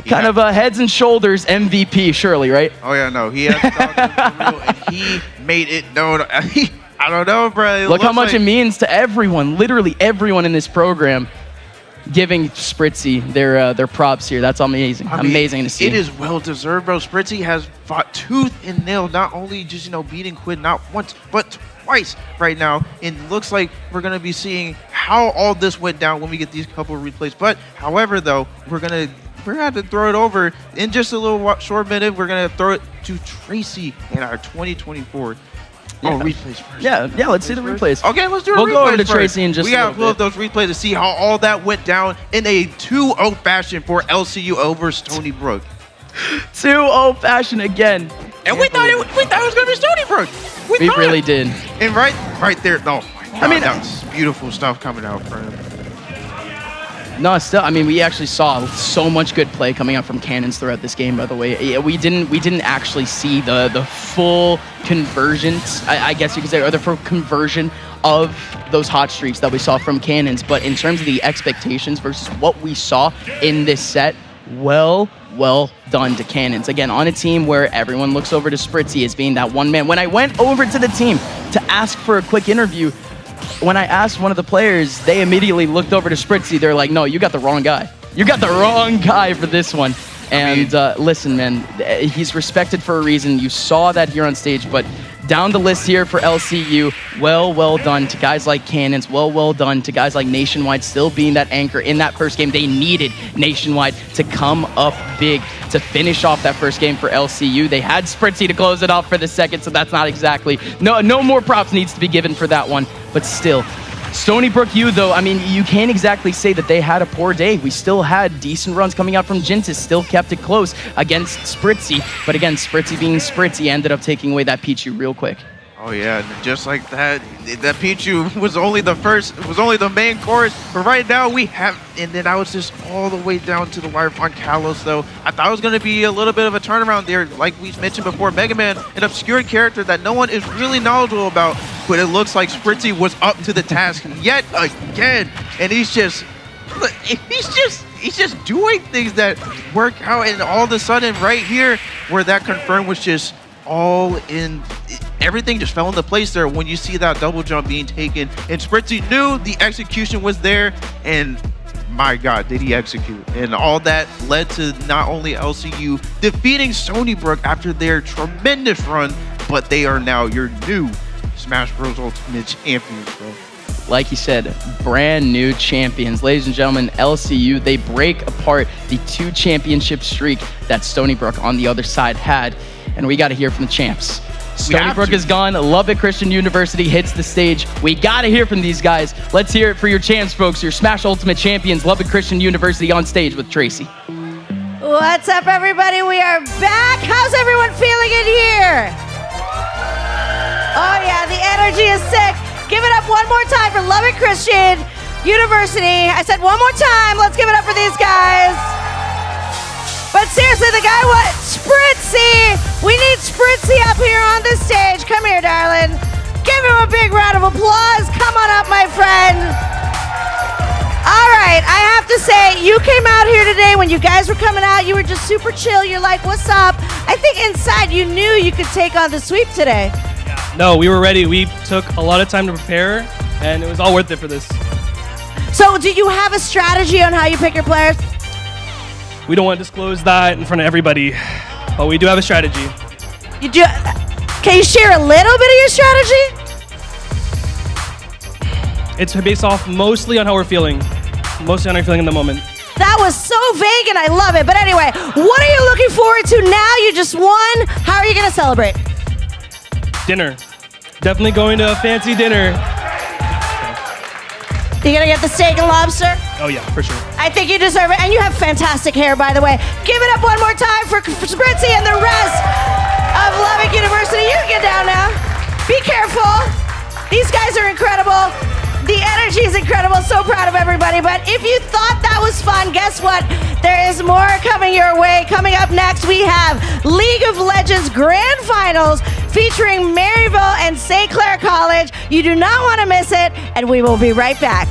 heads and shoulders MVP, surely, right? Oh yeah, no, he has for real, and he made it known. I don't know, bro. Look how much it means to everyone, literally everyone in this program, giving Spritzy their props here. That's amazing. I mean, amazing to see. It is well deserved, bro. Spritzy has fought tooth and nail, not only just beating Quid not once but twice right now. And it looks like we're gonna be seeing how all this went down when we get these couple of replays. But however, though, we're gonna have to throw it over in just a little short minute. We're gonna throw it to Tracy in our 2024. Yeah. Oh, replays first. Yeah, let's see the replays. Okay, let's do We'll go over to first. Tracy in just a little bit. We gotta pull up those replays to see how all that went down in a 2-0 fashion for LCU over Stony Brook. 2-0 fashion again. And we thought it was gonna be Stony Brook. We really did. And right there, no. I mean, that's beautiful stuff coming out from him. No, still, I mean, we actually saw so much good play coming out from cannons throughout this game, by the way. We didn't actually see the full conversions, I guess you could say, or the full conversion of those hot streaks that we saw from cannons. But in terms of the expectations versus what we saw in this set, well done to cannons. Again, on a team where everyone looks over to Spritzy as being that one man. When I went over to the team to ask for a quick interview, when I asked one of the players, they immediately looked over to Spritzy. They're like, no, you got the wrong guy. You got the wrong guy for this one. And listen, man, he's respected for a reason. You saw that here on stage, but down the list here for LCU, well done to guys like Cannons, well done to guys like Nationwide still being that anchor in that first game. They needed Nationwide to come up big to finish off that first game for LCU. They had Spritzy to close it off for the second, so that's not exactly, no more props needs to be given for that one, but still. Stony Brook U, though, I mean, you can't exactly say that they had a poor day. We still had decent runs coming out from Jintis, still kept it close against Spritzy. But again, Spritzy being Spritzy ended up taking away that Pichu real quick. Oh yeah, just like that Pichu was only the main course, but right now we have, and then I was just all the way down to the wire on Kalos though. I thought it was going to be a little bit of a turnaround there, like we mentioned before, Mega Man, an obscure character that no one is really knowledgeable about, but it looks like Spritzy was up to the task yet again, and he's just doing things that work out, and all of a sudden right here, where that confirm was just all in, everything just fell into place there when you see that double jump being taken, and Spritzy knew the execution was there, and my God, did he execute. And all that led to not only LCU defeating Stony Brook after their tremendous run, but they are now your new Smash Bros. Ultimate champions, bro. Like you said, brand new champions. Ladies and gentlemen, LCU, they break apart the 2 championship streak that Stony Brook on the other side had. And we got to hear from the champs. Stony Brook is gone. Lubbock Christian University hits the stage. We got to hear from these guys. Let's hear it for your champs, folks. Your Smash Ultimate champions, Lubbock Christian University on stage with Tracy. What's up, everybody? We are back. How's everyone feeling in here? Oh, yeah, the energy is sick. Give it up one more time for Lubbock Christian University. I said one more time. Let's give it up for these guys. But seriously, the guy, what? Spritzy! We need Spritzy up here on the stage. Come here, darling. Give him a big round of applause. Come on up, my friend. All right, I have to say, you came out here today when you guys were coming out. You were just super chill. You're like, what's up? I think inside you knew you could take on the sweep today. No, we were ready. We took a lot of time to prepare, and it was all worth it for this. So do you have a strategy on how you pick your players? We don't want to disclose that in front of everybody, but we do have a strategy. You do? Can you share a little bit of your strategy? It's based off mostly on how we're feeling. Mostly on how we're feeling in the moment. That was so vague and I love it. But anyway, what are you looking forward to now? You just won. How are you going to celebrate? Dinner. Definitely going to a fancy dinner. You gonna get the steak and lobster? Oh yeah, for sure. I think you deserve it. And you have fantastic hair, by the way. Give it up one more time for Spritzy and the rest of Lubbock University. You can get down now. Be careful. These guys are incredible. The energy is incredible. So proud of everybody. But if you thought that was fun, guess what? There is more coming your way. Coming up next, we have League of Legends Grand Finals featuring Maryville and St. Clair College. You do not want to miss it, and we will be right back.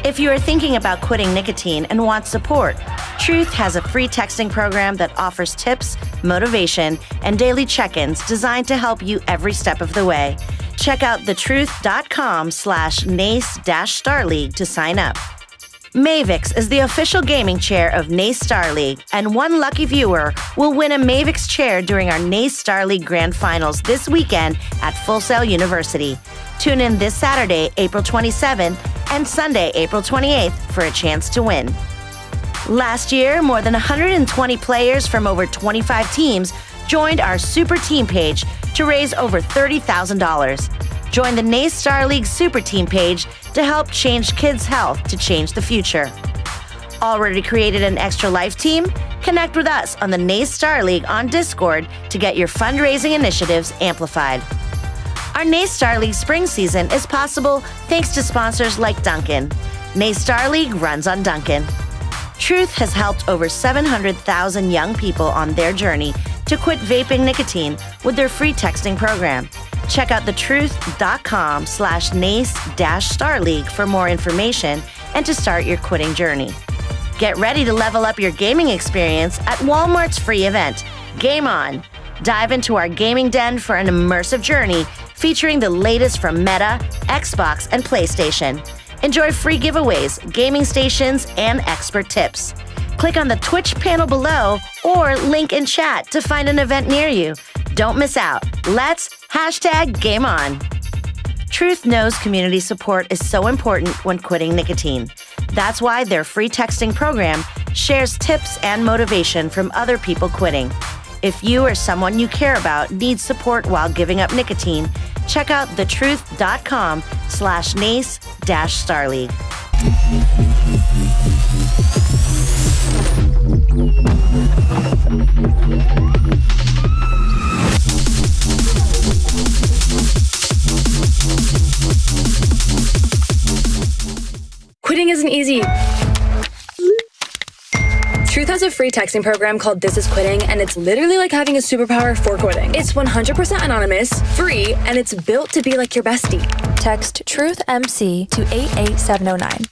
If you are thinking about quitting nicotine and want support, Truth has a free texting program that offers tips, motivation, and daily check-ins designed to help you every step of the way. Check out thetruth.com/NACE-Starleague to sign up. Mavix is the official gaming chair of NACE Starleague, and one lucky viewer will win a Mavix chair during our NACE Starleague Grand Finals this weekend at Full Sail University. Tune in this Saturday, April 27th, and Sunday, April 28th for a chance to win. Last year, more than 120 players from over 25 teams joined our Super Team page to raise over $30,000. Join the NACE Starleague Super Team page to help change kids' health to change the future. Already created an Extra Life team? Connect with us on the NACE Starleague on Discord to get your fundraising initiatives amplified. Our NACE Starleague spring season is possible thanks to sponsors like Dunkin'. NACE Starleague runs on Dunkin'. Truth has helped over 700,000 young people on their journey to quit vaping nicotine with their free texting program. Check out thetruth.com/NACE-Starleague for more information and to start your quitting journey. Get ready to level up your gaming experience at Walmart's free event, Game On. Dive into our gaming den for an immersive journey featuring the latest from Meta, Xbox, and PlayStation. Enjoy free giveaways, gaming stations, and expert tips. Click on the Twitch panel below or link in chat to find an event near you. Don't miss out. Let's #GameOn. Truth knows community support is so important when quitting nicotine. That's why their free texting program shares tips and motivation from other people quitting. If you or someone you care about needs support while giving up nicotine, check out thetruth.com/NACE-Starleague. Quitting isn't easy. Truth has a free texting program called This Is Quitting, and it's literally like having a superpower for quitting. It's 100% anonymous, free, and it's built to be like your bestie. Text TruthMC to 88709.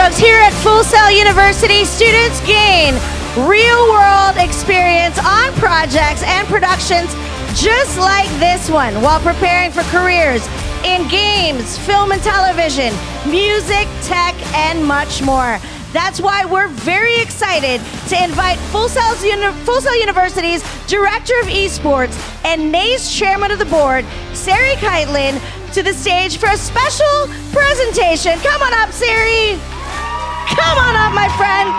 folks, here at Full Sail University, students gain real-world experience on projects and productions just like this one while preparing for careers in games, film and television, music, tech, and much more. That's why we're very excited to invite Full Sail University's Director of Esports and NACE Chairman of the Board, Sari Keitlin, to the stage for a special presentation. Come on up, Sari. Come on up, my friend.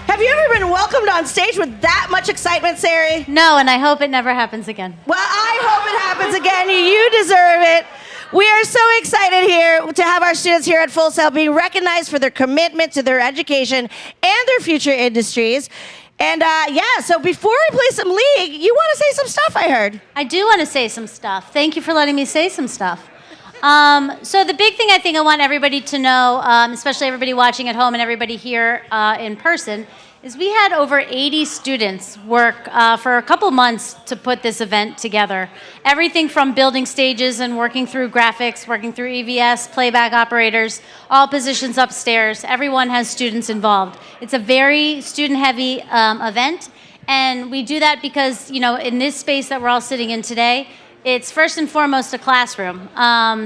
Have you ever been welcomed on stage with that much excitement, Sari? No, and I hope it never happens again. Well, I hope it happens again. You deserve it. We are so excited here to have our students here at Full Sail being recognized for their commitment to their education and their future industries. And so before we play some League, you want to say some stuff, I heard. I do want to say some stuff. Thank you for letting me say some stuff. So the big thing I think I want everybody to know, especially everybody watching at home and everybody here in person, is we had over 80 students work for a couple months to put this event together. Everything from building stages and working through graphics, working through EVS, playback operators, all positions upstairs. Everyone has students involved. It's a very student-heavy event, and we do that because, you know, in this space that we're all sitting in today, it's first and foremost a classroom.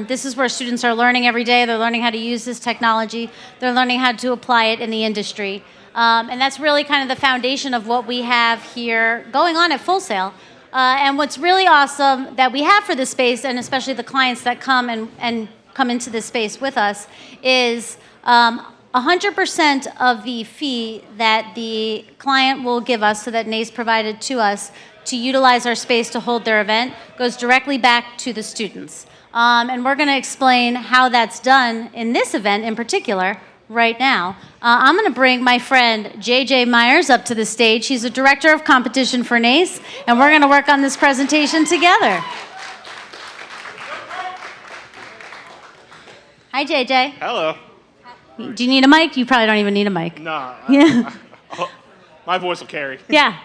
This is where students are learning every day. They're learning how to use this technology. They're learning how to apply it in the industry. And that's really kind of the foundation of what we have here going on at Full Sail. And what's really awesome that we have for this space, and especially the clients that come and come into this space with us, is 100% of the fee that the client will give us, so that NACE provided to us to utilize our space to hold their event, goes directly back to the students. And we're going to explain how that's done in this event in particular right now. I'm going to bring my friend JJ Myers up to the stage. He's the director of competition for NACE, and we're going to work on this presentation together. Hi, JJ. Hello. Do you need a mic? You probably don't even need a mic. Nah. Yeah. My voice will carry. Yeah.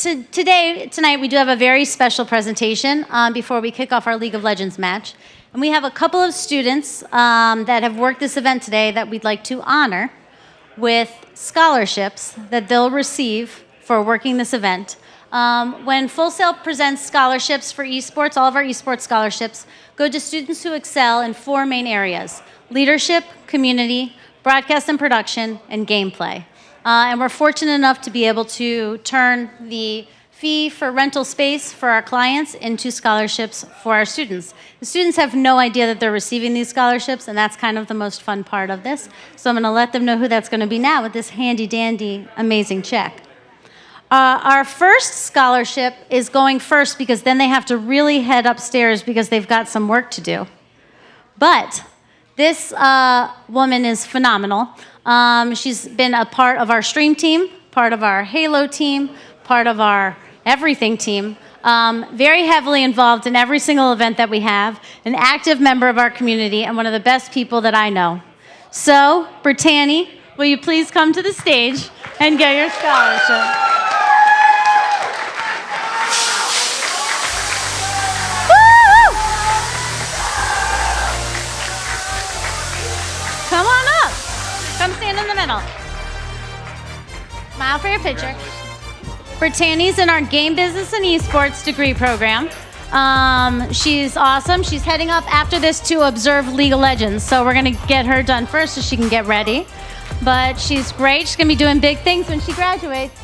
Tonight, we do have a very special presentation before we kick off our League of Legends match. And we have a couple of students that have worked this event today that we'd like to honor with scholarships that they'll receive for working this event. When Full Sail presents scholarships for esports, all of our esports scholarships go to students who excel in 4 main areas: leadership, community, broadcast and production, and gameplay. And we're fortunate enough to be able to turn the fee for rental space for our clients into scholarships for our students. The students have no idea that they're receiving these scholarships, and that's kind of the most fun part of this. So I'm going to let them know who that's going to be now with this handy-dandy, amazing check. Our first scholarship is going first because then they have to really head upstairs because they've got some work to do. But this woman is phenomenal. She's been a part of our stream team, part of our Halo team, part of our everything team, very heavily involved in every single event that we have, an active member of our community, and one of the best people that I know. So, Brittany, will you please come to the stage and get your scholarship? Woo! Come on up. Come stand in the middle. Smile for your picture. Brittany's in our Game Business and Esports degree program. She's awesome. She's heading up after this to observe League of Legends. So we're going to get her done first so she can get ready. But she's great. She's going to be doing big things when she graduates.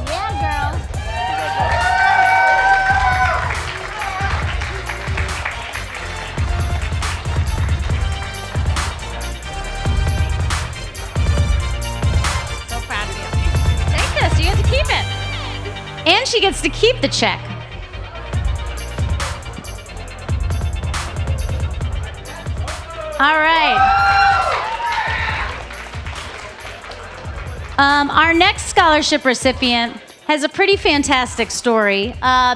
Yeah, girl. You get to keep it. And she gets to keep the check. All right. Our next scholarship recipient has a pretty fantastic story.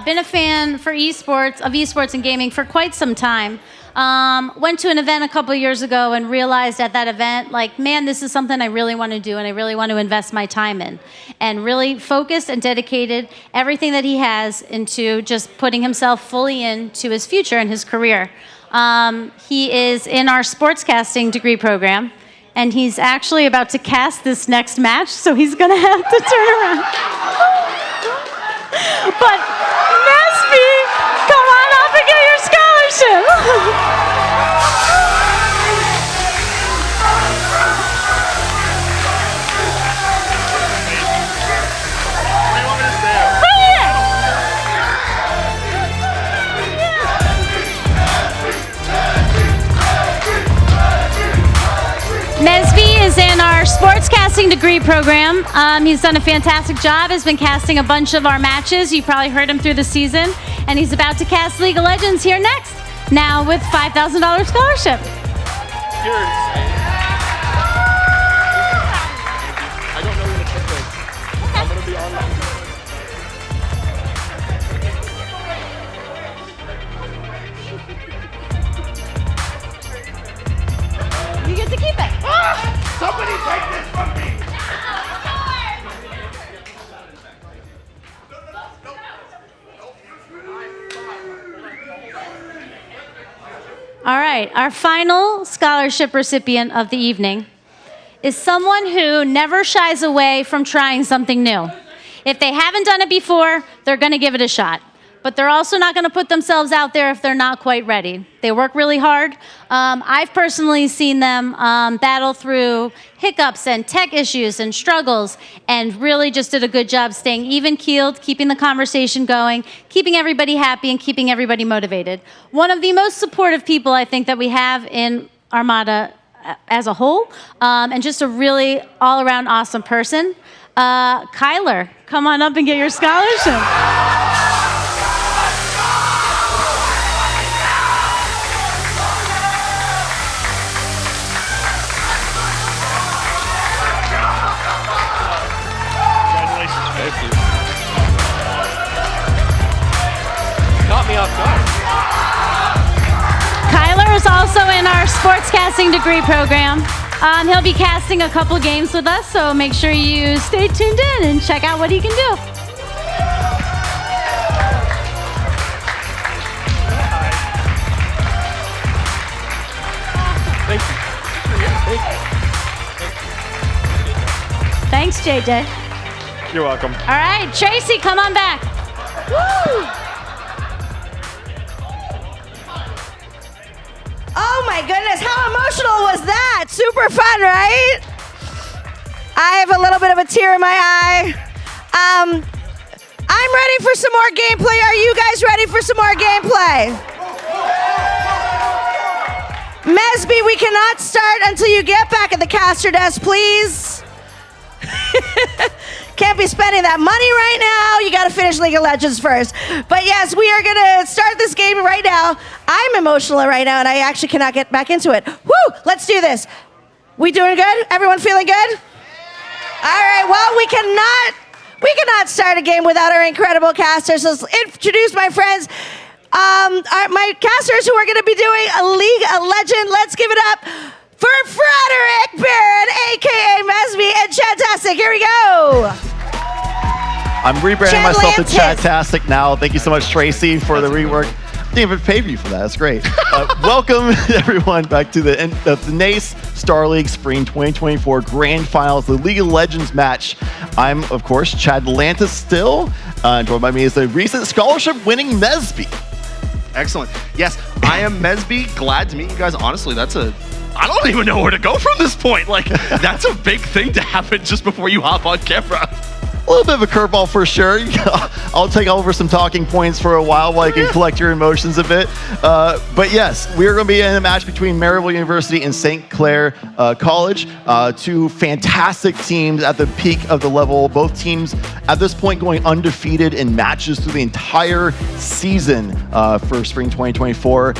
Been a fan of esports and gaming for quite some time. Went to an event a couple years ago and realized at that event, like, man, this is something I really want to do and I really want to invest my time in. And really focused and dedicated everything that he has into just putting himself fully into his future and his career. He is in our sportscasting degree program, and he's actually about to cast this next match, so he's going to have to turn around. But Nesby, come on up and get your scholarship. Nesby is in our sportscasting degree program. He's done a fantastic job, has been casting a bunch of our matches. You probably heard him through the season. And he's about to cast League of Legends here next, now with $5,000 scholarship. I don't know where to put this. I'm going to be online. You get to keep it. Somebody take this from me! All right, our final scholarship recipient of the evening is someone who never shies away from trying something new. If they haven't done it before, they're going to give it a shot. But they're also not going to put themselves out there if they're not quite ready. They work really hard. I've personally seen them battle through hiccups and tech issues and struggles, and really just did a good job staying even-keeled, keeping the conversation going, keeping everybody happy, and keeping everybody motivated. One of the most supportive people I think that we have in Armada as a whole, and just a really all-around awesome person. Kyler, come on up and get your scholarship. Caught me off guard. Kyler is also in our sportscasting degree program. He'll be casting a couple games with us, so make sure you stay tuned in and check out what he can do. Thanks, JJ. You're welcome. All right, Tracy, come on back. Woo! Oh my goodness, how emotional was that? Super fun, right? I have a little bit of a tear in my eye. I'm ready for some more gameplay. Are you guys ready for some more gameplay? Mesby, we cannot start until you get back at the caster desk, please. Can't be spending that money right now. You gotta finish League of Legends first. But yes, we are gonna start this game right now. I'm emotional right now and I actually cannot get back into it. Woo, let's do this. We doing good? Everyone feeling good? All right, well, we cannot start a game without our incredible casters. So let's introduce my friends. My casters who are gonna be doing a League of Legends. Let's give it up for Frederick Barron, aka Mesby, and Chantastic. Here we go. I'm rebranding Chad myself to Lantis. Chat-tastic now. Thank you so much, Tracy, for the rework. I didn't even pay you for that. That's great. Welcome, everyone, back to the NACE Starleague Spring 2024 Grand Finals, the League of Legends match. I'm, of course, Chad Lantis still. Joined by me is the recent scholarship-winning Mesby. Excellent. Yes, I am Mesby. Glad to meet you guys. Honestly, I don't even know where to go from this point. Like, that's a big thing to happen just before you hop on camera. A little bit of a curveball for sure. I'll take over some talking points for a while I can collect your emotions a bit. But yes, we're going to be in a match between Maryville University and St. Clair College. Two fantastic teams at the peak of the level. Both teams at this point going undefeated in matches through the entire season for spring 2024.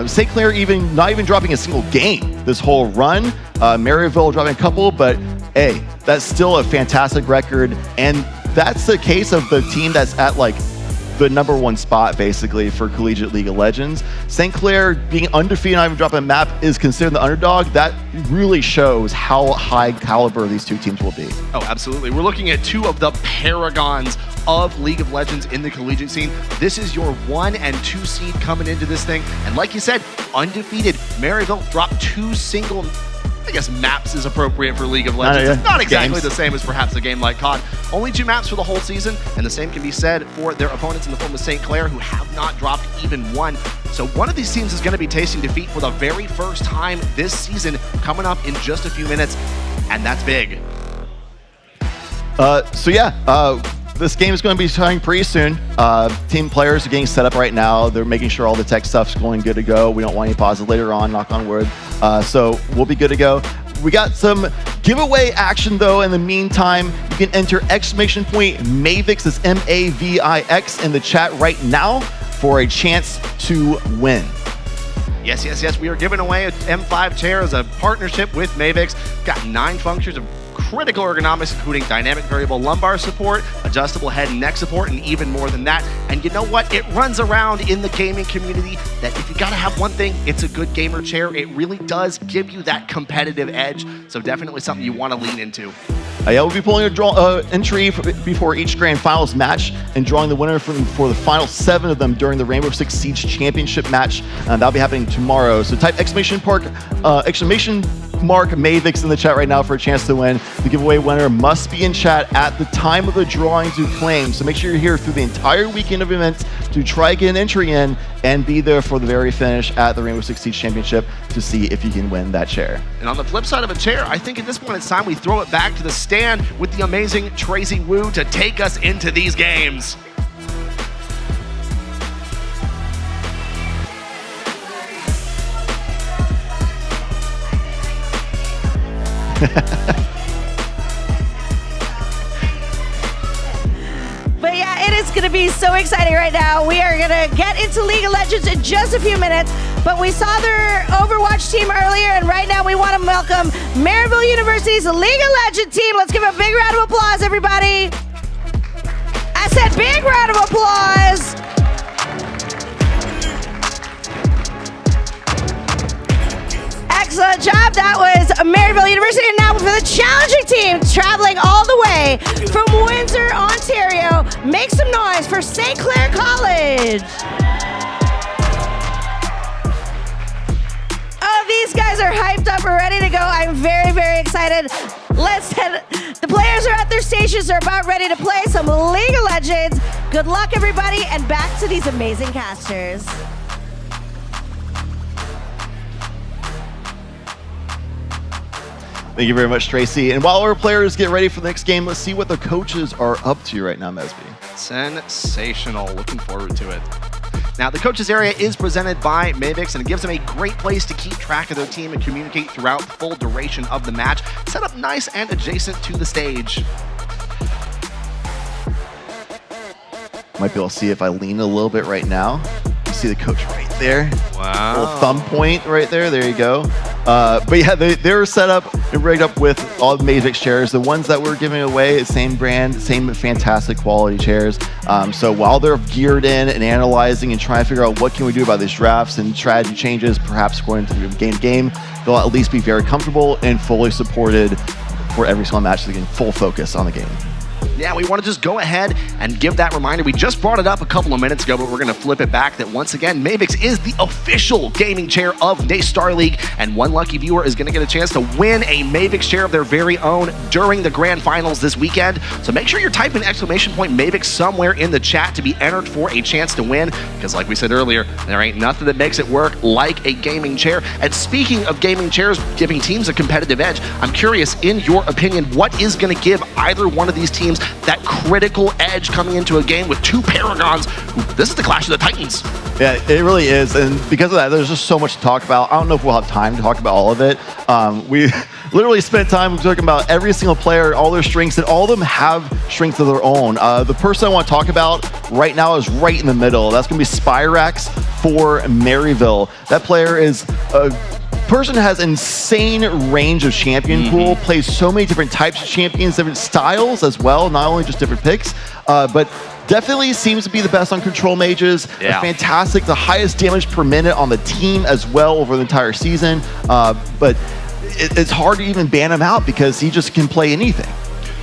St. Clair not even dropping a single game this whole run. Maryville dropping a couple, but hey, that's still a fantastic record, and that's the case of the team that's at like the #1 spot basically for Collegiate League of Legends. St. Clair being undefeated, not even dropping a map, is considered the underdog. That really shows how high caliber these two teams will be. Oh, absolutely. We're looking at two of the paragons of League of Legends in the collegiate scene. This is your 1 and 2 seed coming into this thing, and like you said, undefeated. Maryville dropped 2 single, I guess maps is appropriate for League of Legends. It's not exactly the same as perhaps a game like COD. Only 2 maps for the whole season, and the same can be said for their opponents in the form of St. Clair, who have not dropped even 1. So one of these teams is going to be tasting defeat for the very first time this season, coming up in just a few minutes, and that's big. This game is going to be starting pretty soon. Team players are getting set up right now. They're making sure all the tech stuff's going good to go. We don't want any pauses later on, knock on wood. So we'll be good to go. We got some giveaway action though. In the meantime, you can enter !Mavix, that's M-A-V-I-X, in the chat right now for a chance to win. Yes, yes, yes. We are giving away an M5 chair as a partnership with Mavix. Got 9 functions of critical ergonomics, including dynamic variable lumbar support, adjustable head and neck support, and even more than that. And you know what? It runs around in the gaming community that if you gotta have one thing, it's a good gamer chair. It really does give you that competitive edge. So definitely something you want to lean into. We'll be pulling a entry before each Grand Finals match and drawing the winner for the final 7 of them during the Rainbow Six Siege Championship match. That'll be happening tomorrow. So type !Mavix in the chat right now for a chance to win. The giveaway winner must be in chat at the time of the drawing to claim. So make sure you're here through the entire weekend of events to try get an entry in and be there for the very finish at the Rainbow Six Siege Championship to see if you can win that chair. And on the flip side of a chair, I think at this point it's time we throw it back to the stand with the amazing Tracy Wu to take us into these games. But yeah, it is going to be so exciting right now. We are going to get into League of Legends in just a few minutes, but we saw their Overwatch team earlier, and right now we want to welcome Maryville University's League of Legends team. Let's give a big round of applause, everybody. I said big round of applause. Excellent job. That was Maryville University. And now for the challenging team, traveling all the way from Windsor, Ontario. Make some noise for St. Clair College. Oh, these guys are are hyped up. We're ready to go. I'm very, very excited. Let's head. The players are at their stations. They're about ready to play some League of Legends. Good luck, everybody, and back to these amazing casters. Thank you very much, Tracy. And while our players get ready for the next game, let's see what the coaches are up to right now, Mesby. Sensational. Looking forward to it. Now, the coaches area is presented by Mavix, and it gives them a great place to keep track of their team and communicate throughout the full duration of the match. Set up nice and adjacent to the stage. Might be able to see if I lean a little bit right now. You see the coach right there. Wow. Little thumb point right there. There you go. But yeah, they're set up and rigged up with all the Mavix chairs. The ones that we're giving away, same brand, same fantastic quality chairs. So while they're geared in and analyzing and trying to figure out what can we do about these drafts and strategy changes, perhaps going into the game, they'll at least be very comfortable and fully supported for every single match so they can full focus on the game. Yeah, we want to just go ahead and give that reminder. We just brought it up a couple of minutes ago, but we're going to flip it back that once again, Mavix is the official gaming chair of NACE Starleague, and one lucky viewer is going to get a chance to win a Mavix chair of their very own during the grand finals this weekend. So make sure you're typing exclamation point Mavix somewhere in the chat to be entered for a chance to win, because like we said earlier, there ain't nothing that makes it work like a gaming chair. And speaking of gaming chairs giving teams a competitive edge, I'm curious, in your opinion, what is going to give either one of these teams that critical edge coming into a game with two Paragons? This is the Clash of the Titans. Yeah, it really is. And because of that, there's just so much to talk about. I don't know if we'll have time to talk about all of it. We literally spent time talking about every single player, all their strengths, and all of them have strengths of their own. The person I want to talk about right now is right in the middle. That's going to be Spyrax for Maryville. That player is person has insane range of champion pool, plays so many different types of champions, different styles as well, not only just different picks, but definitely seems to be the best on control mages. Yeah. Fantastic, the highest damage per minute on the team as well over the entire season. But it's hard to even ban him out because he just can play anything.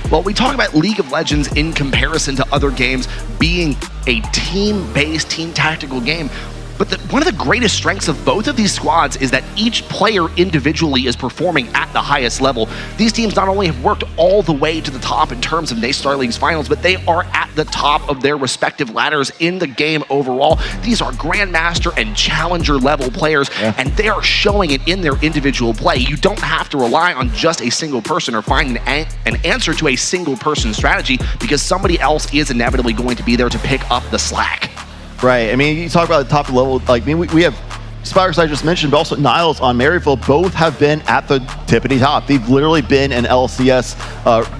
Well, we talk about League of Legends in comparison to other games being a team-based, team tactical game. But one of the greatest strengths of both of these squads is that each player individually is performing at the highest level. These teams not only have worked all the way to the top in terms of NACE Starleague's finals, but they are at the top of their respective ladders in the game overall. These are Grandmaster and Challenger level players, and they are showing it in their individual play. You don't have to rely on just a single person or find an answer to a single person strategy, because somebody else is inevitably going to be there to pick up the slack. Right. I mean, you talk about the top level. Like, I mean, we have Spyrax I just mentioned, but also Niles on Maryville. Both have been at the tippity top. They've literally been in LCS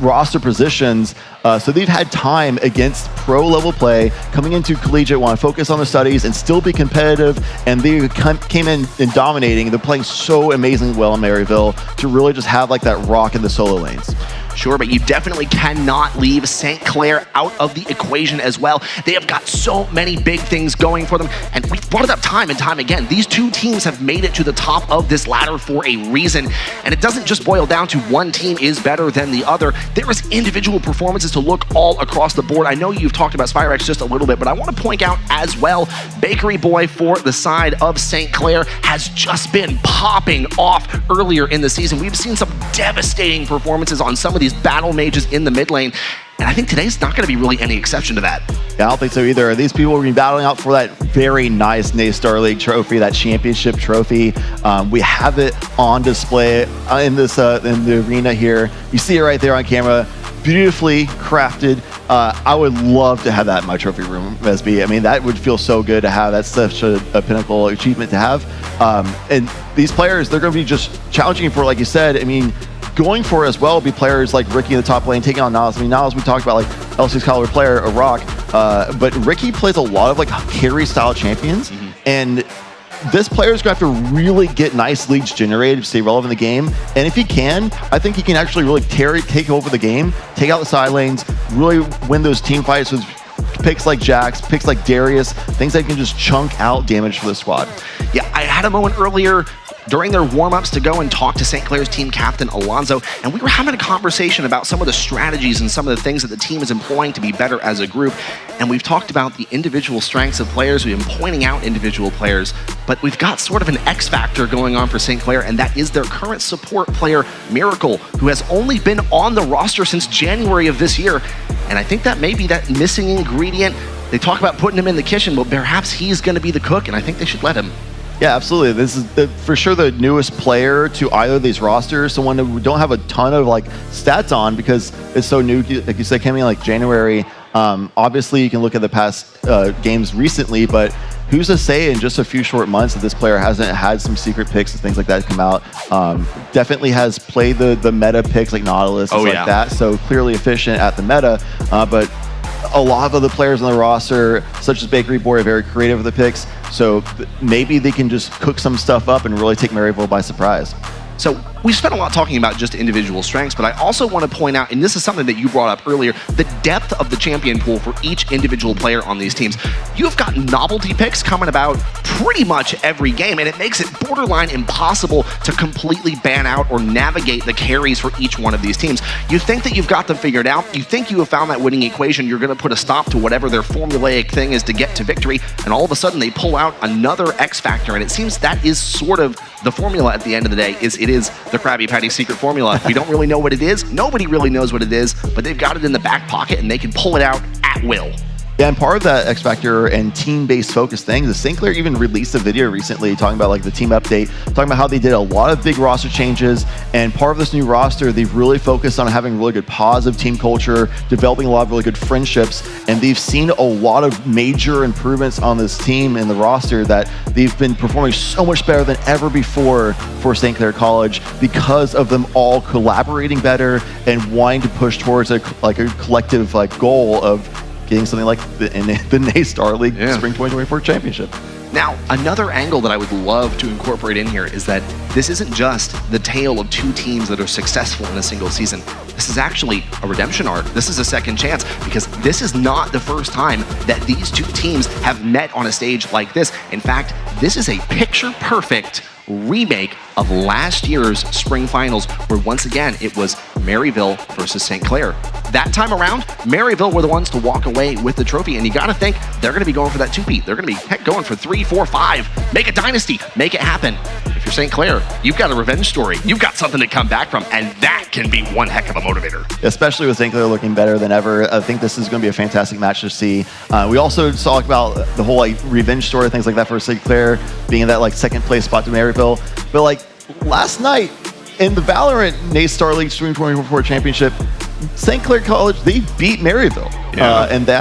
roster positions. So they've had time against pro level play, coming into Collegiate, want to focus on the studies and still be competitive. And they came in and dominating. They're playing so amazingly well in Maryville to really just have like that rock in the solo lanes. Sure, but you definitely cannot leave St. Clair out of the equation as well. They have got so many big things going for them, and we've brought it up time and time again. These two teams have made it to the top of this ladder for a reason, and it doesn't just boil down to one team is better than the other. There is individual performances to look all across the board. I know you've talked about Spyrax just a little bit, but I want to point out as well, Bakery Boy for the side of St. Clair has just been popping off earlier in the season. We've seen some devastating performances on some of these battle mages in the mid lane, and I think today's not going to be really any exception to that. Yeah, I don't think so either. These people will be battling out for that very nice NACE Starleague trophy, that championship trophy. We have it on display in this in the arena here. You see it right there on camera, beautifully crafted. I would love to have that in my trophy room, Mesby. I mean, that would feel so good to have. That's such a pinnacle achievement to have. And these players, they're going to be just challenging for, like you said, I mean, going for it as well will be players like Ricky in the top lane, taking on Niles. I mean, Niles, we talked about like LCS caliber player, a rock, but Ricky plays a lot of like carry style champions, and this player is going to have to really get nice leads generated to stay relevant in the game. And if he can, I think he can actually really take over the game, take out the side lanes, really win those team fights with picks like Jax, picks like Darius, things that can just chunk out damage for the squad. Yeah, I had a moment earlier during their warm-ups to go and talk to St. Clair's team captain, Alonzo, and we were having a conversation about some of the strategies and some of the things that the team is employing to be better as a group. And we've talked about the individual strengths of players. We've been pointing out individual players, but we've got sort of an X factor going on for St. Clair, and that is their current support player, Miracle, who has only been on the roster since January of this year. And I think that may be that missing ingredient. They talk about putting him in the kitchen, but perhaps he's going to be the cook, and I think they should let him. Yeah, absolutely. This is for sure the newest player to either of these rosters, someone that we don't have a ton of like stats on because it's so new. Like you said, came in like January. Obviously, you can look at the past games recently, but who's to say in just a few short months that this player hasn't had some secret picks and things like that come out? Definitely has played the meta picks like Nautilus and like that, so clearly efficient at the meta, but a lot of other players on the roster, such as Bakery Boy, are very creative with the picks. So maybe they can just cook some stuff up and really take Maryville by surprise. So we spent a lot talking about just individual strengths, but I also want to point out, and this is something that you brought up earlier, the depth of the champion pool for each individual player on these teams. You've got novelty picks coming about pretty much every game, and it makes it borderline impossible to completely ban out or navigate the carries for each one of these teams. You think that you've got them figured out, you think you have found that winning equation, you're going to put a stop to whatever their formulaic thing is to get to victory, and all of a sudden they pull out another X factor, and it seems that is sort of the formula at the end of the day. It is the Krabby Patty secret formula. We don't really know what it is. Nobody really knows what it is, but they've got it in the back pocket and they can pull it out at will. Yeah, and part of that X Factor and team-based focus thing is St. Clair even released a video recently talking about like the team update, talking about how they did a lot of big roster changes, and part of this new roster, they've really focused on having really good positive team culture, developing a lot of really good friendships, and they've seen a lot of major improvements on this team and the roster that they've been performing so much better than ever before for St. Clair College because of them all collaborating better and wanting to push towards a collective goal of getting something like the NACE Starleague Spring 2024 Championship. Now, another angle that I would love to incorporate in here is that this isn't just the tale of two teams that are successful in a single season. This is actually a redemption arc. This is a second chance because this is not the first time that these two teams have met on a stage like this. In fact, this is a picture-perfect remake of last year's spring finals, where once again it was Maryville versus St. Clair. That time around, Maryville were the ones to walk away with the trophy, and you got to think they're going to be going for that two-peat. They're going to be going for 3, 4, 5. Make a dynasty. Make it happen. If you're St. Clair, you've got a revenge story. You've got something to come back from, and that can be one heck of a motivator. Especially with St. Clair looking better than ever. I think this is going to be a fantastic match to see. We also talked about the whole revenge story, things like that for St. Clair, being in that second place spot to Maryville. But last night in the Valorant NACE Starleague Spring 2024 Championship, St. Clair College, they beat Maryville.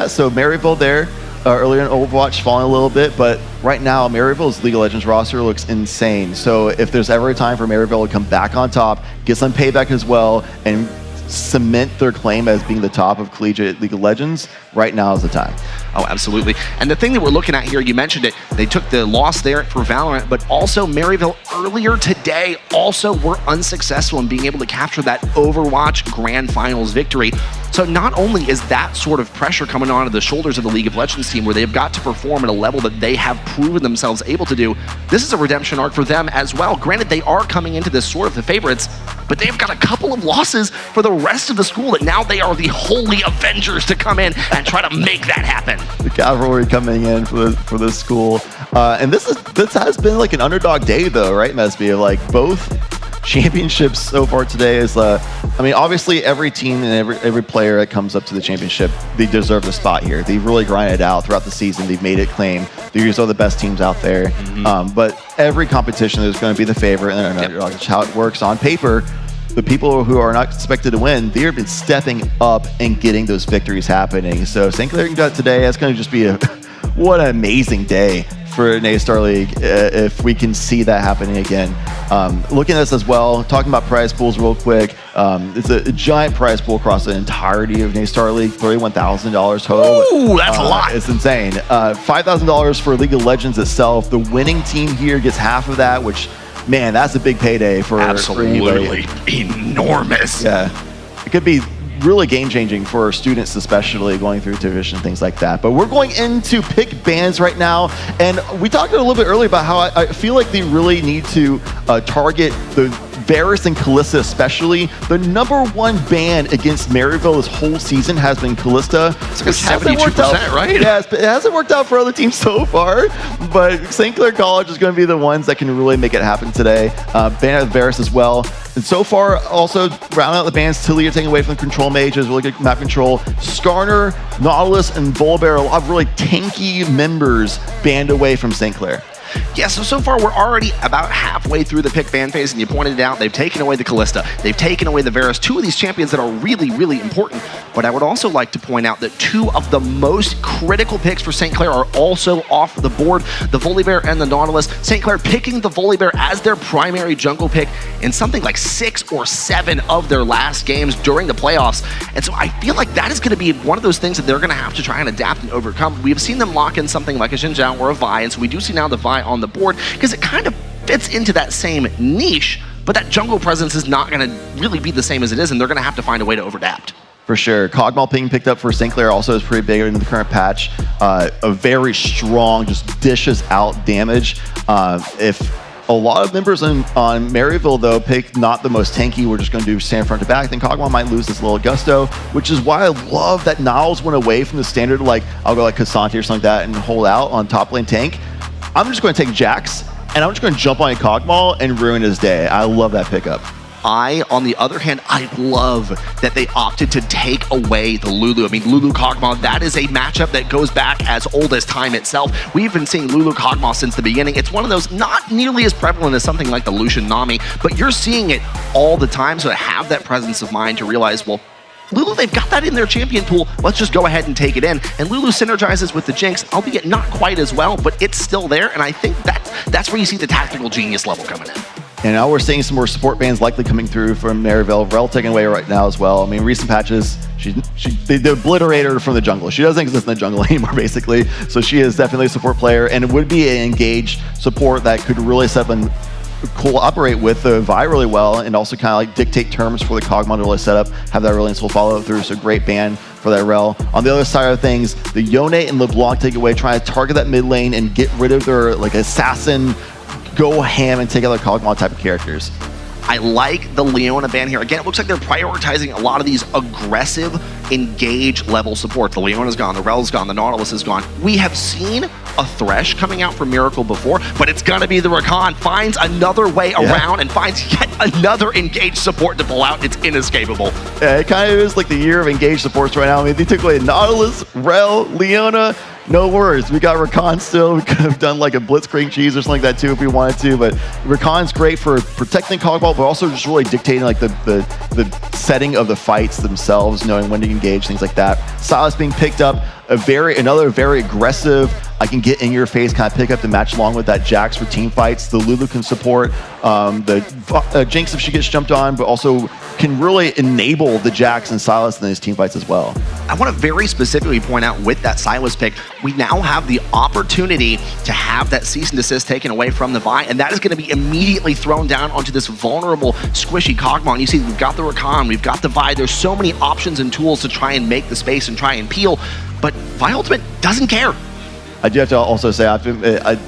So Maryville there earlier in Overwatch falling a little bit, but right now Maryville's League of Legends roster looks insane. So if there's ever a time for Maryville to come back on top, get some payback as well, and cement their claim as being the top of Collegiate League of Legends, right now is the time. Oh, absolutely. And the thing that we're looking at here, you mentioned it, they took the loss there for Valorant, but also Maryville earlier today also were unsuccessful in being able to capture that Overwatch Grand Finals victory. So not only is that sort of pressure coming onto the shoulders of the League of Legends team where they've got to perform at a level that they have proven themselves able to do, this is a redemption arc for them as well. Granted, they are coming into this sort of the favorites, but they've got a couple of losses for the rest of the school that now they are the holy Avengers to come in and try to make that happen. The cavalry coming in for this school. And this has been an underdog day though, right, Mesby? Both championships so far today is, obviously every team and every player that comes up to the championship, they deserve the spot here. They've really grinded it out throughout the season. They've made it claim. These are the best teams out there. But every competition there's going to be the favorite and an underdog. That's how it works on paper. The people who are not expected to win, they have been stepping up and getting those victories happening. So St. Clair got today. That's going to just be what an amazing day for NACE Starleague if we can see that happening again. Looking at this as well, talking about prize pools real quick. It's a giant prize pool across the entirety of NACE Starleague, $31,000 total. Ooh, that's a lot. It's insane. $5,000 for League of Legends itself. The winning team here gets half of that, which, man, that's a big payday for absolutely enormous. Yeah, it could be really game-changing for students, especially going through division, things like that. But we're going into pick bands right now, and we talked a little bit earlier about how I feel like they really need to target the Varus and Kalista especially, the #1 ban against Maryville this whole season has been Kalista. It's like 72%, right? Yes, but it hasn't worked out for other teams so far. But St. Clair College is going to be the ones that can really make it happen today. Ban of Varus as well. And so far, also rounding out the bans, Tilly are taking away from the control mages, really good map control. Skarner, Nautilus, and Volibear, a lot of really tanky members banned away from St. Clair. Yeah, so far we're already about halfway through the pick ban phase, and you pointed it out, they've taken away the Kalista, they've taken away the Varus, two of these champions that are really, really important. But I would also like to point out that two of the most critical picks for St. Clair are also off the board, the Volibear and the Nautilus. St. Clair picking the Volibear as their primary jungle pick in something like 6 or 7 of their last games during the playoffs. And so I feel like that is going to be one of those things that they're going to have to try and adapt and overcome. We've seen them lock in something like a Xin Zhao or a Vi, and so we do see now the Vi on the board because it kind of fits into that same niche, but that jungle presence is not going to really be the same as it is, and they're going to have to find a way to overadapt. For sure. Cogmal being picked up for St. Clair also is pretty big in the current patch. A very strong, just dishes out damage. If a lot of members on Maryville, though, pick not the most tanky, we're just going to do stand front to back, then Cogmal might lose this little gusto, which is why I love that Niles went away from the standard, like, I'll go like Cassante or something like that and hold out on top lane tank. I'm just going to take Jax, and I'm just going to jump on a Cogmal and ruin his day. I love that pickup. On the other hand, I love that they opted to take away the Lulu. I mean, Lulu Kog'Maw, that is a matchup that goes back as old as time itself. We've been seeing Lulu Kog'Maw since the beginning. It's one of those not nearly as prevalent as something like the Lucian Nami, but you're seeing it all the time. So to have that presence of mind to realize, well, Lulu, they've got that in their champion pool. Let's just go ahead and take it in. And Lulu synergizes with the Jinx, albeit not quite as well, but it's still there. And I think that's where you see the tactical genius level coming in. And now we're seeing some more support bans likely coming through from Maryville. Rel taken away right now as well. I mean, recent patches, they obliterated her from the jungle. She doesn't exist in the jungle anymore, basically. So she is definitely a support player, and it would be an engaged support that could really set up and cooperate with the Vi really well, and also kind of like dictate terms for the Cogmal to really set up, have that really instant follow through. So great ban for that Rel. On the other side of things, the Yone and LeBlanc take away, trying to target that mid lane and get rid of their like assassin, go ham and take out their Cogmal type of characters. I like the Leona ban here. Again, it looks like they're prioritizing a lot of these aggressive, engage level support. The Leona's gone, the Rel's gone, the Nautilus is gone. We have seen a Thresh coming out from Miracle before, but it's gonna be the Rakan. Finds another way around and finds yet another engaged support to pull out. It's inescapable. Yeah, it kind of is like the year of engaged supports right now. I mean, they took away Nautilus, Rel, Leona. No worries. We got Rakan still. We could have done like a Blitzcrank cheese or something like that too if we wanted to, but Rakan's great for protecting Cogmal, but also just really dictating like the setting of the fights themselves, knowing when to engage, things like that. Silas being picked up, another very aggressive, I can get in your face kind of pick up the match along with that Jax for team fights. The Lulu can support the Jinx if she gets jumped on, but also can really enable the Jax and Silas in these team fights as well. I want to very specifically point out with that Silas pick, we now have the opportunity to have that cease and desist taken away from the Vi, and that is going to be immediately thrown down onto this vulnerable, squishy Cogmal. And you see, we've got the Rakan, we've got the Vi. There's so many options and tools to try and make the space and try and peel, but Vi Ultimate doesn't care. I do have to also say, a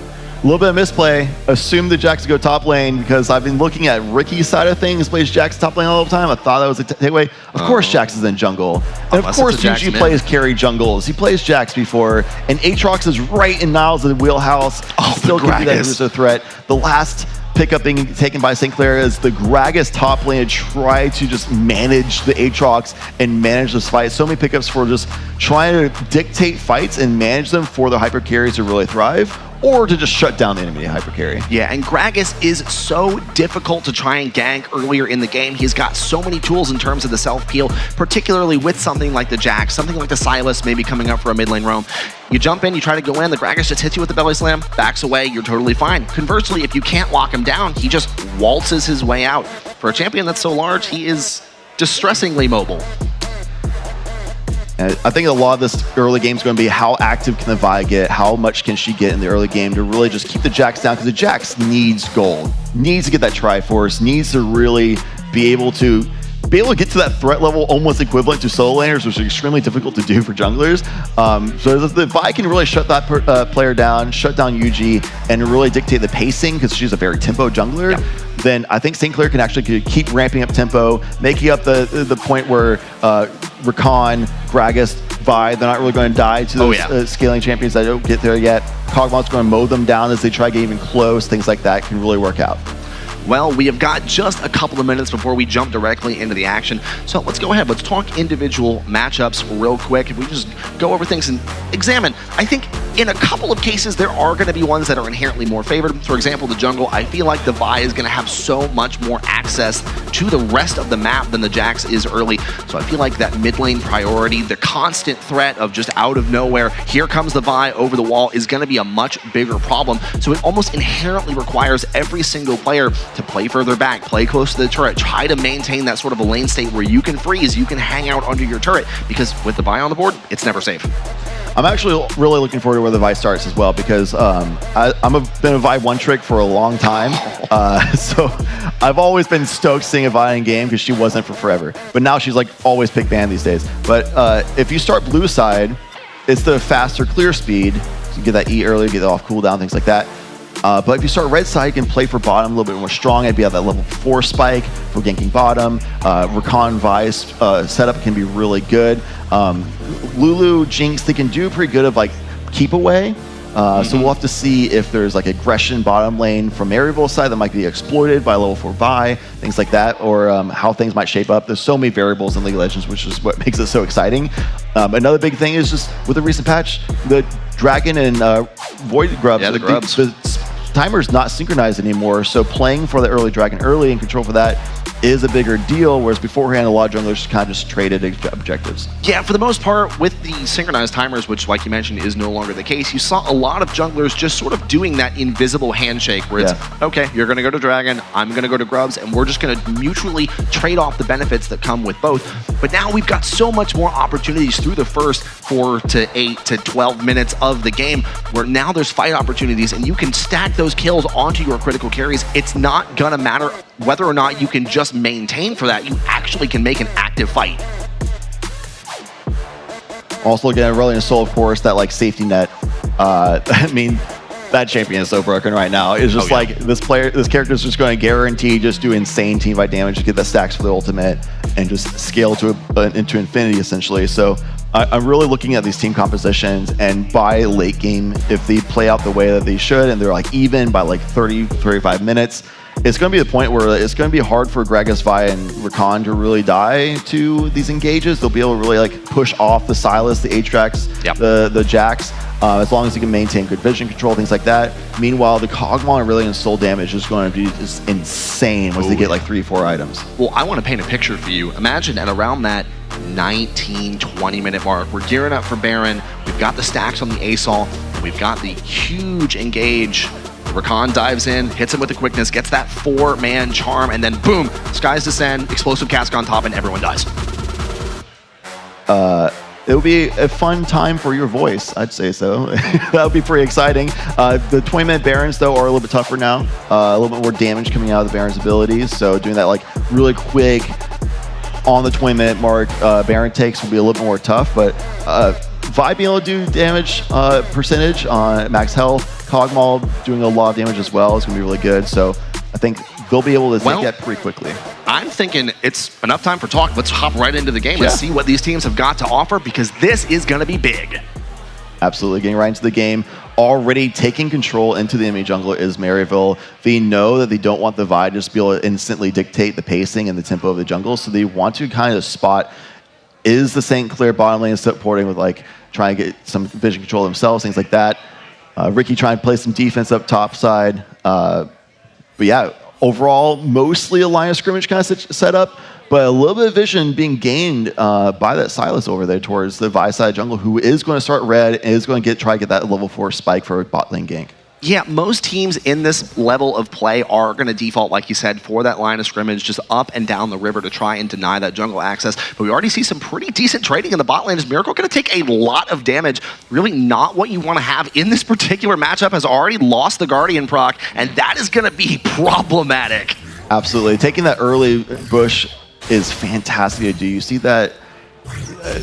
little bit of misplay. Assume the Jax to go top lane because I've been looking at Ricky's side of things. Plays Jax top lane all the time. I thought that was a takeaway. Of course, Jax is in jungle, and of course, Yuji plays carry jungles. He plays Jax before, and Aatrox is right in Niles' wheelhouse. Still can be that Russo threat. The last pickup being taken by St. Clair is the Gragas top lane to try to just manage the Aatrox and manage this fight. So many pickups for just trying to dictate fights and manage them for the hyper carries to really thrive, or to just shut down the enemy hyper carry. Yeah, and Gragas is so difficult to try and gank earlier in the game. He's got so many tools in terms of the self-peel, particularly with something like the Jax, something like the Silas maybe coming up for a mid lane roam. You jump in, you try to go in, the Gragas just hits you with the belly slam, backs away, you're totally fine. Conversely, if you can't lock him down, he just waltzes his way out. For a champion that's so large, he is distressingly mobile. And I think a lot of this early game is going to be how active can the Vi get, how much can she get in the early game to really just keep the Jax down, because the Jax needs gold, needs to get that Triforce, needs to really be able to be able to get to that threat level almost equivalent to solo laners, which is extremely difficult to do for junglers. So if the Vi can really shut that player down, shut down Yuji, and really dictate the pacing, because she's a very tempo jungler, then I think St. Clair can actually keep ramping up tempo, making up the point where Rakan, Gragas, Vi, they're not really going to die to those scaling champions that don't get there yet. Kog'Maw's going to mow them down as they try to get even close. Things like that can really work out. Well, we have got just a couple of minutes before we jump directly into the action. So let's go ahead. Let's talk individual matchups real quick. If we just go over things and examine, I think in a couple of cases, there are going to be ones that are inherently more favored. For example, the jungle, I feel like the Vi is going to have so much more access to the rest of the map than the Jax is early. So I feel like that mid lane priority, the constant threat of just out of nowhere, here comes the Vi over the wall, is going to be a much bigger problem. So it almost inherently requires every single player to play further back, play close to the turret, try to maintain that sort of a lane state where you can freeze, you can hang out under your turret, because with the Vi on the board, it's never safe. I'm actually really looking forward to where the Vi starts as well, because I've been a Vi one trick for a long time. So I've always been stoked seeing a Vi in game because she wasn't for forever. But now she's like always pick ban these days. But if you start blue side, it's the faster clear speed. So you get that E early, get it off cooldown, things like that. But if you start red side, you can play for bottom a little bit more strong. I'd be at that level 4 spike for ganking bottom. Rakan Vi's setup can be really good. Lulu, Jinx, they can do pretty good of like keep away. So we'll have to see if there's like aggression bottom lane from Maryville's side that might be exploited by level 4 Vi, things like that, or how things might shape up. There's so many variables in League of Legends, which is what makes it so exciting. Another big thing is just with the recent patch, the Dragon and Void Grubs, the timer's not synchronized anymore, so playing for the early Dragon early and control for that is a bigger deal, whereas beforehand a lot of junglers kind of just traded objectives. Yeah, for the most part, with the synchronized timers, which like you mentioned is no longer the case, you saw a lot of junglers just sort of doing that invisible handshake where it's, okay, you're going to go to Dragon, I'm going to go to Grubs, and we're just going to mutually trade off the benefits that come with both. But now we've got so much more opportunities through the first 4 to 8 to 12 minutes of the game, where now there's fight opportunities and you can stack those kills onto your critical carries. It's not going to matter whether or not you can just maintain for that. You actually can make an active fight. Also looking at Aurelion Sol, of course, that like safety net. I mean, that champion is so broken right now. It's just like this character is just going to guarantee just do insane team fight damage, get the stacks for the ultimate, and just scale to into infinity essentially. So I'm really looking at these team compositions, and by late game, if they play out the way that they should, and they're like even by like 30-35 minutes, it's going to be the point where it's going to be hard for Gragas, Vi, and Rakan to really die to these engages. They'll be able to really like push off the Sylas, the Aatrox, the Jax, as long as you can maintain good vision control, things like that. Meanwhile, the Kog'Maw and Aurelion Sol damage is going to be just insane once they get like 3-4 items. Well, I want to paint a picture for you. Imagine at around that 19-20 minute mark, we're gearing up for Baron. We've got the stacks on the ASOL. We've got the huge engage. Rakan dives in, hits him with the quickness, gets that 4-man charm, and then boom, skies descend, explosive cask on top, and everyone dies. It would be a fun time for your voice, I'd say so. That would be pretty exciting. The 20-minute Barons, though, are a little bit tougher now. A little bit more damage coming out of the Baron's abilities, so doing that like really quick on the 20-minute mark Baron takes will be a little bit more tough, but Vi being able to do damage percentage on max health, Kog'Maw doing a lot of damage as well is going to be really good, so I think they'll be able to take that pretty quickly. I'm thinking it's enough time for talk. Let's hop right into the game and see what these teams have got to offer, because this is going to be big. Absolutely, getting right into the game. Already taking control into the enemy jungler is Maryville. They know that they don't want the Vi to just be able to instantly dictate the pacing and the tempo of the jungle, so they want to kind of spot, is the St. Clair bottom lane supporting with like trying to get some vision control themselves, things like that. Ricky trying to play some defense up top side. But yeah, overall, mostly a line of scrimmage kind of setup, but a little bit of vision being gained by that Sylas over there towards the Vi side jungle, who is going to start red and is going to try to get that level 4 spike for a bot lane gank. Yeah, most teams in this level of play are going to default, like you said, for that line of scrimmage, just up and down the river to try and deny that jungle access. But we already see some pretty decent trading in the bot lane. Is Miracle going to take a lot of damage? Really not what you want to have in this particular matchup. Has already lost the Guardian proc, and that is going to be problematic. Absolutely. Taking that early bush is fantastic to do. You see that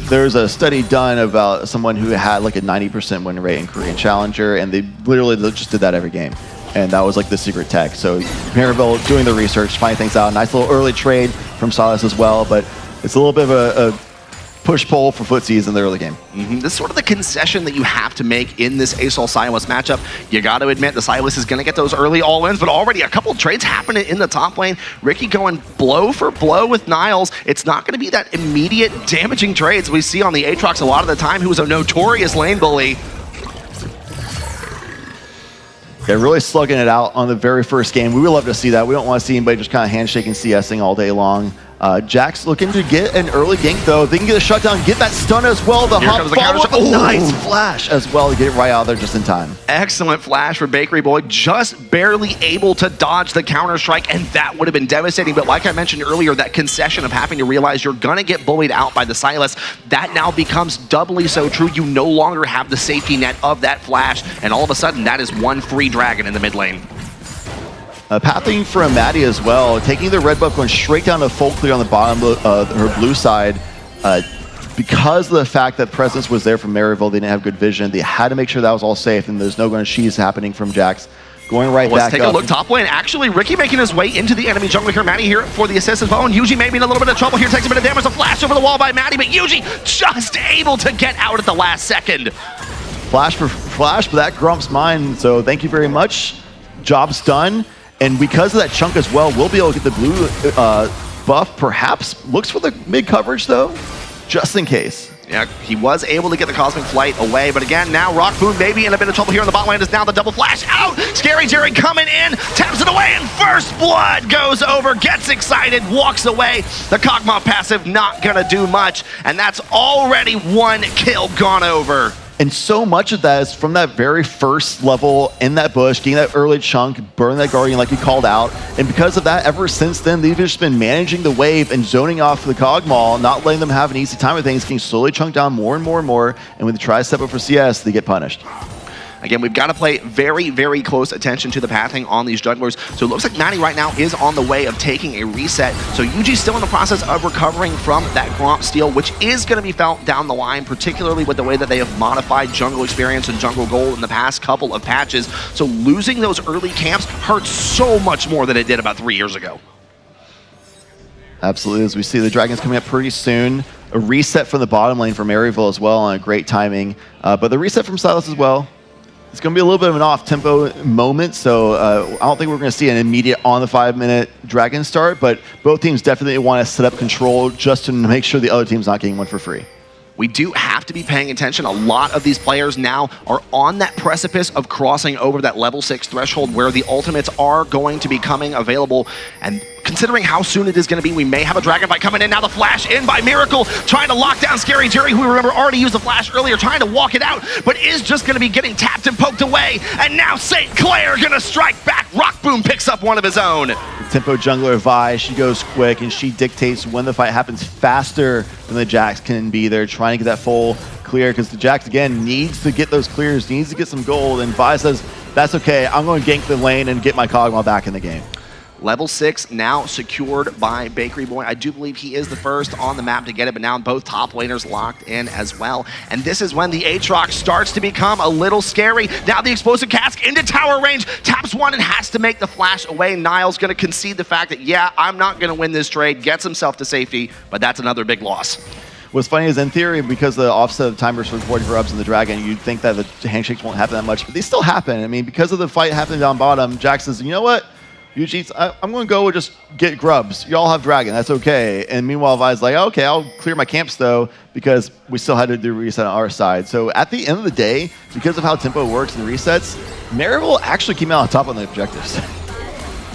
there's a study done about someone who had like a 90% win rate in Korean Challenger, and they literally just did that every game. And that was like the secret tech. So Maryville doing the research, finding things out. Nice little early trade from Silas as well, but it's a little bit of a push-pull for footsies in the early game. This is sort of the concession that you have to make in this Asol-Silas matchup. You got to admit the Silas is going to get those early all-ins, but already a couple of trades happening in the top lane. Ricky going blow for blow with Niles. It's not going to be that immediate damaging trades we see on the Aatrox a lot of the time, who was a notorious lane bully. Yeah, really slugging it out on the very first game. We would love to see that. We don't want to see anybody just kind of handshaking CSing all day long. Jack's looking to get an early gank though. They can get a shutdown, get that stun as well. The hop follow-up. Oh, nice flash as well to get it right out of there just in time. Excellent flash for Bakery Boy. Just barely able to dodge the counter-strike, and that would have been devastating. But like I mentioned earlier, that concession of having to realize you're going to get bullied out by the Silas, that now becomes doubly so true. You no longer have the safety net of that flash, and all of a sudden, that is one free dragon in the mid lane. Pathing from Maddie as well, taking the red buff, going straight down to full clear on the bottom of her blue side. Because of the fact that presence was there from Maryville, they didn't have good vision. They had to make sure that was all safe, and there's no going to she's happening from Jax. Going right back up. Let's take a look top lane. Actually, Ricky making his way into the enemy jungle here. Maddie here for the assist as well, and Yuji maybe in a little bit of trouble here. Takes a bit of damage. A flash over the wall by Maddie, but Yuji just able to get out at the last second. Flash for flash, but that Grump's mine, so thank you very much. Job's done. And because of that chunk as well, we'll be able to get the blue buff, perhaps. Looks for the mid coverage, though, just in case. Yeah, he was able to get the Cosmic Flight away, but again, now Rockboon maybe in a bit of trouble here in the bot lane. Is now the double flash out. Scary Jerry coming in, taps it away, and First Blood goes over, gets excited, walks away. The Kog'Maw passive not gonna do much, and that's already one kill gone over. And so much of that is from that very first level in that bush, getting that early chunk, burning that Guardian like you called out. And because of that, ever since then, they've just been managing the wave and zoning off the Kog'Maw, not letting them have an easy time with things, getting slowly chunked down more and more and more. And when they try to step up for CS, they get punished. Again, we've got to play very, very close attention to the pathing on these jugglers. So it looks like Maddie right now is on the way of taking a reset. So Yuji's still in the process of recovering from that Gromp steal, which is going to be felt down the line, particularly with the way that they have modified jungle experience and jungle gold in the past couple of patches. So losing those early camps hurts so much more than it did about 3 years ago. Absolutely, as we see the Dragons coming up pretty soon. A reset from the bottom lane for Maryville as well, on a great timing. But the reset from Silas as well. It's going to be a little bit of an off-tempo moment, so I don't think we're going to see an immediate on the 5-minute Dragon start, but both teams definitely want to set up control just to make sure the other team's not getting one for free. We do have to be paying attention. A lot of these players now are on that precipice of crossing over that level 6 threshold where the ultimates are going to be coming available. And considering how soon it is going to be, we may have a dragon fight coming in. Now the flash in by Miracle, trying to lock down Scary Jerry, who we remember already used the flash earlier, trying to walk it out, but is just going to be getting tapped and poked away. And now St. Clair going to strike back. Rockboom picks up one of his own. Tempo jungler Vi, she goes quick and she dictates when the fight happens faster than the Jax can be there, trying to get that full clear, because the Jax again needs to get those clears, needs to get some gold, and Vi says, that's okay, I'm going to gank the lane and get my Kog'Maw back in the game. Level 6 now secured by Bakery Boy. I do believe he is the first on the map to get it, but now both top laners locked in as well. And this is when the Aatrox starts to become a little scary. Now the explosive cask into tower range, taps one and has to make the flash away. Niles going to concede the fact that, yeah, I'm not going to win this trade, gets himself to safety, but that's another big loss. What's funny is, in theory, because the offset of timers for 40 grubs and the Dragon, you'd think that the handshakes won't happen that much, but they still happen. I mean, because of the fight happening down bottom, Jax says, you know what? Yuji, I'm going to go and just get grubs. Y'all have Dragon. That's okay. And meanwhile, Vi's like, okay, I'll clear my camps, though, because we still had to do reset on our side. So at the end of the day, because of how tempo works and resets, Maryville actually came out on top on the objectives.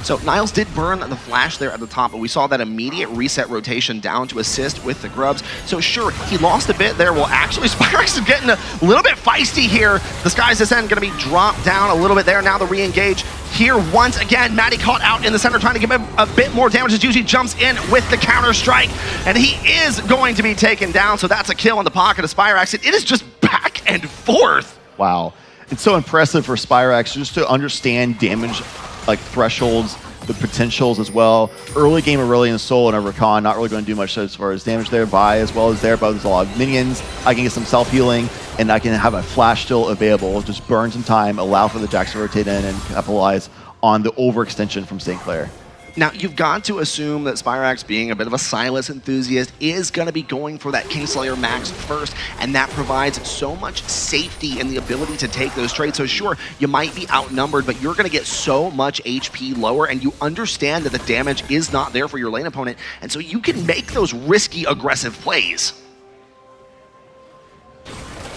So Niles did burn the flash there at the top, but we saw that immediate reset rotation down to assist with the grubs. So sure, he lost a bit there. Well, actually, Spyrex is getting a little bit feisty here. The Sky's Descent going to be dropped down a little bit there. Now the re-engage here once again. Maddie caught out in the center, trying to give him a bit more damage as Yuji jumps in with the counter-strike. And he is going to be taken down, so that's a kill in the pocket of Spyrex. It is just back and forth. Wow. It's so impressive for Spyrex just to understand damage like thresholds the potentials as well. Early game Aurelion Soul and over Khan, not really going to do much as far as damage there. Vi as well as there, but there's a lot of minions. I can get some self-healing, and I can have a flash still available. Just burn some time, allow for the Jax to rotate in, and capitalize on the overextension from St. Clair. Now, you've got to assume that Spyrax, being a bit of a Silas enthusiast, is going to be going for that Kingslayer max first, and that provides so much safety and the ability to take those trades. So sure, you might be outnumbered, but you're going to get so much HP lower, and you understand that the damage is not there for your lane opponent, and so you can make those risky, aggressive plays.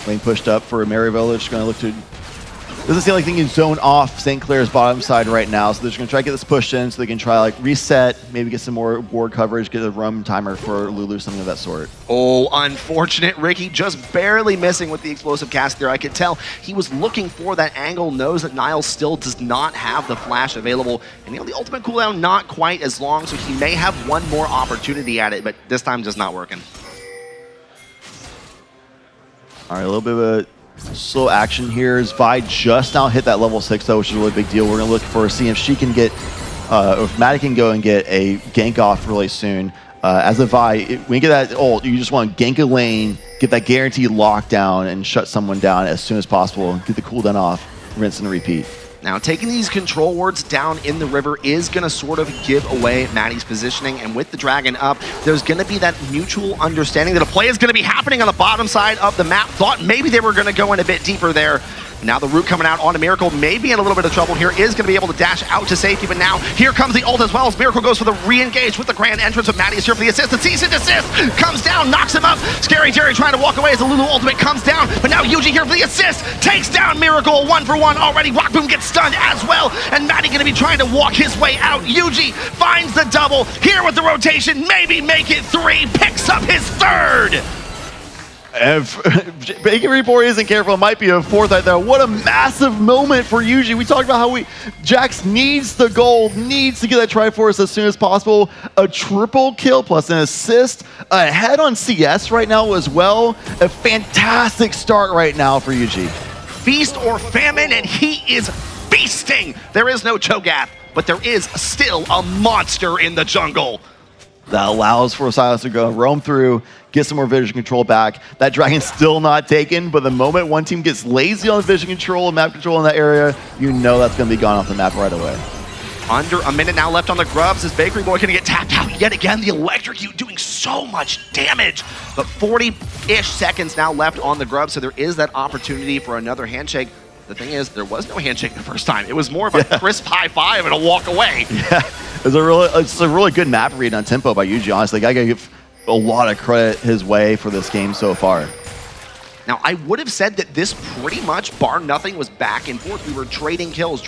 Lane pushed up for Maryville. Just going to look to... Doesn't seem like they can zone off St. Clair's bottom side right now, so they're just going to try to get this pushed in so they can try like reset, maybe get some more ward coverage, get a roam timer for Lulu, something of that sort. Oh, unfortunate. Ricky just barely missing with the explosive cast there. I could tell he was looking for that angle, knows that Niles still does not have the flash available, and the ultimate cooldown not quite as long, so he may have one more opportunity at it, but this time just not working. All right, a little bit of a slow action here as Vi just now hit that level 6 though, which is a really big deal. We're going to look for see if she can get, if Maddie can go and get a gank off really soon. As a Vi, when you get that ult, you just want to gank a lane, get that guaranteed lockdown, and shut someone down as soon as possible, get the cooldown off, rinse and repeat. Now, taking these control wards down in the river is going to sort of give away Maddie's positioning, and with the dragon up, there's going to be that mutual understanding that a play is going to be happening on the bottom side of the map. Thought maybe they were going to go in a bit deeper there. Now the root coming out onto Miracle, maybe in a little bit of trouble here, is going to be able to dash out to safety, but now here comes the ult as well as Miracle goes for the re-engage with the grand entrance of Maddie is here for the assist. The cease and desist comes down, knocks him up. Scary Jerry trying to walk away as the Lulu ultimate comes down, but now Yuji here for the assist, takes down Miracle 1-for-1 already. Rock Boom gets stunned as well, and Maddie going to be trying to walk his way out. Yuji finds the double, here with the rotation, maybe make it 3, picks up his 3rd. If Bakery Boy isn't careful, it might be a 4th right there. What a massive moment for Yuji. We talked about how Jax needs the gold, needs to get that Triforce as soon as possible. A triple kill plus an assist ahead on CS right now as well. A fantastic start right now for Yuji. Feast or famine, and he is feasting. There is no Cho'Gath, but there is still a monster in the jungle. That allows for Silas to go roam through, get some more vision control back. That dragon's still not taken, but the moment one team gets lazy on vision control and map control in that area, you know that's going to be gone off the map right away. Under a minute now left on the grubs. Is Bakery Boy going to get tapped out yet again? The electrocute doing so much damage, but 40-ish seconds now left on the grubs, so there is that opportunity for another handshake. The thing is, there was no handshake the first time. It was more of a crisp high five and a walk away. Yeah, it's a really good map read on tempo by Yuji, honestly. I gotta give a lot of credit his way for this game so far. Now, I would have said that this pretty much, bar nothing, was back and forth. We were trading kills,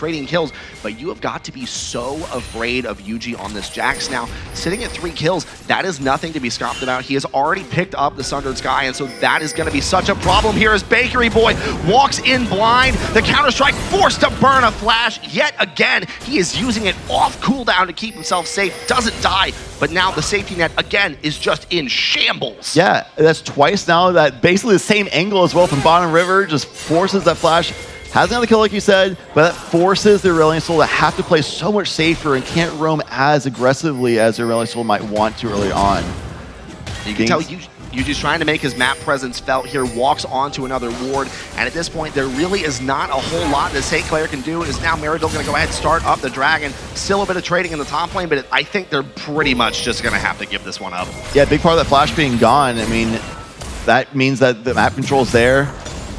but you have got to be so afraid of Yuji on this Jax. Now, sitting at 3 kills, that is nothing to be scoffed about. He has already picked up the Sundered Sky, and so that is going to be such a problem here as Bakery Boy walks in blind. The Counter-Strike forced to burn a flash yet again. He is using it off cooldown to keep himself safe, doesn't die, but now the safety net, again, is just in shambles. Yeah, that's twice now that basically the same angle as well from bottom river just forces that flash. Has another kill like you said, but that forces the Aurelion Soul to have to play so much safer and can't roam as aggressively as the Aurelion Soul might want to early on. You can tell Yuji's trying to make his map presence felt here, walks onto another ward, and at this point there really is not a whole lot that St. Clair can do. Is now Meridol going to go ahead and start up the dragon. Still a bit of trading in the top lane, but I think they're pretty much just going to have to give this one up. Yeah, big part of that flash being gone. I mean, that means that the map control's there.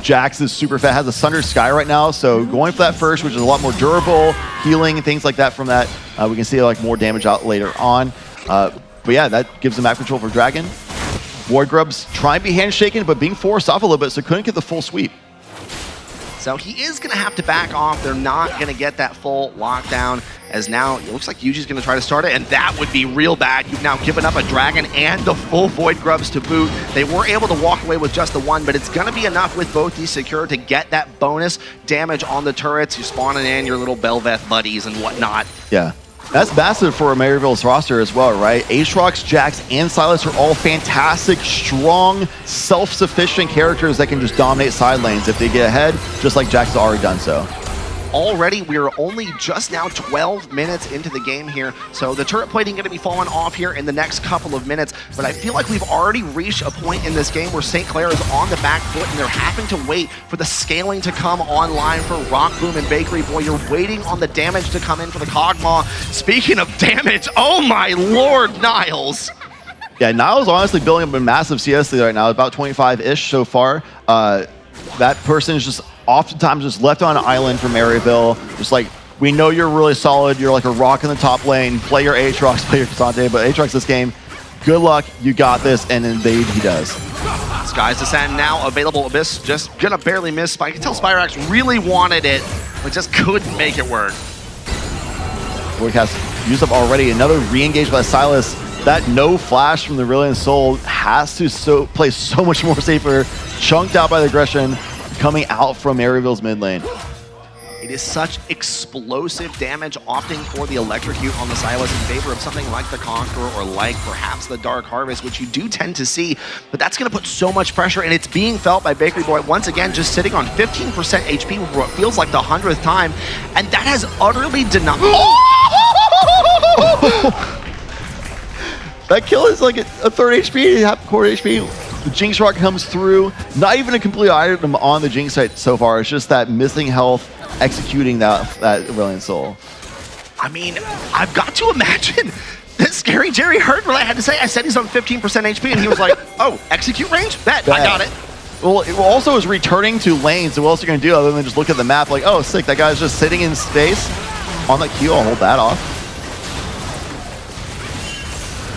Jax is super fat, has a Sundered Sky right now, so going for that first, which is a lot more durable, healing and things like that from that. We can see like more damage out later on. But yeah, that gives the map control for Dragon. Void Grubs trying to be handshaken, but being forced off a little bit, so couldn't get the full sweep. So he is going to have to back off. They're not going to get that full lockdown, as now it looks like Yuji's going to try to start it, and that would be real bad. You've now given up a dragon and the full Void Grubs to boot. They were able to walk away with just the one, but it's going to be enough with both these secure to get that bonus damage on the turrets. You're spawning in your little Belveth buddies and whatnot. Yeah. That's massive for Maryville's roster as well, right? Aatrox, Jax, and Silas are all fantastic, strong, self-sufficient characters that can just dominate side lanes if they get ahead, just like Jax has already done so. already we are only just now 12 minutes into the game here. So the turret plating going to be falling off here in the next couple of minutes. But I feel like we've already reached a point in this game where St. Clair is on the back foot and they're having to wait for the scaling to come online for Rock Boom and Bakery Boy. You're waiting on the damage to come in for the Kog'Maw. Speaking of damage, oh my lord, Niles. Yeah, Niles honestly building up a massive CS lead right now, about 25-ish so far. That person is just oftentimes just left on an island for Maryville. Just like, we know you're really solid, you're like a rock in the top lane, play your Aatrox, play your Cassandre, but Aatrox this game, good luck, you got this, and indeed he does. Sky's Descent now available. Abyss just gonna barely miss Spike. You can tell Spyrax really wanted it, but just couldn't make it work. Forecast used up already, another re-engage by Silas. That no flash from the Brilliant Soul has to play so much more safer, chunked out by the aggression coming out from Maryville's mid lane. It is such explosive damage opting for the Electrocute on the Silas in favor of something like the Conqueror or like perhaps the Dark Harvest, which you do tend to see, but that's going to put so much pressure, and it's being felt by Bakery Boy once again, just sitting on 15% HP for what feels like the 100th time, and that has utterly denied. That kill is like a third HP, half quarter HP. The Jinx Rock comes through. Not even a complete item on the Jinx site so far. It's just that missing health executing that Brilliant Soul. I mean, I've got to imagine that Scary Jerry heard what I had to say. I said he's on 15% HP, and he was like, oh, execute range? Bet, I got it. Well, it also is returning to lane, so what else are you going to do other than just look at the map like, oh, sick, that guy's just sitting in space on that Q. I'll hold that off.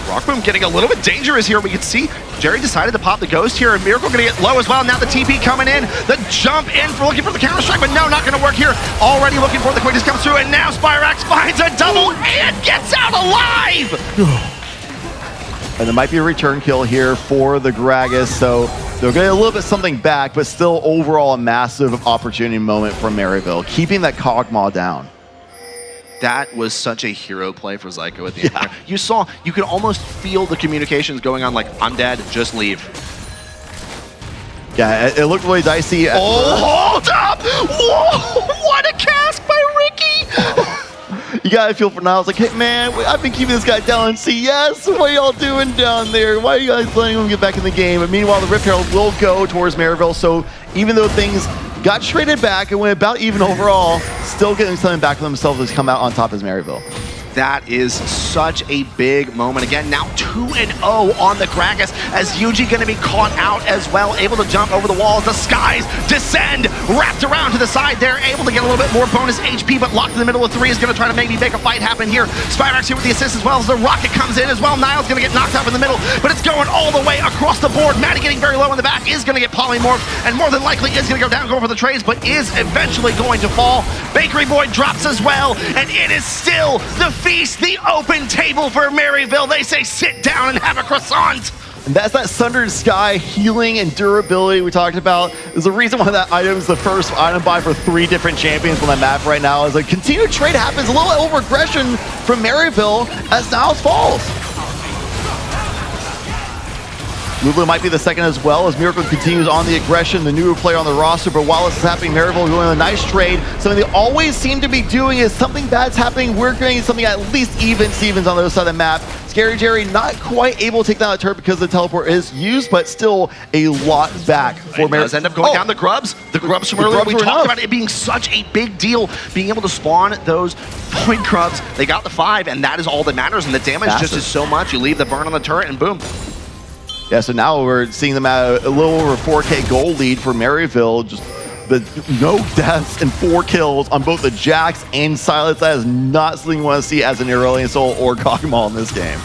Rockboom getting a little bit dangerous here. We can see Jerry decided to pop the Ghost here, and Miracle gonna get low as well. Now the TP coming in, the jump in for looking for the counter strike, but no, not gonna work here. Already looking for the quickness comes through, and now Spyrax finds a double and gets out alive! And there might be a return kill here for the Gragas, so they'll get a little bit something back, but still overall a massive opportunity moment from Maryville, keeping that Kog'Maw down. That was such a hero play for Zyko at the end. You saw, you could almost feel the communications going on like, I'm dead, just leave. Yeah, it looked really dicey. Oh, hold up! Whoa, what a cast by Ricky! You gotta feel for Niles, like, hey man, I've been keeping this guy down in CS. What are y'all doing down there? Why are you guys letting him get back in the game? But meanwhile, the Rift Herald will go towards Maryville, so even though things got traded back and went about even overall, still getting something back for themselves to come out on top as Maryville. That is such a big moment. Again, now 2-0 on the Gragas as Yuji going to be caught out as well, able to jump over the walls. The Skies descend, wrapped around to the side there, able to get a little bit more bonus HP, but locked in the middle of 3 is going to try to maybe make a fight happen here. Spyrax here with the assist as well as the rocket comes in as well. Niles going to get knocked up in the middle, but it's going all the way across the board. Maddie getting very low in the back is going to get polymorphed, and more than likely is going to go down, go for the trades, but is eventually going to fall. Bakery Boy drops as well, and it is still the feast, the open table for Maryville. They say sit down and have a croissant. And that's that Sundered Sky healing and durability we talked about. There's a reason why that item is the first item buy for 3 different champions on that map right now. As a continued trade happens, a little over-aggression from Maryville as Niles falls. Lulu might be the second as well as Miracle continues on the aggression, the newer player on the roster, but while this is happening, Maryville going on a nice trade. Something they always seem to be doing is something bad's happening, we're getting something at least even Stevens on the other side of the map. Scary Jerry not quite able to take down the turret because the teleport is used, but still a lot back for Maryville. Does end up going down the Grubs. The Grubs from earlier, we talked about it being such a big deal, being able to spawn those point Grubs. They got the 5, and that is all that matters, and the damage just is so much. You leave the burn on the turret, and boom. Yeah, so now we're seeing them at a little over 4K goal lead for Maryville. Just the no deaths and 4 kills on both the Jax and Silas. That is not something you want to see as an Aurelion Soul or Kog'Maw in this game.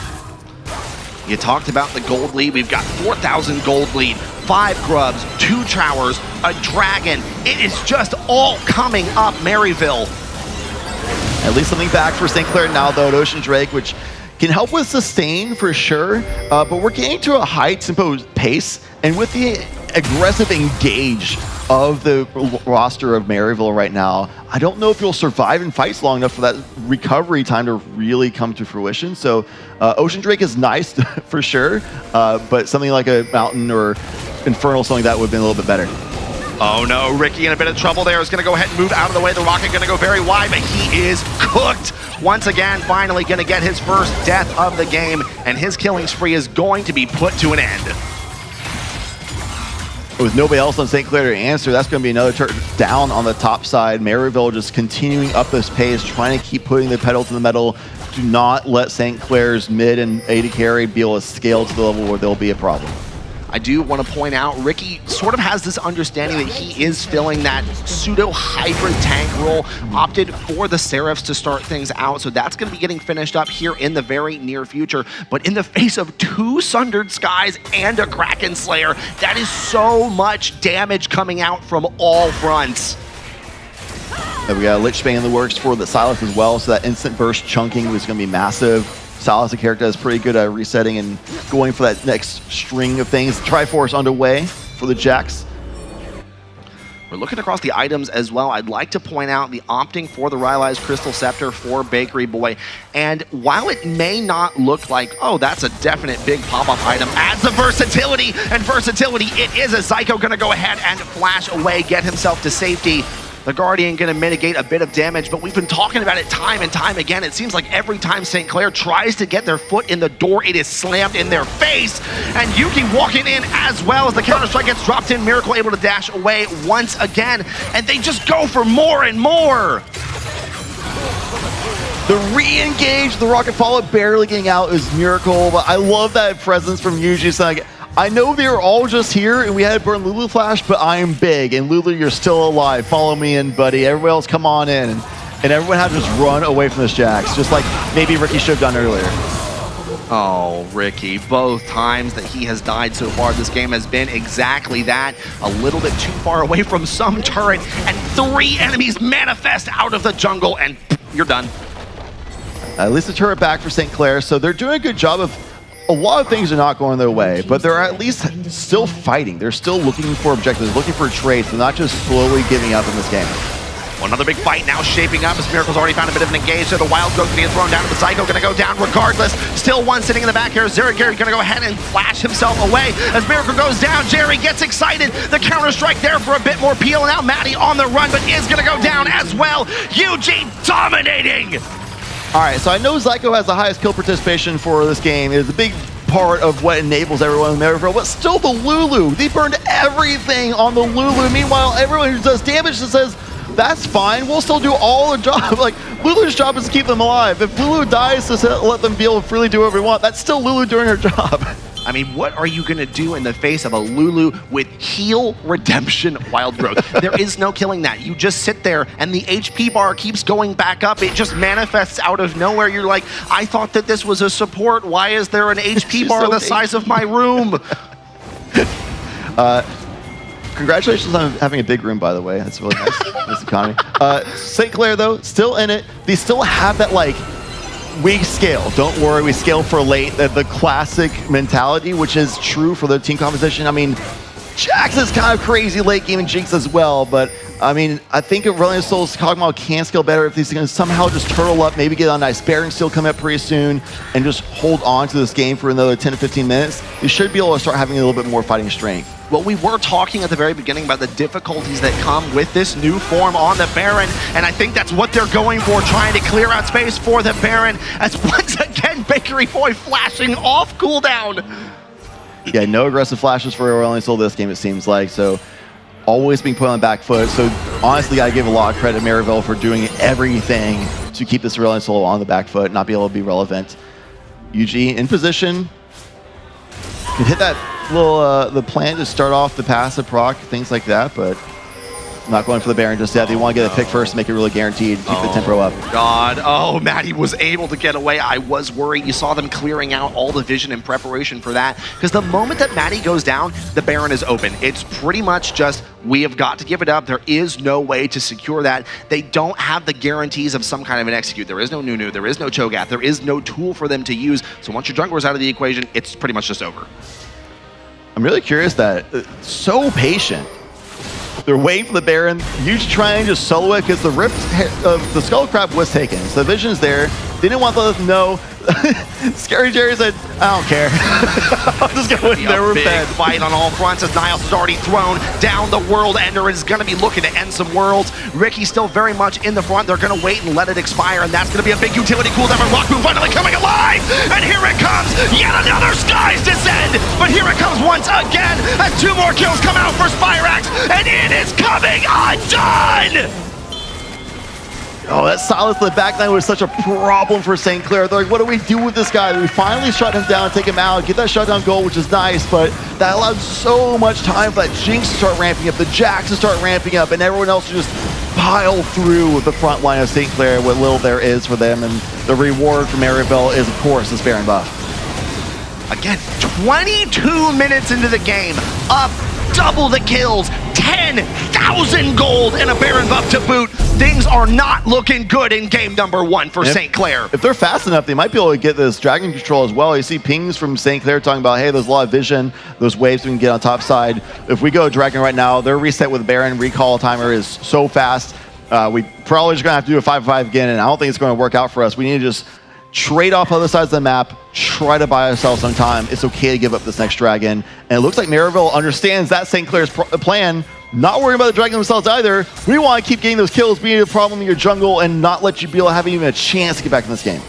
You talked about the gold lead. We've got 4,000 gold lead, 5 Grubs, 2 Towers, a Dragon. It is just all coming up Maryville. At least something back for St. Clair now, though, at Ocean Drake, which can help with sustain for sure, but we're getting to a high tempo pace, and with the aggressive engage of the roster of Maryville right now, I don't know if you'll survive in fights long enough for that recovery time to really come to fruition. So Ocean Drake is nice for sure, but something like a Mountain or Infernal, something like that would have been a little bit better. Oh no, Ricky in a bit of trouble there. Is going to go ahead and move out of the way. The rocket going to go very wide, but he is cooked. Once again, finally going to get his first death of the game, and his killing spree is going to be put to an end. With nobody else on St. Clair to answer, that's going to be another turret down on the top side. Maryville just continuing up this pace, trying to keep putting the pedal to the metal. Do not let St. Clair's mid and AD carry be able to scale to the level where there'll be a problem. I do want to point out, Ricky sort of has this understanding that he is filling that pseudo-hybrid tank role, opted for the Seraphs to start things out, so that's going to be getting finished up here in the very near future. But in the face of 2 Sundered Skies and a Kraken Slayer, that is so much damage coming out from all fronts. And we got a Lich Bane in the works for the Silas as well, so that instant burst chunking was going to be massive. Silas, the character, is pretty good at resetting and going for that next string of things. Triforce underway for the Jacks. We're looking across the items as well. I'd like to point out the opting for the Rylai's Crystal Scepter for Bakery Boy. And while it may not look like, oh, that's a definite big pop-up item, adds the versatility, and versatility it is, as Zyko gonna go ahead and flash away, get himself to safety. The Guardian going to mitigate a bit of damage, but we've been talking about it time and time again. It seems like every time St. Clair tries to get their foot in the door, it is slammed in their face. And Yuki walking in as well as the Counter-Strike gets dropped in. Miracle able to dash away once again, and they just go for more and more. The re-engage, the rocket follow barely getting out is Miracle, but I love that presence from Yuji. It's like, I know they were all just here and we had to burn Lulu Flash, but I am big, and Lulu, you're still alive. Follow me in, buddy. Everyone else come on in. And everyone had to just run away from this Jax, just like maybe Ricky should have done earlier. Oh, Ricky, both times that he has died so far, this game has been exactly that. A little bit too far away from some turret, and 3 enemies manifest out of the jungle, and you're done. At least the turret back for St. Clair, so they're doing a good job of, a lot of things are not going their way, but they're at least still fighting. They're still looking for objectives, looking for trades. They're not just slowly giving up in this game. Well, another big fight now shaping up as Miracle's already found a bit of an engage. So the Wild Growth going to get thrown down, but Zyko going to go down regardless. Still one sitting in the back here. Zeragary going to go ahead and flash himself away. As Miracle goes down, Jerry gets excited. The Counter-Strike there for a bit more peel. Now Maddie on the run, but is going to go down as well. Eugene dominating! All right, so I know Zyko has the highest kill participation for this game. It is a big part of what enables everyone in Maryville, but still the Lulu. They burned everything on the Lulu. Meanwhile, everyone who does damage just says, that's fine, we'll still do all the job. Like, Lulu's job is to keep them alive. If Lulu dies to let them be able to freely do whatever they want, that's still Lulu doing her job. I mean, what are you going to do in the face of a Lulu with heal redemption Wild Growth? There is no killing that. You just sit there and the HP bar keeps going back up. It just manifests out of nowhere. You're like, I thought that this was a support. Why is there an HP bar the size of my room? Congratulations on having a big room, by the way. That's really nice. This economy. St. Clair, though, still in it. They still have that, like, we scale. Don't worry, we scale for late. The classic mentality, which is true for the team composition. I mean, Jax is kind of crazy late game and Jinx as well, but I mean, I think Reliant Soul's Kog'Maw can scale better if these can somehow just turtle up, maybe get on nice Baron still come up pretty soon, and just hold on to this game for another 10 to 15 minutes. They should be able to start having a little bit more fighting strength. Well, we were talking at the very beginning about the difficulties that come with this new form on the Baron, and I think that's what they're going for, trying to clear out space for the Baron, as once again, Bakery Boy flashing off cooldown. Yeah, no aggressive flashes for Reliant Soul this game, it seems like, so always being put on the back foot. So honestly, I give a lot of credit to Maryville for doing everything to keep this Reliant Soul on the back foot, not be able to be relevant. UG in position, can hit that little, the plan to start off the passive proc, things like that, but not going for the Baron just yet. They want to get a pick first to make it really guaranteed, keep the tempo up. God, oh, Maddie was able to get away. I was worried. You saw them clearing out all the vision in preparation for that, because the moment that Maddie goes down, the Baron is open. It's pretty much just, we have got to give it up. There is no way to secure that. They don't have the guarantees of some kind of an execute. There is no Nunu, there is no Cho'Gath, there is no tool for them to use. So once your jungler's out of the equation, it's pretty much just over. I'm really curious that, so patient. They're waiting for the Baron. Huge trying to solo it because the Rift, the Skull Crab was taken. So the vision is there. They didn't want to let them know. Scary Jerry said, I don't care. I'm just going to never big bed. fight on all fronts as Niles is already thrown down. The World Ender is going to be looking to end some worlds. Ricky's still very much in the front. They're going to wait and let it expire, and that's going to be a big utility cooldown. And Rockboom finally coming alive, and here it comes. Yet another Skies Descend, but here it comes once again as 2 more kills come out for Spyrax, and it is coming undone! Oh, that silence in the backline was such a problem for St. Clair. They're like, what do we do with this guy? We finally shut him down, take him out, get that shutdown goal, which is nice, but that allowed so much time for that Jinx to start ramping up, the Jax to start ramping up, and everyone else to just pile through the front line of St. Clair, what little there is for them, and the reward for Maryville is, of course, this Baron buff. Again, 22 minutes into the game, up double the kills, 10,000 gold, and a Baron buff to boot. Things are not looking good in game number 1 for St. Clair. If they're fast enough, they might be able to get this Dragon Control as well. You see pings from St. Clair talking about, hey, there's a lot of vision, those waves we can get on top side. If we go Dragon right now, their reset with Baron recall timer is so fast. We probably just going to have to do a 5-5 again, and I don't think it's going to work out for us. We need to just trade off other sides of the map, try to buy ourselves some time. It's okay to give up this next Dragon. And it looks like Maryville understands that St. Clair's plan. Not worrying about the Dragon themselves either. We want to keep getting those kills, being a problem in your jungle, and not let you be able to have even a chance to get back in this game.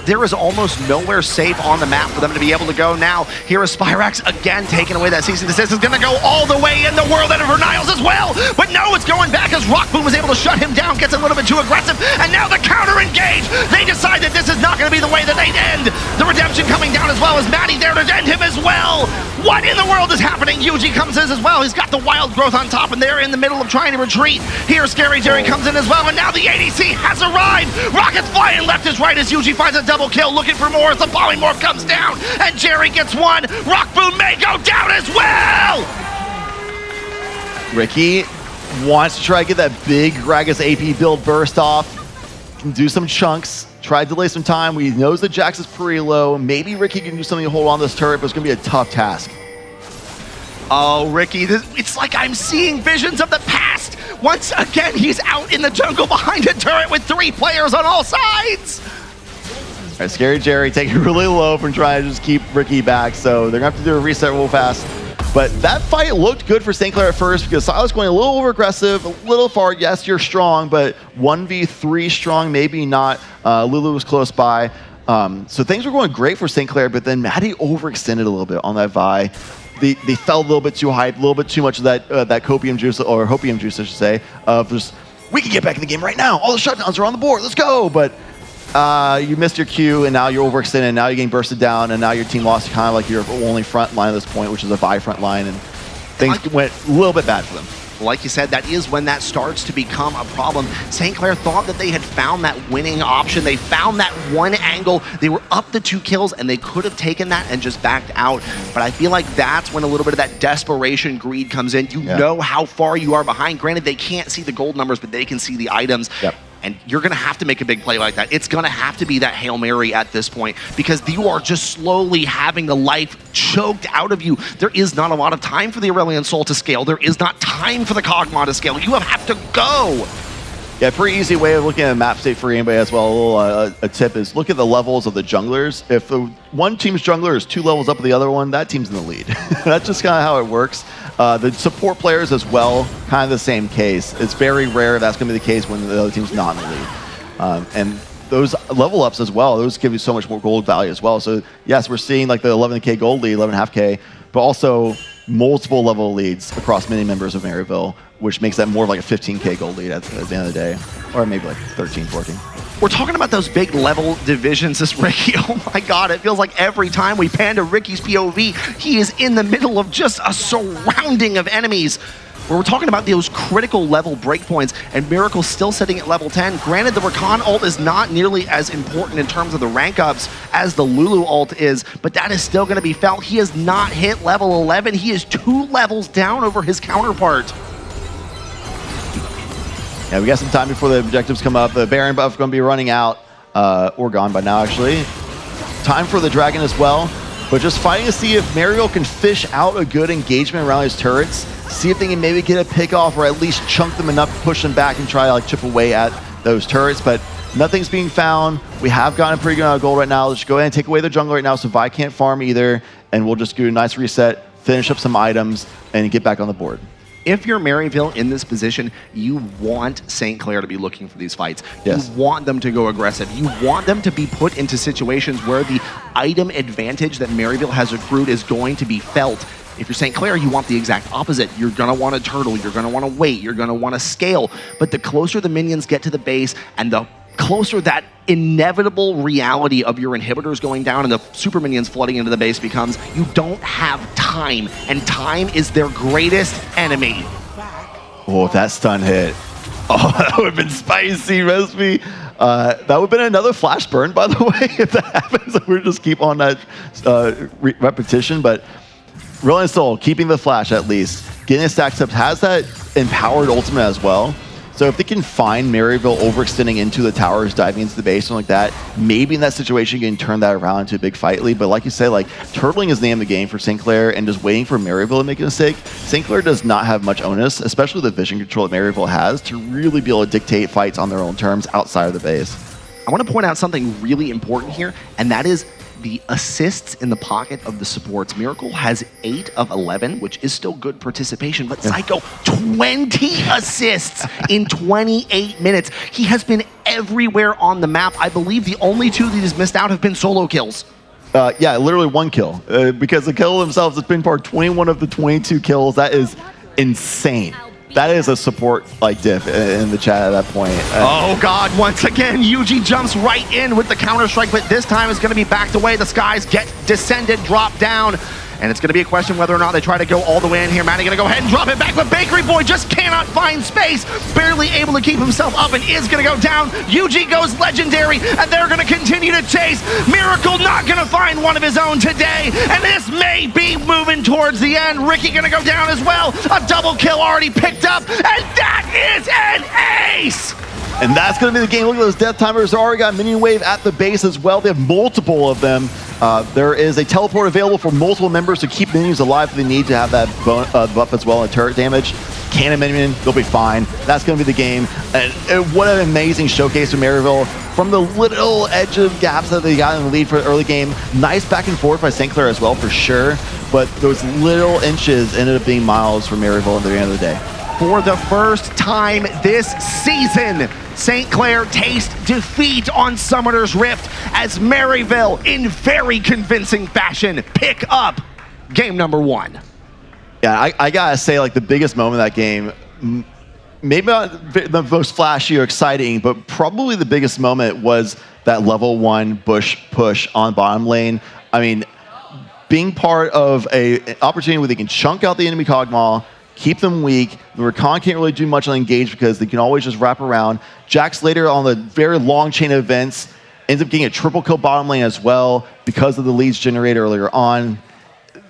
There is almost nowhere safe on the map for them to be able to go now. Here is Spyrax again taking away that cease and desist. Is going to go all the way in the World Ender for Niles as well. But no, it's going back as Rockboom was able to shut him down, gets a little bit too aggressive, and now the counter engage. They decide that this is not going to be the way that they end. The redemption coming down as well as Maddie there to end him as well. What in the world is happening? Yuji comes in as well. He's got the wild growth on top, and they're in the middle of trying to retreat. Here, Scary Jerry comes in as well, and now the ADC has arrived. Rockets flying left as right as Yuji finds a double kill, looking for more as the polymorph comes down, and Jerry gets one. Rockboom may go down as well! Ricky wants to try to get that big Gragas AP build burst off, can do some chunks, try to delay some time. He knows that Jax is pretty low. Maybe Ricky can do something to hold on to this turret, but it's going to be a tough task. Oh, Ricky, it's like I'm seeing visions of the past. Once again, he's out in the jungle behind a turret with 3 players on all sides. All right, Scary Jerry taking really low from trying to just keep Ricky back, so they're going to have to do a reset real fast. But that fight looked good for St. Clair at first because Silas going a little over aggressive, a little far. Yes, you're strong, but 1v3 strong, maybe not. Lulu was close by. So things were going great for St. Clair, but then Maddie overextended a little bit on that Vi. They fell a little bit too hype, a little bit too much of that copium juice, or hopium juice, I should say, of just, we can get back in the game right now. All the shutdowns are on the board. Let's go. But you missed your cue, and now you're overextended, and now you're getting bursted down, and now your team lost kind of like your only front line at this point, which is a Vi front line, and things went a little bit bad for them. Like you said, that is when that starts to become a problem. St. Clair thought that they had found that winning option. They found that one angle. They were up to 2 kills, and they could have taken that and just backed out. But I feel like that's when a little bit of that desperation greed comes in. You know how far you are behind. Granted, they can't see the gold numbers, but they can see the items. Yep. And you're going to have to make a big play like that. It's going to have to be that Hail Mary at this point because you are just slowly having the life choked out of you. There is not a lot of time for the Aurelion Soul to scale. There is not time for the Kog'Maw to scale. You have to go. Yeah, pretty easy way of looking at a map state for anybody as well. A little a tip is look at the levels of the junglers. If the one team's jungler is 2 levels up of the other one, that team's in the lead. That's just kind of how it works. The support players as well, kind of the same case. It's very rare that's going to be the case when the other team's not in the lead. And those level ups as well, those give you so much more gold value as well. So yes, we're seeing like the 11k gold lead, 11.5k, but also multiple level leads across many members of Maryville, which makes that more of like a 15k gold lead at the end of the day, or maybe like 13, 14. We're talking about those big level divisions, this Ricky. Oh my God, it feels like every time we pan to Ricky's POV, he is in the middle of just a surrounding of enemies. Where we're talking about those critical level breakpoints, and Miracle's still sitting at level 10. Granted, the Rakan ult is not nearly as important in terms of the rank ups as the Lulu ult is, but that is still going to be felt. He has not hit level 11. He is 2 levels down over his counterpart. Yeah, we got some time before the objectives come up. The Baron buff is going to be running out, or gone by now, actually. Time for the Dragon as well, but just fighting to see if Mario can fish out a good engagement around his turrets, see if they can maybe get a pick off or at least chunk them enough to push them back and try to like chip away at those turrets. But Nothing's being found. We have gotten a pretty good amount of gold right now. Let's just go ahead and take away the jungle right now so Vi can't farm either, and we'll just do a nice reset, finish up some items, and get back on the board. If you're Maryville in this position, you want St. Clair to be looking for these fights. Yes. You want them to go aggressive. You want them to be put into situations where the item advantage that Maryville has accrued is going to be felt. If you're St. Clair, you want the exact opposite. You're going to want to turtle. You're going to want to wait. You're going to want to scale. But the closer the minions get to the base and the closer that inevitable reality of your inhibitors going down and the super minions flooding into the base becomes, you don't have time, and time is their greatest enemy. Oh, if that stun hit. Oh, that would have been spicy, Recipe. That would have been another flash burn, by the way, if that happens. We'll just keep on that repetition, but Real and Soul, keeping the flash at least. Getting a stack up has that empowered ultimate as well. So if they can find Maryville overextending into the towers, diving into the base, something like that, maybe in that situation you can turn that around into a big fight lead. But like you say, like turtling is the name of the game for St. Clair, and just waiting for Maryville to make a mistake. St. Clair does not have much onus, especially the vision control that Maryville has, to really be able to dictate fights on their own terms outside of the base. I want to point out something really important here, and that is the assists in the pocket of the supports. Miracle has 8 of 11, which is still good participation, but Psycho, 20 assists in 28 minutes. He has been everywhere on the map. I believe the only 2 that he's missed out have been solo kills. Yeah, literally 1 kill. Because the kill themselves has been part 21 of the 22 kills. That is insane. That is a support like diff in the chat at that point. Oh God, once again, Yuji jumps right in with the counter-strike, but this time it's gonna be backed away. The skies get descended, drop down. And it's going to be a question whether or not they try to go all the way in here. Matty going to go ahead and drop it back, but Bakery Boy just cannot find space. Barely able to keep himself up and is going to go down. Yuji goes legendary, and they're going to continue to chase. Miracle not going to find one of his own today, and this may be moving towards the end. Ricky going to go down as well. A double kill already picked up, and that is an ace! And that's going to be the game. Look at those death timers. They already got minion wave at the base as well. They have multiple of them. There is a teleport available for multiple members to keep minions alive if they need to have that buff as well and turret damage. Cannon minion, they'll be fine. That's going to be the game. And what an amazing showcase from Maryville. From the little edge of gaps that they got in the lead for the early game. Nice back and forth by St. Clair as well, for sure. But those little inches ended up being miles for Maryville at the end of the day. For the first time this season, St. Clair taste defeat on Summoner's Rift as Maryville, in very convincing fashion, pick up game number 1. Yeah, I gotta say, like, the biggest moment of that game, maybe not the most flashy or exciting, but probably the biggest moment was that level 1 Bush push on bottom lane. I mean, being part of an opportunity where they can chunk out the enemy Kog'Maw, keep them weak. The Rakan can't really do much on engage because they can always just wrap around. Jax later on the very long chain of events ends up getting a triple kill bottom lane as well because of the leads generated earlier on.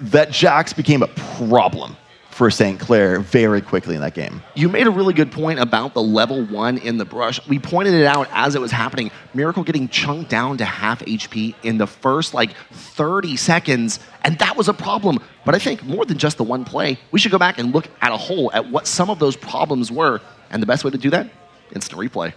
That Jax became a problem for St. Clair very quickly in that game. You made a really good point about the level 1 in the brush. We pointed it out as it was happening. Miracle getting chunked down to half HP in the first like 30 seconds, and that was a problem. But I think more than just the one play, we should go back and look at a whole at what some of those problems were. And the best way to do that? Instant replay.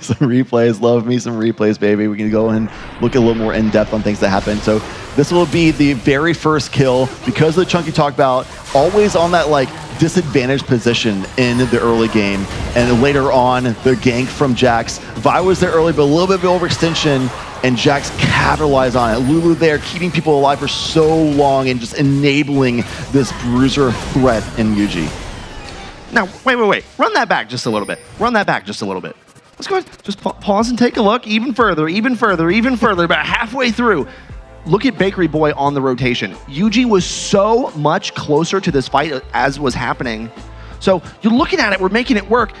Some replays. Love me some replays, baby. We can go and look a little more in depth on things that happened. So this will be the very first kill because of the chunk you talked about, always on that like disadvantaged position in the early game. And later on, the gank from Jax. Vi was there early, but a little bit of overextension, and Jax capitalized on it. Lulu there, keeping people alive for so long and just enabling this bruiser threat in Yuji. Now, wait. Run that back just a little bit. Run that back just a little bit. Let's go ahead. Just pause and take a look. Even further. About halfway through. Look at Bakery Boy on the rotation. Yuji was so much closer to this fight as was happening. So you're looking at it. We're making it work.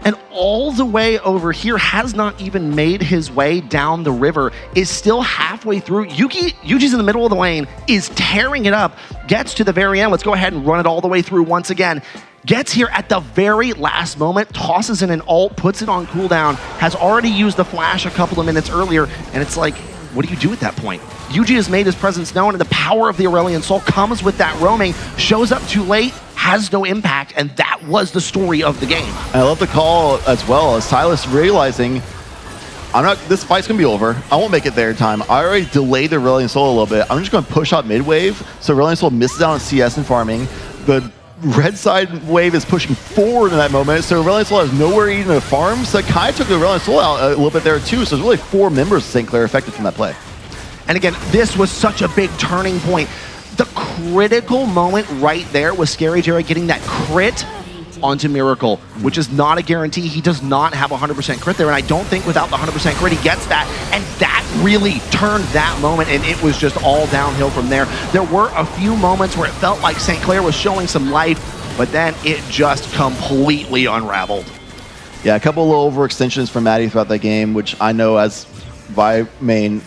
And all the way over here has not even made his way down the river, is still halfway through. Yuji's in the middle of the lane, is tearing it up, gets to the very end. Let's go ahead and run it all the way through once again. Gets here at the very last moment, tosses in an ult, puts it on cooldown, has already used the flash a couple of minutes earlier, and it's like, what do you do at that point? Yuji has made his presence known, and the power of the Aurelion Soul comes with that roaming, shows up too late, has no impact, and that was the story of the game. I love the call as well as Silas realizing This fight's gonna be over. I won't make it there in time. I already delayed the Aurelion Sol a little bit. I'm just gonna push out mid-wave, so Aurelion Sol misses out on CS and farming. The red side wave is pushing forward in that moment, so Aurelion Sol has nowhere even to farm, so it kind of took the Aurelion Sol out a little bit there too, so there's really 4 members of St. Clair affected from that play. And again, this was such a big turning point. The critical moment right there was Scary Jerry getting that crit onto Miracle, which is not a guarantee. He does not have 100% crit there, and I don't think without the 100% crit he gets that, and that really turned that moment, and it was just all downhill from there. There were a few moments where it felt like St. Clair was showing some life, but then it just completely unraveled. Yeah, a couple of little overextensions from Maddie throughout that game, which I know as Vi main,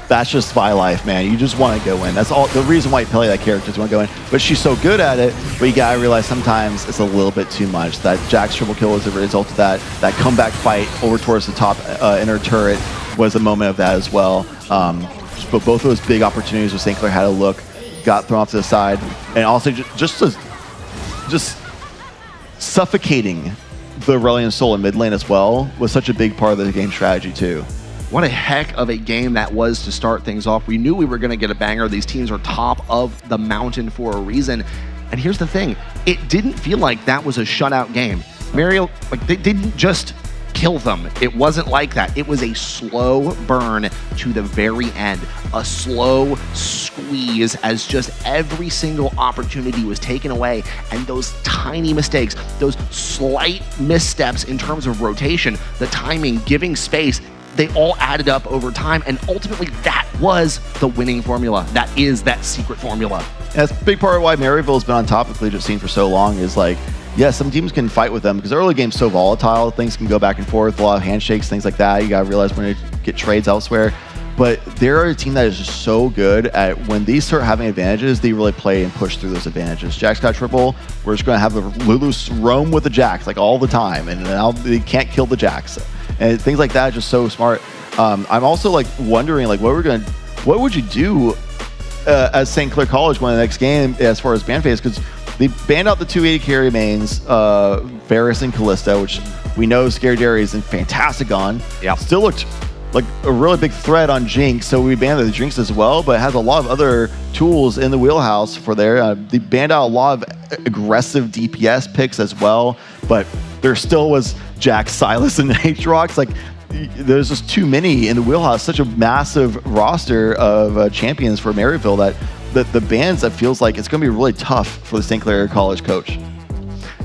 that's just Vi life, man. You just want to go in. That's all the reason why you play that character is you want to go in. But she's so good at it, but you gotta realize sometimes it's a little bit too much. That Jack's triple kill was a result of that. That comeback fight over towards the top inner turret was a moment of that as well. But both of those big opportunities where St. Clair had a look, got thrown off to the side, and also just suffocating the Aurelion Sol in mid lane as well was such a big part of the game strategy too. What a heck of a game that was to start things off. We knew we were going to get a banger. These teams are top of the mountain for a reason. And here's the thing. It didn't feel like that was a shutout game. Mario, like, they didn't just kill them. It wasn't like that. It was a slow burn to the very end. A slow squeeze as just every single opportunity was taken away. And those tiny mistakes, those slight missteps in terms of rotation, the timing, giving space, they all added up over time, and ultimately that was the winning formula. That is that secret formula. And that's a big part of why Maryville's been on top of the collegiate scene for so long is like, yeah, some teams can fight with them because the early game's so volatile, things can go back and forth, a lot of handshakes, things like that. You gotta realize when to get trades elsewhere. But they're a team that is just so good at when these start having advantages, they really play and push through those advantages. Jack's got triple, we're just gonna have the Lulu's roam with the Jacks like all the time, and now they can't kill the Jacks. And things like that are just so smart. I'm also like wondering like what would you do as St. Clair College when the next game as far as ban phase, because they banned out the 280 carry mains, Varus and Callista, which we know Scary Jerry is fantastic on. Yeah. Still looked like a really big threat on Jinx, so we banned the Jinx as well, but it has a lot of other tools in the wheelhouse for there. They banned out a lot of aggressive DPS picks as well, but there still was Jack, Silas, and Aatrox. Like, there's just too many in the wheelhouse. Such a massive roster of champions for Maryville that the bans, that feels like it's going to be really tough for the St. Clair College coach.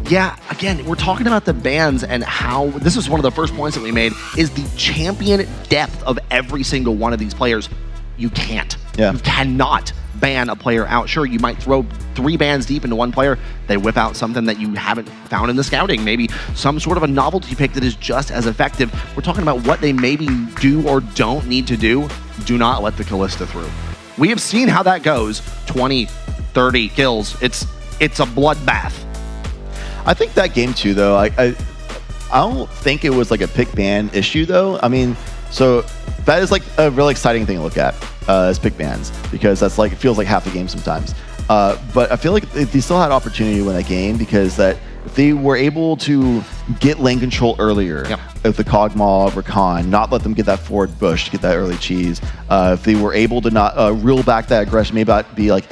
Yeah, again, we're talking about the bans and how this is one of the first points that we made is the champion depth of every single one of these players. You can't. Yeah. You cannot ban a player out. Sure, you might throw 3 bans deep into one player. They whip out something that you haven't found in the scouting. Maybe some sort of a novelty pick that is just as effective. We're talking about what they maybe do or don't need to do. Do not let the Callista through. We have seen how that goes. 20, 30 kills. It's a bloodbath. I think that game too, though, I don't think it was like a pick ban issue, though. I mean, so that is like a really exciting thing to look at as pick bans, because that's like, it feels like half the game sometimes. But I feel like they still had opportunity to win that game because that if they were able to get lane control earlier, with the Kog'Maw, Rakan, not let them get that forward bush to get that early cheese. If they were able to not reel back that aggression, maybe not be like,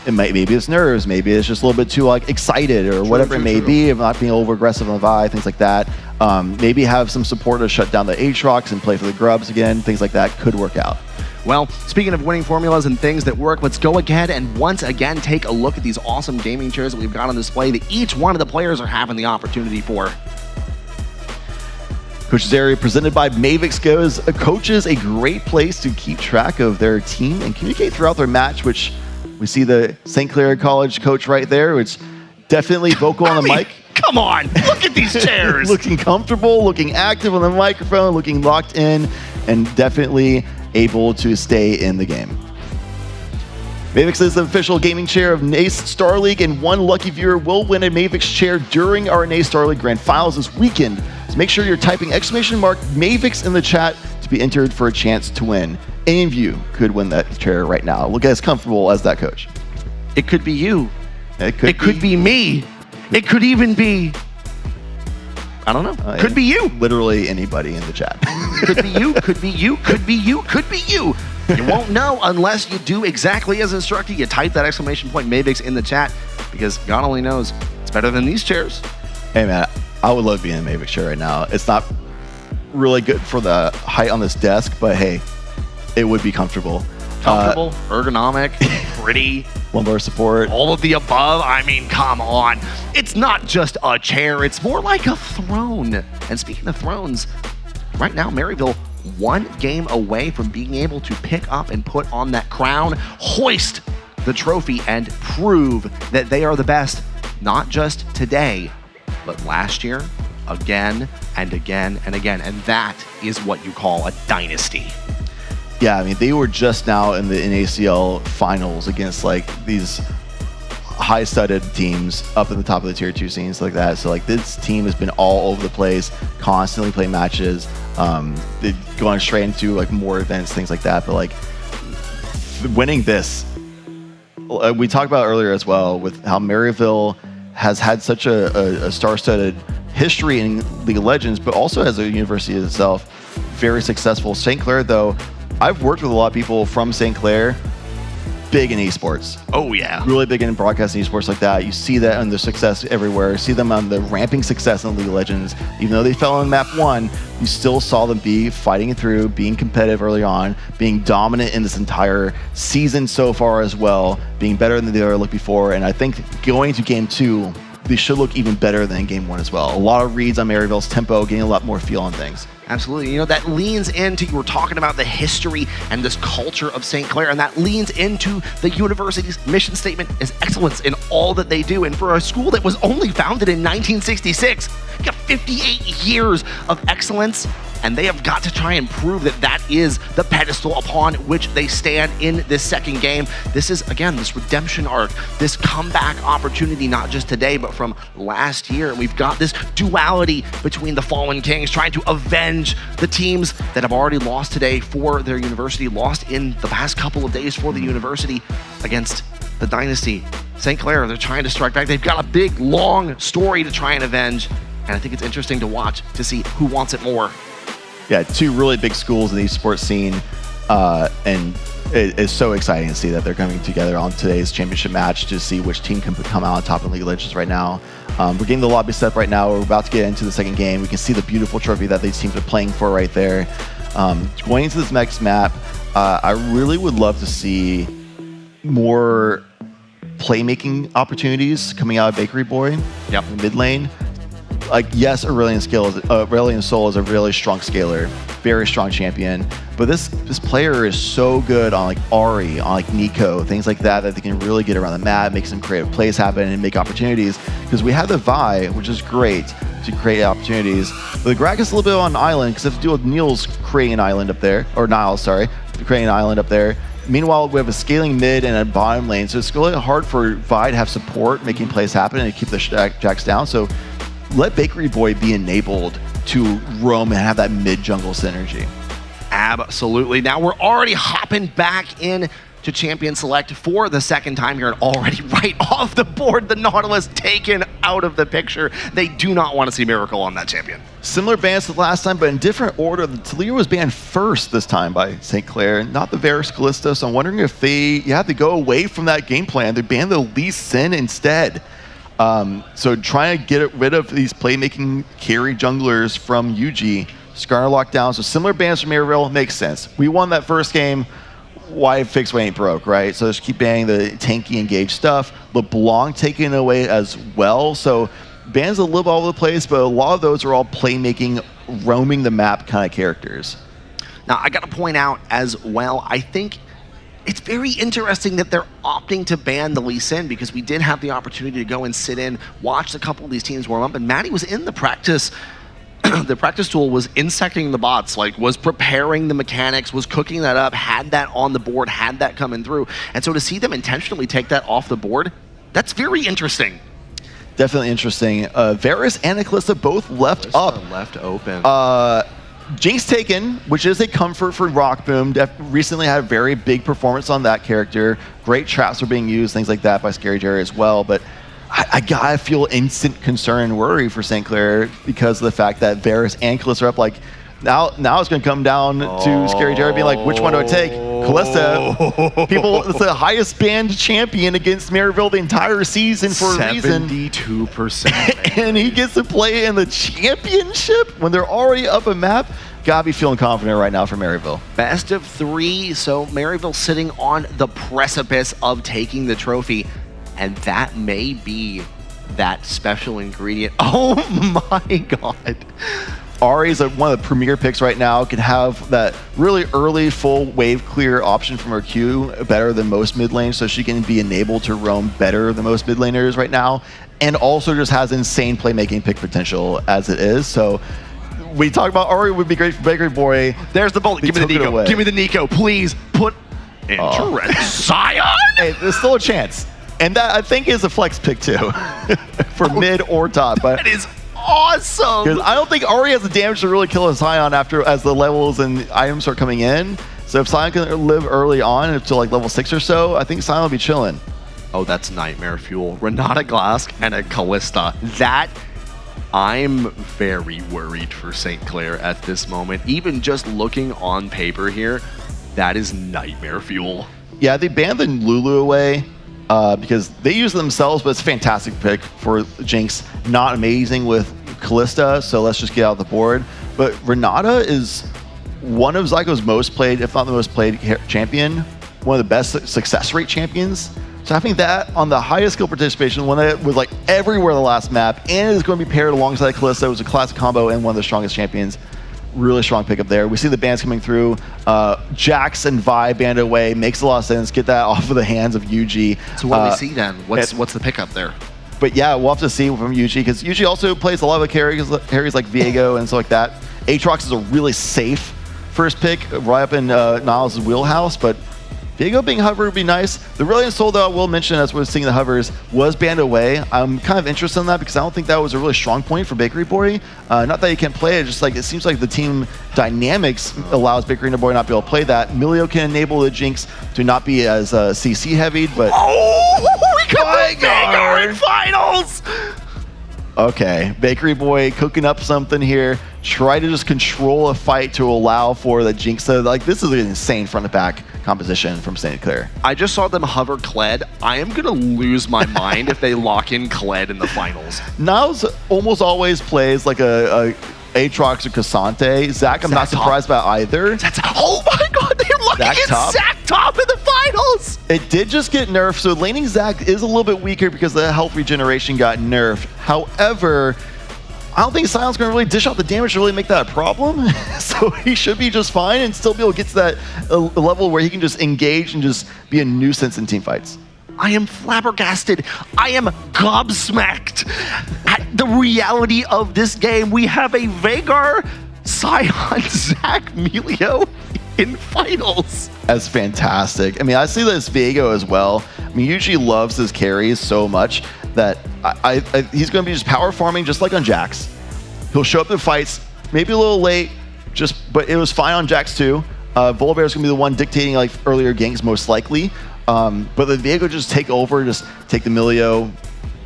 maybe it's nerves, maybe it's just a little bit too like excited or whatever it may be, of not being over aggressive on the Vi, things like that. Maybe have some support to shut down the Aatrox and play for the Grubs again, things like that could work out. Well, speaking of winning formulas and things that work, let's go ahead and once again take a look at these awesome gaming chairs that we've got on display that each one of the players are having the opportunity for. Coach's Area presented by Mavix goes coaches a great place to keep track of their team and communicate throughout their match, which we see the St. Clair College coach right there, which definitely vocal on the mic. Come on, look at these chairs. Looking comfortable, looking active on the microphone, looking locked in, and definitely able to stay in the game. Mavix is the official gaming chair of NACE Starleague, and one lucky viewer will win a Mavix chair during our NACE Starleague Grand Finals this weekend. So make sure you're typing !Mavix in the chat to be entered for a chance to win. Any of you could win that chair right now. Look as comfortable as that coach. It could be you. It could be me. It could even be I don't know. Could be you. Literally anybody in the chat. Could be you, could be you, could be you, could be you. You won't know unless you do exactly as instructed. You type that exclamation point Mavix in the chat, because God only knows it's better than these chairs. Hey man, I would love being in a Mavix chair right now. It's not really good for the height on this desk, but hey, it would be comfortable. Comfortable, ergonomic, pretty. Lumbar support. All of the above. I mean, come on. It's not just a chair. It's more like a throne. And speaking of thrones, right now, Maryville, one game away from being able to pick up and put on that crown, hoist the trophy, and prove that they are the best, not just today, but last year, again and again and again. And that is what you call a dynasty. Yeah, I mean, they were just now in the NACL finals against like these high-studded teams up in the top of the tier 2 scenes like that. So like this team has been all over the place, constantly playing matches, they're going straight into like more events, things like that. But like winning this, we talked about earlier as well with how Maryville has had such a star-studded history in League of Legends, but also as a university itself, very successful. St. Clair, though, I've worked with a lot of people from St. Clair, big in esports. Oh yeah. Really big in broadcasting esports like that. You see that on their success everywhere. You see them on the ramping success in League of Legends. Even though they fell on map 1, you still saw them be fighting it through, being competitive early on, being dominant in this entire season so far as well, being better than they ever looked before. And I think going to game 2, they should look even better than game 1 as well. A lot of reads on Maryville's tempo, getting a lot more feel on things. Absolutely. You know, that leans into, you were talking about the history and this culture of St. Clair, and that leans into the university's mission statement is excellence in all that they do. And for a school that was only founded in 1966, you got 58 years of excellence, and they have got to try and prove that that is the pedestal upon which they stand in this second game. This is, again, this redemption arc, this comeback opportunity, not just today, but from last year. And we've got this duality between the Fallen Kings trying to avenge the teams that have already lost today for their university, lost in the past couple of days for the university against the Dynasty. St. Clair, they're trying to strike back. They've got a big, long story to try and avenge. And I think it's interesting to watch to see who wants it more. Yeah, 2 really big schools in the esports scene, and it's so exciting to see that they're coming together on today's championship match to see which team can come out on top in League of Legends right now. We're getting the lobby set up right now. We're about to get into the second game. We can see the beautiful trophy that these teams are playing for right there. Going into this next map, I really would love to see more playmaking opportunities coming out of Bakery Boy. Yep. In mid lane. Like, yes, Aurelion Sol is a really strong scaler, very strong champion, but this player is so good on like Ari, on like Nico, things like that, that they can really get around the map, make some creative plays happen, and make opportunities. Because we have the Vi, which is great to create opportunities, but the Gragas a little bit on an island, because they have to deal with Niels creating an island up there, or Niles, sorry, creating an island up there. Meanwhile, we have a scaling mid and a bottom lane, so it's really hard for Vi to have support, making plays happen, and keep the jacks down. So let Bakery Boy be enabled to roam and have that mid-jungle synergy. Absolutely. Now we're already hopping back in to Champion Select for the second time here, and already right off the board, the Nautilus taken out of the picture. They do not want to see Miracle on that champion. Similar bans to the last time, but in different order. The Taliyah was banned first this time by St. Clair, not the Varus Callisto, so I'm wondering if they have to go away from that game plan. They banned the Lee Sin instead. So trying to get rid of these playmaking carry junglers from UG. Skarner lockdown, so similar bans from Maryville makes sense. We won that first game. Why fix what ain't broke, right? So just keep banning the tanky engaged stuff. LeBlanc taken away as well. So bans a little bit all over the place, but a lot of those are all playmaking, roaming the map kind of characters. Now I got to point out as well, I think it's very interesting that they're opting to ban the Lee Sin, because we did have the opportunity to go and sit in, watch a couple of these teams warm up, and Maddie was in the practice. The practice tool was insecting the bots, like was preparing the mechanics, was cooking that up, had that on the board, had that coming through. And so to see them intentionally take that off the board, that's very interesting. Definitely interesting. Varus and Eclipse both left up. Left open. Jinx taken, which is a comfort for Rockboom. Recently had a very big performance on that character. Great traps were being used, things like that by Scary Jerry as well. But I feel instant concern and worry for St. Clair because of the fact that Varus and Callista are up. Like now it's going to come down to Scary Jerry being like, which one do I take? Callista, people, it's the highest banned champion against Maryville the entire season for a reason. 72%. And he gets to play in the championship when they're already up a map. Gotta be feeling confident right now for Maryville. Best of 3, so Maryville sitting on the precipice of taking the trophy, and that may be that special ingredient. Oh my god. Ari's one of the premier picks right now, can have that really early full wave clear option from her Q better than most mid lanes, so she can be enabled to roam better than most mid laners right now, and also just has insane playmaking pick potential as it is. So we talked about Ari would be great for Bakery Boy. There's the bullet. Give me the Nico. Give me the Nico, please. Put Scion. Hey, there's still a chance. And that, I think, is a flex pick, too, for mid or top. But that is awesome. Because I don't think Ari has the damage to really kill a Scion as the levels and items start coming in. So if Scion can live early on until like level 6 or so, I think Scion will be chilling. Oh, that's nightmare fuel. Renata Glask and a Callista. That, I'm very worried for St. Clair at this moment. Even just looking on paper here, that is nightmare fuel. Yeah, they banned the Lulu away because they use it themselves, but it's a fantastic pick for Jinx. Not amazing with Callista, so let's just get out the board. But Renata is one of Zygo's most played, if not the most played champion, one of the best success rate champions. So having that on the highest skill participation, one that was like everywhere the last map, and is going to be paired alongside Callista. It was a classic combo and one of the strongest champions. Really strong pickup there. We see the bans coming through. Jax and Vi banned away. Makes a lot of sense. Get that off of the hands of Yuji. So what do we see then? What's the pickup there? But yeah, we'll have to see from Yuji, because Yuji also plays a lot of the carries like Viego and stuff like that. Aatrox is a really safe first pick, right up in Niles' wheelhouse, but Viego being hover would be nice. The Brilliant Soul, though, I will mention as we're seeing the hovers, was banned away. I'm kind of interested in that because I don't think that was a really strong point for Bakery Boy. Not that he can't play it, just like it seems like the team dynamics allows Bakery Boy not to be able to play that. Milio can enable the Jinx to not be as CC heavy, but we got the Veigar in finals! Okay, Bakery Boy cooking up something here. Try to just control a fight to allow for the Jinx to, like, this is an insane front to back composition from St. Clair. I just saw them hover Kled. I am gonna lose my mind if they lock in Kled in the finals. Niles almost always plays like a Aatrox or Cassante. Zach, I'm not surprised about either. Oh my god, they're looking at Zach top in the finals! It did just get nerfed, so laning Zach is a little bit weaker because the health regeneration got nerfed. However, I don't think Sion's going to really dish out the damage to really make that a problem. So he should be just fine and still be able to get to that level where he can just engage and just be a nuisance in team fights. I am flabbergasted. I am gobsmacked at the reality of this game. We have a Veigar, Sion, Zach, Milio in finals. That's fantastic. I mean, I see this Viego as well. I mean, Yuji loves his carries so much that he's going to be just power farming just like on Jax. He'll show up in fights, maybe a little late, but it was fine on Jax too. Volibear's going to be the one dictating like earlier ganks most likely. But the Viego just take over, just take the Milio,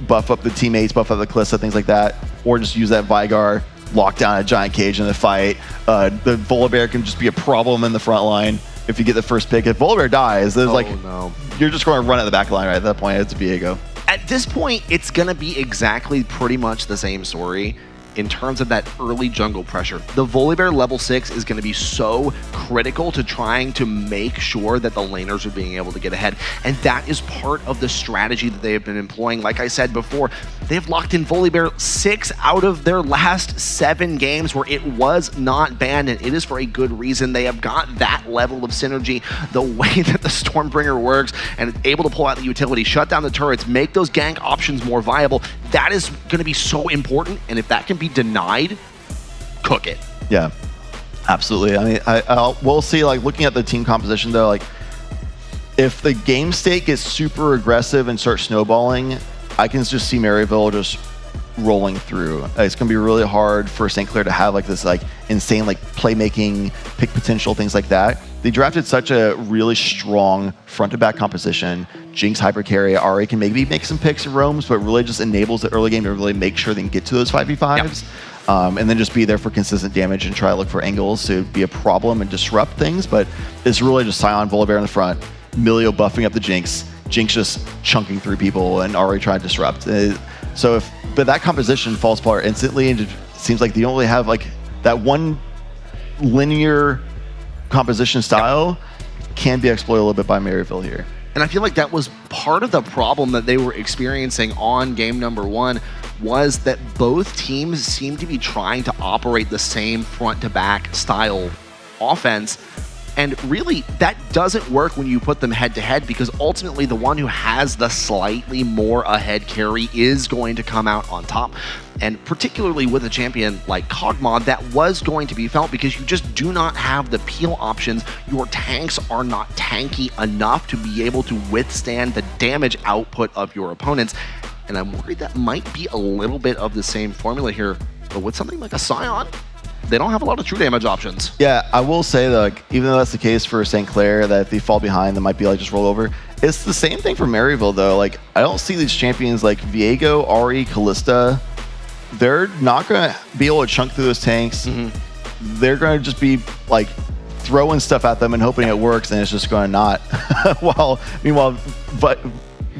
buff up the teammates, buff up the Callista, things like that, or just use that Veigar, lock down a giant cage in the fight. The Volibear can just be a problem in the front line if you get the first pick. If Volibear dies, there's you're just going to run at the back line right at that point. It's Viego. At this point, it's going to be exactly pretty much the same story in terms of that early jungle pressure. The Volibear level 6 is going to be so critical to trying to make sure that the laners are being able to get ahead. And that is part of the strategy that they have been employing. Like I said before, they've locked in Volibear 6 out of their last 7 games where it was not banned, and it is for a good reason. They have got that level of synergy, the way that the Stormbringer works, and able to pull out the utility, shut down the turrets, make those gank options more viable. That is going to be so important, and if that can be denied, cook it. Yeah, absolutely. I mean, we'll see, like, looking at the team composition, though, like, if the game state gets super aggressive and starts snowballing, I can just see Maryville just rolling through. It's going to be really hard for St. Clair to have, like, this, like, insane like playmaking, pick potential, things like that. They drafted such a really strong front to back composition. Jinx, hyper carry, Ari can maybe make some picks and roams, but really just enables the early game to really make sure they can get to those 5v5s. And then just be there for consistent damage and try to look for angles to be a problem and disrupt things. But it's really just Sion, Volibear in the front, Milio buffing up the Jinx, Jinx just chunking through people, and Ari trying to disrupt. But that composition falls apart instantly, and it seems like they only have like that one linear composition style can be exploited a little bit by Maryville here. And I feel like that was part of the problem that they were experiencing on game number 1, was that both teams seem to be trying to operate the same front-to-back style offense. And really, that doesn't work when you put them head-to-head, because ultimately the one who has the slightly more ahead carry is going to come out on top. And particularly with a champion like Kog'Maw, that was going to be felt because you just do not have the peel options. Your tanks are not tanky enough to be able to withstand the damage output of your opponents. And I'm worried that might be a little bit of the same formula here, but with something like a Sion, they don't have a lot of true damage options. Yeah, I will say that, like, even though that's the case for St. Clair, that if they fall behind, they might be like just roll over. It's the same thing for Maryville, though. Like, I don't see these champions like Viego, Ari, Callista. They're not going to be able to chunk through those tanks. They're going to just be like throwing stuff at them and hoping it works, and it's just going to not. Meanwhile,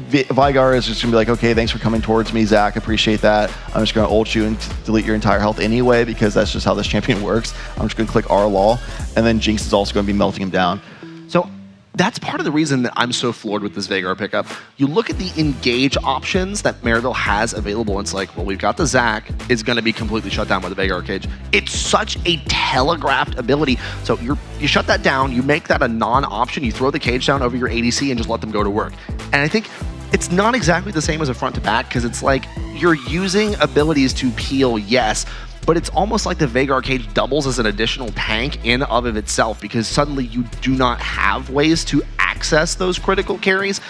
Vigar is just going to be like, okay, thanks for coming towards me, Zach. Appreciate that. I'm just going to ult you and delete your entire health anyway, because that's just how this champion works. I'm just going to click R law, and then Jinx is also going to be melting him down. So that's part of the reason that I'm so floored with this Veigar pickup. You look at the engage options that Maryville has available, and it's like, well, we've got the Zac. It's going to be completely shut down by the Veigar cage. It's such a telegraphed ability. So you shut that down, you make that a non-option, you throw the cage down over your ADC and just let them go to work. And I think it's not exactly the same as a front to back, because it's like you're using abilities to peel, yes, but it's almost like the Veigar cage doubles as an additional tank in of itself, because suddenly you do not have ways to access those critical carries.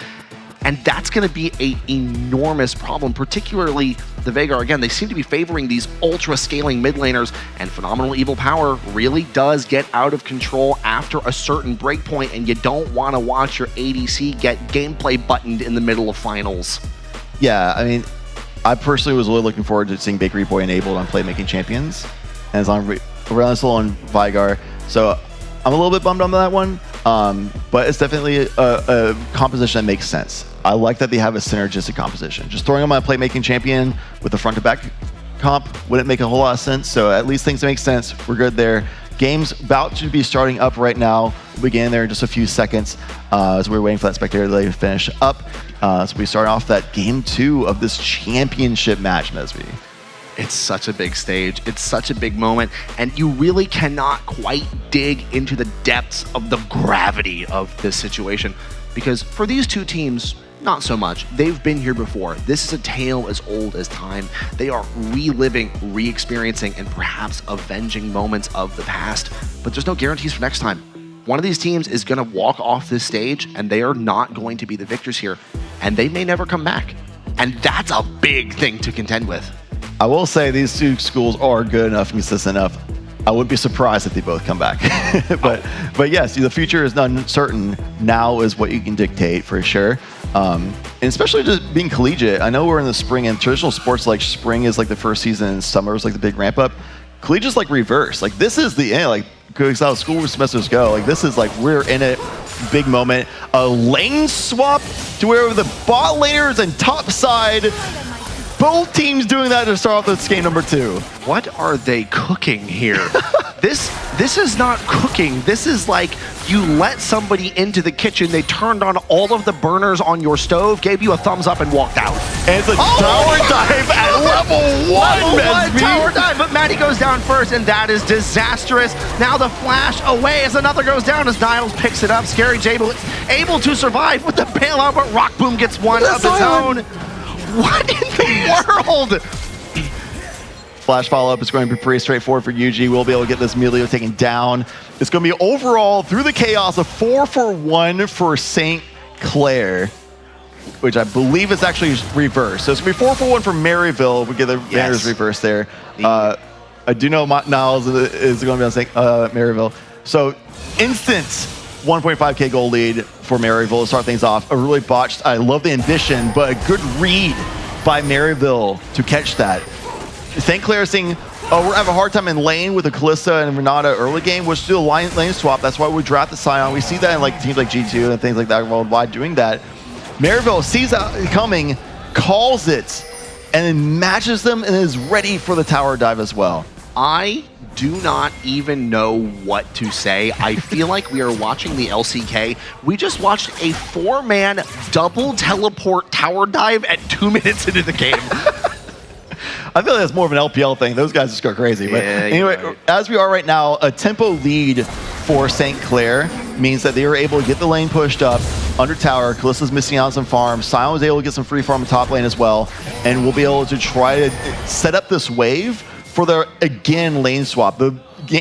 And that's going to be an enormous problem, particularly the Veigar. Again, they seem to be favoring these ultra-scaling mid laners, and Phenomenal Evil Power really does get out of control after a certain breakpoint, and you don't want to watch your ADC get gameplay buttoned in the middle of finals. Yeah, I mean, I personally was really looking forward to seeing Bakery Boy enabled on Playmaking Champions, and it's on Relentless on Vigar, so I'm a little bit bummed on that one, but it's definitely a composition that makes sense. I like that they have a synergistic composition. Just throwing them on a Playmaking Champion with a front-to-back comp wouldn't make a whole lot of sense, so at least things make sense. We're good there. Game's about to be starting up right now. We'll begin there in just a few seconds as we're waiting for that spectator delay to finish up. So we start off that game 2 of this championship match, Mesby. It's such a big stage. It's such a big moment, and you really cannot quite dig into the depths of the gravity of this situation, because for these two teams, not so much. They've been here before. This is a tale as old as time. They are reliving, re-experiencing, and perhaps avenging moments of the past, but there's no guarantees for next time. One of these teams is going to walk off this stage, and they are not going to be the victors here, and they may never come back. And that's a big thing to contend with. I will say these two schools are good enough and consistent enough. I wouldn't be surprised if they both come back. but yes, the future is uncertain. Now is what you can dictate for sure. And especially just being collegiate. I know we're in the spring, and traditional sports like spring is like the first season and summer is like the big ramp up. Collegiate's like reverse. Like this is the end. Like because how school semesters go. Like this is like we're in it. Big moment. A lane swap to where the bot laners and top side. Both teams doing that to start off this game number 2. What are they cooking here? This is not cooking. This is like you let somebody into the kitchen, they turned on all of the burners on your stove, gave you a thumbs up, and walked out. And it's a tower dive at level 1, Level 1 tower dive, but Maddie goes down first, and that is disastrous. Now the flash away as another goes down as Niles picks it up. Scary Jable able to survive with the bailout, but Rock Boom gets one of his own. What in the world? Flash follow-up is going to be pretty straightforward for UG. We'll be able to get this Milio taken down. It's going to be overall, through the chaos, a 4-for-1 for St. Clair, which I believe is actually reversed. So it's going to be 4-for-1 for Maryville. We get the banners reversed there. I do know Niles is going to be on Maryville. So instant 1.5k gold lead for Maryville to start things off. A really botched, I love the ambition, but a good read by Maryville to catch that. St. Clair saying, oh, we're having a hard time in lane with the Kalista and Renata early game, which do a lane swap. That's why we draft the Sion. We see that in like teams like G2 and things like that worldwide doing that. Maryville sees that coming, calls it, and then matches them and is ready for the tower dive as well. I do not even know what to say. I feel like we are watching the LCK. We just watched a 4-man double teleport tower dive at 2 minutes into the game. I feel like that's more of an LPL thing. Those guys just go crazy. But anyway, right. As we are right now, a tempo lead for St. Clair means that they were able to get the lane pushed up under tower. Kalista's missing out on some farm. Sion was able to get some free farm in top lane as well. And we'll be able to try to set up this wave for their, again, lane swap. The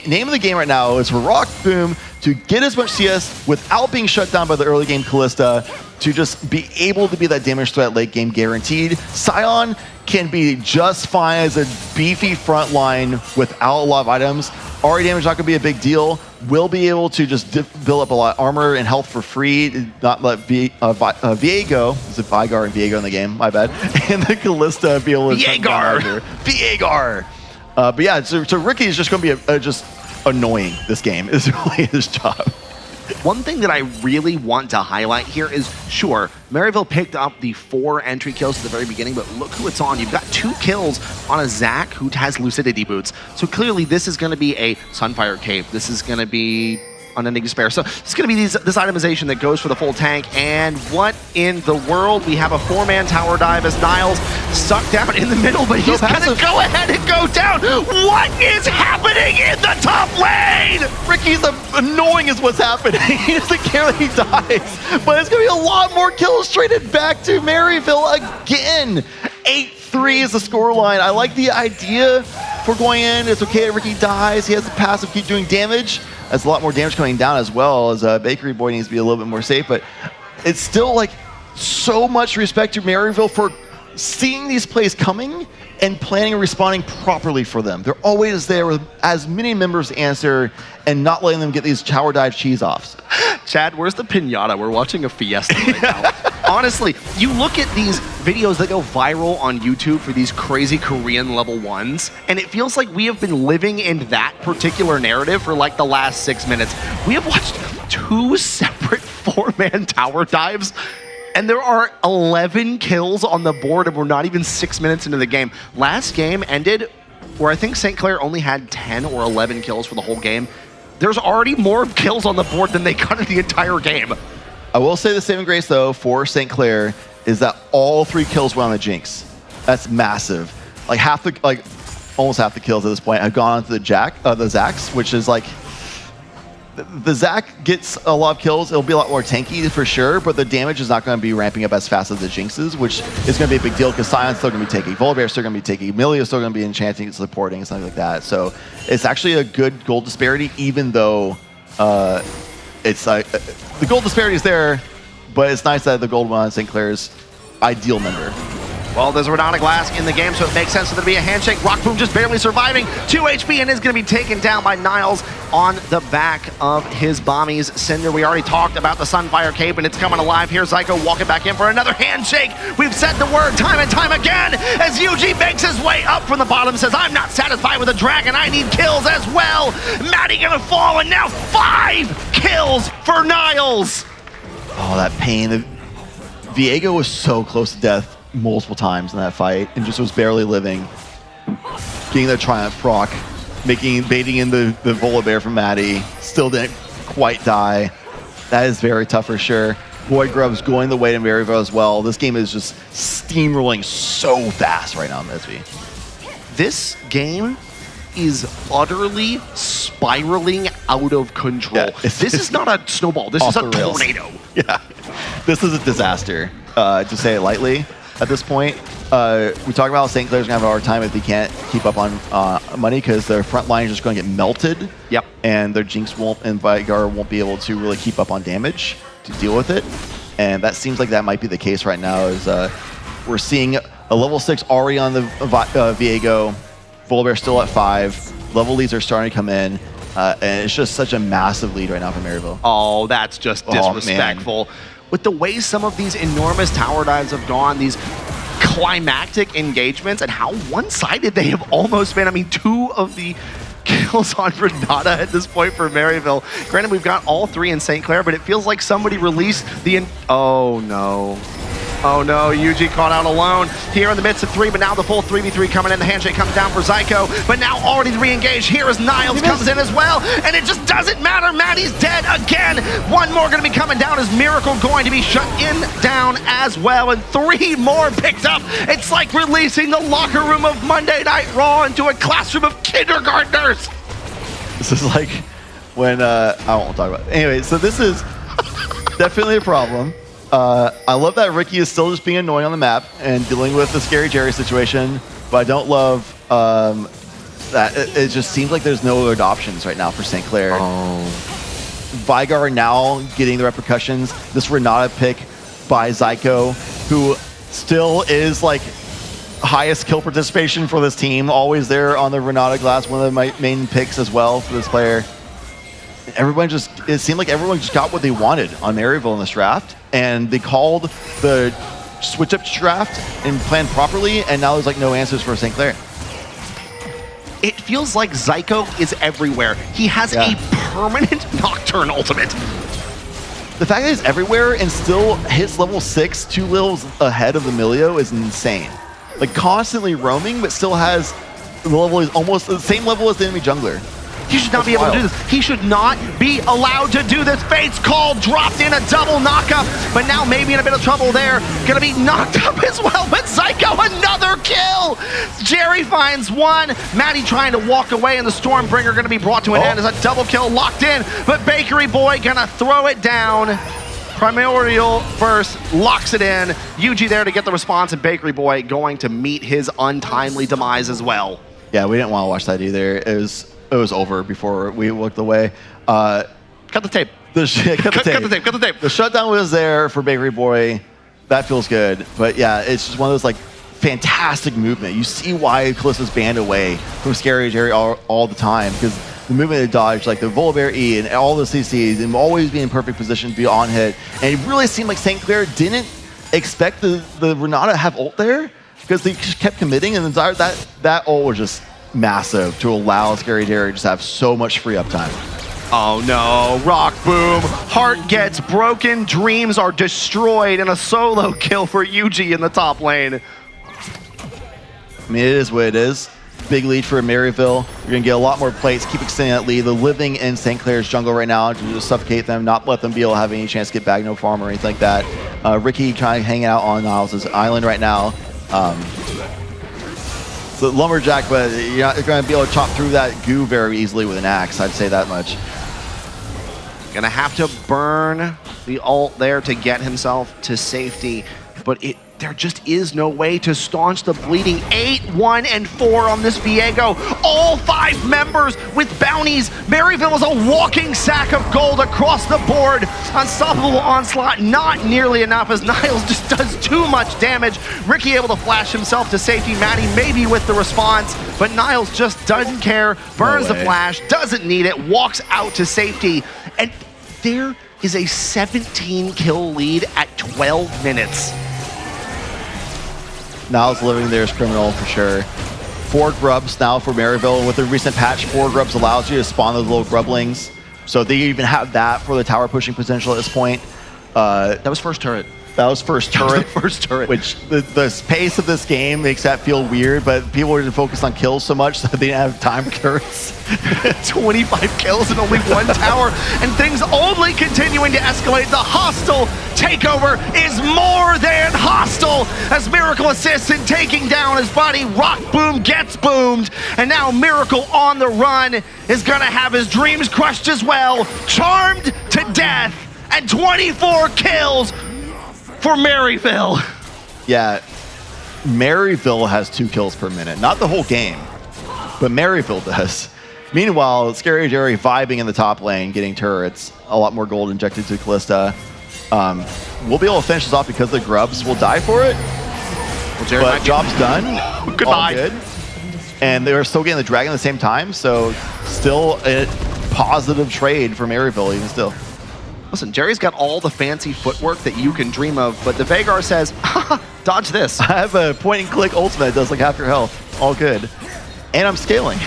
name of the game right now is for Rock Boom to get as much CS without being shut down by the early game Kalista to just be able to be that damage threat late game guaranteed. Sion can be just fine as a beefy front line without a lot of items. Already damage not going to be a big deal. Will be able to just build up a lot of armor and health for free. Not let Viego, is it Vigar and Viego in the game? My bad. And the Kalista be able to Viegar. But yeah, so Ricky is just going to be just annoying this game. Is really his job. One thing that I really want to highlight here is, sure, Maryville picked up the 4 entry kills at the very beginning, but look who it's on. You've got 2 kills on a Zac who has Lucidity Boots. So clearly this is going to be a Sunfire Cape. This is going to be Unending Despair. So it's going to be this itemization that goes for the full tank. And what in the world? We have a 4-man tower dive as Niles stuck down in the middle, but he's going to go ahead and go down. What is happening in the top lane? Ricky's annoying is what's happening. He doesn't care that he dies, but it's going to be a lot more kills traded back to Maryville again. 8-3 is the scoreline. I like the idea for going in. It's okay if Ricky dies. He has the passive, keep doing damage. That's a lot more damage coming down as well, as Bakery Boy needs to be a little bit more safe, but it's still like so much respect to Maryville for seeing these plays coming and planning and responding properly for them. They're always there with as many members to answer and not letting them get these tower dive cheese offs. Chad, where's the pinata? We're watching a fiesta right now. Honestly, you look at these videos that go viral on YouTube for these crazy Korean level 1s, and it feels like we have been living in that particular narrative for like the last 6 minutes. We have watched 2 separate 4-man tower dives, and there are 11 kills on the board, and we're not even 6 minutes into the game. Last game ended where I think St. Clair only had 10 or 11 kills for the whole game. There's already more kills on the board than they cut in the entire game. I will say the saving grace, though, for St. Clair is that all 3 kills went on the Jinx. That's massive. Like almost half the kills at this point have gone onto the Zacs, which is like, the Zac gets a lot of kills. It'll be a lot more tanky for sure, but the damage is not going to be ramping up as fast as the Jinxes, which is going to be a big deal because Sion's still going to be taking, Volibear's still going to be taking, Emilio's still going to be enchanting and supporting and something like that. So it's actually a good gold disparity, even though it's the gold disparity is there, but it's nice that the gold one on St. Clair's ideal member. Well, there's Renata Glass in the game, so it makes sense for there to be a handshake. Rock Boom just barely surviving. 2 HP and is going to be taken down by Niles on the back of his bombies. Cinder, we already talked about the Sunfire Cape, and it's coming alive here. Zyko walking back in for another handshake. We've said the word time and time again as UG makes his way up from the bottom, says, I'm not satisfied with the dragon. I need kills as well. Maddie going to fall, and now 5 kills for Niles. Oh, that pain. Viego was so close to death multiple times in that fight and just was barely living. Getting the Triumph proc, baiting in the Volibear from Maddie, still didn't quite die. That is very tough for sure. Void Grub's going the way to Maryville as well. This game is just steamrolling so fast right now, Mesby. This game is utterly spiraling out of control. Yeah, this is not a snowball. This is a tornado. Yeah, this is a disaster, to say it lightly. At this point, we talk about St. Clair's gonna have a hard time if they can't keep up on money because their front line is just going to get melted. Yep. And their Jinx and Vigar won't be able to really keep up on damage to deal with it. And that seems like that might be the case right now. Is we're seeing a level 6 already on the Viego. Volibear still at 5. Level leads are starting to come in. And it's just such a massive lead right now for Maryville. Oh, that's just disrespectful. With the way some of these enormous tower dives have gone, these climactic engagements, and how one-sided they have almost been. I mean, 2 of the kills on Renata at this point for Maryville. Granted, we've got all 3 in St. Clair, but it feels like somebody released the... Oh, no. Oh no, Yuji caught out alone here in the midst of 3, but now the full 3v3 coming in. The handshake comes down for Zyko, but now already re-engaged. Here as Niles comes in as well, and it just doesn't matter. Maddie's dead again. 1 more gonna be coming down. Is Miracle going to be shut down as well? And 3 more picked up. It's like releasing the locker room of Monday Night Raw into a classroom of kindergartners. This is like when, I won't talk about it. Anyway, so this is definitely a problem. I love that Ricky is still just being annoying on the map and dealing with the Scary Jerry situation, but I don't love that it just seems like there's no other options right now for St. Clair. Vigar now getting the repercussions. This Renata pick by Zyko, who still is like highest kill participation for this team, always there on the Renata glass, one of the main picks as well for this player. It seemed like everyone just got what they wanted on Maryville in this draft, and they called the switch up draft and planned properly, and now there's like no answers for St. Clair. It feels like Zyko is everywhere. He has a permanent Nocturne ultimate. The fact that he's everywhere and still hits level 6, 2 levels ahead of the Emilio is insane. Like constantly roaming, but still has the level is almost the same level as the enemy jungler. He should not be able to do this. He should not be allowed to do this. Fate's Call dropped in a double knockup, but now maybe in a bit of trouble there. Gonna be knocked up as well, but Zyko, another kill! Jerry finds 1. Maddie trying to walk away, and the Stormbringer gonna be brought to an end as a double kill locked in, but Bakery Boy gonna throw it down. Primordial first, locks it in. Yuji there to get the response, and Bakery Boy going to meet his untimely demise as well. Yeah, we didn't want to watch that either. It was over before we looked away. Cut the tape. Cut the tape. The shutdown was there for Bakery Boy. That feels good. But yeah, it's just one of those like fantastic movement. You see why Callista's banned away from Scary Jerry all the time, because the movement they dodged, like the Volibear E and all the CCs, and always be in perfect position to be on hit. And it really seemed like St. Clair didn't expect the Renata to have ult there, because they just kept committing, and that ult was just massive to allow Scary Jerry to just have so much free uptime. Oh no, Rock Boom. Heart gets broken, dreams are destroyed, and a solo kill for Yuji in the top lane. I mean, it is what it is. Big lead for Maryville. You're gonna get a lot more plates, keep extending that lead. They're living in St. Clair's jungle right now to just suffocate them, not let them be able to have any chance to get back, no farm or anything like that. Ricky trying to hang out on Niles' island right now. So Lumberjack, but you're not going to be able to chop through that goo very easily with an axe, I'd say that much. Gonna have to burn the ult there to get himself to safety, but there just is no way to staunch the bleeding. 8, 1, and 4 on this Viego. All 5 members with bounties. Maryville is a walking sack of gold across the board. Unstoppable onslaught, not nearly enough as Niles just does too much damage. Ricky able to flash himself to safety. Maddie maybe with the response, but Niles just doesn't care. Burns the flash, doesn't need it, walks out to safety. And there is a 17 kill lead at 12 minutes. Niles living there is criminal for sure. 4 grubs now for Maryville. With the recent patch, 4 grubs allows you to spawn those little grublings. So they even have that for the tower pushing potential at this point. That was first turret. That was first turret. That was the first turret. Which the pace of this game makes that feel weird, but people were focused on kills so much that they didn't have time for turrets. 25 kills and only 1 tower, and things only continuing to escalate. The hostile takeover is more than hostile as Miracle assists in taking down his buddy. Rock Boom gets boomed, and now Miracle on the run is gonna have his dreams crushed as well. Charmed to death, and 24 kills for Maryville. Yeah, Maryville has 2 kills per minute. Not the whole game, but Maryville does. Meanwhile, Scary Jerry vibing in the top lane, getting turrets, a lot more gold injected to Callista. We'll be able to finish this off because the grubs will die for it. Well, Jerry, but job's done. Goodbye. All good. and they were still getting the Dragon at the same time, so still a positive trade for Maryville even still. Listen, Jerry's got all the fancy footwork that you can dream of, but the Veigar says, haha, dodge this. I have a point-and-click ultimate that does like half your health. All good. And I'm scaling.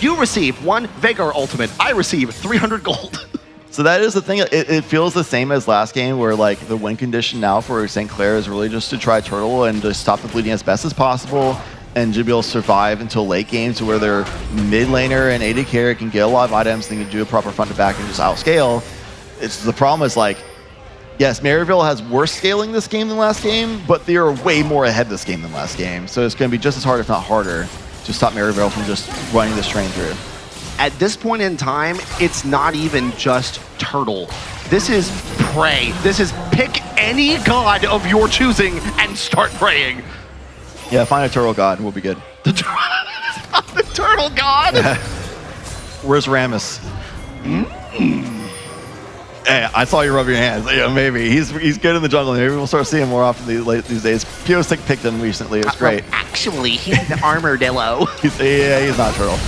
You receive 1 Veigar ultimate. I receive 300 gold. So that is the thing. It feels the same as last game, where like the win condition now for St. Clair is really just to try Turtle and just stop the bleeding as best as possible, and to be able to survive until late game to where their mid laner and AD carry can get a lot of items, and they can do a proper front to back and just outscale. It's the problem is like, yes, Maryville has worse scaling this game than last game, but they are way more ahead this game than last game. So it's going to be just as hard, if not harder, to stop Maryville from just running this train through. At this point in time, it's not even just Turtle. This is pray. This is pick any god of your choosing and start praying. Yeah, find a turtle god. We'll be good. The turtle god? Where's Rammus? Hey, I saw you rub your hands. Yeah, maybe. He's good in the jungle. Maybe we'll start seeing him more often these days. Piosik picked him recently. It's great. Actually, he's the armadillo. He's not a turtle.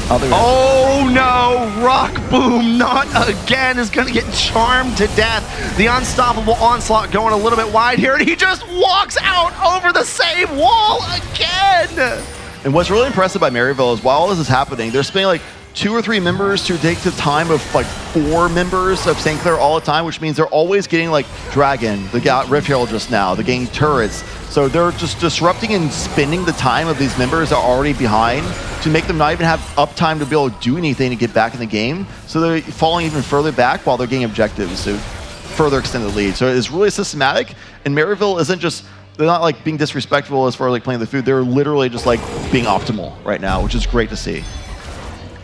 Oh no! Rock Boom, not again, is going to get charmed to death. The unstoppable onslaught going a little bit wide here, and he just walks out over the same wall again! And what's really impressive by Maryville is while all this is happening, they're spending like 2 or 3 members to take the time of like 4 members of St. Clair all the time, which means they're always getting like Dragon, they got Rift Herald just now, they're getting turrets. So they're just disrupting and spending the time of these members that are already behind to make them not even have uptime to be able to do anything to get back in the game. So they're falling even further back while they're getting objectives to further extend the lead. So it's really systematic, and Maryville isn't just, they're not like being disrespectful as far as like playing the food, they're literally just like being optimal right now, which is great to see.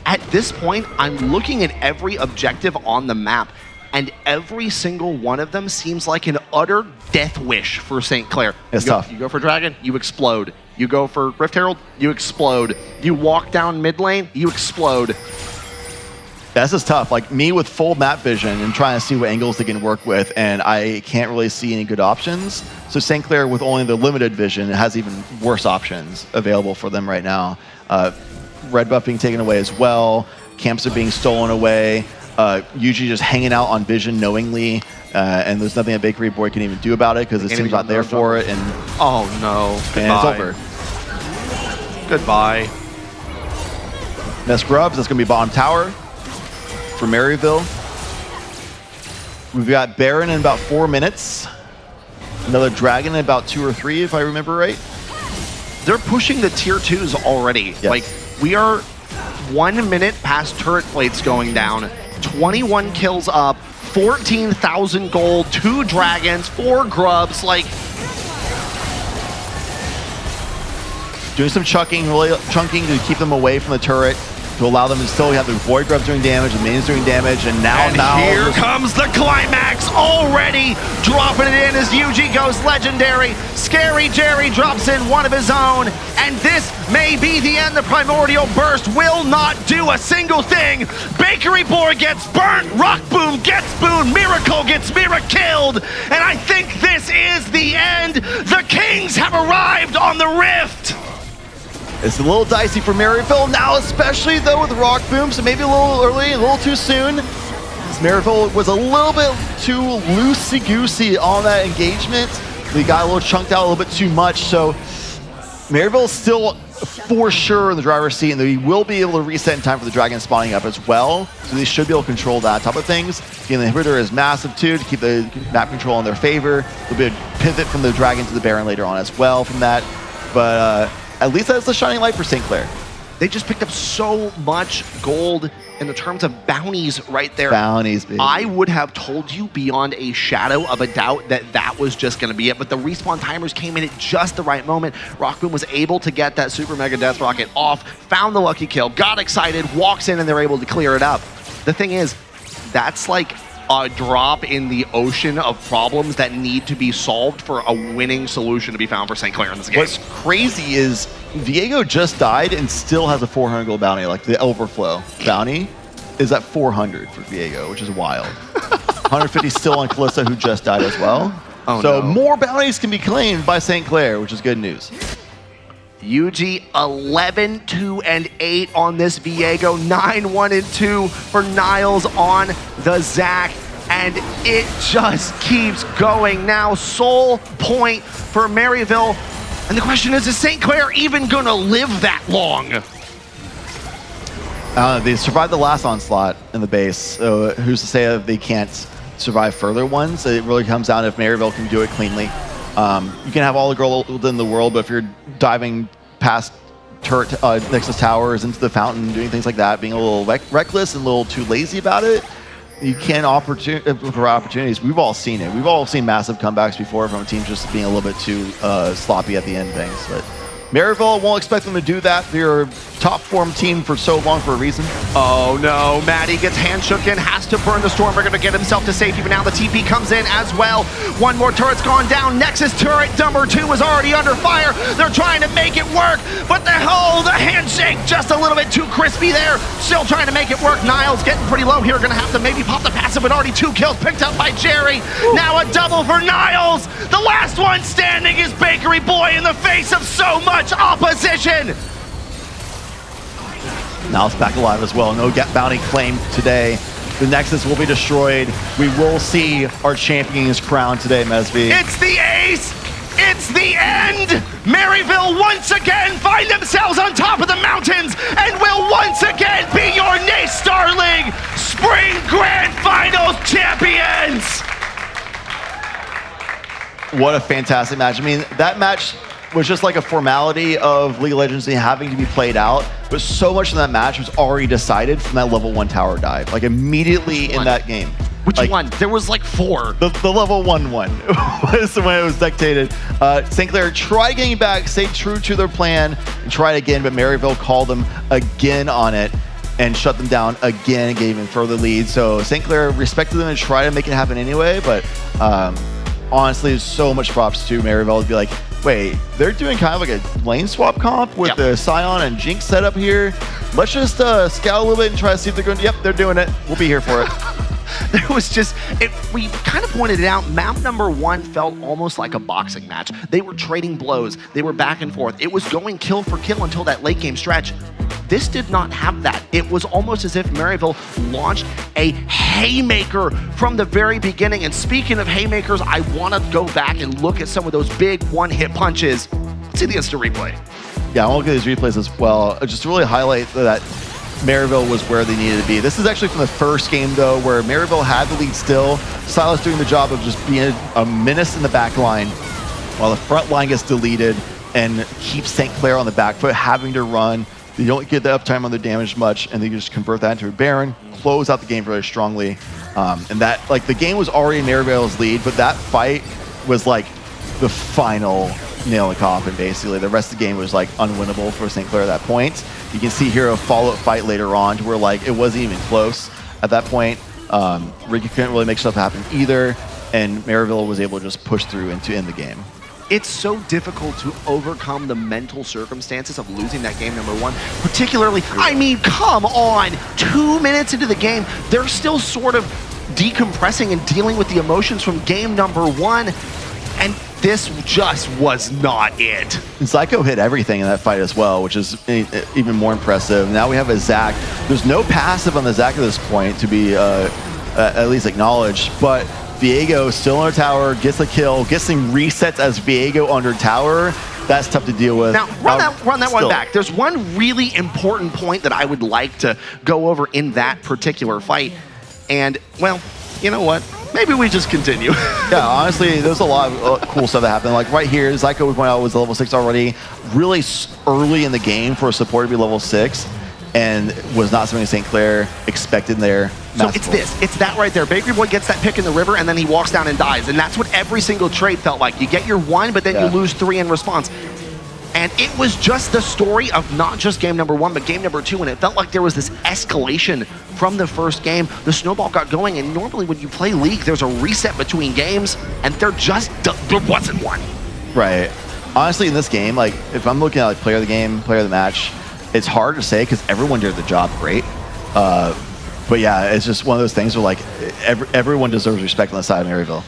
At this point, I'm looking at every objective on the map, and every single one of them seems like an utter death wish for St. Clair. It's tough. You go for Dragon, you explode. You go for Rift Herald, you explode. You walk down mid lane, you explode. This is tough. Like me with full map vision and trying to see what angles they can work with, and I can't really see any good options. So St. Clair with only the limited vision has even worse options available for them right now. Red buff being taken away as well. Camps are being stolen away. Usually just hanging out on vision knowingly, and there's nothing a Bakery Boy can even do about it because the team's not there for it. And oh no, and it's over. Goodbye. Nest Grubs, that's going to be bottom tower for Maryville. We've got Baron in about 4 minutes. Another Dragon in about 2 or 3, if I remember right. They're pushing the tier 2s already. Yes. Like, we are 1 minute past turret plates going down, 21 kills up, 14,000 gold, 2 dragons, 4 grubs, like... Doing some chunking to keep them away from the turret, to allow them to still have the Void Grubs doing damage, the minions doing damage, and now here comes the climax already! Dropping it in as UG goes legendary. Scary Jerry drops in one of his own, and this may be the end. The Primordial Burst will not do a single thing. Bakery Boy gets burnt, Rock Boom gets booed, Miracle gets killed, and I think this is the end. The Kings have arrived on the Rift. It's a little dicey for Maryville now, especially though with Rock Boom, so maybe a little early, a little too soon. As Maryville was a little bit too loosey-goosey on that engagement. They got a little chunked out a little bit too much, so Maryville is still for sure in the driver's seat, and they will be able to reset in time for the Dragon spawning up as well, so they should be able to control that type of things. Again, the inhibitor is massive too, to keep the map control in their favor. There'll be a pivot from the Dragon to the Baron later on as well from that, but at least that's the shining light for St. Clair. They just picked up so much gold in the terms of bounties right there. Bounties, baby. I would have told you beyond a shadow of a doubt that that was just going to be it, but the respawn timers came in at just the right moment. Rockboom was able to get that Super Mega Death Rocket off, found the lucky kill, got excited, walks in, and they're able to clear it up. The thing is, that's like a drop in the ocean of problems that need to be solved for a winning solution to be found for St. Clair in this game. What's crazy is Viego just died and still has a 400 gold bounty. Like the Overflow bounty is at 400 for Viego, which is wild. 150 still on Kalista, who just died as well. Oh, so no. more bounties can be claimed by St. Clair, which is good news. UG 11-2-8 on this Viego, 9-1-2 for Niles on the Zac, and it just keeps going. Now Soul Point for Maryville, and the question is St. Clair even gonna live that long? They survived the last onslaught in the base, so who's to say that they can't survive further ones? It really comes down to if Maryville can do it cleanly. You can have all the gold in the world, but if you're diving past turret Nexus towers into the fountain, doing things like that, being a little reckless and a little too lazy about it, you can't provide opportunities. We've all seen it. We've all seen massive comebacks before from teams just being a little bit too sloppy at the end things. But Maryville won't expect them to do that. They're a top form team for so long for a reason. Oh no, Maddie gets hand shook in, has to burn the Stormbreaker to get himself to safety, but now the TP comes in as well. One more turret's gone down. Nexus turret number 2 is already under fire. They're trying to make it work, but the handshake just a little bit too crispy there. Still trying to make it work. Niles getting pretty low here, gonna have to maybe pop the passive, but already 2 kills picked up by Jerry. Now a double for Niles. The last one standing is Bakery Boy in the face of so much opposition. Now it's back alive as well. No bounty claimed today. The Nexus will be destroyed. We will see our champions crowned today, Mesby. It's the ace. It's the end. Maryville once again find themselves on top of the mountains and will once again be your NACE Starleague Spring Grand Finals champions. What a fantastic match. I mean, that match was just like a formality of League of Legends having to be played out, but so much in that match was already decided from that level 1 tower dive, like immediately in that game. Which one? There was like 4. The level 1 was the way it was dictated. St. Clair tried getting back, stayed true to their plan, and tried again, but Maryville called them again on it and shut them down again and gave them further lead. So St. Clair respected them and tried to make it happen anyway, but honestly, there's so much props to Maryville to be like, wait, they're doing kind of like a lane swap comp with the Scion and Jinx setup here. Let's just scout a little bit and try to see if they're going to, yep, they're doing it. We'll be here for it. There was just, we kind of pointed it out, map number 1 felt almost like a boxing match. They were trading blows. They were back and forth. It was going kill for kill until that late game stretch. This did not have that. It was almost as if Maryville launched a haymaker from the very beginning. And speaking of haymakers, I want to go back and look at some of those big one-hit punches. Let's see the instant replay. Yeah, I want to look at these replays as well. Just to really highlight that Maryville was where they needed to be. This is actually from the first game, though, where Maryville had the lead still. Silas doing the job of just being a menace in the back line while the front line gets deleted and keeps St. Clair on the back foot, having to run. They don't get the uptime on their damage much, and they just convert that into a Baron, close out the game very strongly. And that, like, the game was already in Maryville's lead, but that fight was like the final nail in the coffin, basically. The rest of the game was like unwinnable for St. Clair at that point. You can see here a follow-up fight later on to where like it wasn't even close at that point. Ricky couldn't really make stuff happen either, and Maryville was able to just push through and to end the game. It's so difficult to overcome the mental circumstances of losing that game number 1. Particularly, I mean, come on, 2 minutes into the game, they're still sort of decompressing and dealing with the emotions from game number 1. And this just was not it. And Psycho hit everything in that fight as well, which is even more impressive. Now we have a Zac. There's no passive on the Zac at this point to be at least acknowledged, but Viego still under tower, gets a kill, gets some resets as Viego under tower. That's tough to deal with. Now, run that one back. There's one really important point that I would like to go over in that particular fight. And, well, you know what? Maybe we just continue. Yeah, honestly, there's a lot of cool stuff that happened. Like right here, Zyko we pointed out was level 6 already. Really early in the game for a support to be level 6. And was not something St. Clair expected there. So it's this. It's that right there. Bakery Boy gets that pick in the river, and then he walks down and dies. And that's what every single trade felt like. You get your 1, but then you lose 3 in response. And it was just the story of not just game number 1, but game number 2. And it felt like there was this escalation from the first game. The snowball got going. And normally when you play League, there's a reset between games. And there wasn't one. Right. Honestly, in this game, like if I'm looking at like player of the game, player of the match, it's hard to say because everyone did the job great. But yeah, it's just one of those things where like everyone deserves respect on the side of Maryville.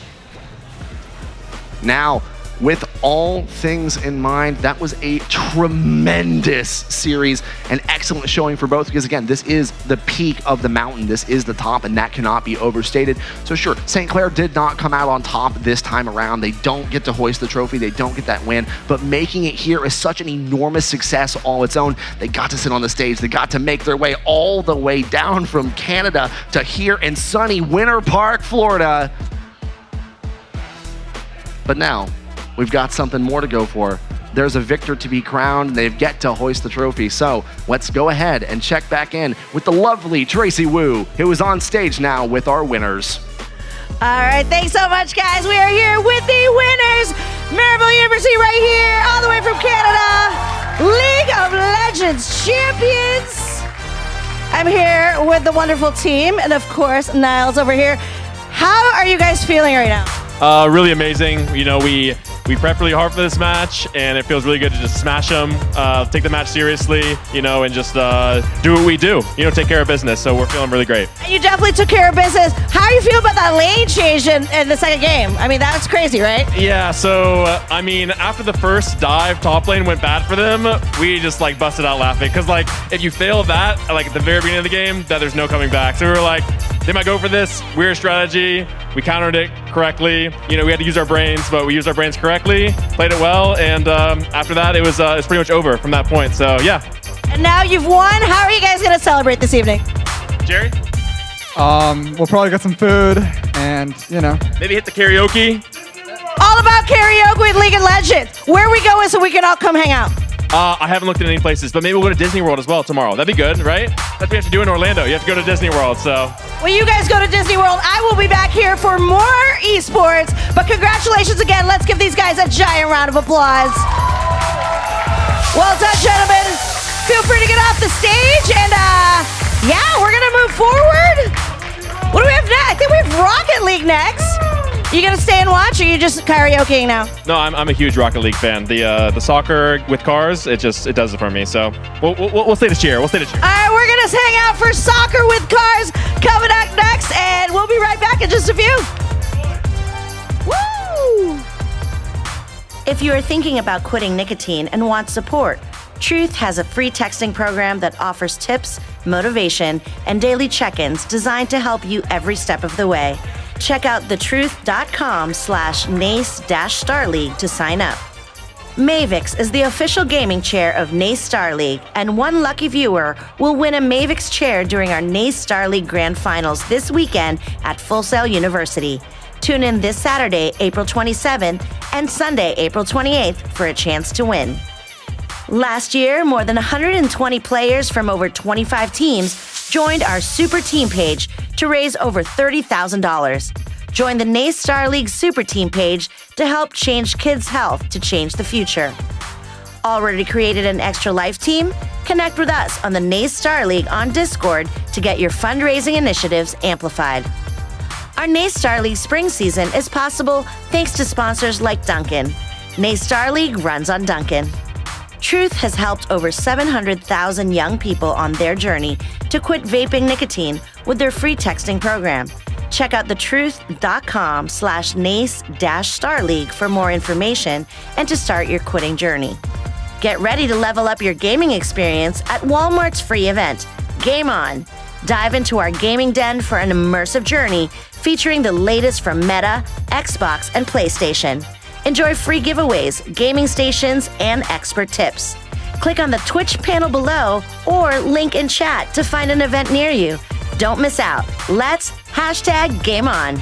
Now, with all things in mind, that was a tremendous series, an excellent showing for both, because again, this is the peak of the mountain. This is the top, and that cannot be overstated. So sure, St. Clair did not come out on top this time around. They don't get to hoist the trophy. They don't get that win, but making it here is such an enormous success all its own. They got to sit on the stage. They got to make their way all the way down from Canada to here in sunny Winter Park, Florida. But now, we've got something more to go for. There's a victor to be crowned, and they've yet to hoist the trophy. So let's go ahead and check back in with the lovely Tracy Wu, who is on stage now with our winners. All right, thanks so much, guys. We are here with the winners. Maryville University right here, all the way from Canada. League of Legends champions. I'm here with the wonderful team, and of course, Niles over here. How are you guys feeling right now? Really amazing. You know, we prepped really hard for this match, and it feels really good to just smash them, take the match seriously, you know, and just do what we do, you know, take care of business. So we're feeling really great. And you definitely took care of business. How do you feel about that lane change in the second game? I mean, that was crazy, right? Yeah, so, I mean, after the first dive, top lane went bad for them, we just, like, busted out laughing. Because, like, if you fail that, like, at the very beginning of the game, that there's no coming back. So we were like, they might go for this weird strategy. We countered it correctly. You know, we had to use our brains, but we used our brains correctly, played it well, and after that, it's pretty much over from that point. So, yeah. And now you've won. How are you guys going to celebrate this evening? Jerry? We'll probably get some food and, you know. Maybe hit the karaoke. All about karaoke with League of Legends. Where are we going so we can all come hang out? I haven't looked at any places, but maybe we'll go to Disney World as well tomorrow. That'd be good, right? That's what you have to do in Orlando. You have to go to Disney World, so. When you guys go to Disney World, I will be back here for more esports. But congratulations again. Let's give these guys a giant round of applause. Well done, gentlemen. Feel free to get off the stage, and yeah, we're gonna move forward. What do we have next? I think we have Rocket League next. You gonna stay and watch, or you just karaokeing now? No, I'm a huge Rocket League fan. The soccer with cars, it does it for me. So we'll stay to cheer. We'll stay to cheer. All right, we're gonna hang out for soccer with cars coming up next, and we'll be right back in just a few. Woo! If you are thinking about quitting nicotine and want support, Truth has a free texting program that offers tips, motivation, and daily check-ins designed to help you every step of the way. Check out thetruth.com/NACE-Starleague to sign up. Mavix is the official gaming chair of NACE Starleague, and one lucky viewer will win a Mavix chair during our NACE Starleague Grand Finals this weekend at Full Sail University. Tune in this Saturday, April 27th, and Sunday, April 28th for a chance to win. Last year, more than 120 players from over 25 teams joined our Super Team page to raise over $30,000. Join the NACE Starleague Super Team page to help change kids' health to change the future. Already created an extra life team? Connect with us on the NACE Starleague on Discord to get your fundraising initiatives amplified. Our NACE Starleague spring season is possible thanks to sponsors like Dunkin'. NACE Starleague runs on Dunkin'. Truth has helped over 700,000 young people on their journey to quit vaping nicotine with their free texting program. Check out thetruth.com/NACE-Starleague for more information and to start your quitting journey. Get ready to level up your gaming experience at Walmart's free event, Game On. Dive into our gaming den for an immersive journey featuring the latest from Meta, Xbox, and PlayStation. Enjoy free giveaways, gaming stations, and expert tips. Click on the Twitch panel below or link in chat to find an event near you. Don't miss out. Let's #GameOn.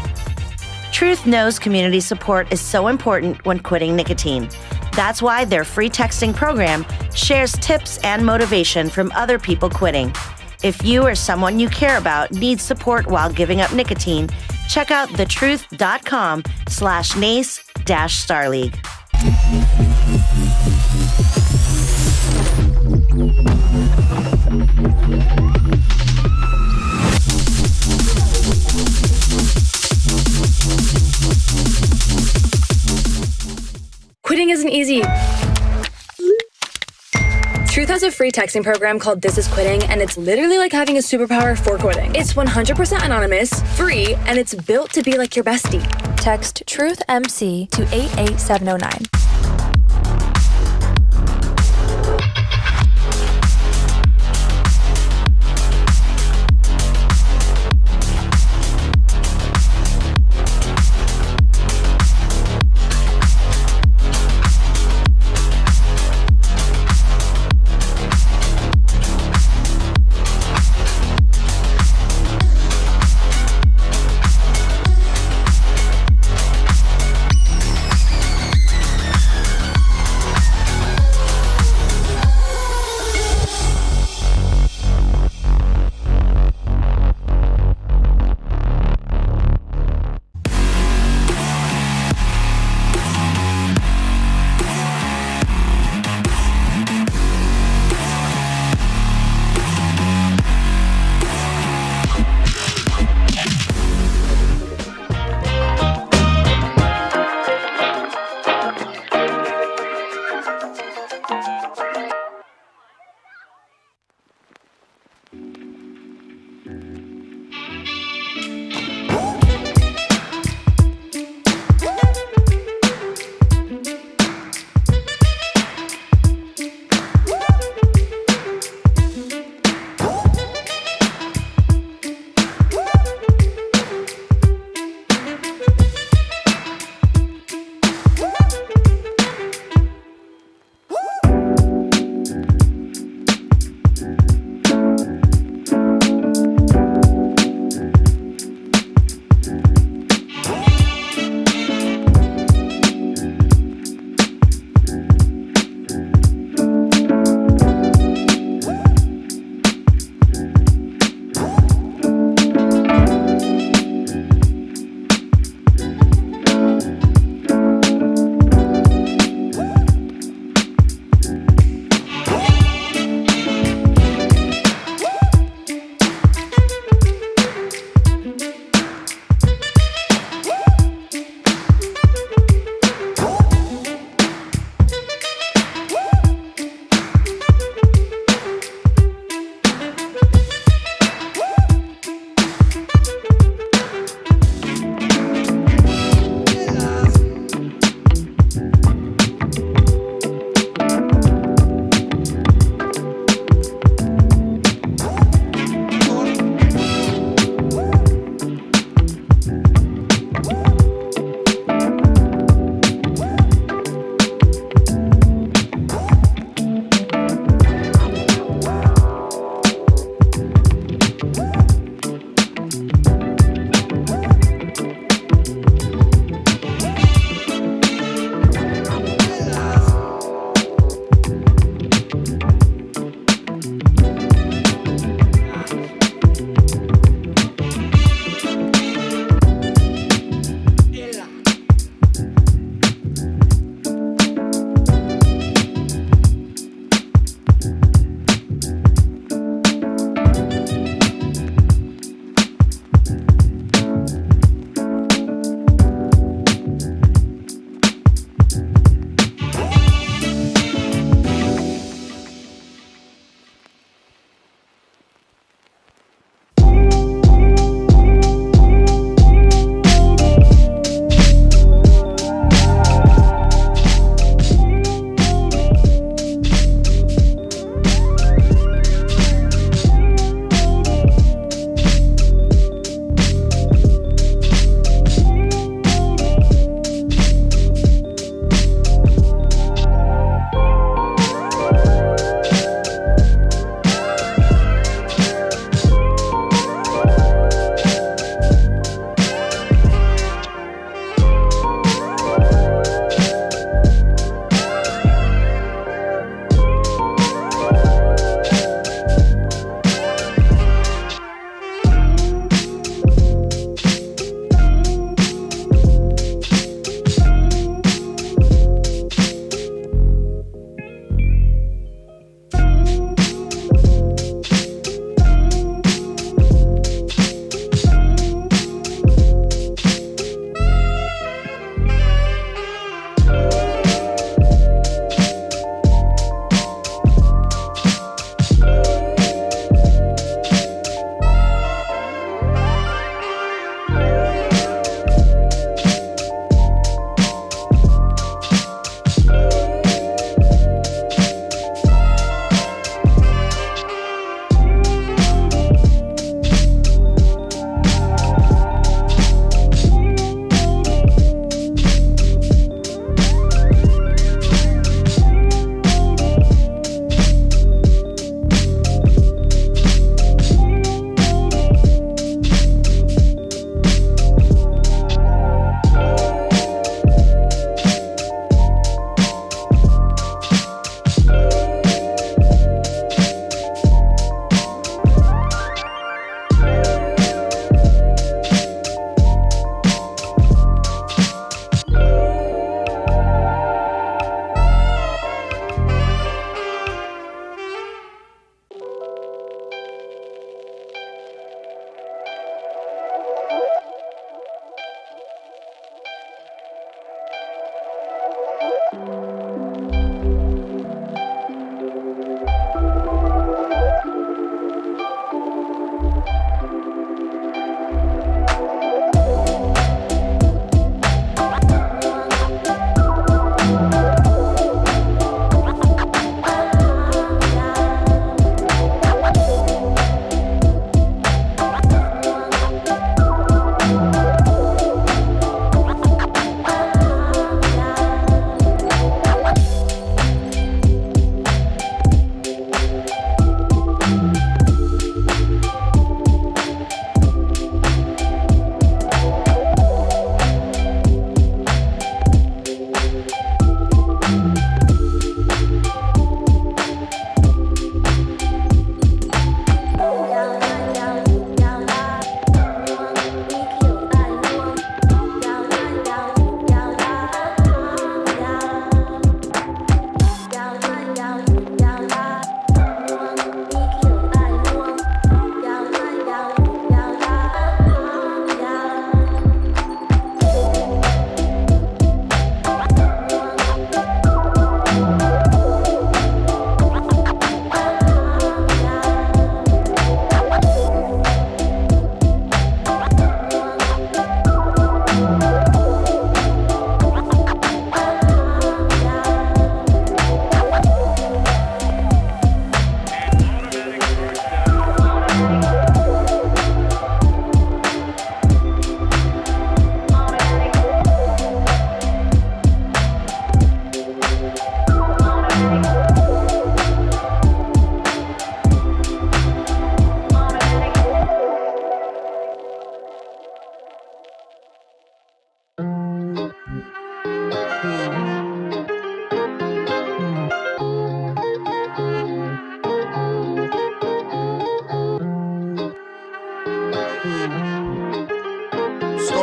Truth knows community support is so important when quitting nicotine. That's why their free texting program shares tips and motivation from other people quitting. If you or someone you care about needs support while giving up nicotine, check out thetruth.com/NACE-Starleague. Quitting isn't easy. Truth has a free texting program called This Is Quitting, and it's literally like having a superpower for quitting. It's 100% anonymous, free, and it's built to be like your bestie. Text TruthMC to 88709.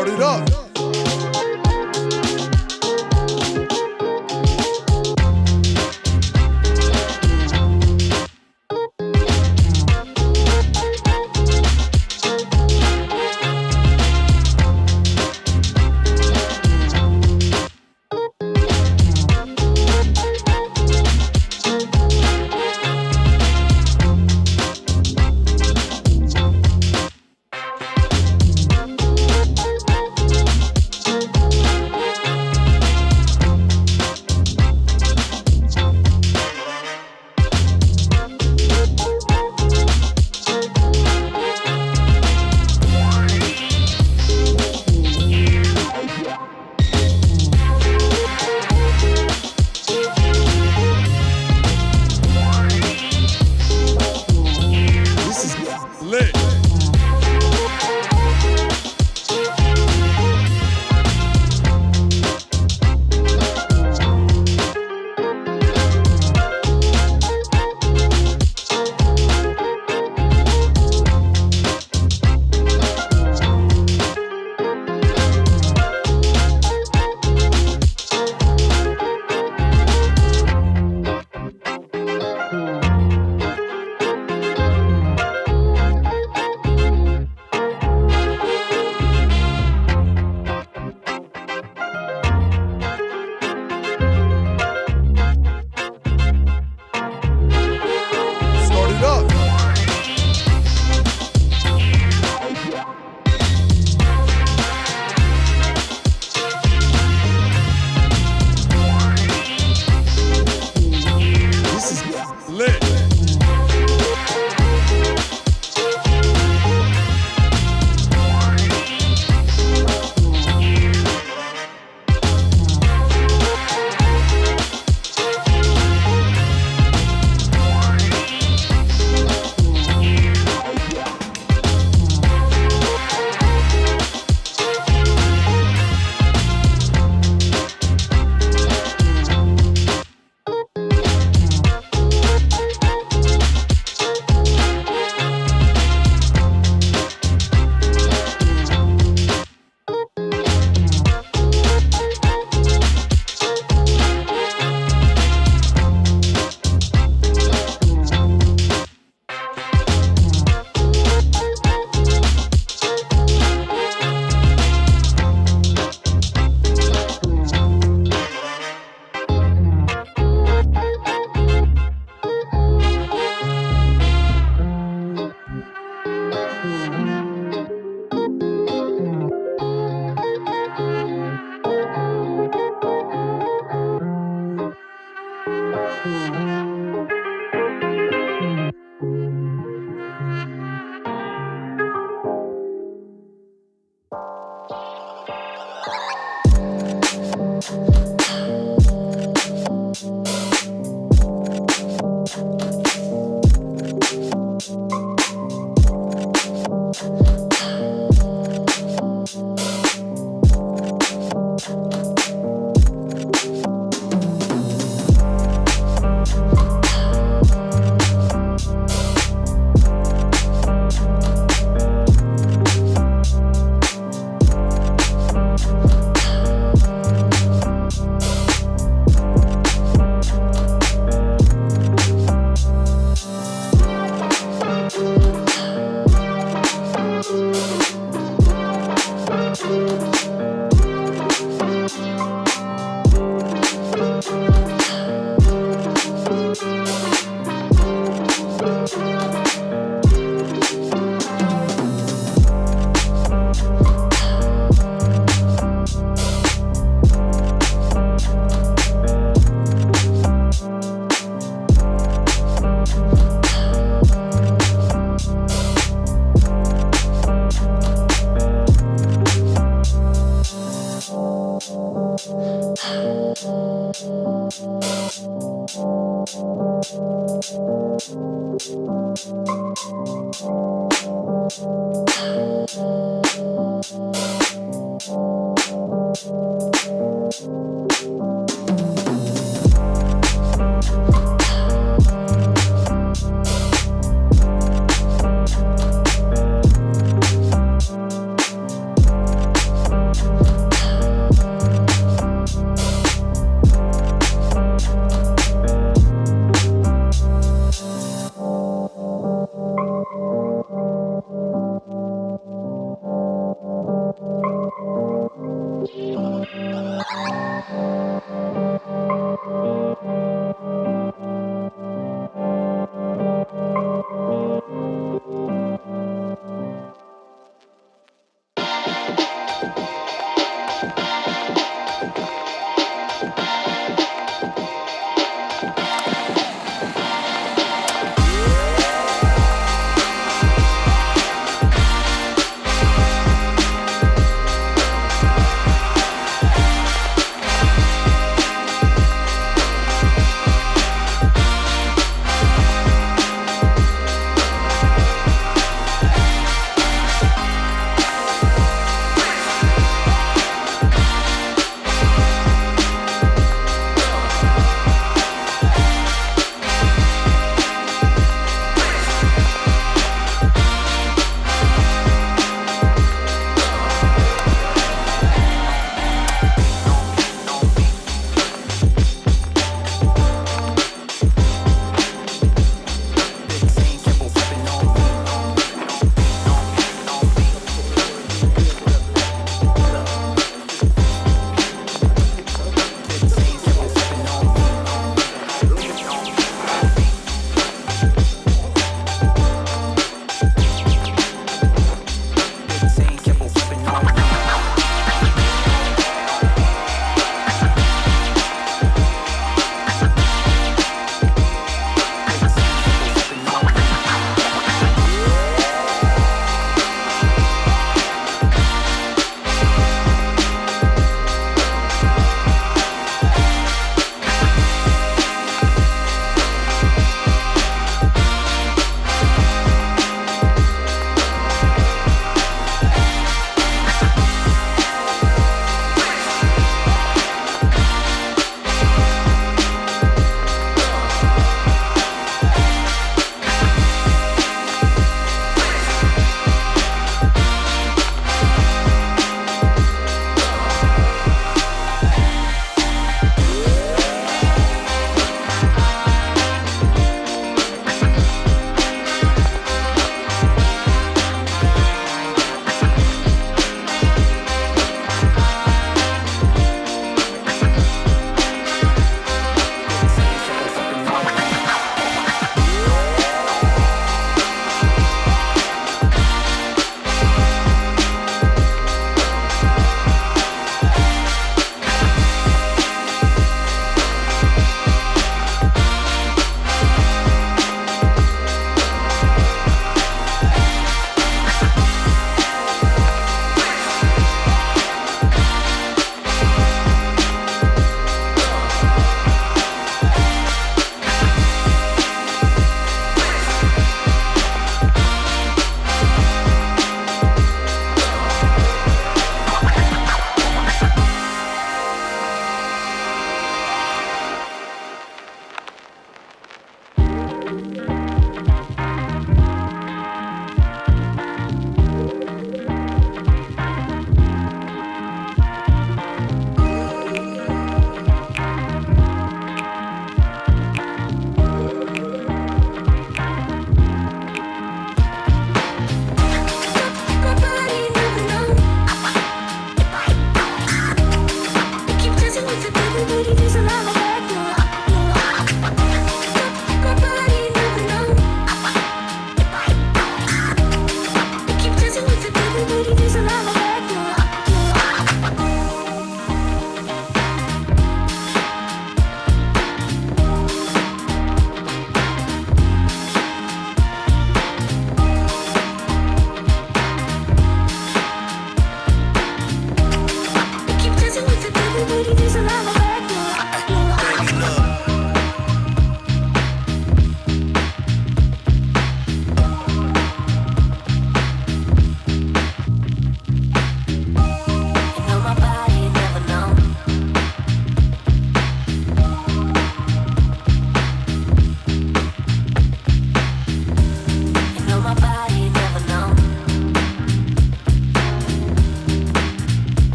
Start it up.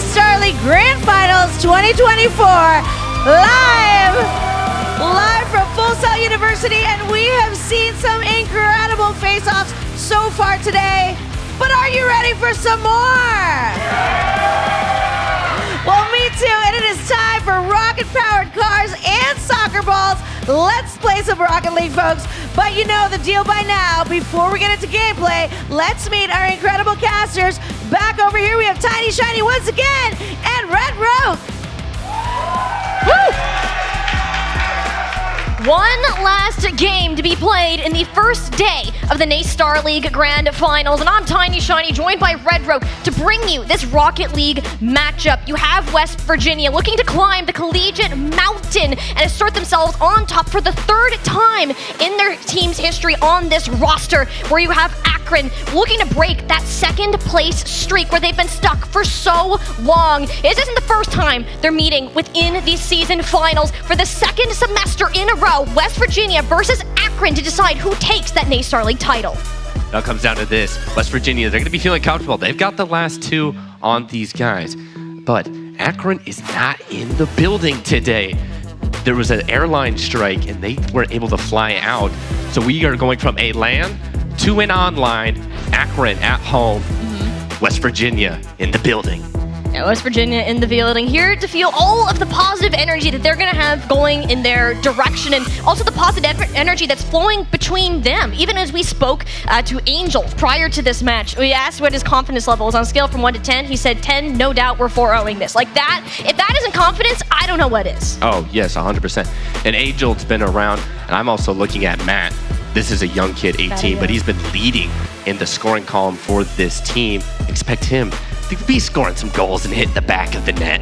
NACE Starleague Grand Finals 2024 live from Full Sail University, and we have seen some incredible face-offs so far today. But are you ready for some more? Well, me too, and it is time for rocket-powered cars and soccer balls. Let's play some Rocket League, folks. But you know the deal by now. Before we get into gameplay, let's meet our incredible casters. Back over here, we have Tiny Shiny once again, and Red Rogue. Woo! One last game to be played in the first day of the NACE Starleague Grand Finals, and I'm Tiny Shiny, joined by Red Rogue to bring you this Rocket League matchup. You have West Virginia looking to climb the Collegiate Mountain and assert themselves on top for the third time in their team's history on this roster, where you have Akron looking to break that second place streak where they've been stuck for so long. This isn't the first time they're meeting within these season finals. For the second semester in a row, West Virginia versus Akron to decide who takes that NACE Starleague title. Now it comes down to this. West Virginia, they're going to be feeling comfortable. They've got the last two on these guys. But Akron is not in the building today. There was an airline strike and they weren't able to fly out. So we are going from a LAN to an online. Akron at home. West Virginia in the building. Yeah, West Virginia in the building, here to feel all of the positive energy that they're going to have going in their direction, and also the positive energy that's flowing between them. Even as we spoke to Angel prior to this match, we asked what his confidence level was on a scale from 1 to 10. He said 10, no doubt we're 4-0ing this. Like that, if that isn't confidence, I don't know what is. Oh, yes, 100%. And Angel's been around, and I'm also looking at Matt. This is a young kid, 18, but he's been leading in the scoring column for this team. Expect him to be scoring some goals and hit the back of the net.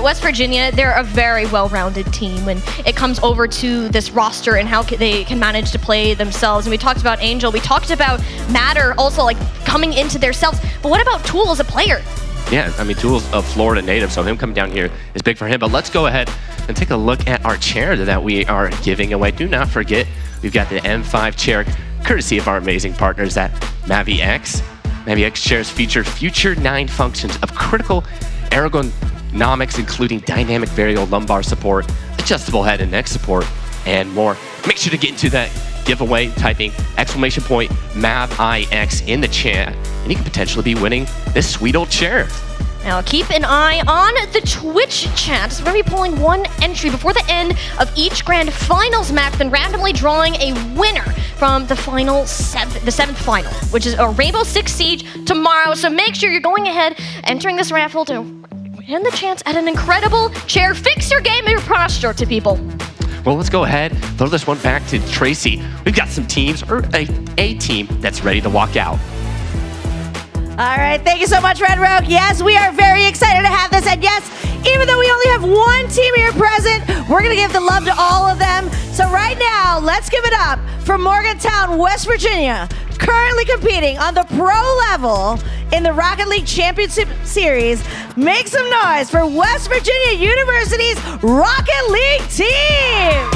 West Virginia, they're a very well-rounded team when it comes over to this roster and how they can manage to play themselves. And we talked about Angel, we talked about Matter also like coming into their selves. But what about Tool as a player? Yeah, I mean, Tool's a Florida native, so him coming down here is big for him. But let's go ahead and take a look at our chair that we are giving away. Do not forget, we've got the M5 chair, courtesy of our amazing partners at MaviX. MaviX chairs feature future 9 functions of critical ergonomics, including dynamic variable lumbar support, adjustable head and neck support, and more. Make sure to get into that giveaway, typing !MavIX in the chat, and you could potentially be winning this sweet old chair. Now keep an eye on the Twitch chat. So we're going to be pulling one entry before the end of each grand finals match, then randomly drawing a winner from the the seventh final, which is a Rainbow Six Siege tomorrow. So make sure you're going ahead, entering this raffle to win the chance at an incredible chair. Fix your game and your posture to people. Well, let's go ahead, throw this one back to Tracy. We've got some teams, or a team that's ready to walk out. All right, thank you so much, Red Rogue. Yes, we are very excited to have this. And yes, even though we only have one team here present, we're going to give the love to all of them. So right now, let's give it up for Morgantown, West Virginia, currently competing on the pro level in the Rocket League Championship Series. Make some noise for West Virginia University's Rocket League team.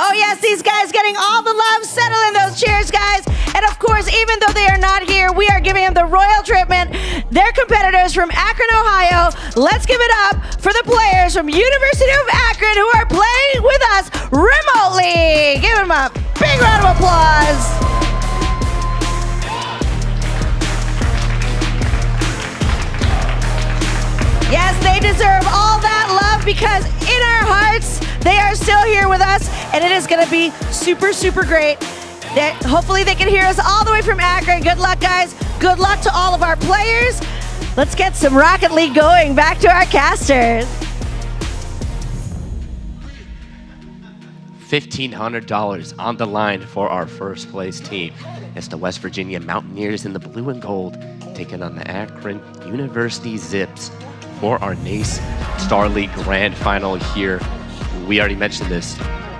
Oh yes, these guys getting all the love. Settle in those chairs, guys. And of course, even though they are not here, we are giving them the royal treatment. They're competitors from Akron, Ohio. Let's give it up for the players from University of Akron who are playing with us remotely. Give them a big round of applause. Yes, they deserve all that love because in our hearts, they are still here with us, and it is going to be super, super great. Hopefully they can hear us all the way from Akron. Good luck, guys. Good luck to all of our players. Let's get some Rocket League going. Back to our casters. $1,500 on the line for our first place team. It's the West Virginia Mountaineers in the blue and gold, taking on the Akron University Zips for our NACE Starleague Grand Final here. We already mentioned this.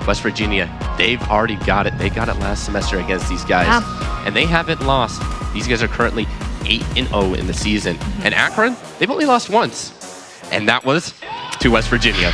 West Virginia, they've already got it. They got it last semester against these guys. And they haven't lost. These guys are currently 8-0 in the season. And Akron, they've only lost once. And that was to West Virginia.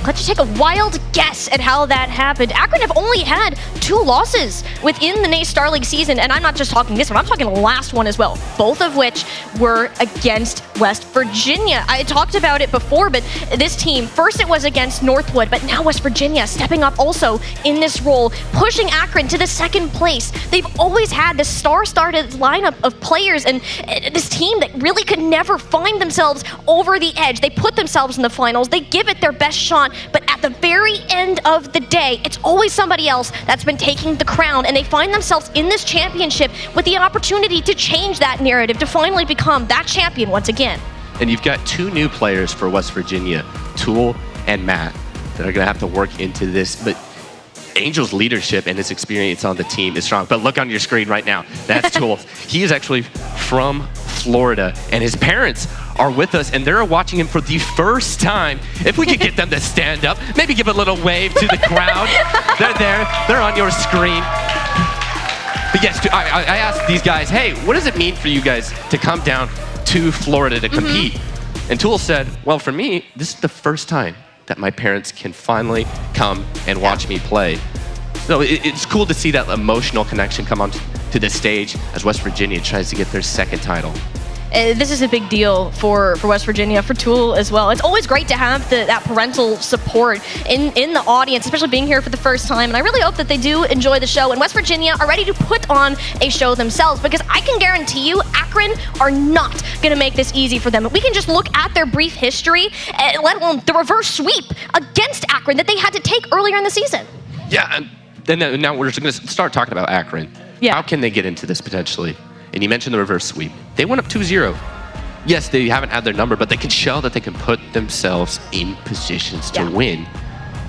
Let you take a wild guess at how that happened. Akron have only had 2 losses within the NACE Starleague season, and I'm not just talking this one, I'm talking the last one as well, both of which were against West Virginia. I talked about it before, but this team, first it was against Northwood, but now West Virginia stepping up also in this role, pushing Akron to the 2nd place. They've always had this star-studded lineup of players, and this team that really could never find themselves over the edge. They put themselves in the finals, they give it their best shot, but at the very end of the day, it's always somebody else that's been taking the crown, and they find themselves in this championship with the opportunity to change that narrative, to finally become that champion once again. And you've got 2 new players for West Virginia, Tool and Matt, that are going to have to work into this. But Angel's leadership and his experience on the team is strong. But look on your screen right now. That's Tool. He is actually from Florida, and his parents are with us, and they're watching him for the first time. If we could get them to stand up, maybe give a little wave to the crowd. They're there. They're on your screen. But yes, I asked these guys, hey, what does it mean for you guys to come down to Florida to compete? And Tool said, well, for me, this is the first time that my parents can finally come and watch me play. So it's cool to see that emotional connection come onto the stage as West Virginia tries to get their 2nd title. This is a big deal for West Virginia, for Tool as well. It's always great to have that parental support in the audience, especially being here for the first time. And I really hope that they do enjoy the show. And West Virginia are ready to put on a show themselves, because I can guarantee you Akron are not going to make this easy for them. We can just look at their brief history, let alone the reverse sweep against Akron that they had to take earlier in the season. Yeah, and then now we're just going to start talking about Akron. Yeah. How can they get into this potentially? And you mentioned the reverse sweep. They went up 2-0. Yes, they haven't had their number, but they can show that they can put themselves in positions to win.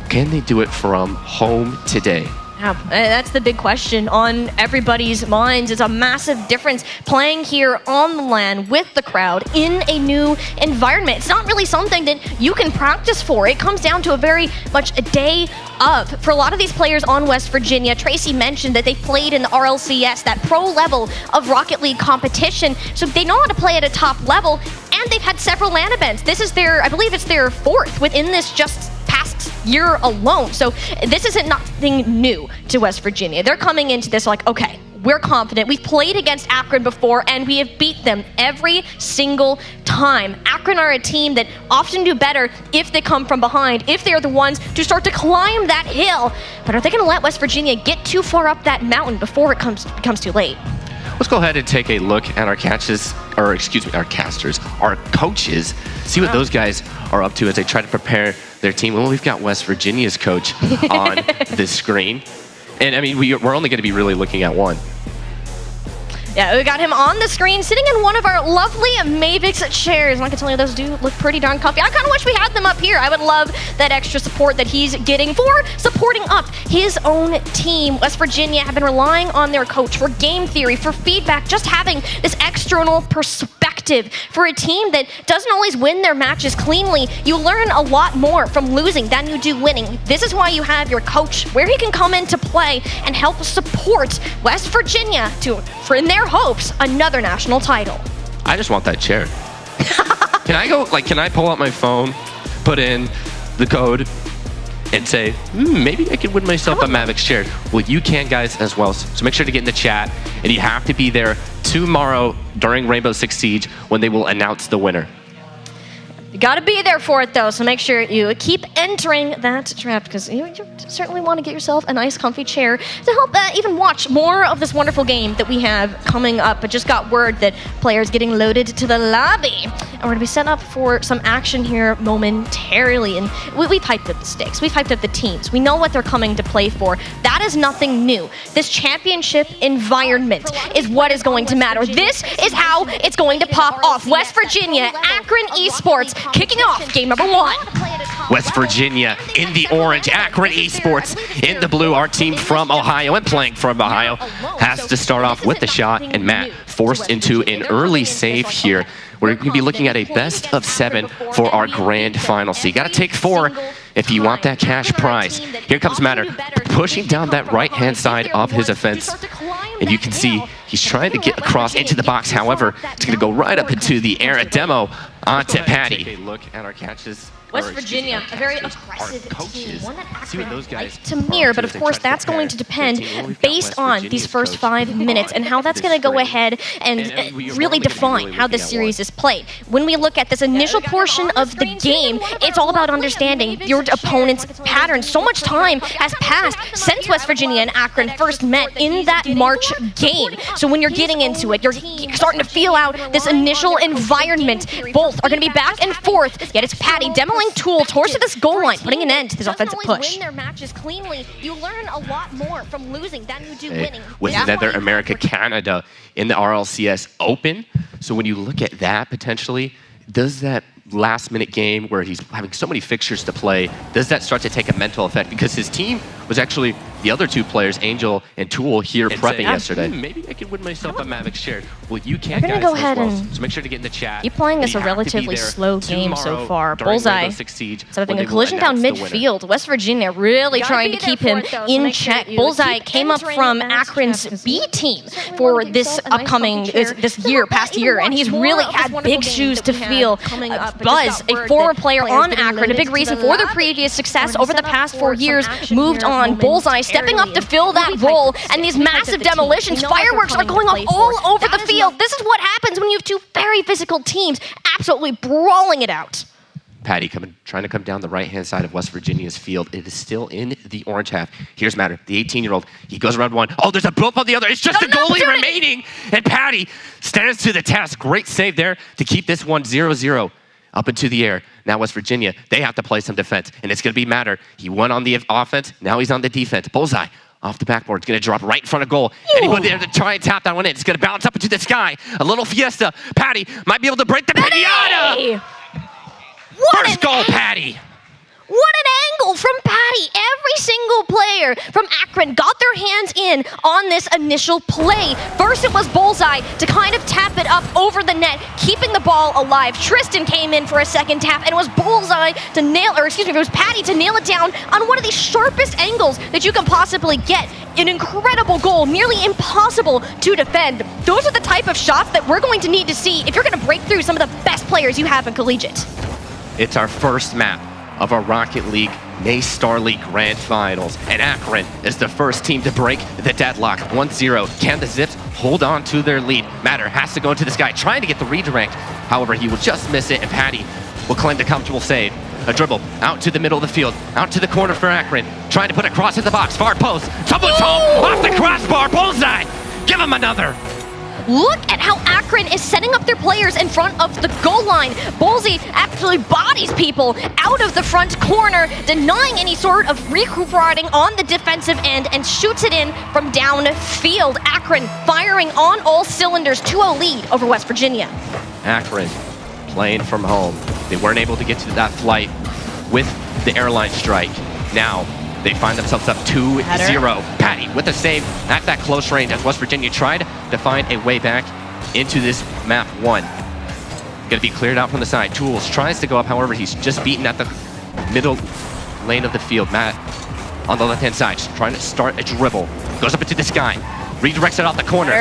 Can they do it from home today? Yeah, that's the big question on everybody's minds. It's a massive difference playing here on the LAN with the crowd in a new environment. It's not really something that you can practice for. It comes down to a very much a day of. For a lot of these players on West Virginia, Tracy mentioned that they played in the RLCS, that pro level of Rocket League competition. So they know how to play at a top level, and they've had several LAN events. This is I believe it's their 4th within this just past year alone. So this isn't nothing new to West Virginia. They're coming into this like, okay, we're confident. We've played against Akron before, and we have beat them every single time. Akron are a team that often do better if they come from behind, if they're the ones to start to climb that hill. But are they going to let West Virginia get too far up that mountain before it becomes too late? Let's go ahead and take a look at our casters, our coaches, see what those guys are up to as they try to prepare their team. Well, we've got West Virginia's coach on this screen. And I mean, we're only going to be really looking at one. Yeah, we got him on the screen, sitting in one of our lovely Mavix chairs. And I can tell you, those do look pretty darn comfy. I kind of wish we had them up here. I would love that extra support that he's getting for supporting up his own team. West Virginia have been relying on their coach for game theory, for feedback, just having this external perspective. For a team that doesn't always win their matches cleanly, you learn a lot more from losing than you do winning. This is why you have your coach, where he can come into play and help support West Virginia for in their hopes, another national title. I just want that chair. Can I pull out my phone, put in the code, and say, maybe I could win myself a Mavix chair? Well, you can, guys, as well. So make sure to get in the chat, and you have to be there tomorrow during Rainbow Six Siege when they will announce the winner. You gotta be there for it, though, so make sure you keep entering that draft, because you certainly want to get yourself a nice, comfy chair to help even watch more of this wonderful game that we have coming up. I just got word that players getting loaded to the lobby, and we're gonna be set up for some action here momentarily. And we've hyped up the stakes, we've hyped up the teams, we know what they're coming to play for. That is nothing new. This championship environment is what is going to matter. This is how it's going to pop off. West Virginia, Akron Esports, kicking off game number 1. West Virginia in the orange, Akron Esports in the blue. Our team from Ohio and playing from Ohio has to start off with the shot, and Matt forced into an early save here. we're going to be looking at a best of 7 for our grand final. So you got to take 4 if you want that cash prize. Here comes Matter, pushing down that right-hand side of his offense. And you can see he's trying to get across into the box. However, it's going to go right up into the air. A demo onto Patty. Take a look at our catches. West Virginia, a very aggressive team, one that See what Akron those guys like to mirror, but of course that's going to depend based on these first 5 minutes and how that's going to go ahead and really define how this series is played. When we look at this initial portion of the game, it's all about understanding your opponent's patterns. So much time has passed since West Virginia and Akron first met in that March game. So when you're getting into it, you're starting to feel out this initial environment. Both are going to be back and forth, yet it's Patty demoing Tool towards this goal line, putting an end to this offensive push. Win their matches cleanly. You learn a lot more from losing than you do winning. With Nether America Canada in the RLCS Open. So when you look at that potentially, does that last-minute game where he's having so many fixtures to play, does that start to take a mental effect? Because his team was actually the other 2 players, Angel and Tool, here prepping yesterday. Maybe I could win myself a Mavic shared. Well, you can, We're gonna guys, go ahead and so make sure to get in the chat. keep playing this You a have to be relatively there slow game so far. during Bullseye. Rainbow Six Siege So having when a they will collision down announce the winner. midfield. West Virginia really trying to keep him in check. Bullseye came up from Akron's B team for this upcoming, this year, past year, and he's really had big shoes to fill. Buzz, a former player on Akron, a big reason for their previous success over the past 4 years, moved on. Bullseye stepping up to fill that role, and these massive demolitions, fireworks are going off all over the field. This is what happens when you have 2 very physical teams absolutely brawling it out. Patty trying to come down the right-hand side of West Virginia's field. It is still in the orange half. Here's Matter, the 18-year-old. He goes around one. Oh, there's a build on the other. It's just a goalie remaining. And Patty stands to the test. Great save there to keep this one 0-0 up into the air. Now West Virginia, they have to play some defense, and it's going to be Matter. He won on the offense. Now he's on the defense. Bullseye off the backboard. It's going to drop right in front of goal. Anybody there to try and tap that one in. It's going to bounce up into the sky. A little fiesta. Patty might be able to break the pinata. First goal, Patty. What an angle from Patty. Every single player from Akron got their hands in on this initial play. First it was Bullseye to kind of tap it up over the net, keeping the ball alive. Tristan came in for a second tap, and it was Bullseye to nail, or excuse me, it was Patty to nail it down on one of the sharpest angles that you can possibly get. An incredible goal, nearly impossible to defend. Those are the type of shots that we're going to need to see if you're going to break through some of the best players you have in Collegiate. It's our first map of our Rocket League NACE Starleague Grand Finals. And Akron is the first team to break the deadlock. 1-0. Can the Zips hold on to their lead? Matter has to go into this guy, trying to get the redirect. However, he will just miss it, and Patty will claim the comfortable save. A dribble out to the middle of the field, out to the corner for Akron. Trying to put a cross in the box, far post. Someone's home, off the crossbar, Bullseye. Give him another. Look at how Akron is setting up their players in front of the goal line. Bullseye actually bodies people out of the front corner, denying any sort of recuperating on the defensive end, and shoots it in from downfield. Akron firing on all cylinders, 2-0 lead over West Virginia. Akron playing from home. They weren't able to get to that flight with the airline strike. Now they find themselves up 2-0. Patty with a save at that close range as West Virginia tried to find a way back into this map 1. Going to be cleared out from the side. Tools tries to go up, however, he's just beaten at the middle lane of the field. Matt on the left-hand side, just trying to start a dribble. Goes up into the sky, redirects it off the corner.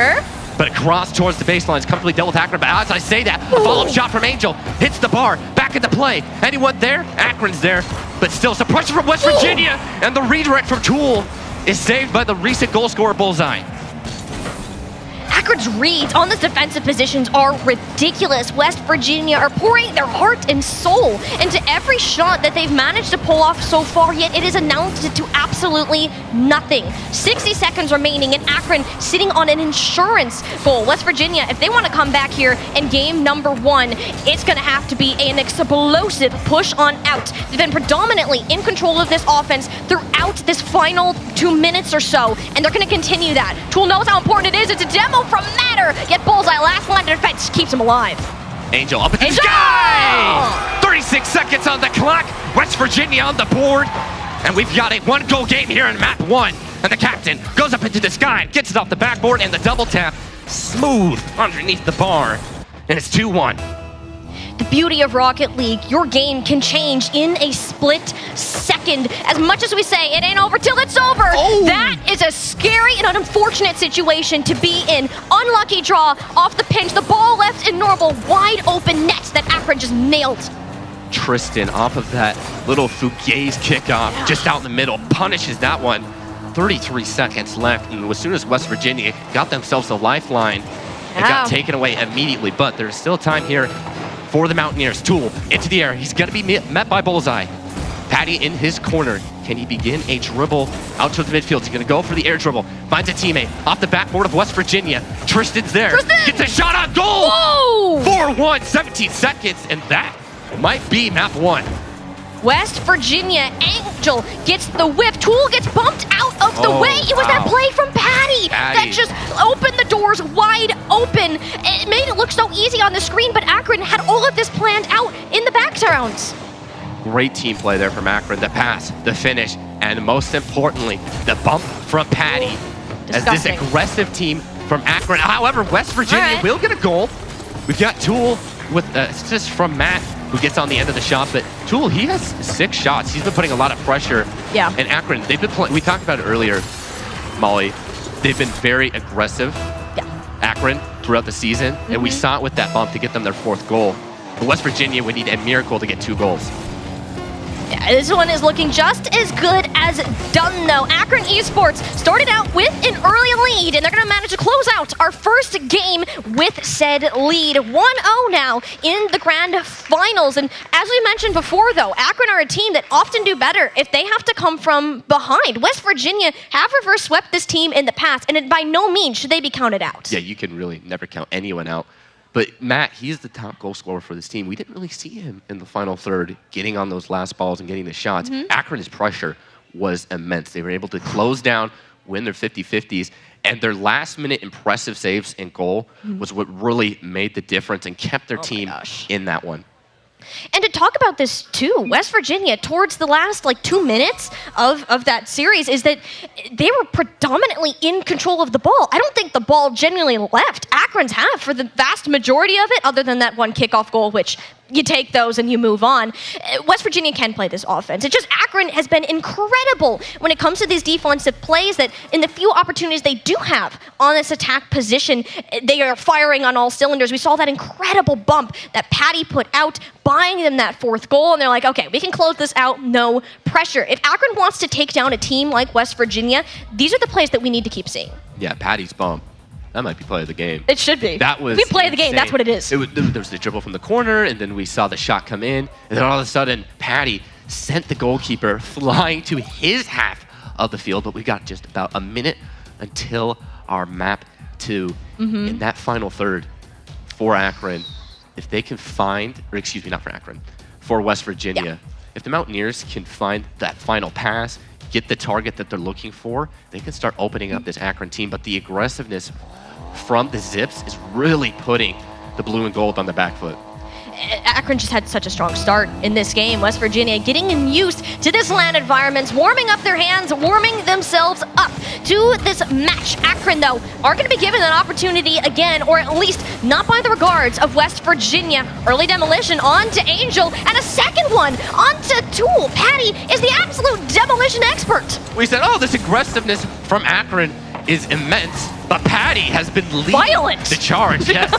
But across towards the baseline is comfortably dealt with Akron. But as I say that, a follow-up shot from Angel hits the bar. Back into play. Anyone there? Akron's there. But still, some pressure from West Virginia. And the redirect from Tool is saved by the recent goal scorer, Bullseye. Akron's reads on the defensive positions are ridiculous. West Virginia are pouring their heart and soul into every shot that they've managed to pull off so far, yet it is announced to absolutely nothing. 60 seconds remaining, and Akron sitting on an insurance goal. West Virginia, if they want to come back here in game number 1, it's going to have to be an explosive push on out. They've been predominantly in control of this offense throughout this final 2 minutes or so, and they're going to continue that. Tool knows how important it is. It's a demo from Matter, yet Bullseye, last line of defense, keeps him alive. Angel up in the sky! 36 seconds on the clock. West Virginia on the board. And we've got a 1-goal game here in map 1. And the captain goes up into the sky and gets it off the backboard, and the double tap smooth underneath the bar. And it's 2-1. the beauty of Rocket League, your game can change in a split second. As much as we say, it ain't over till it's over, that is a scary and an unfortunate situation to be in. Unlucky draw off the pinch, the ball left in normal, wide open net that Akron just nailed. Tristan off of that little Fugaze kickoff, just out in the middle, punishes that one. 33 seconds left, and as soon as West Virginia got themselves a lifeline, it got taken away immediately, but there's still time here for the Mountaineers. Tool into the air, he's gonna be met by Bullseye. Patty in his corner, can he begin a dribble out to the midfield? He's gonna go for the air dribble, finds a teammate off the backboard of West Virginia. Tristan's there, gets a shot on goal! 4-1, 17 seconds, and that might be map 1. West Virginia, Angel gets the whiff. Tool gets bumped out of the way. It was that play from Patty that just opened the doors wide open. It made it look so easy on the screen, but Akron had all of this planned out in the backgrounds. Great team play there from Akron. The pass, the finish, and most importantly, the bump from Patty. As this aggressive team from Akron. However, West Virginia will get a goal. We've got Tool with assist from Matt, who gets on the end of the shot, but Tool, he has 6 shots. He's been putting a lot of pressure. Yeah. And Akron, they've been playing, we talked about it earlier, Molly, they've been very aggressive, Akron, throughout the season, and we saw it with that bump to get them their 4th goal. But West Virginia would need a miracle to get 2 goals. Yeah, this one is looking just as good as done, though. Akron Esports started out with an early lead, and they're going to manage to close out our first game with said lead. 1-0 now in the grand finals. And as we mentioned before, though, Akron are a team that often do better if they have to come from behind. West Virginia have reverse swept this team in the past, and by no means should they be counted out. Yeah, you can really never count anyone out. But Matt, he's the top goal scorer for this team. We didn't really see him in the final third, getting on those last balls and getting the shots. Akron's pressure was immense. They were able to close down, win their 50-50s, and their last-minute impressive saves and goal was what really made the difference and kept their team in that one. And to talk about this too, West Virginia, towards the last 2 minutes of that series, is that they were predominantly in control of the ball. I don't think the ball genuinely left. Akron's have for the vast majority of it, other than that one kickoff goal, which you take those and you move on. West Virginia can play this offense. It's just Akron has been incredible when it comes to these defensive plays, that in the few opportunities they do have on this attack position, they are firing on all cylinders. We saw that incredible bump that Patty put out, buying them that 4th goal, and they're like, okay, we can close this out, no pressure. If Akron wants to take down a team like West Virginia, these are the plays that we need to keep seeing. Yeah, Patty's bump. That might be play of the game. It should be. That was we play the game, that's what it is. There was the dribble from the corner, and then we saw the shot come in, and then all of a sudden, Patty sent the goalkeeper flying to his half of the field, but we got just about a minute until our map 2. In that final third for Akron, if they can find, or excuse me, not for Akron, for West Virginia, if the Mountaineers can find that final pass, get the target that they're looking for, they can start opening up this Akron team. But the aggressiveness from the Zips is really putting the blue and gold on the back foot. Akron just had such a strong start in this game. West Virginia getting used to this land environment, warming up their hands, warming themselves up to this match. Akron, though, are going to be given an opportunity again, or at least not by the regards of West Virginia. Early demolition onto Angel, and a second one onto Tool. Patty is the absolute demolition expert. We said, oh, this aggressiveness from Akron is immense, but Patty has been leading the charge. Yes.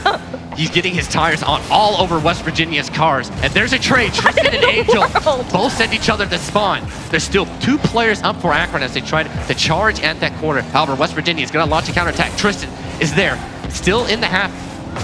He's getting his tires on all over West Virginia's cars. And there's a trade. Tristan and Angel both send each other to spawn. There's still 2 players up for Akron as they try to charge at that corner. However, West Virginia is going to launch a counterattack. Tristan is there, still in the half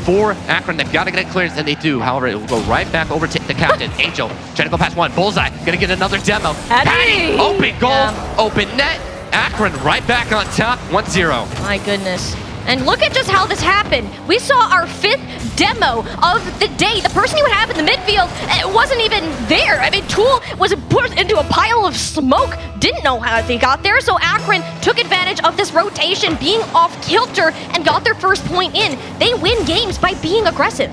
for Akron. They've got to get a clearance, and they do. However, it will go right back over to the captain. Angel trying to go past one. Bullseye going to get another demo. Patty, open goal, open net. Akron right back on top, 1-0. My goodness. And look at just how this happened. We saw our 5th demo of the day. The person you would have in the midfield wasn't even there. I mean, Tool was put into a pile of smoke. Didn't know how they got there. So Akron took advantage of this rotation, being off kilter, and got their first point in. They win games by being aggressive.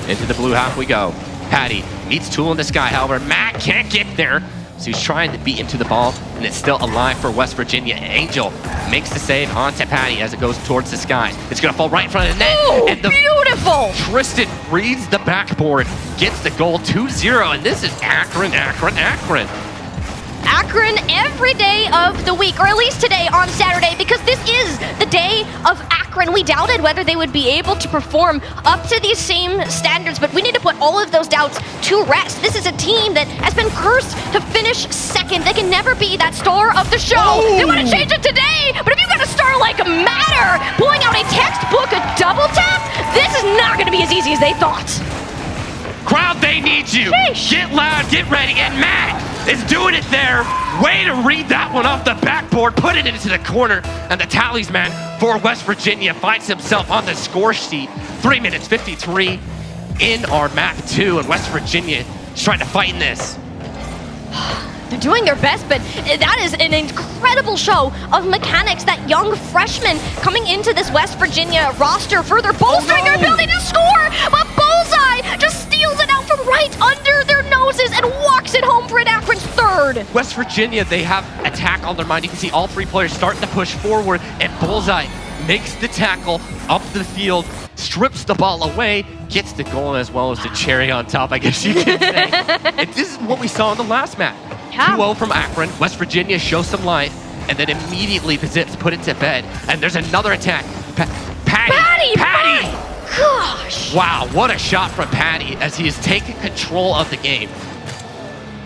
Into the blue half we go. Patty meets Tool in the sky. However, Matt can't get there. So he's trying to beat into the ball, and it's still alive for West Virginia. Angel makes the save onto Patty as it goes towards the sky. It's gonna fall right in front of the net. Ooh, and beautiful! Tristan reads the backboard, gets the goal 2-0, and this is Akron. Akron every day of the week, or at least today on Saturday, because this is the day of Akron. We doubted whether they would be able to perform up to these same standards, but we need to put all of those doubts to rest. This is a team that has been cursed to finish second. They can never be that star of the show. Ooh. They want to change it today, but if you've got a star like Matter pulling out a textbook, a double tap, this is not going to be as easy as they thought. Crowd, they need you. Sheesh. Get loud, get ready, and Matt is doing it there. Way to read that one off the backboard, put it into the corner, and the talisman for West Virginia finds himself on the score sheet. 3 minutes 53 in our map 2, and West Virginia is trying to fight in this. They're doing their best, but that is an incredible show of mechanics. That young freshman coming into this West Virginia roster, further bolstering their ability to score, but Bullseye just steals it out from right under their noses and walks it home for an Akron's third. West Virginia, they have attack on their mind. You can see all three players starting to push forward, and Bullseye makes the tackle up the field, strips the ball away, gets the goal as well as the cherry on top, I guess you could say. And this is what we saw in the last map. 2-0 from Akron. West Virginia shows some life, and then immediately the Zips put it to bed. And there's another attack. Patty! My gosh! Wow, what a shot from Patty as he is taking control of the game.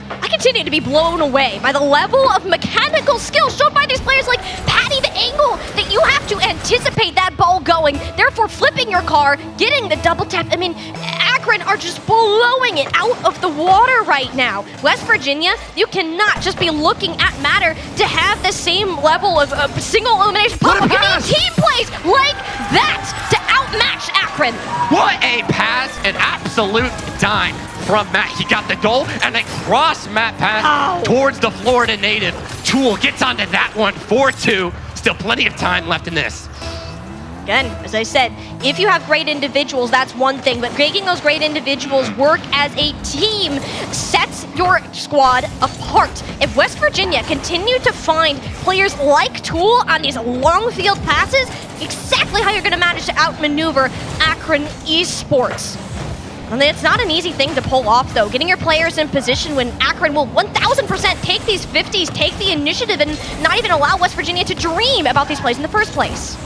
I continue to be blown away by the level of mechanical skill shown by these players like Patty, the angle that you have to anticipate that ball going, therefore flipping your car, getting the double tap. I mean, Akron are just blowing it out of the water right now. West Virginia, you cannot just be looking at Matter to have the same level of single elimination pop-up. You need team plays like that to outmatch Akron. What a pass, an absolute dime from Matt. He got the goal and then cross Matt pass towards the Florida native. Tool gets onto that one, 4-2. Still plenty of time left in this. Again, as I said, if you have great individuals, that's one thing, but making those great individuals work as a team sets your squad apart. If West Virginia continue to find players like Tool on these long field passes, exactly how you're going to manage to outmaneuver Akron Esports. And it's not an easy thing to pull off, though. Getting your players in position when Akron will 1,000% take these 50s, take the initiative, and not even allow West Virginia to dream about these plays in the first place.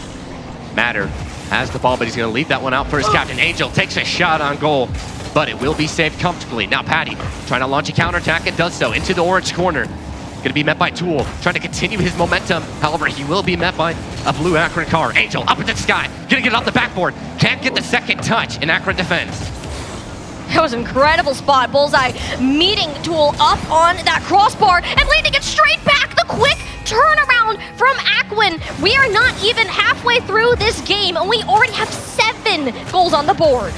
Matter has the ball, but he's going to leave that one out for his captain. Angel takes a shot on goal, but it will be saved comfortably. Now Patty trying to launch a counterattack and does so into the orange corner. Going to be met by Tool, trying to continue his momentum. However, he will be met by a blue Akron car. Angel up into the sky, going to get it off the backboard. Can't get the second touch, and Akron defends. That was an incredible spot. Bullseye meeting Tool up on that crossbar and leading it straight back. The quick turnaround from Akron. We are not even halfway through this game, and we already have 7 goals on the board.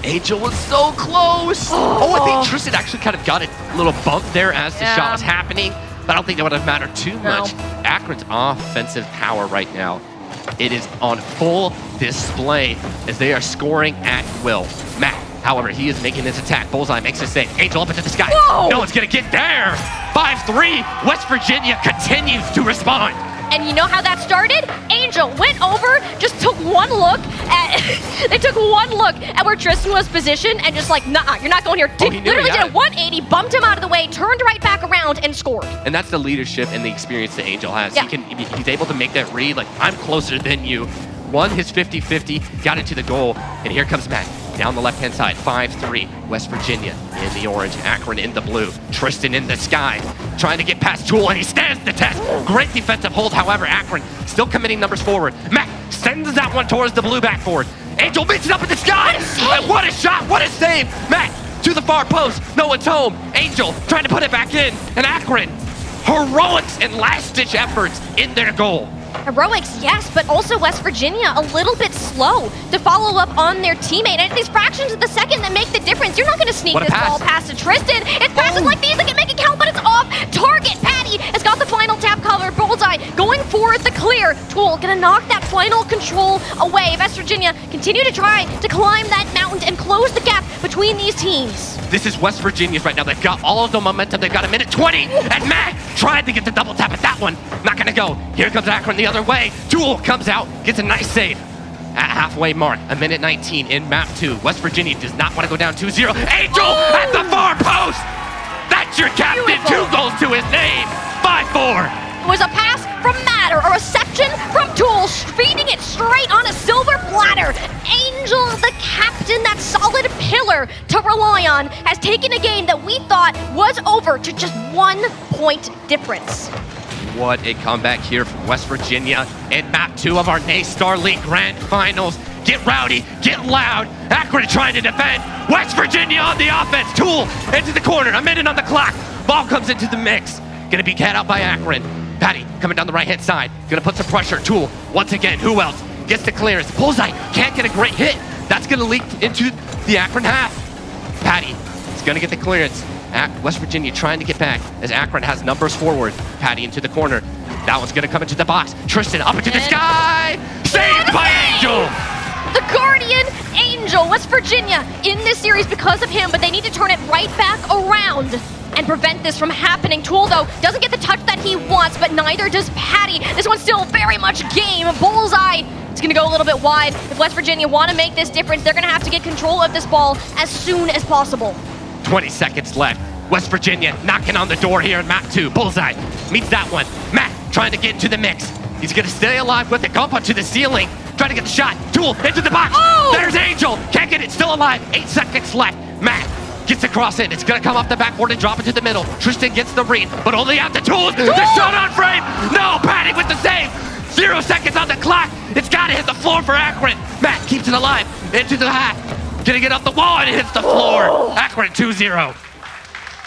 Angel was so close. I think Tristan actually kind of got a little bump there as the shot was happening, but I don't think that would have mattered too much. Akron's offensive power right now, it is on full display as they are scoring at will. Matt, however, he is making his attack. Bullseye makes a save. Angel up into the sky. Whoa! No one's going to get there. 5-3. West Virginia continues to respond. And you know how that started? Angel went over, just took one look at, they took one look at where Tristan was positioned and just like, nah, you're not going here. Literally did a 180, bumped him out of the way, turned right back around and scored. And that's the leadership and the experience that Angel has. Yeah. He's able to make that read, like, I'm closer than you. Won his 50-50, got into the goal, and here comes Matt. Down the left-hand side, 5-3. West Virginia in the orange, Akron in the blue. Tristan in the sky, trying to get past Tool, and he stands the test. Great defensive hold, however, Akron still committing numbers forward. Matt sends that one towards the blue backboard. Angel beats it up in the sky. And what a shot, what a save. Matt to the far post, no one's home. Angel trying to put it back in, and Akron, heroics and last-ditch efforts in their goal. Heroics, yes, but also West Virginia a little bit slow to follow up on their teammate. And it's these fractions of the second that make the difference. You're not going to sneak this ball past to Tristan. It's passes like these that can make it count, but it's off target. Patty has got the final tap cover. Bullseye going for the clear. Tool going to knock that final control away. West Virginia continue to try to climb that mountain and close the gap between these teams. This is West Virginia's right now. They've got all of the momentum. They've got a minute 20, and Matt tried to get the double tap at that one. Not gonna go. Here comes Akron the other way. Tool comes out, gets a nice save. At halfway mark, a minute 19 in map 2. West Virginia does not want to go down 2-0. Angel at the far post! That's your captain, Beautiful. 2 goals to his name, 5-4. It was a pass from Matter, a reception from Tool, feeding it straight on a silver platter. Angel, the captain, that solid pillar to rely on, has taken a game that we thought was over to just 1 point difference. What a comeback here from West Virginia in map 2 of our NACE Starleague Grand Finals. Get rowdy, get loud. Akron trying to defend. West Virginia on the offense. Tool into the corner, a minute on the clock. Ball comes into the mix. Gonna be cat out by Akron. Patty coming down the right-hand side. Gonna put some pressure. Tool, once again, who else? Gets the clearance. Bullseye can't get a great hit. That's gonna leak into the Akron half. Patty is gonna get the clearance. West Virginia trying to get back as Akron has numbers forward. Patty into the corner. That one's gonna come into the box. Tristan up into the sky. Saved by Angel. The Guardian Angel, West Virginia in this series because of him, but they need to turn it right back around and prevent this from happening. Tool, though, doesn't get the touch that he wants, but neither does Patty. This one's still very much game. Bullseye. It's gonna go a little bit wide. If West Virginia want to make this difference, they're gonna have to get control of this ball as soon as possible. 20 seconds left. West Virginia knocking on the door here in map 2. Bullseye meets that one. Matt trying to get into the mix. He's gonna stay alive with it. Go up to the ceiling. Trying to get the shot. Tool into the box. Oh! There's Angel. Can't get it. Still alive. 8 seconds left. Matt gets the cross in. It's gonna come off the backboard and drop it to the middle. Tristan gets the read, but only out the Tools. The shot on frame. No, Patty with the save. 0 seconds on the clock. It's gotta hit the floor for Akron. Matt keeps it alive. Into the half. Gonna get off the wall and it hits the floor. Akron 2-0.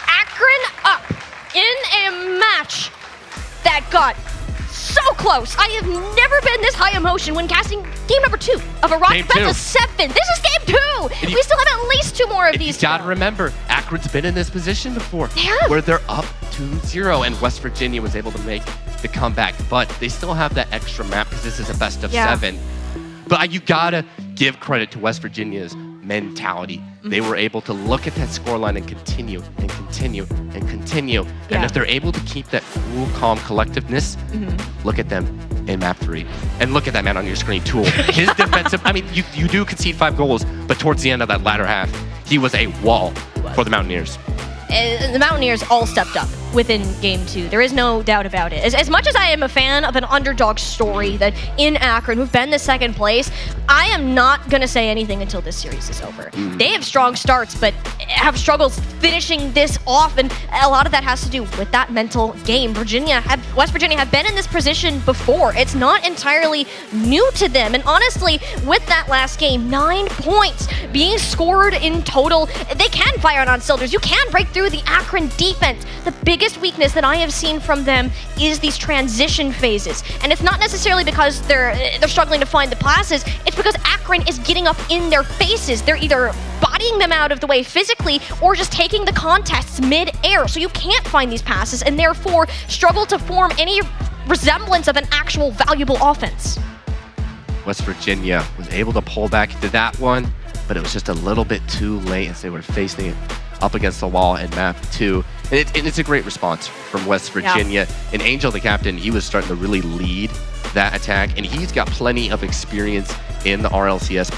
Akron up in a match that got so close. I have never been this high emotion when casting game number 2 of a Rock Game Best 2. of 7. This is game 2. We still have at least 2 more of these. You gotta remember, Akron's been in this position before, have. where they're up 2-0, and West Virginia was able to make the comeback, but they still have that extra map because this is a best of 7. But you gotta give credit to West Virginia's mentality. They were able to look at that scoreline and continue and continue and continue. And if they're able to keep that cool, calm collectiveness, look at them in map 3. And look at that man on your screen, Tool. His defensive, I mean, you do concede 5 goals, but towards the end of that latter half, he was a wall for the Mountaineers. The Mountaineers all stepped up within game 2. There is no doubt about it. As much as I am a fan of an underdog story that in Akron, who've been the 2nd place, I am not going to say anything until this series is over. They have strong starts, but have struggles finishing this off, and a lot of that has to do with that mental game. West Virginia have been in this position before. It's not entirely new to them, and honestly, with that last game, 9 points being scored in total, they can fire on cylinders. You can break through the Akron defense. The biggest weakness that I have seen from them is these transition phases, and it's not necessarily because they're struggling to find the passes. It's because Akron is getting up in their faces. They're either bodying them out of the way physically or just taking the contests mid-air, so you can't find these passes and therefore struggle to form any resemblance of an actual valuable offense. West Virginia was able to pull back into that one, but it was just a little bit too late as they were facing it up against the wall in map 2. And it's a great response from West Virginia. And Angel, the captain, he was starting to really lead that attack, and he's got plenty of experience in the RLCS,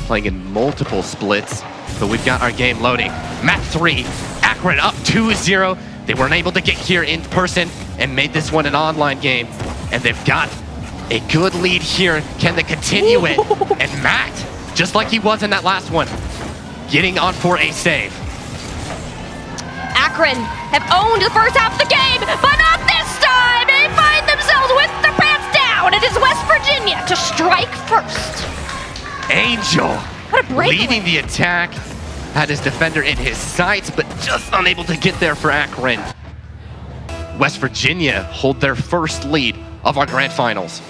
playing in multiple splits. But we've got our game loading. Map 3, Akron up 2-0. They weren't able to get here in person and made this one an online game. And they've got a good lead here. Can they continue it? And Matt, just like he was in that last one, getting on for a save. Akron have owned the first half of the game, but not this time! They find themselves with their pants down! It is West Virginia to strike first. Angel What a breakaway. leading the attack, had his defender in his sights, but just unable to get there for Akron. West Virginia hold their first lead of our grand finals.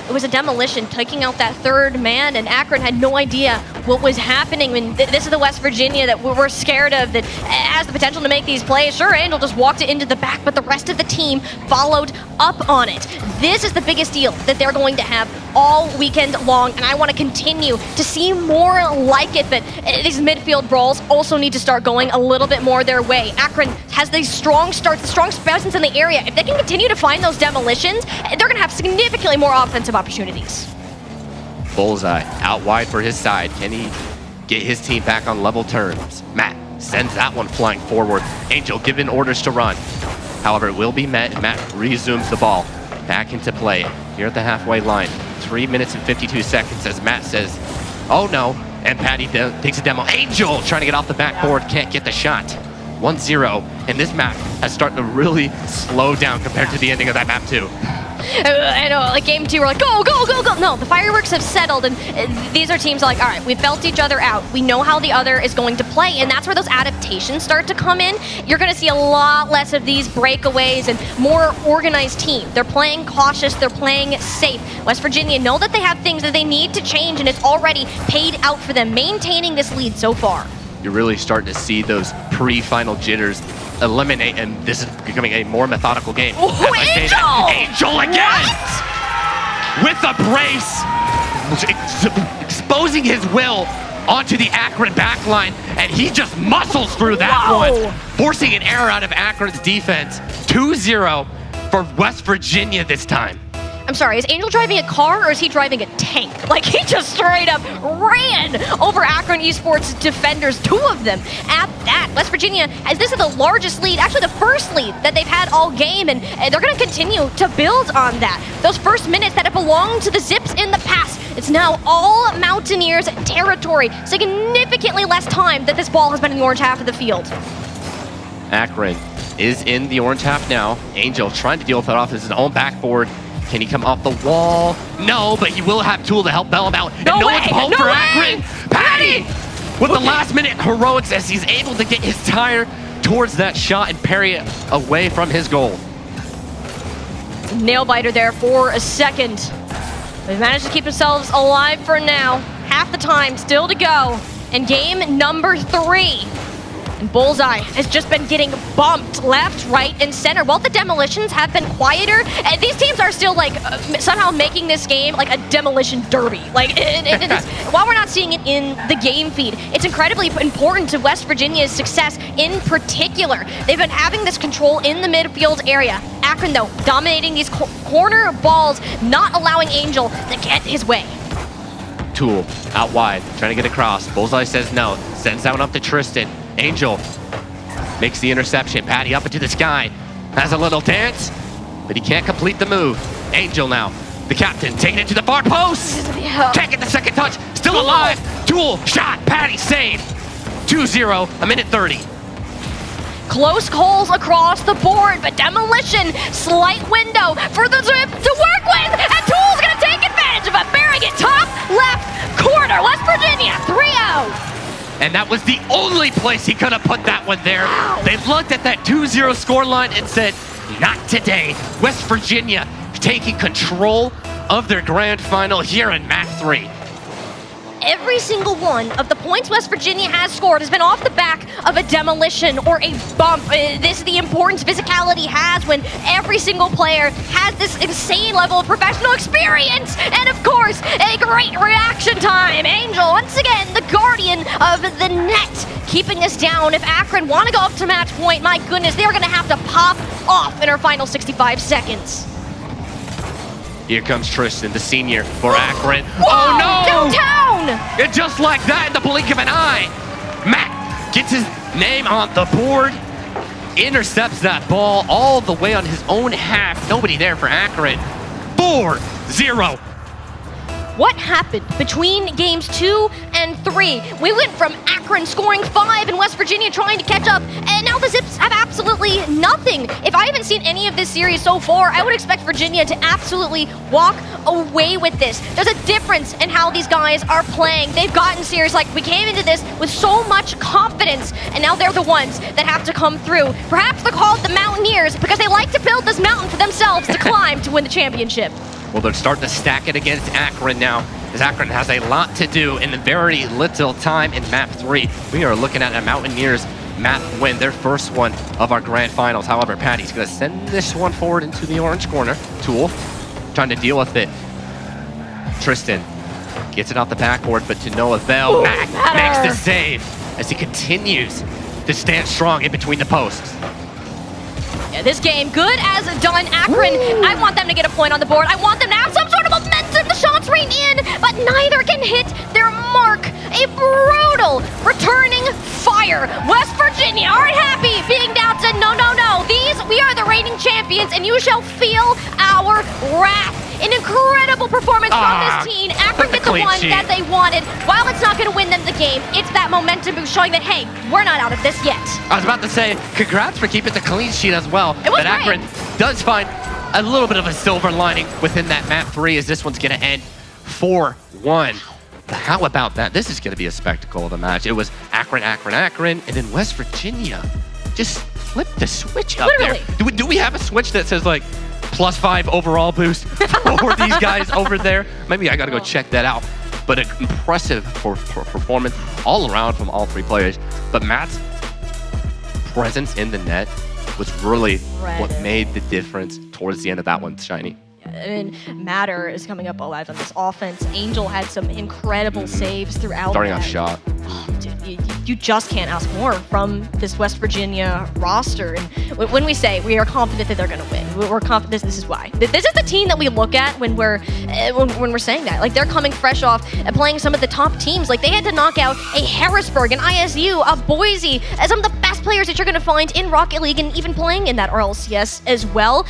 It was a demolition, taking out that 3rd man, and Akron had no idea what was happening. I mean, this is the West Virginia that we're scared of, that has the potential to make these plays. Sure, Angel just walked it into the back, but the rest of the team followed up on it. This is the biggest deal that they're going to have all weekend long, and I want to continue to see more like it, but these midfield brawls also need to start going a little bit more their way. Akron has these strong starts, the strong presence in the area. If they can continue to find those demolitions, they're going to have significantly more offensive opportunities. Bullseye out wide for his side. Can he get his team back on level terms? Matt sends that one flying forward. Angel given orders to run. However, it will be met. Matt resumes the ball back into play here at the halfway line. 3 minutes and 52 seconds as Matt says, oh no, and Patty takes a demo. Angel trying to get off the backboard, can't get the shot. 1-0, and this map has started to really slow down compared to the ending of that map too. I know, like game 2, we're like, go, go, go, go. No, the fireworks have settled, and these are teams like, all right, we've felt each other out. We know how the other is going to play, and that's where those adaptations start to come in. You're going to see a lot less of these breakaways and more organized team. They're playing cautious, they're playing safe. West Virginia know that they have things that they need to change, and it's already paid out for them, maintaining this lead so far. You're really starting to see those pre-final jitters eliminate, and this is becoming a more methodical game. Oh, Angel! Angel again! With a brace, exposing his will onto the Akron backline, and he just muscles through that one, forcing an error out of Akron's defense. 2-0 for West Virginia this time. I'm sorry, is Angel driving a car or is he driving a tank? Like, he just straight up ran over Akron Esports defenders, 2 of them at that. West Virginia, as this is the largest lead, actually the first lead that they've had all game, and they're going to continue to build on that. Those first minutes that have belonged to the Zips in the past, it's now all Mountaineers territory. Significantly less time that this ball has been in the orange half of the field. Akron is in the orange half now. Angel trying to deal with it off his own backboard. Can he come off the wall? No, but he will have Tool to help bail him out. No and no way, one's home no for way. Akron. Patty with the last minute heroics as he's able to get his tire towards that shot and parry it away from his goal. Nail biter there for a second. They've managed to keep themselves alive for now. Half the time still to go. And game number 3. And Bullseye has just been getting bumped left, right, and center. While the demolitions have been quieter, and these teams are still like somehow making this game like a demolition derby. Like, while we're not seeing it in the game feed, it's incredibly important to West Virginia's success in particular. They've been having this control in the midfield area. Akron, though, dominating these corner balls, not allowing Angel to get his way. Tool out wide, trying to get across. Bullseye says no, sends that one up to Tristan. Angel makes the interception. Patty up into the sky, has a little dance, but he can't complete the move. Angel now, the captain, taking it to the far post. Can't get the second touch, still alive. Tool, shot, Patty, save. 2-0, a minute 30. Close calls across the board, but demolition, slight window for the Zip to work with, and Tool's gonna take advantage of it, bearing it top left corner. West Virginia, 3-0. And that was the only place he could have put that one there. They looked at that 2-0 scoreline and said, not today. West Virginia taking control of their grand final here in map 3. Every single one of the points West Virginia has scored has been off the back of a demolition or a bump. This is the importance physicality has when every single player has this insane level of professional experience. And of course, a great reaction time. Angel, once again, the guardian of the net, keeping us down. If Akron want to go up to match point, my goodness, they're going to have to pop off in our final 65 seconds. Here comes Tristan, the senior for Akron. Whoa, oh no! Downtown! And just like that, in the blink of an eye, Matt gets his name on the board, intercepts that ball all the way on his own half. Nobody there for Akron. 4-0. What happened between games 2 and 3? We went from Akron scoring 5 and West Virginia trying to catch up, and now the Zips have absolutely nothing. If I haven't seen any of this series so far, I would expect Virginia to absolutely walk away with this. There's a difference in how these guys are playing. They've gotten serious, like we came into this with so much confidence, and now they're the ones that have to come through. Perhaps they're called the Mountaineers because they like to build this mountain for themselves to climb to win the championship. Well, they're starting to stack it against Akron now. as Akron has a lot to do in very little time in map 3. We are looking at a Mountaineers map win, their first one of our grand finals. However, Patty's gonna send this one forward into the orange corner. Tool trying to deal with it. Tristan gets it off the backboard, but to no avail. Mac makes the save as he continues to stand strong in between the posts. Yeah, this game, good as done. Akron, I want them to get a point on the board. I want them to have some sort of momentum. The shots rain in, but neither can hit their mark. A brutal returning fire. West Virginia aren't happy being down to no. We are the reigning champions, and you shall feel our wrath. An incredible performance from this team. Akron gets the one that they wanted. While it's not going to win them the game, it's that momentum boost showing that, hey, we're not out of this yet. I was about to say, congrats for keeping the clean sheet as well. It was but Akron does find a little bit of a silver lining within that map 3 as this one's going to end 4-1. How about that? This is going to be a spectacle of a match. It was Akron, and then West Virginia just flipped the switch up there. Do we have a switch that says like +5 overall boost for these guys over there? Maybe I got to go check that out. But an impressive performance all around from all 3 players. But Matt's presence in the net was really what made the difference towards the end of that one, Shiny. I mean, Matter is coming up alive on this offense. Angel had some incredible saves throughout. Starting off shot. Oh, dude, you just can't ask more from this West Virginia roster. And when we say we are confident that they're going to win, we're confident. This is why. This is the team that we look at when we're saying that. Like, they're coming fresh off playing some of the top teams. Like, they had to knock out a Harrisburg, an ISU, a Boise, some of the best players that you're going to find in Rocket League and even playing in that RLCS as well.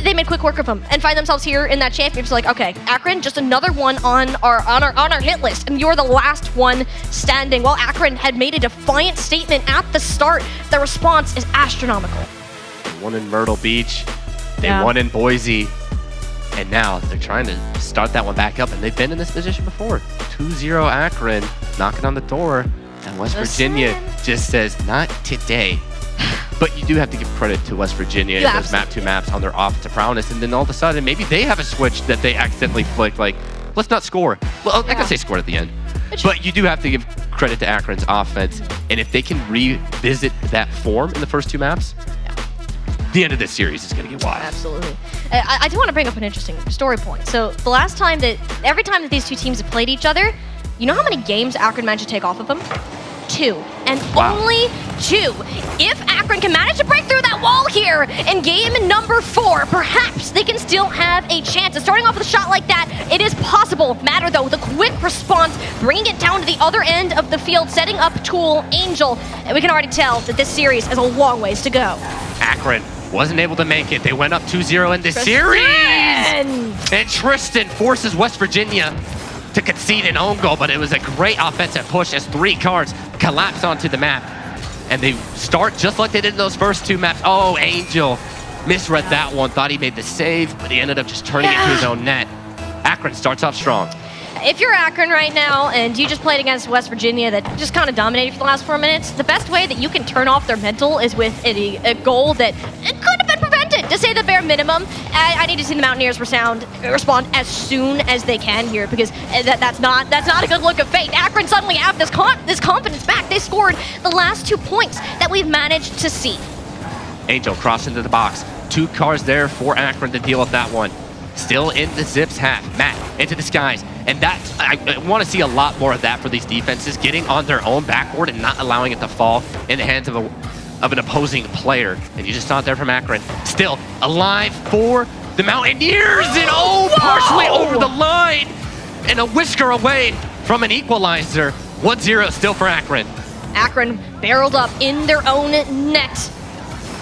They made quick work of them and find themselves here in that championship. Like, okay, Akron, just another one on our hit list, and you're the last one standing. While Akron had made a defiant statement at the start, the response is astronomical. They won in Myrtle Beach, they won in Boise, and now they're trying to start that one back up, and they've been in this position before. 2-0 Akron, knocking on the door, and West Virginia just says, not today. But you do have to give credit to West Virginia in those map 2 maps on their offensive prowess, and then all of a sudden, maybe they have a switch that they accidentally flicked, like, let's not score. Well, I can say scored at the end. But you do have to give credit to Akron's offense, and if they can revisit that form in the first 2 maps, the end of this series is going to get wild. Absolutely. I do want to bring up an interesting story point. So the last time every time that these 2 teams have played each other, you know how many games Akron managed to take off of them? 2, and only 2. If Akron can manage to break through that wall here in game number 4, perhaps they can still have a chance. And starting off with a shot like that, it is possible. Matter, though, the quick response, bringing it down to the other end of the field, setting up Tool, Angel, and we can already tell that this series has a long ways to go. Akron wasn't able to make it. They went up 2-0 in this series! And Tristan forces West Virginia to concede an own goal, but it was a great offensive push as 3 cards collapse onto the map. And they start just like they did in those first 2 maps. Oh, Angel misread that one, thought he made the save, but he ended up just turning it to his own net. Akron starts off strong. If you're Akron right now and you just played against West Virginia that just kind of dominated for the last 4 minutes, the best way that you can turn off their mental is with a goal that it could have been prevented. To say the bare minimum, I need to see the Mountaineers respond as soon as they can here, because that's not a good look of fate. Akron suddenly have this confidence back. They scored the last 2 points that we've managed to see. Angel crossed into the box. 2 cars there for Akron to deal with that one. Still in the Zips half. Matt into the skies. And I want to see a lot more of that for these defenses, getting on their own backboard and not allowing it to fall in the hands of an opposing player. And you just saw it there from Akron. Still alive for the Mountaineers. And partially over the line. And a whisker away from an equalizer. 1-0 still for Akron. Akron barreled up in their own net.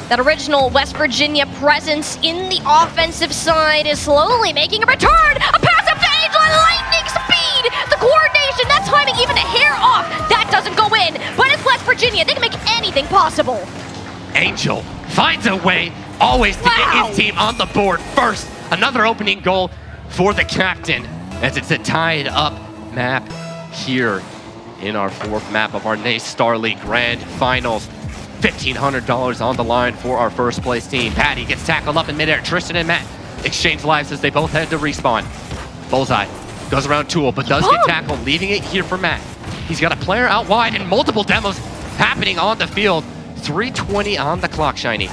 That original West Virginia presence in the offensive side is slowly making a return. A pass up to Angel at lightning speed. The coordination, that timing, even a hair off. That doesn't go in. But it's West Virginia. They can make anything possible. Angel finds a way always to get his team on the board first. Another opening goal for the captain as it's a tied up map here in our 4th map of our NACE Starleague Grand Finals. $1,500 on the line for our first place team. Patty gets tackled up in midair. Tristan and Matt exchange lives as they both head to respawn. Bullseye Goes around Tool, but does get tackled, leaving it here for Matt. He's got a player out wide and multiple demos happening on the field. 3:20 on the clock, Shiny.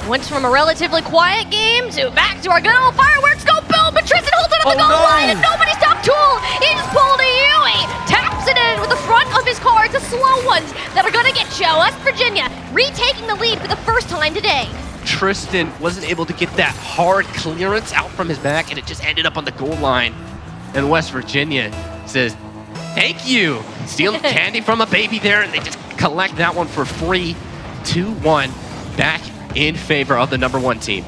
Went from a relatively quiet game to back to our good old fireworks go boom, but Tristan holds it on the goal line and nobody stopped Tool. He just pulled a Yui, taps it in with the front of his car. It's the slow ones that are gonna get you. West Virginia retaking the lead for the first time today. Tristan wasn't able to get that hard clearance out from his back, and it just ended up on the goal line. And West Virginia says, thank you. Stealing candy from a baby there, and they just collect that one for free. 2-1 back in favor of the #1 team.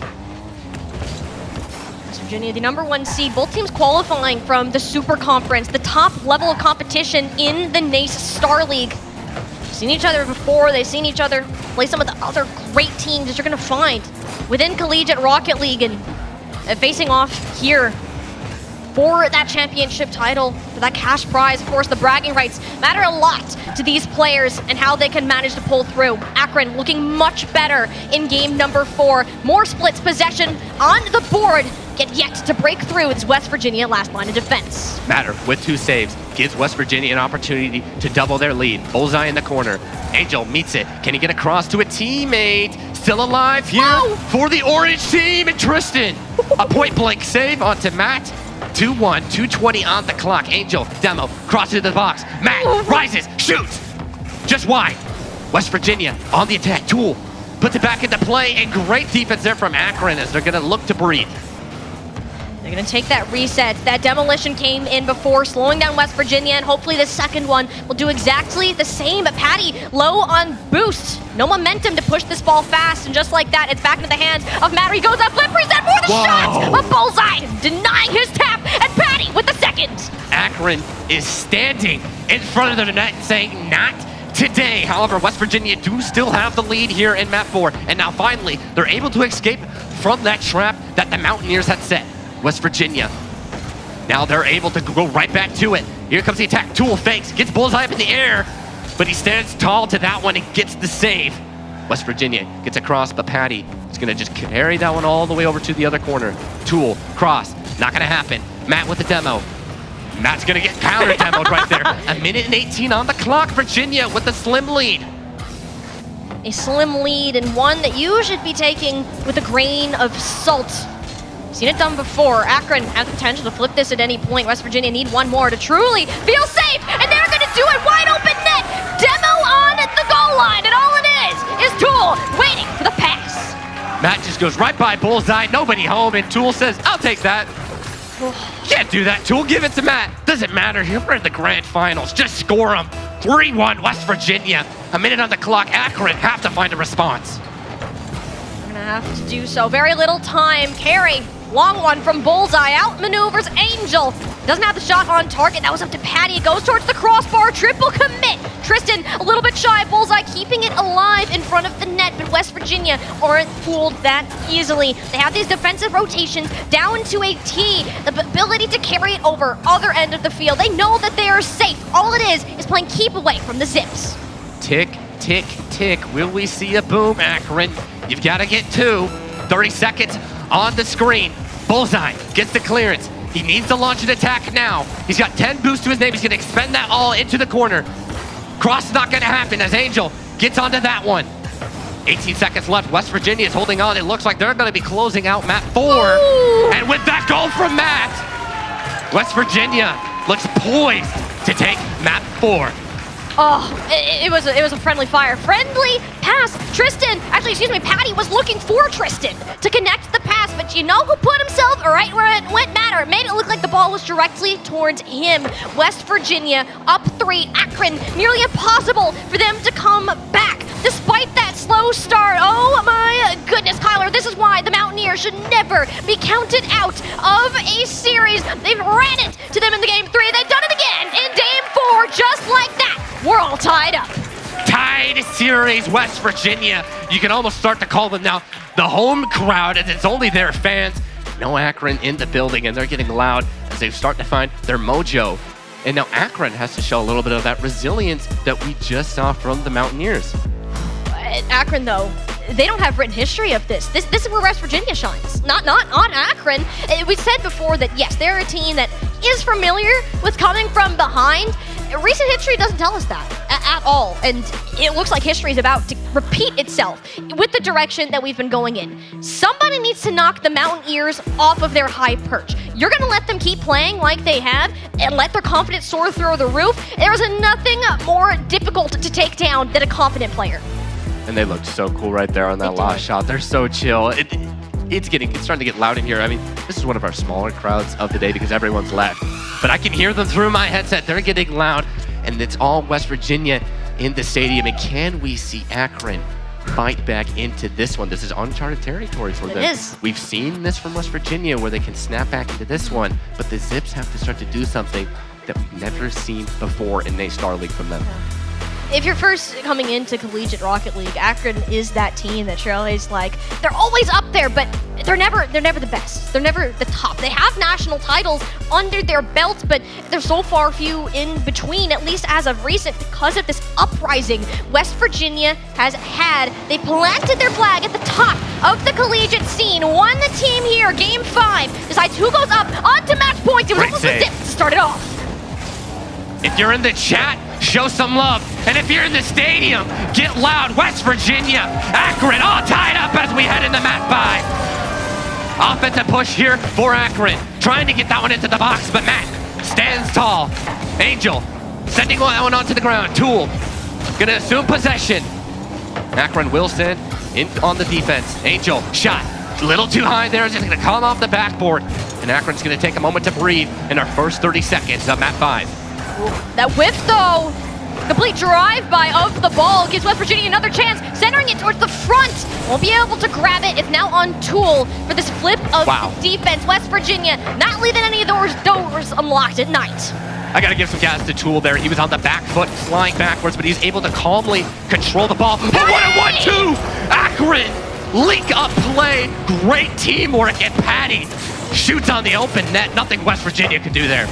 West Virginia, the #1 seed, both teams qualifying from the Super Conference, the top level of competition in the NACE Starleague. Seen each other before, they've seen each other play some of the other great teams that you're gonna find within Collegiate Rocket League, and facing off here for that championship title, for that cash prize. Of course, the bragging rights matter a lot to these players and how they can manage to pull through. Akron looking much better in game number 4. More splits possession on the board, yet to break through. It's West Virginia last line of defense. Matter with 2 saves gives West Virginia an opportunity to double their lead. Bullseye in the corner. Angel meets it. Can he get across to a teammate? Still alive here for the orange team, and Tristan. A point blank save onto Matt. 2-1, 2:20 on the clock. Angel, demo, crosses the box. Matt rises, shoots. Just wide. West Virginia on the attack. Tool puts it back into play, and great defense there from Akron as they're gonna look to breathe. They're gonna take that reset. That demolition came in before, slowing down West Virginia, and hopefully the second one will do exactly the same. But Patty low on boost. No momentum to push this ball fast, and just like that, it's back into the hands of Matt. He goes up, flip reset for the shot! A bullseye, denying his tap, and Patty with the second. Akron is standing in front of the net saying, not today. However, West Virginia do still have the lead here in map 4, and now finally, they're able to escape from that trap that the Mountaineers had set. West Virginia, now they're able to go right back to it. Here comes the attack. Tool fakes, gets bullseye up in the air, but he stands tall to that one and gets the save. West Virginia gets across, but Patty is gonna just carry that one all the way over to the other corner. Tool, cross, not gonna happen. Matt with the demo. Matt's gonna get counter demoed right there. 1:18 on the clock. Virginia with the slim lead. A slim lead, and one that you should be taking with a grain of salt. Seen it done before. Akron has the potential to flip this at any point. West Virginia need one more to truly feel safe, and they're gonna do it. Wide open net, demo on the goal line, and all it is Tool waiting for the pass. Matt just goes right by bullseye, nobody home, and Tool says, I'll take that. Can't do that, Tool, give it to Matt. Doesn't matter, you're in the grand finals, just score them. 3-1 West Virginia. A minute on the clock, Akron have to find a response. We're gonna have to do so. Very little time. Carry. Long one from Bullseye. Outmaneuvers Angel. Doesn't have the shot on target. That was up to Patty. It goes towards the crossbar. Triple commit. Tristan a little bit shy. Bullseye keeping it alive in front of the net, but West Virginia aren't fooled that easily. They have these defensive rotations down to a T. The ability to carry it over other end of the field. They know that they are safe. All it is playing keep away from the Zips. Tick, tick, tick. Will we see a boom, Akron? You've got to get 2. 30 seconds on the screen. Bullseye gets the clearance. He needs to launch an attack now. He's got 10 boosts to his name. He's going to expend that all into the corner. Cross is not going to happen as Angel gets onto that one. 18 seconds left. West Virginia is holding on. It looks like they're going to be closing out map 4. Ooh. And with that goal from Matt, West Virginia looks poised to take map 4. Oh, it was a friendly fire. Friendly pass. Tristan, actually, excuse me, Patty was looking for Tristan to connect the pass, but you know who put himself right where it went matter. It made it look like the ball was directly towards him. West Virginia up 3. Akron, nearly impossible for them to come back. Despite that slow start, oh my goodness, Kyler, this is why the Mountaineers should never be counted out of a series. They've ran it to them in the game 3. They've done it again in game 4, just like that. We're all tied up. Tied series, West Virginia. You can almost start to call them now the home crowd, as it's only their fans. No Akron in the building, and they're getting loud as they start to find their mojo. And now Akron has to show a little bit of that resilience that we just saw from the Mountaineers. Akron, though, they don't have written history of this. This is where West Virginia shines, not on Akron. We said before that, yes, they're a team that is familiar with coming from behind. Recent history doesn't tell us that at all, and it looks like history is about to repeat itself with the direction that we've been going in. Somebody needs to knock the Mountaineers off of their high perch. You're gonna let them keep playing like they have and let their confidence soar through the roof. There's nothing more difficult to take down than a confident player. And they looked so cool right there on that last shot. They're so chill. It's starting to get loud in here. I mean, this is one of our smaller crowds of the day because everyone's left. But I can hear them through my headset. They're getting loud, and it's all West Virginia in the stadium. And can we see Akron fight back into this one? This is uncharted territory for them. It is. We've seen this from West Virginia where they can snap back into this one, but the Zips have to start to do something that we've never seen before in NACE Starleague from them. If you're first coming into Collegiate Rocket League, Akron is that team that you're always like, they're always up there, but they're never the best. They're never the top. They have national titles under their belt, but there's so far few in between, at least as of recent, because of this uprising West Virginia has had. They planted their flag at the top of the collegiate scene, won the team here, Game 5, decides who goes up onto match point. It was almost a zip to start it off. If you're in the chat, show some love. And if you're in the stadium, get loud. West Virginia, Akron, all tied up as we head into mat 5. Offensive push here for Akron. Trying to get that one into the box, but Matt stands tall. Angel sending that one onto the ground. Tool gonna assume possession. Akron will send in on the defense. Angel, shot. A little too high there. Just gonna come off the backboard. And Akron's gonna take a moment to breathe in our first 30 seconds of mat 5. That whiff, though, complete drive-by of the ball gives West Virginia another chance, centering it towards the front. Won't be able to grab it. It's now on Tool for this flip of defense. West Virginia not leaving any of those doors unlocked at night. I gotta give some gas to Tool there. He was on the back foot, flying backwards, but he's able to calmly control the ball. But what a 1-2! Akron, link up play, great teamwork, and Patty shoots on the open net. Nothing West Virginia can do there.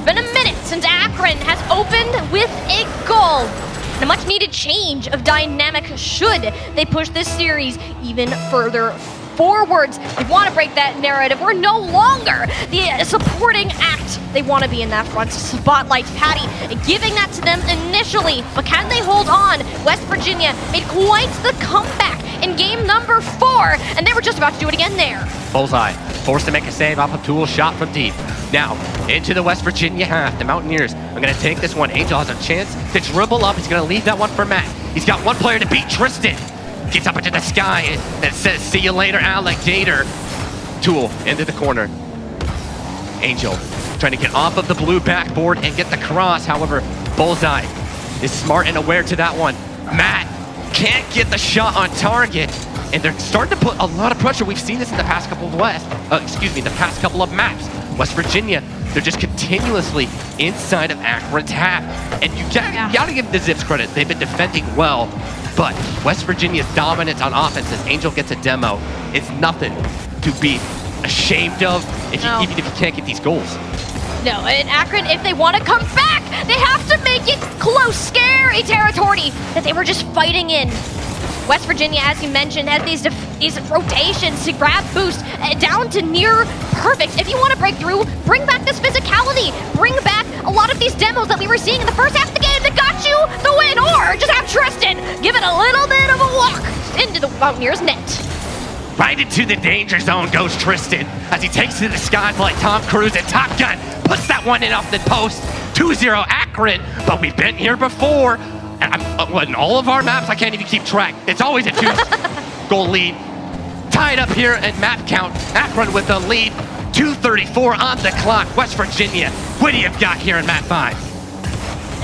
Been a minute since Akron has opened with a goal. And a much needed change of dynamic should they push this series even further forwards. They want to break that narrative. We're no longer the supporting act. They want to be in that front spotlight. Patty giving that to them initially, but can they hold on? West Virginia made quite the comeback in game number 4, and they were just about to do it again there. Bullseye, forced to make a save off of Tool's shot from deep. Now, into the West Virginia half. The Mountaineers are going to take this one. Angel has a chance to dribble up. He's going to leave that one for Matt. He's got one player to beat, Tristan. Gets up into the sky and says, see you later, alligator. Tool into the corner. Angel trying to get off of the blue backboard and get the cross. However, Bullseye is smart and aware to that one. Matt can't get the shot on target. And they're starting to put a lot of pressure. We've seen this in the past couple of the past couple of maps. West Virginia, they're just continuously inside of Akron's half. And you gotta give the Zips credit. They've been defending well, but West Virginia's dominance on offense as Angel gets a demo. It's nothing to be ashamed of even if you can't get these goals. No, and Akron, if they want to come back, they have to make it close, scary territory that they were just fighting in. West Virginia, as you mentioned, has these rotations to grab boost down to near perfect. If you want to break through, bring back this physicality. Bring back a lot of these demos that we were seeing in the first half of the game that got you the win. Or just have Tristan give it a little bit of a walk into the Mountaineers' net. Right into the danger zone goes Tristan as he takes to the sky like Tom Cruise and Top Gun. Puts that one in off the post. 2-0 Akron, but we've been here before. In all of our maps, I can't even keep track. It's always a 2-goal lead. Tied up here at map count. Akron with the lead. 2:34 on the clock. West Virginia, what do you got here in map 5?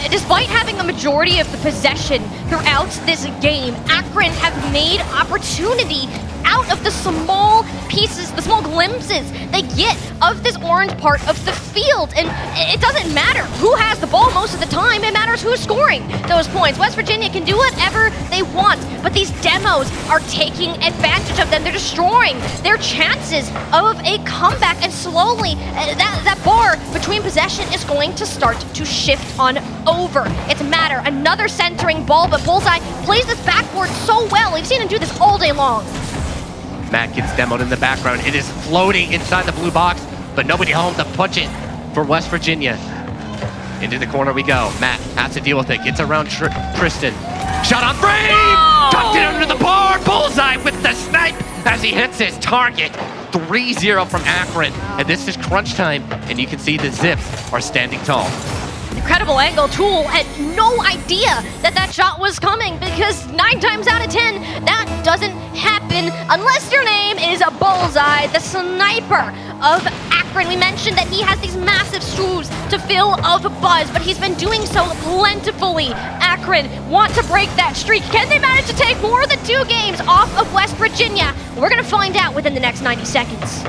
Despite having the majority of the possession throughout this game, Akron have made opportunity out of the small pieces, the small glimpses they get of this orange part of the field. And it doesn't matter who has the ball most of the time, it matters who's scoring those points. West Virginia can do whatever they want, but these demos are taking advantage of them. They're destroying their chances of a comeback, and slowly that bar between possession is going to start to shift on over. It's a matter, another centering ball, but Bullseye plays this backboard so well. We've seen him do this all day long. Matt gets demoed in the background. It is floating inside the blue box, but nobody home to punch it. for West Virginia. Into the corner we go. Matt has to deal with it. Gets around Tristan. Shot on frame! Tucked it under the bar. Bullseye with the snipe as he hits his target. 3-0 from Akron. And this is crunch time. And you can see the Zips are standing tall. Incredible angle. Tool had no idea that that shot was coming because 9 times out of 10, that doesn't happen unless your name is a Bullseye, the sniper of Akron. We mentioned that he has these massive shoes to fill of buzz, but he's been doing so plentifully. Akron want to break that streak. Can they manage to take more than 2 games off of West Virginia? We're going to find out within the next 90 seconds.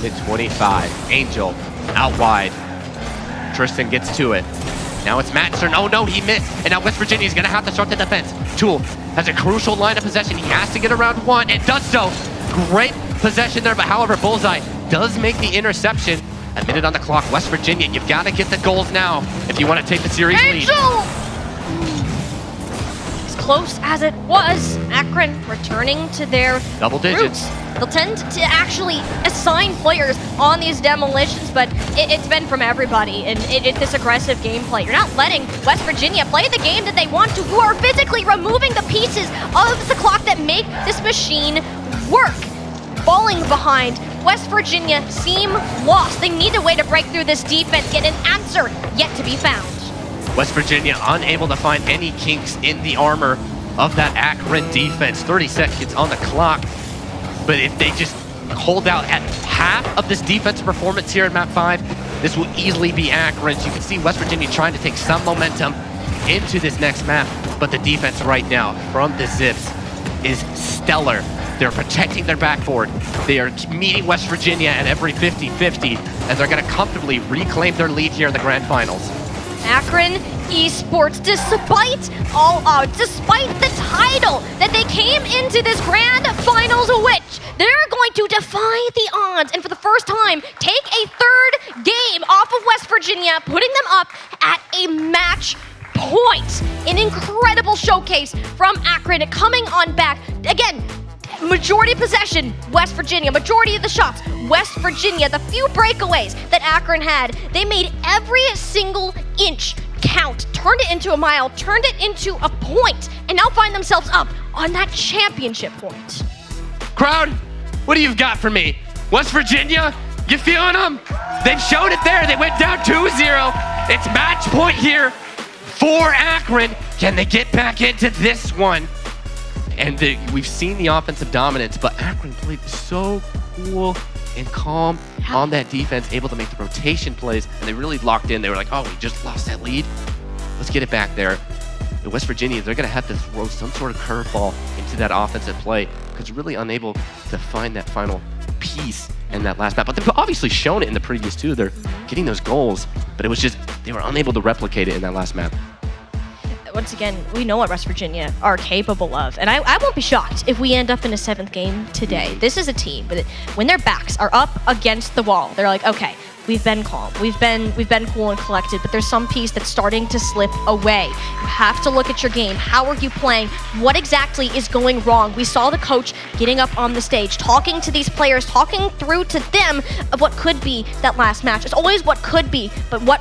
Minute 25. Angel out wide. Tristan gets to it. Now it's Matt's turn. Oh no, he missed. And now West Virginia's gonna have to start the defense. Tool has a crucial line of possession. He has to get around 1 and does so. Great possession there, but however, Bullseye does make the interception. A minute on the clock. West Virginia, you've got to get the goals now if you want to take the series lead. As close as it was, Akron returning to their double digits. roots. They'll tend to actually assign players on these demolitions, but it's been from everybody, and it's this aggressive gameplay. You're not letting West Virginia play the game that they want to, who are physically removing the pieces of the clock that make this machine work. Falling behind, West Virginia seem lost. They need a way to break through this defense, get an answer yet to be found. West Virginia unable to find any kinks in the armor of that Akron defense. 30 seconds on the clock. But if they just hold out at half of this defensive performance here in map 5, this will easily be Akron's. You can see West Virginia trying to take some momentum into this next map, but the defense right now from the Zips is stellar. They're protecting their backboard. They are meeting West Virginia at every 50-50, and they're gonna comfortably reclaim their lead here in the grand finals. Akron Esports, despite all odds, despite the title that they came into this grand finals with, they're going to defy the odds and for the first time take a 3rd game off of West Virginia, putting them up at a match point. An incredible showcase from Akron coming on back. Again, majority of possession, West Virginia. Majority of the shots, West Virginia. The few breakaways that Akron had, they made every single inch count, turned it into a mile, turned it into a point, and now find themselves up on that championship point. Crowd, what do you got for me? West Virginia, you feeling them? They've shown it there. They went down 2-0. It's match point here for Akron. Can they get back into this one? And we've seen the offensive dominance, but Akron played so cool and calm on that defense, able to make the rotation plays, and they really locked in. They were like, oh, we just lost that lead. Let's get it back there. In West Virginia, they're going to have to throw some sort of curveball into that offensive play because really unable to find that final piece in that last map. But they've obviously shown it in the previous 2. They're getting those goals, but it was just they were unable to replicate it in that last map. Once again, we know what West Virginia are capable of, and I won't be shocked if we end up in a 7th game today. This is a team, but when their backs are up against the wall, they're like, okay, we've been calm, we've been cool and collected, but there's some piece that's starting to slip away. You have to look at your game. How are you playing? What exactly is going wrong? We saw the coach getting up on the stage, talking to these players, talking through to them of what could be that last match. It's always what could be, but what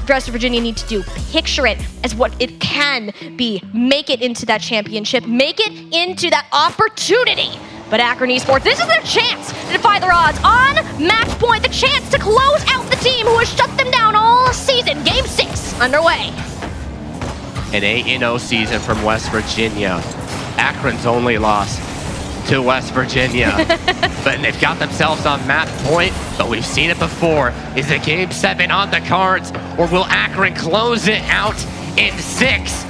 West Virginia need to do. Picture it as what it can be. Make it into that championship. Make it into that opportunity. But Akron Esports, this is their chance to defy the odds on match point, the chance to close out the team who has shut them down all season. Game 6 underway. An 8-0 season from West Virginia. Akron's only loss to West Virginia. But they've got themselves on match point, but we've seen it before. Is it Game 7 on the cards, or will Akron close it out in 6?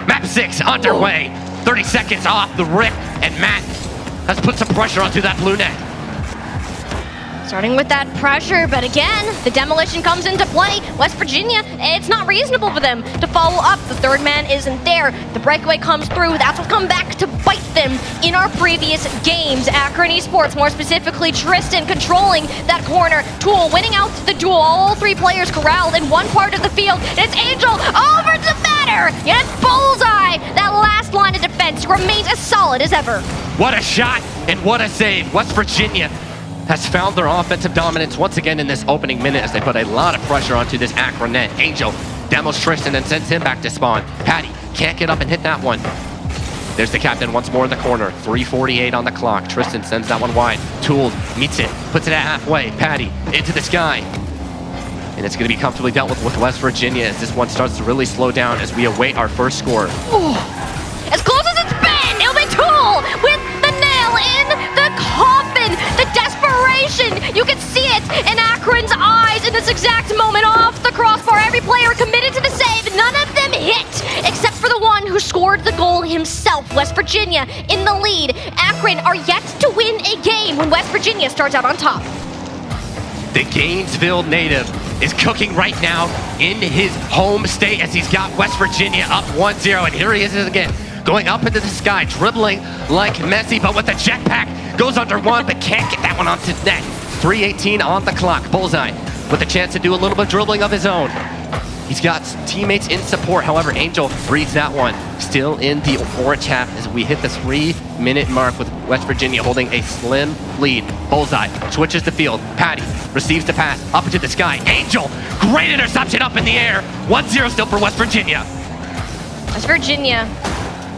Map 6 underway. 30 seconds off the rip, and Matt has put some pressure onto that blue net. Starting with that pressure, but again, the demolition comes into play. West Virginia, it's not reasonable for them to follow up. The 3rd man isn't there. The breakaway comes through. That's what come back to bite them in our previous games. Akron Esports, more specifically Tristan, controlling that corner. Tool winning out the duel. All 3 players corralled in one part of the field. It's Angel over to Matter. Yet it's Bullseye. That last line of defense remains as solid as ever. What a shot and what a save. West Virginia has found their offensive dominance once again in this opening minute as they put a lot of pressure onto this Akron net. Angel demos Tristan and sends him back to spawn. Patty can't get up and hit that one. There's the captain once more in the corner. 3:48 on the clock. Tristan sends that one wide. Tool meets it, puts it at halfway. Patty into the sky. And it's going to be comfortably dealt with West Virginia as this one starts to really slow down as we await our first score. As close as it's been, it'll be Tool with the nail in the coffin. The desperation, you can see it in Akron's eyes in this exact moment off the crossbar. Every player committed to the save, none of them hit, except for the one who scored the goal himself. West Virginia in the lead. Akron are yet to win a game when West Virginia starts out on top. The Gainesville native is cooking right now in his home state as he's got West Virginia up 1-0. And here he is again, going up into the sky, dribbling like Messi, but with the jetpack, goes under one, but can't get that one onto net. 3:18 on the clock. Bullseye with a chance to do a little bit of dribbling of his own. He's got teammates in support. However, Angel reads that one. Still in the orange half as we hit the 3-minute mark with West Virginia holding a slim lead. Bullseye switches the field. Patty receives the pass up into the sky. Angel, great interception up in the air. 1-0 still for West Virginia. West Virginia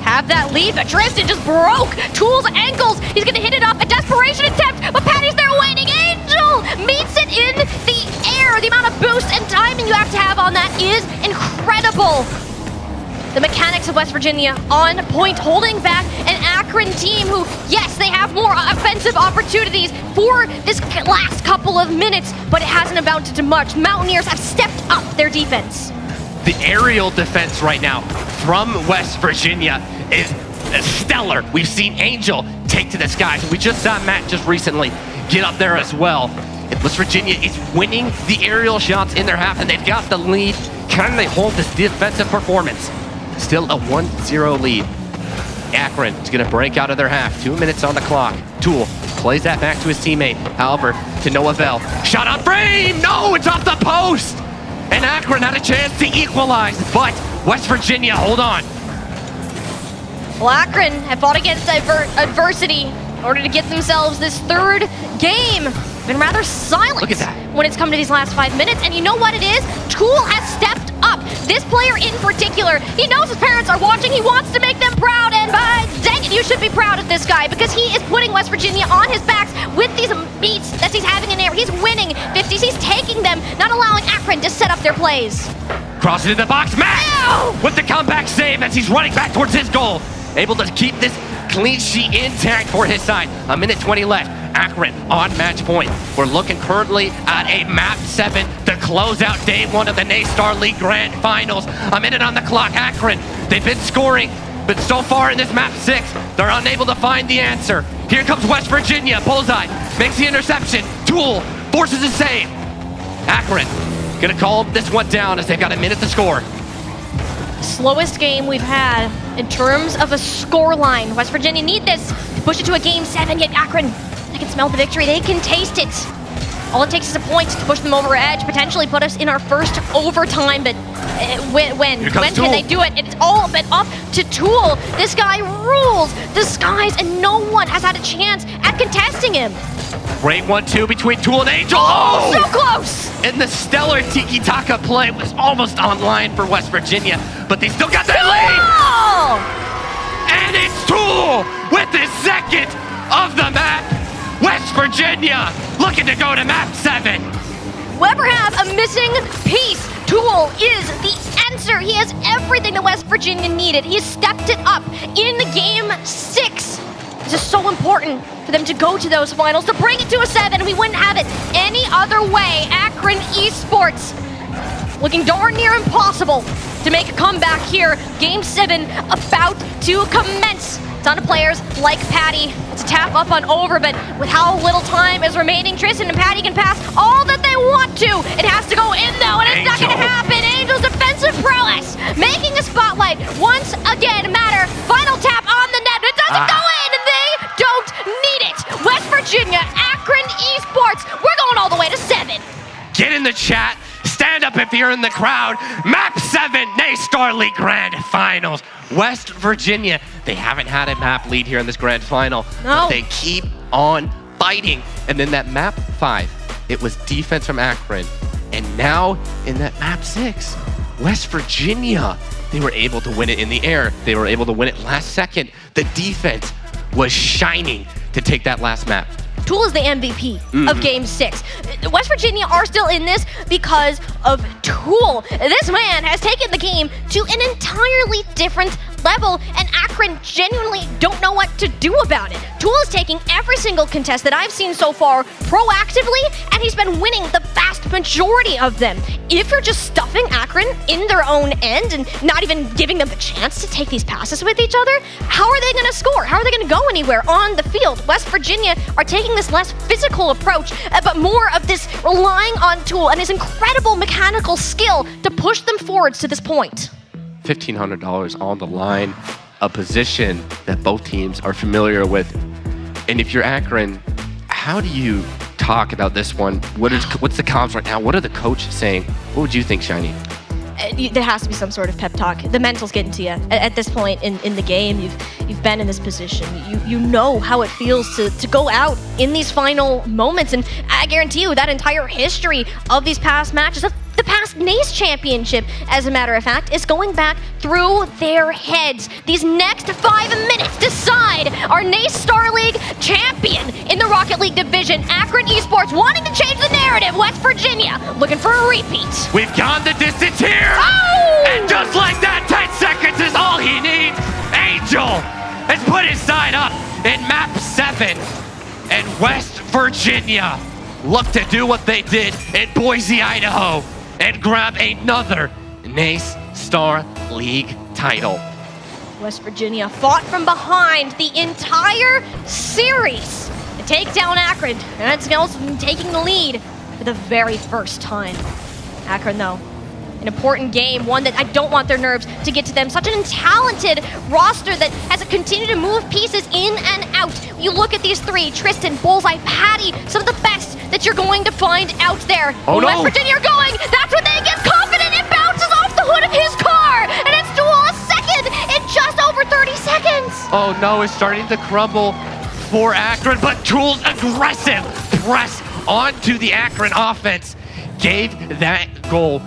have that lead, but Tristan just broke Tool's ankles. He's gonna hit it off, a desperation attempt, but Patty's there waiting. Angel meets it in the air. The amount of boost and timing you have to have on that is incredible. The mechanics of West Virginia on point, holding back an Akron team who, yes, they have more offensive opportunities for this last couple of minutes, but it hasn't amounted to much. Mountaineers have stepped up their defense. The aerial defense right now from West Virginia is stellar. We've seen Angel take to the skies. We just saw Matt just recently get up there as well. And West Virginia is winning the aerial shots in their half, and they've got the lead. Can they hold this defensive performance? Still a 1-0 lead. Akron is going to break out of their half. 2 minutes on the clock. Tool plays that back to his teammate. However, to no avail. Shot on frame! No, it's off the post! And Akron had a chance to equalize, but West Virginia, hold on. Well, Akron have fought against adversity in order to get themselves this third game. Been rather silent. Look at that. When it's come to these last 5 minutes. And you know what it is? Tool has stepped up. This player in particular, he knows his parents are watching. He wants to make them proud. And by dang it, you should be proud of this guy because he is putting West Virginia on his backs with these beats that he's having in air. He's winning 50s. He's taking them, not allowing Akron to set up their plays. Cross it in the box. Matt with the comeback save as he's running back towards his goal. Able to keep this clean sheet intact for his side. 1:20 left. Akron on match point. We're looking currently at a map 7 to close out day 1 of the NACE Starleague Grand Finals. A minute on the clock. Akron, they've been scoring, but so far in this map 6, they're unable to find the answer. Here comes West Virginia. Bullseye makes the interception. Tool forces a save. Akron gonna calm this one down as they've got a minute to score. Slowest game we've had in terms of a score line. West Virginia need this to push it to a game 7, yet Akron, they can smell the victory. They can taste it. All it takes is a point to push them over edge, potentially put us in our first overtime, but when can they do it? It's all been up to Tool. This guy rules the skies, and no one has had a chance at contesting him. Great 1-2 between Tool and Angel. Oh, so close! And the stellar tiki-taka play was almost online for West Virginia, but they still got their lead! Oh! And it's Tool with his second of the map. West Virginia looking to go to map 7. Whoever have a missing piece, Tool is the answer. He has everything that West Virginia needed. He stepped it up in game 6. It's just so important for them to go to those finals, to bring it to a 7. We wouldn't have it any other way. Akron Esports looking darn near impossible to make a comeback here. Game 7 about to commence. Ton of players like Patty to tap up on over, but with how little time is remaining, Tristan and Patty can pass all that they want to. It has to go in though, and it's not gonna happen. Angel's defensive prowess, making a spotlight once again matter. Final tap on the net, it doesn't go in, and they don't need it. West Virginia, Akron Esports, we're going all the way to 7. Get in the chat. Stand up if you're in the crowd. Map 7, NACE Starleague Grand Finals. West Virginia, they haven't had a map lead here in this Grand Final, but they keep on fighting. And then that map 5, it was defense from Akron. And now in that map 6, West Virginia, they were able to win it in the air. They were able to win it last second. The defense was shining to take that last map. Tool is the MVP of Game 6. West Virginia are still in this because of Tool. This man has taken the game to an entirely different level, and Akron genuinely don't know what to do about it. Tool is taking every single contest that I've seen so far proactively, and he's been winning the vast majority of them. If you're just stuffing Akron in their own end and not even giving them the chance to take these passes with each other, how are they going to score? How are they going to go anywhere on the field? West Virginia are taking this less physical approach, but more of this relying on Tool and his incredible mechanical skill to push them forwards to this point. $1,500 on the line, a position that both teams are familiar with. And if you're Akron, how do you talk about this one? What's the comms right now? What are the coaches saying? What would you think, Shiny? There has to be some sort of pep talk. The mental's getting to you. At this point in the game, you've been in this position. You know how it feels to go out in these final moments. And I guarantee you that entire history of these past matches, the past NACE championship, as a matter of fact, is going back through their heads. These next 5 minutes decide our NACE Starleague champion in the Rocket League division. Akron Esports wanting to change the narrative. West Virginia looking for a repeat. We've gone the distance here. Oh! And just like that, 10 seconds is all he needs. Angel has put his side up in map 7. And West Virginia look to do what they did in Boise, Idaho, and grab another NACE Starleague title. West Virginia fought from behind the entire series to take down Akron, and it's also taking the lead for the very first time. Akron, though, an important game, one that I don't want their nerves to get to them. Such a talented roster that has continued to move pieces in and out. You look at these 3, Tristan, Bullseye, Patty, some of the best that you're going to find out there. Oh, no. West Virginia are going. That's when they get confident. It bounces off the hood of his car, and it's Duel a second in just over 30 seconds. Oh no, it's starting to crumble for Akron, but Tool's aggressive press onto the Akron offense gave that goal.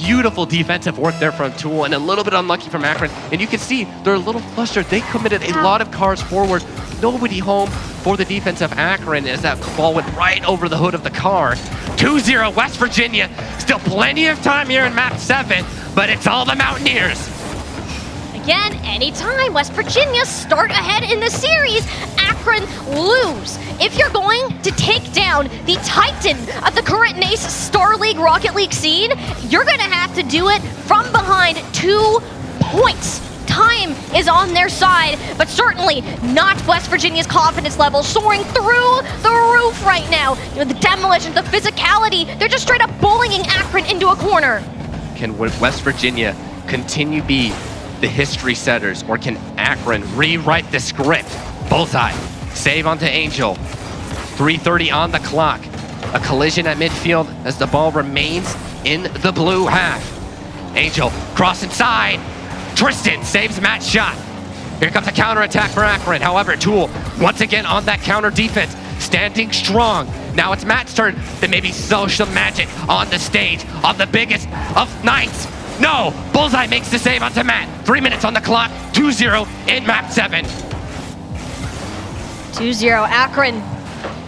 Beautiful defensive work there from Tool, and a little bit unlucky from Akron. And you can see they're a little flustered. They committed a lot of cars forward. Nobody home for the defense of Akron as that ball went right over the hood of the car. 2-0 West Virginia. Still plenty of time here in map 7, but it's all the Mountaineers. Again, anytime West Virginia start ahead in the series, Akron lose. If you're going to take down the titan of the current NACE Starleague Rocket League scene, you're going to have to do it from behind 2 points. Time is on their side, but certainly not West Virginia's confidence level soaring through the roof right now. You know, the demolition, the physicality, they're just straight up bullying Akron into a corner. Can West Virginia continue be the history setters, or can Akron rewrite the script? Bullseye, save onto Angel. 3:30 on the clock. A collision at midfield as the ball remains in the blue half. Angel, cross inside. Tristan saves Matt's shot. Here comes a counterattack for Akron. However, Tool, once again on that counter defense, standing strong. Now it's Matt's turn to maybe show some magic on the stage on the biggest of nights. No, Bullseye makes the save onto Matt. 3 minutes on the clock, 2-0 in map 7. 2-0, Akron,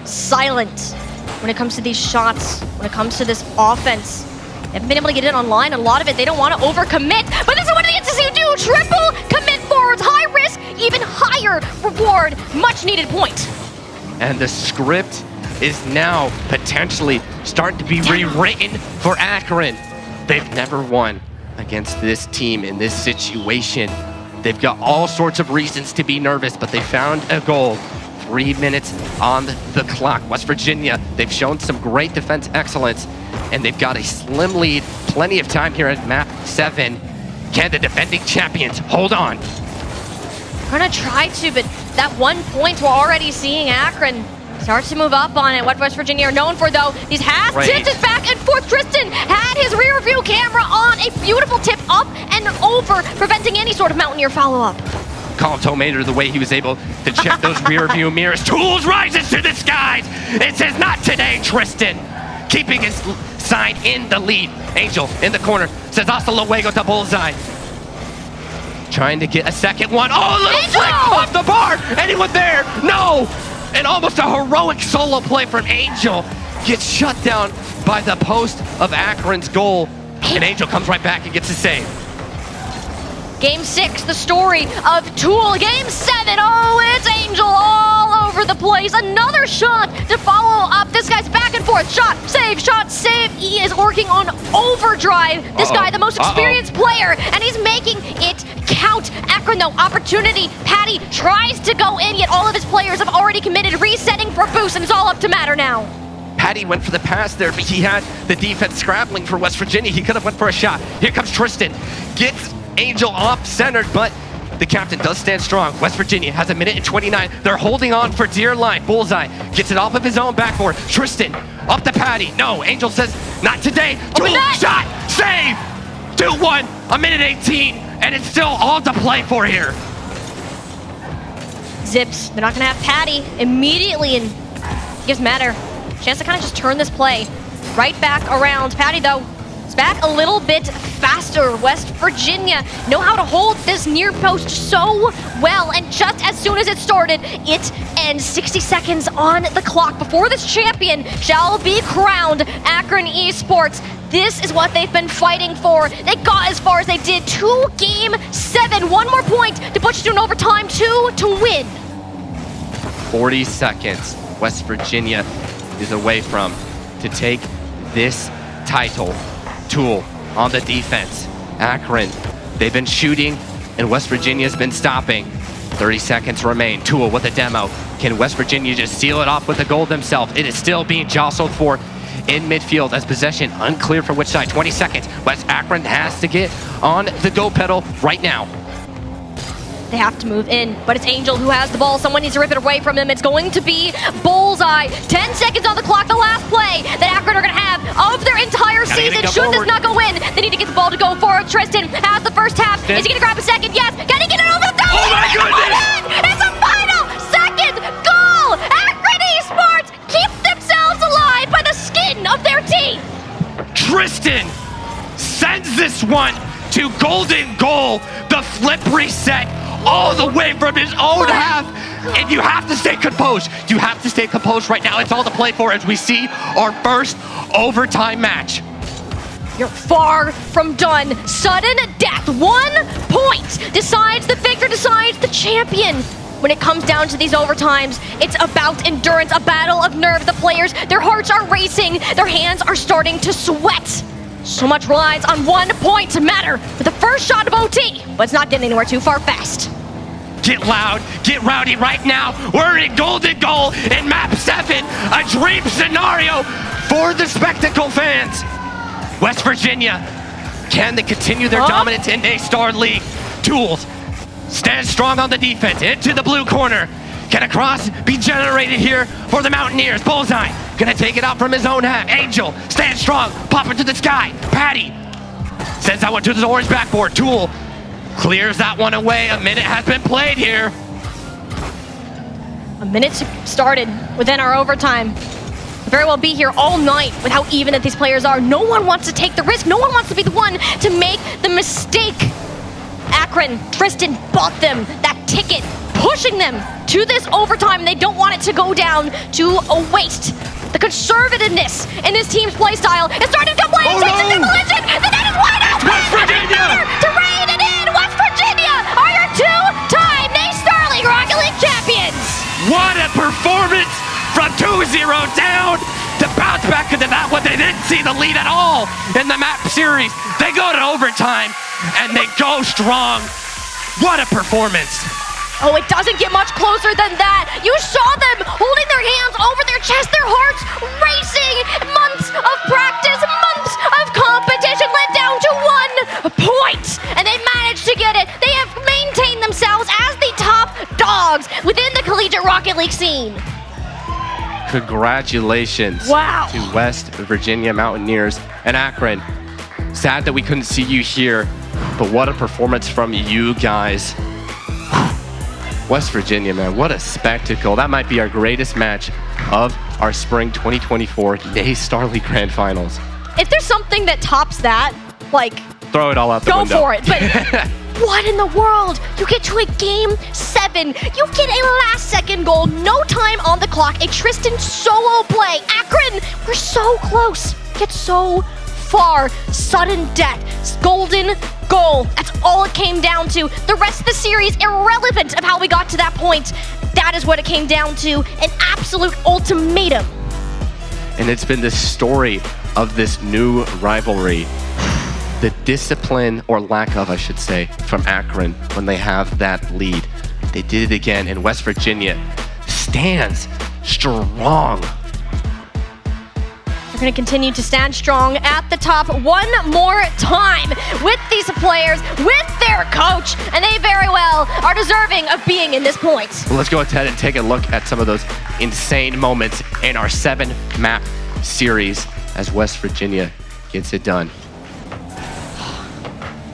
silent when it comes to these shots, when it comes to this offense. They haven't been able to get it online. A lot of it, they don't want to overcommit, but this is what they get to see you do. Triple commit forwards, high risk, even higher reward, much needed point. And the script is now potentially starting to be rewritten for Akron. They've never won against this team in this situation. They've got all sorts of reasons to be nervous, but they found a goal. 3 minutes on the clock. West Virginia, they've shown some great defense excellence, and they've got a slim lead. Plenty of time here at map 7. Can the defending champions hold on? We're gonna try to, but that 1 point we're already seeing Akron starts to move up on it. What West Virginia are known for, though, these has tipped it back and forth. Tristan had his rear view camera on. A beautiful tip up and over, preventing any sort of Mountaineer follow-up. Call Tomater the way he was able to check those rear view mirrors. Tools rises to the skies. It says, not today, Tristan. Keeping his side in the lead. Angel in the corner says, hasta luego to Bullseye. Trying to get a second one. Oh, a little flick off the bar. Anyone there? No. And almost a heroic solo play from Angel. Gets shut down by the post of Akron's goal. And Angel comes right back and gets a save. Game 6, the story of Tool. Game 7, oh, it's Angel all over the place. Another shot to follow up. This guy's back and forth. Shot, save, shot, save. He is working on overdrive. This guy, the most experienced player, and he's making it count. Akron, though, opportunity. Patty tries to go in, yet all of his players have already committed. Resetting for boost, and it's all up to Matter now. Patty went for the pass there, but he had the defense scrabbling for West Virginia. He could have went for a shot. Here comes Tristan. Gets Angel off-centered, but the captain does stand strong. West Virginia has a minute and 29. They're holding on for dear life. Bullseye gets it off of his own backboard. Tristan up to Patty. No, Angel says, not today. Shot, save, 2-1, a minute 18, and it's still all to play for here. Zips, they're not gonna have Patty immediately, and gives Matter a chance to kind of just turn this play right back around. Patty, though, is back a little bit faster. West Virginia know how to hold this near post so well, and just as soon as it started, it ends. 60 seconds on the clock before this champion shall be crowned. Akron Esports, this is what they've been fighting for. They got as far as they did to Game 7. One more point to push you to an overtime 2 to win. 40 seconds. West Virginia is away from to take this title. Tool on the defense. Akron, they've been shooting, and West Virginia's been stopping. 30 seconds remain. Tool with a demo. Can West Virginia just seal it off with the goal themselves? It is still being jostled for in midfield as possession unclear for which side. 20 seconds. West Akron has to get on the go pedal right now. They have to move in, but it's Angel who has the ball. Someone needs to rip it away from him. It's going to be Bullseye. 10 seconds on the clock, the last play that Akron are going to have of their entire season. Should this not go in, they need to get the ball to go forward. Tristan has the first half. Is he going to grab a second? Yes. Can he get it over the top? Oh my goodness! It's a final second goal! Akron Esports keep themselves alive by the skin of their teeth. Tristan sends this one to golden goal. The flip reset all the way from his own half. And you have to stay composed. You have to stay composed right now. It's all to play for as we see our first overtime match. You're far from done. Sudden death. 1 point decides the victor, decides the champion. When it comes down to these overtimes, it's about endurance, a battle of nerve. The players, their hearts are racing. Their hands are starting to sweat. So much relies on 1 point to Matter with the first shot of OT, but it's not getting anywhere too far fast. Get loud, get rowdy right now. We're in golden goal in map 7, a dream scenario for the spectacle fans. West Virginia, can they continue their dominance in NACE Starleague? Tools stand strong on the defense, into the blue corner. Can a cross be generated here for the Mountaineers? Bullseye gonna take it out from his own half. Angel stands strong, pop it to the sky. Patty sends that one to the orange backboard. Tool clears that one away. A minute has been played here. A minute started within our overtime. Could very well be here all night with how even that these players are. No one wants to take the risk. No one wants to be the one to make the mistake. Akron, Tristan bought them that ticket, pushing them to this overtime. They don't want it to go down to a waste. The conservativeness in this team's play style is starting to come away. Takes a demolition. The net is wide open. West Virginia to rein it in. West Virginia are your 2-time NACE Starleague Rocket League champions. What a performance from 2-0 down to bounce back into that one. They didn't see the lead at all in the map series. They go to overtime and they go strong. What a performance. Oh, it doesn't get much closer than that. You saw them holding their hands over their chest, their hearts racing. Months of practice, months of competition led down to 1 point. And they managed to get it. They have maintained themselves as the top dogs within the Collegiate Rocket League scene. Congratulations to West Virginia Mountaineers and Akron. Sad that we couldn't see you here, but what a performance from you guys. West Virginia, man, what a spectacle. That might be our greatest match of our spring 2024 NACE Starleague Grand Finals. If there's something that tops that, like, throw it all out the go window. for it. But what in the world? You get to a game 7. You get a last-second goal, no time on the clock, a Tristan solo play. Akron, we're so close, yet so far. Sudden death, golden goal. That's all it came down to. The rest of the series, irrelevant of how we got to that point. That is what it came down to, an absolute ultimatum. And it's been the story of this new rivalry. The discipline, or lack of, I should say, from Akron when they have that lead. They did it again, and West Virginia stands strong. We're going to continue to stand strong at the top one more time with these players, with their coach, and they very well are deserving of being in this point. Well, let's go ahead and take a look at some of those insane moments in our 7-map series as West Virginia gets it done.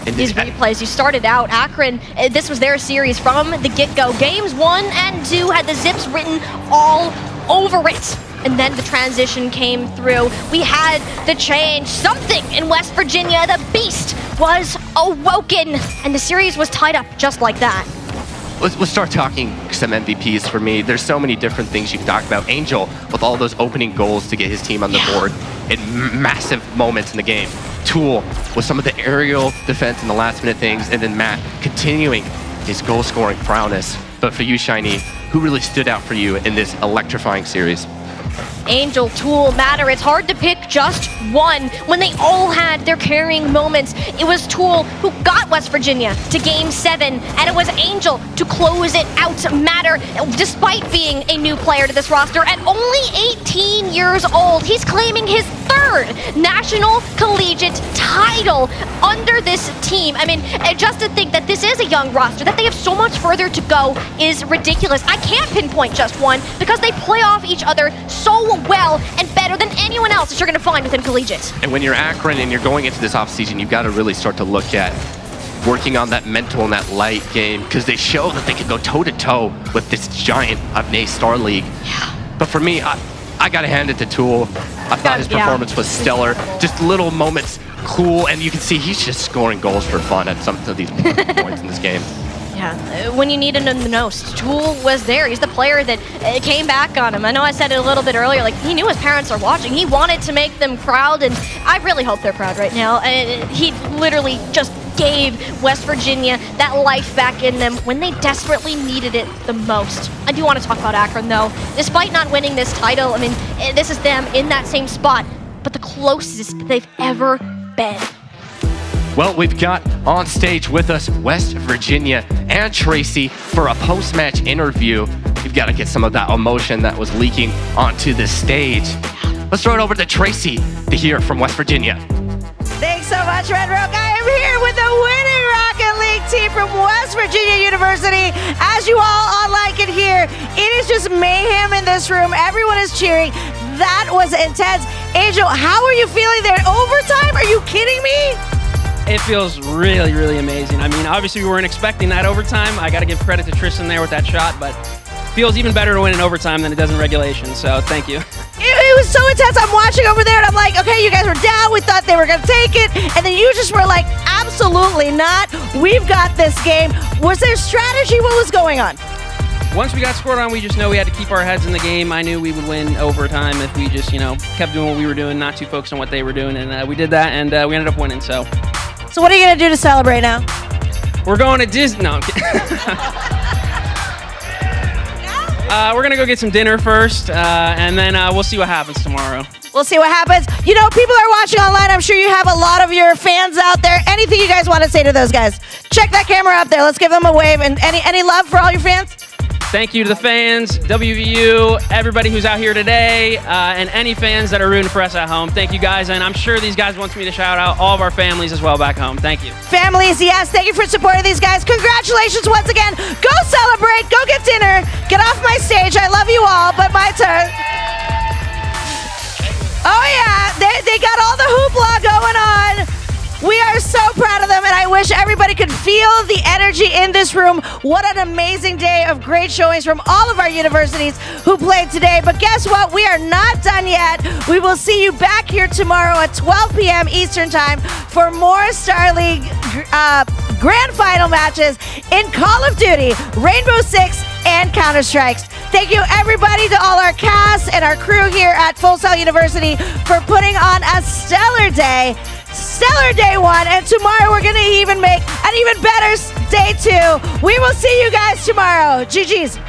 These replays, you started out, Akron, this was their series from the get-go. Games 1 and 2 had the zips written all over it. And then the transition came through. We had the change. Something in West Virginia, the beast was awoken. And the series was tied up just like that. Let's start talking some MVPs for me. There's so many different things you can talk about. Angel with all those opening goals to get his team on the board in massive moments in the game. Tool with some of the aerial defense and the last minute things. And then Matt continuing his goal scoring prowess. But for you, Shiny, who really stood out for you in this electrifying series? Angel, Tool, Matter. It's hard to pick just one when they all had their carrying moments. It was Tool who got West Virginia to Game 7, and it was Angel to close it out. Matter, despite being a new player to this roster, at only 18 years old, he's claiming his 3rd national collegiate title under this team. I mean, just to think that this is a young roster, that they have so much further to go is ridiculous. I can't pinpoint just one because they play off each other so well and better than anyone else that you're going to find within Collegiate. And when you're Akron and you're going into this offseason, you've got to really start to look at working on that mental and that light game, because they show that they can go toe-to-toe with this giant of NACE Starleague. Yeah. But for me, I got to hand it to Tool. I thought his performance was stellar. Just little moments, cool, and you can see he's just scoring goals for fun at some of these points in this game. Yeah, when you need him in the nose, Tool was there. He's the player that came back on him. I know I said it a little bit earlier, like he knew his parents are watching. He wanted to make them proud, and I really hope they're proud right now. He literally just gave West Virginia that life back in them when they desperately needed it the most. I do want to talk about Akron, though. Despite not winning this title, I mean, this is them in that same spot, but the closest they've ever been. Well, we've got on stage with us West Virginia and Tracy for a post-match interview. We've got to get some of that emotion that was leaking onto the stage. Let's throw it over to Tracy to hear from West Virginia. Thanks so much, Red Rogue. I am here with the winning Rocket League team from West Virginia University. As you all online can hear, it is just mayhem in this room. Everyone is cheering. That was intense. Angel, how are you feeling there? Overtime? Are you kidding me? It feels really, really amazing. I mean, obviously we weren't expecting that overtime. I got to give credit to Tristan there with that shot, but it feels even better to win in overtime than it does in regulation, so thank you. It was so intense. I'm watching over there, and I'm like, okay, you guys were down. We thought they were going to take it, and then you just were like, absolutely not. We've got this game. Was there strategy? What was going on? Once we got scored on, we just know we had to keep our heads in the game. I knew we would win overtime if we just, kept doing what we were doing, not too focused on what they were doing, and we did that, and we ended up winning, so. So what are you going to do to celebrate now? We're going to Disney. No, I'm kidding. We're going to go get some dinner first, and then we'll see what happens tomorrow. We'll see what happens. People are watching online. I'm sure you have a lot of your fans out there. Anything you guys want to say to those guys? Check that camera up there. Let's give them a wave. And any love for all your fans? Thank you to the fans, WVU, everybody who's out here today, and any fans that are rooting for us at home. Thank you guys, and I'm sure these guys want me to shout out all of our families as well back home. Thank you. Families, yes. Thank you for supporting these guys. Congratulations once again. Go celebrate. Go get dinner. Get off my stage. I love you all, but my turn. Oh, yeah. They got all the hoopla going on. We are so proud of them, and I wish everybody could feel the energy in this room. What an amazing day of great showings from all of our universities who played today. But guess what? We are not done yet. We will see you back here tomorrow at 12 p.m. Eastern Time for more Star League Grand Final matches in Call of Duty, Rainbow Six, and Counter-Strikes. Thank you, everybody, to all our cast and our crew here at Full Sail University for putting on a stellar day. Stellar day one, and tomorrow we're going to even make an even better day two. We will see you guys tomorrow. GG's.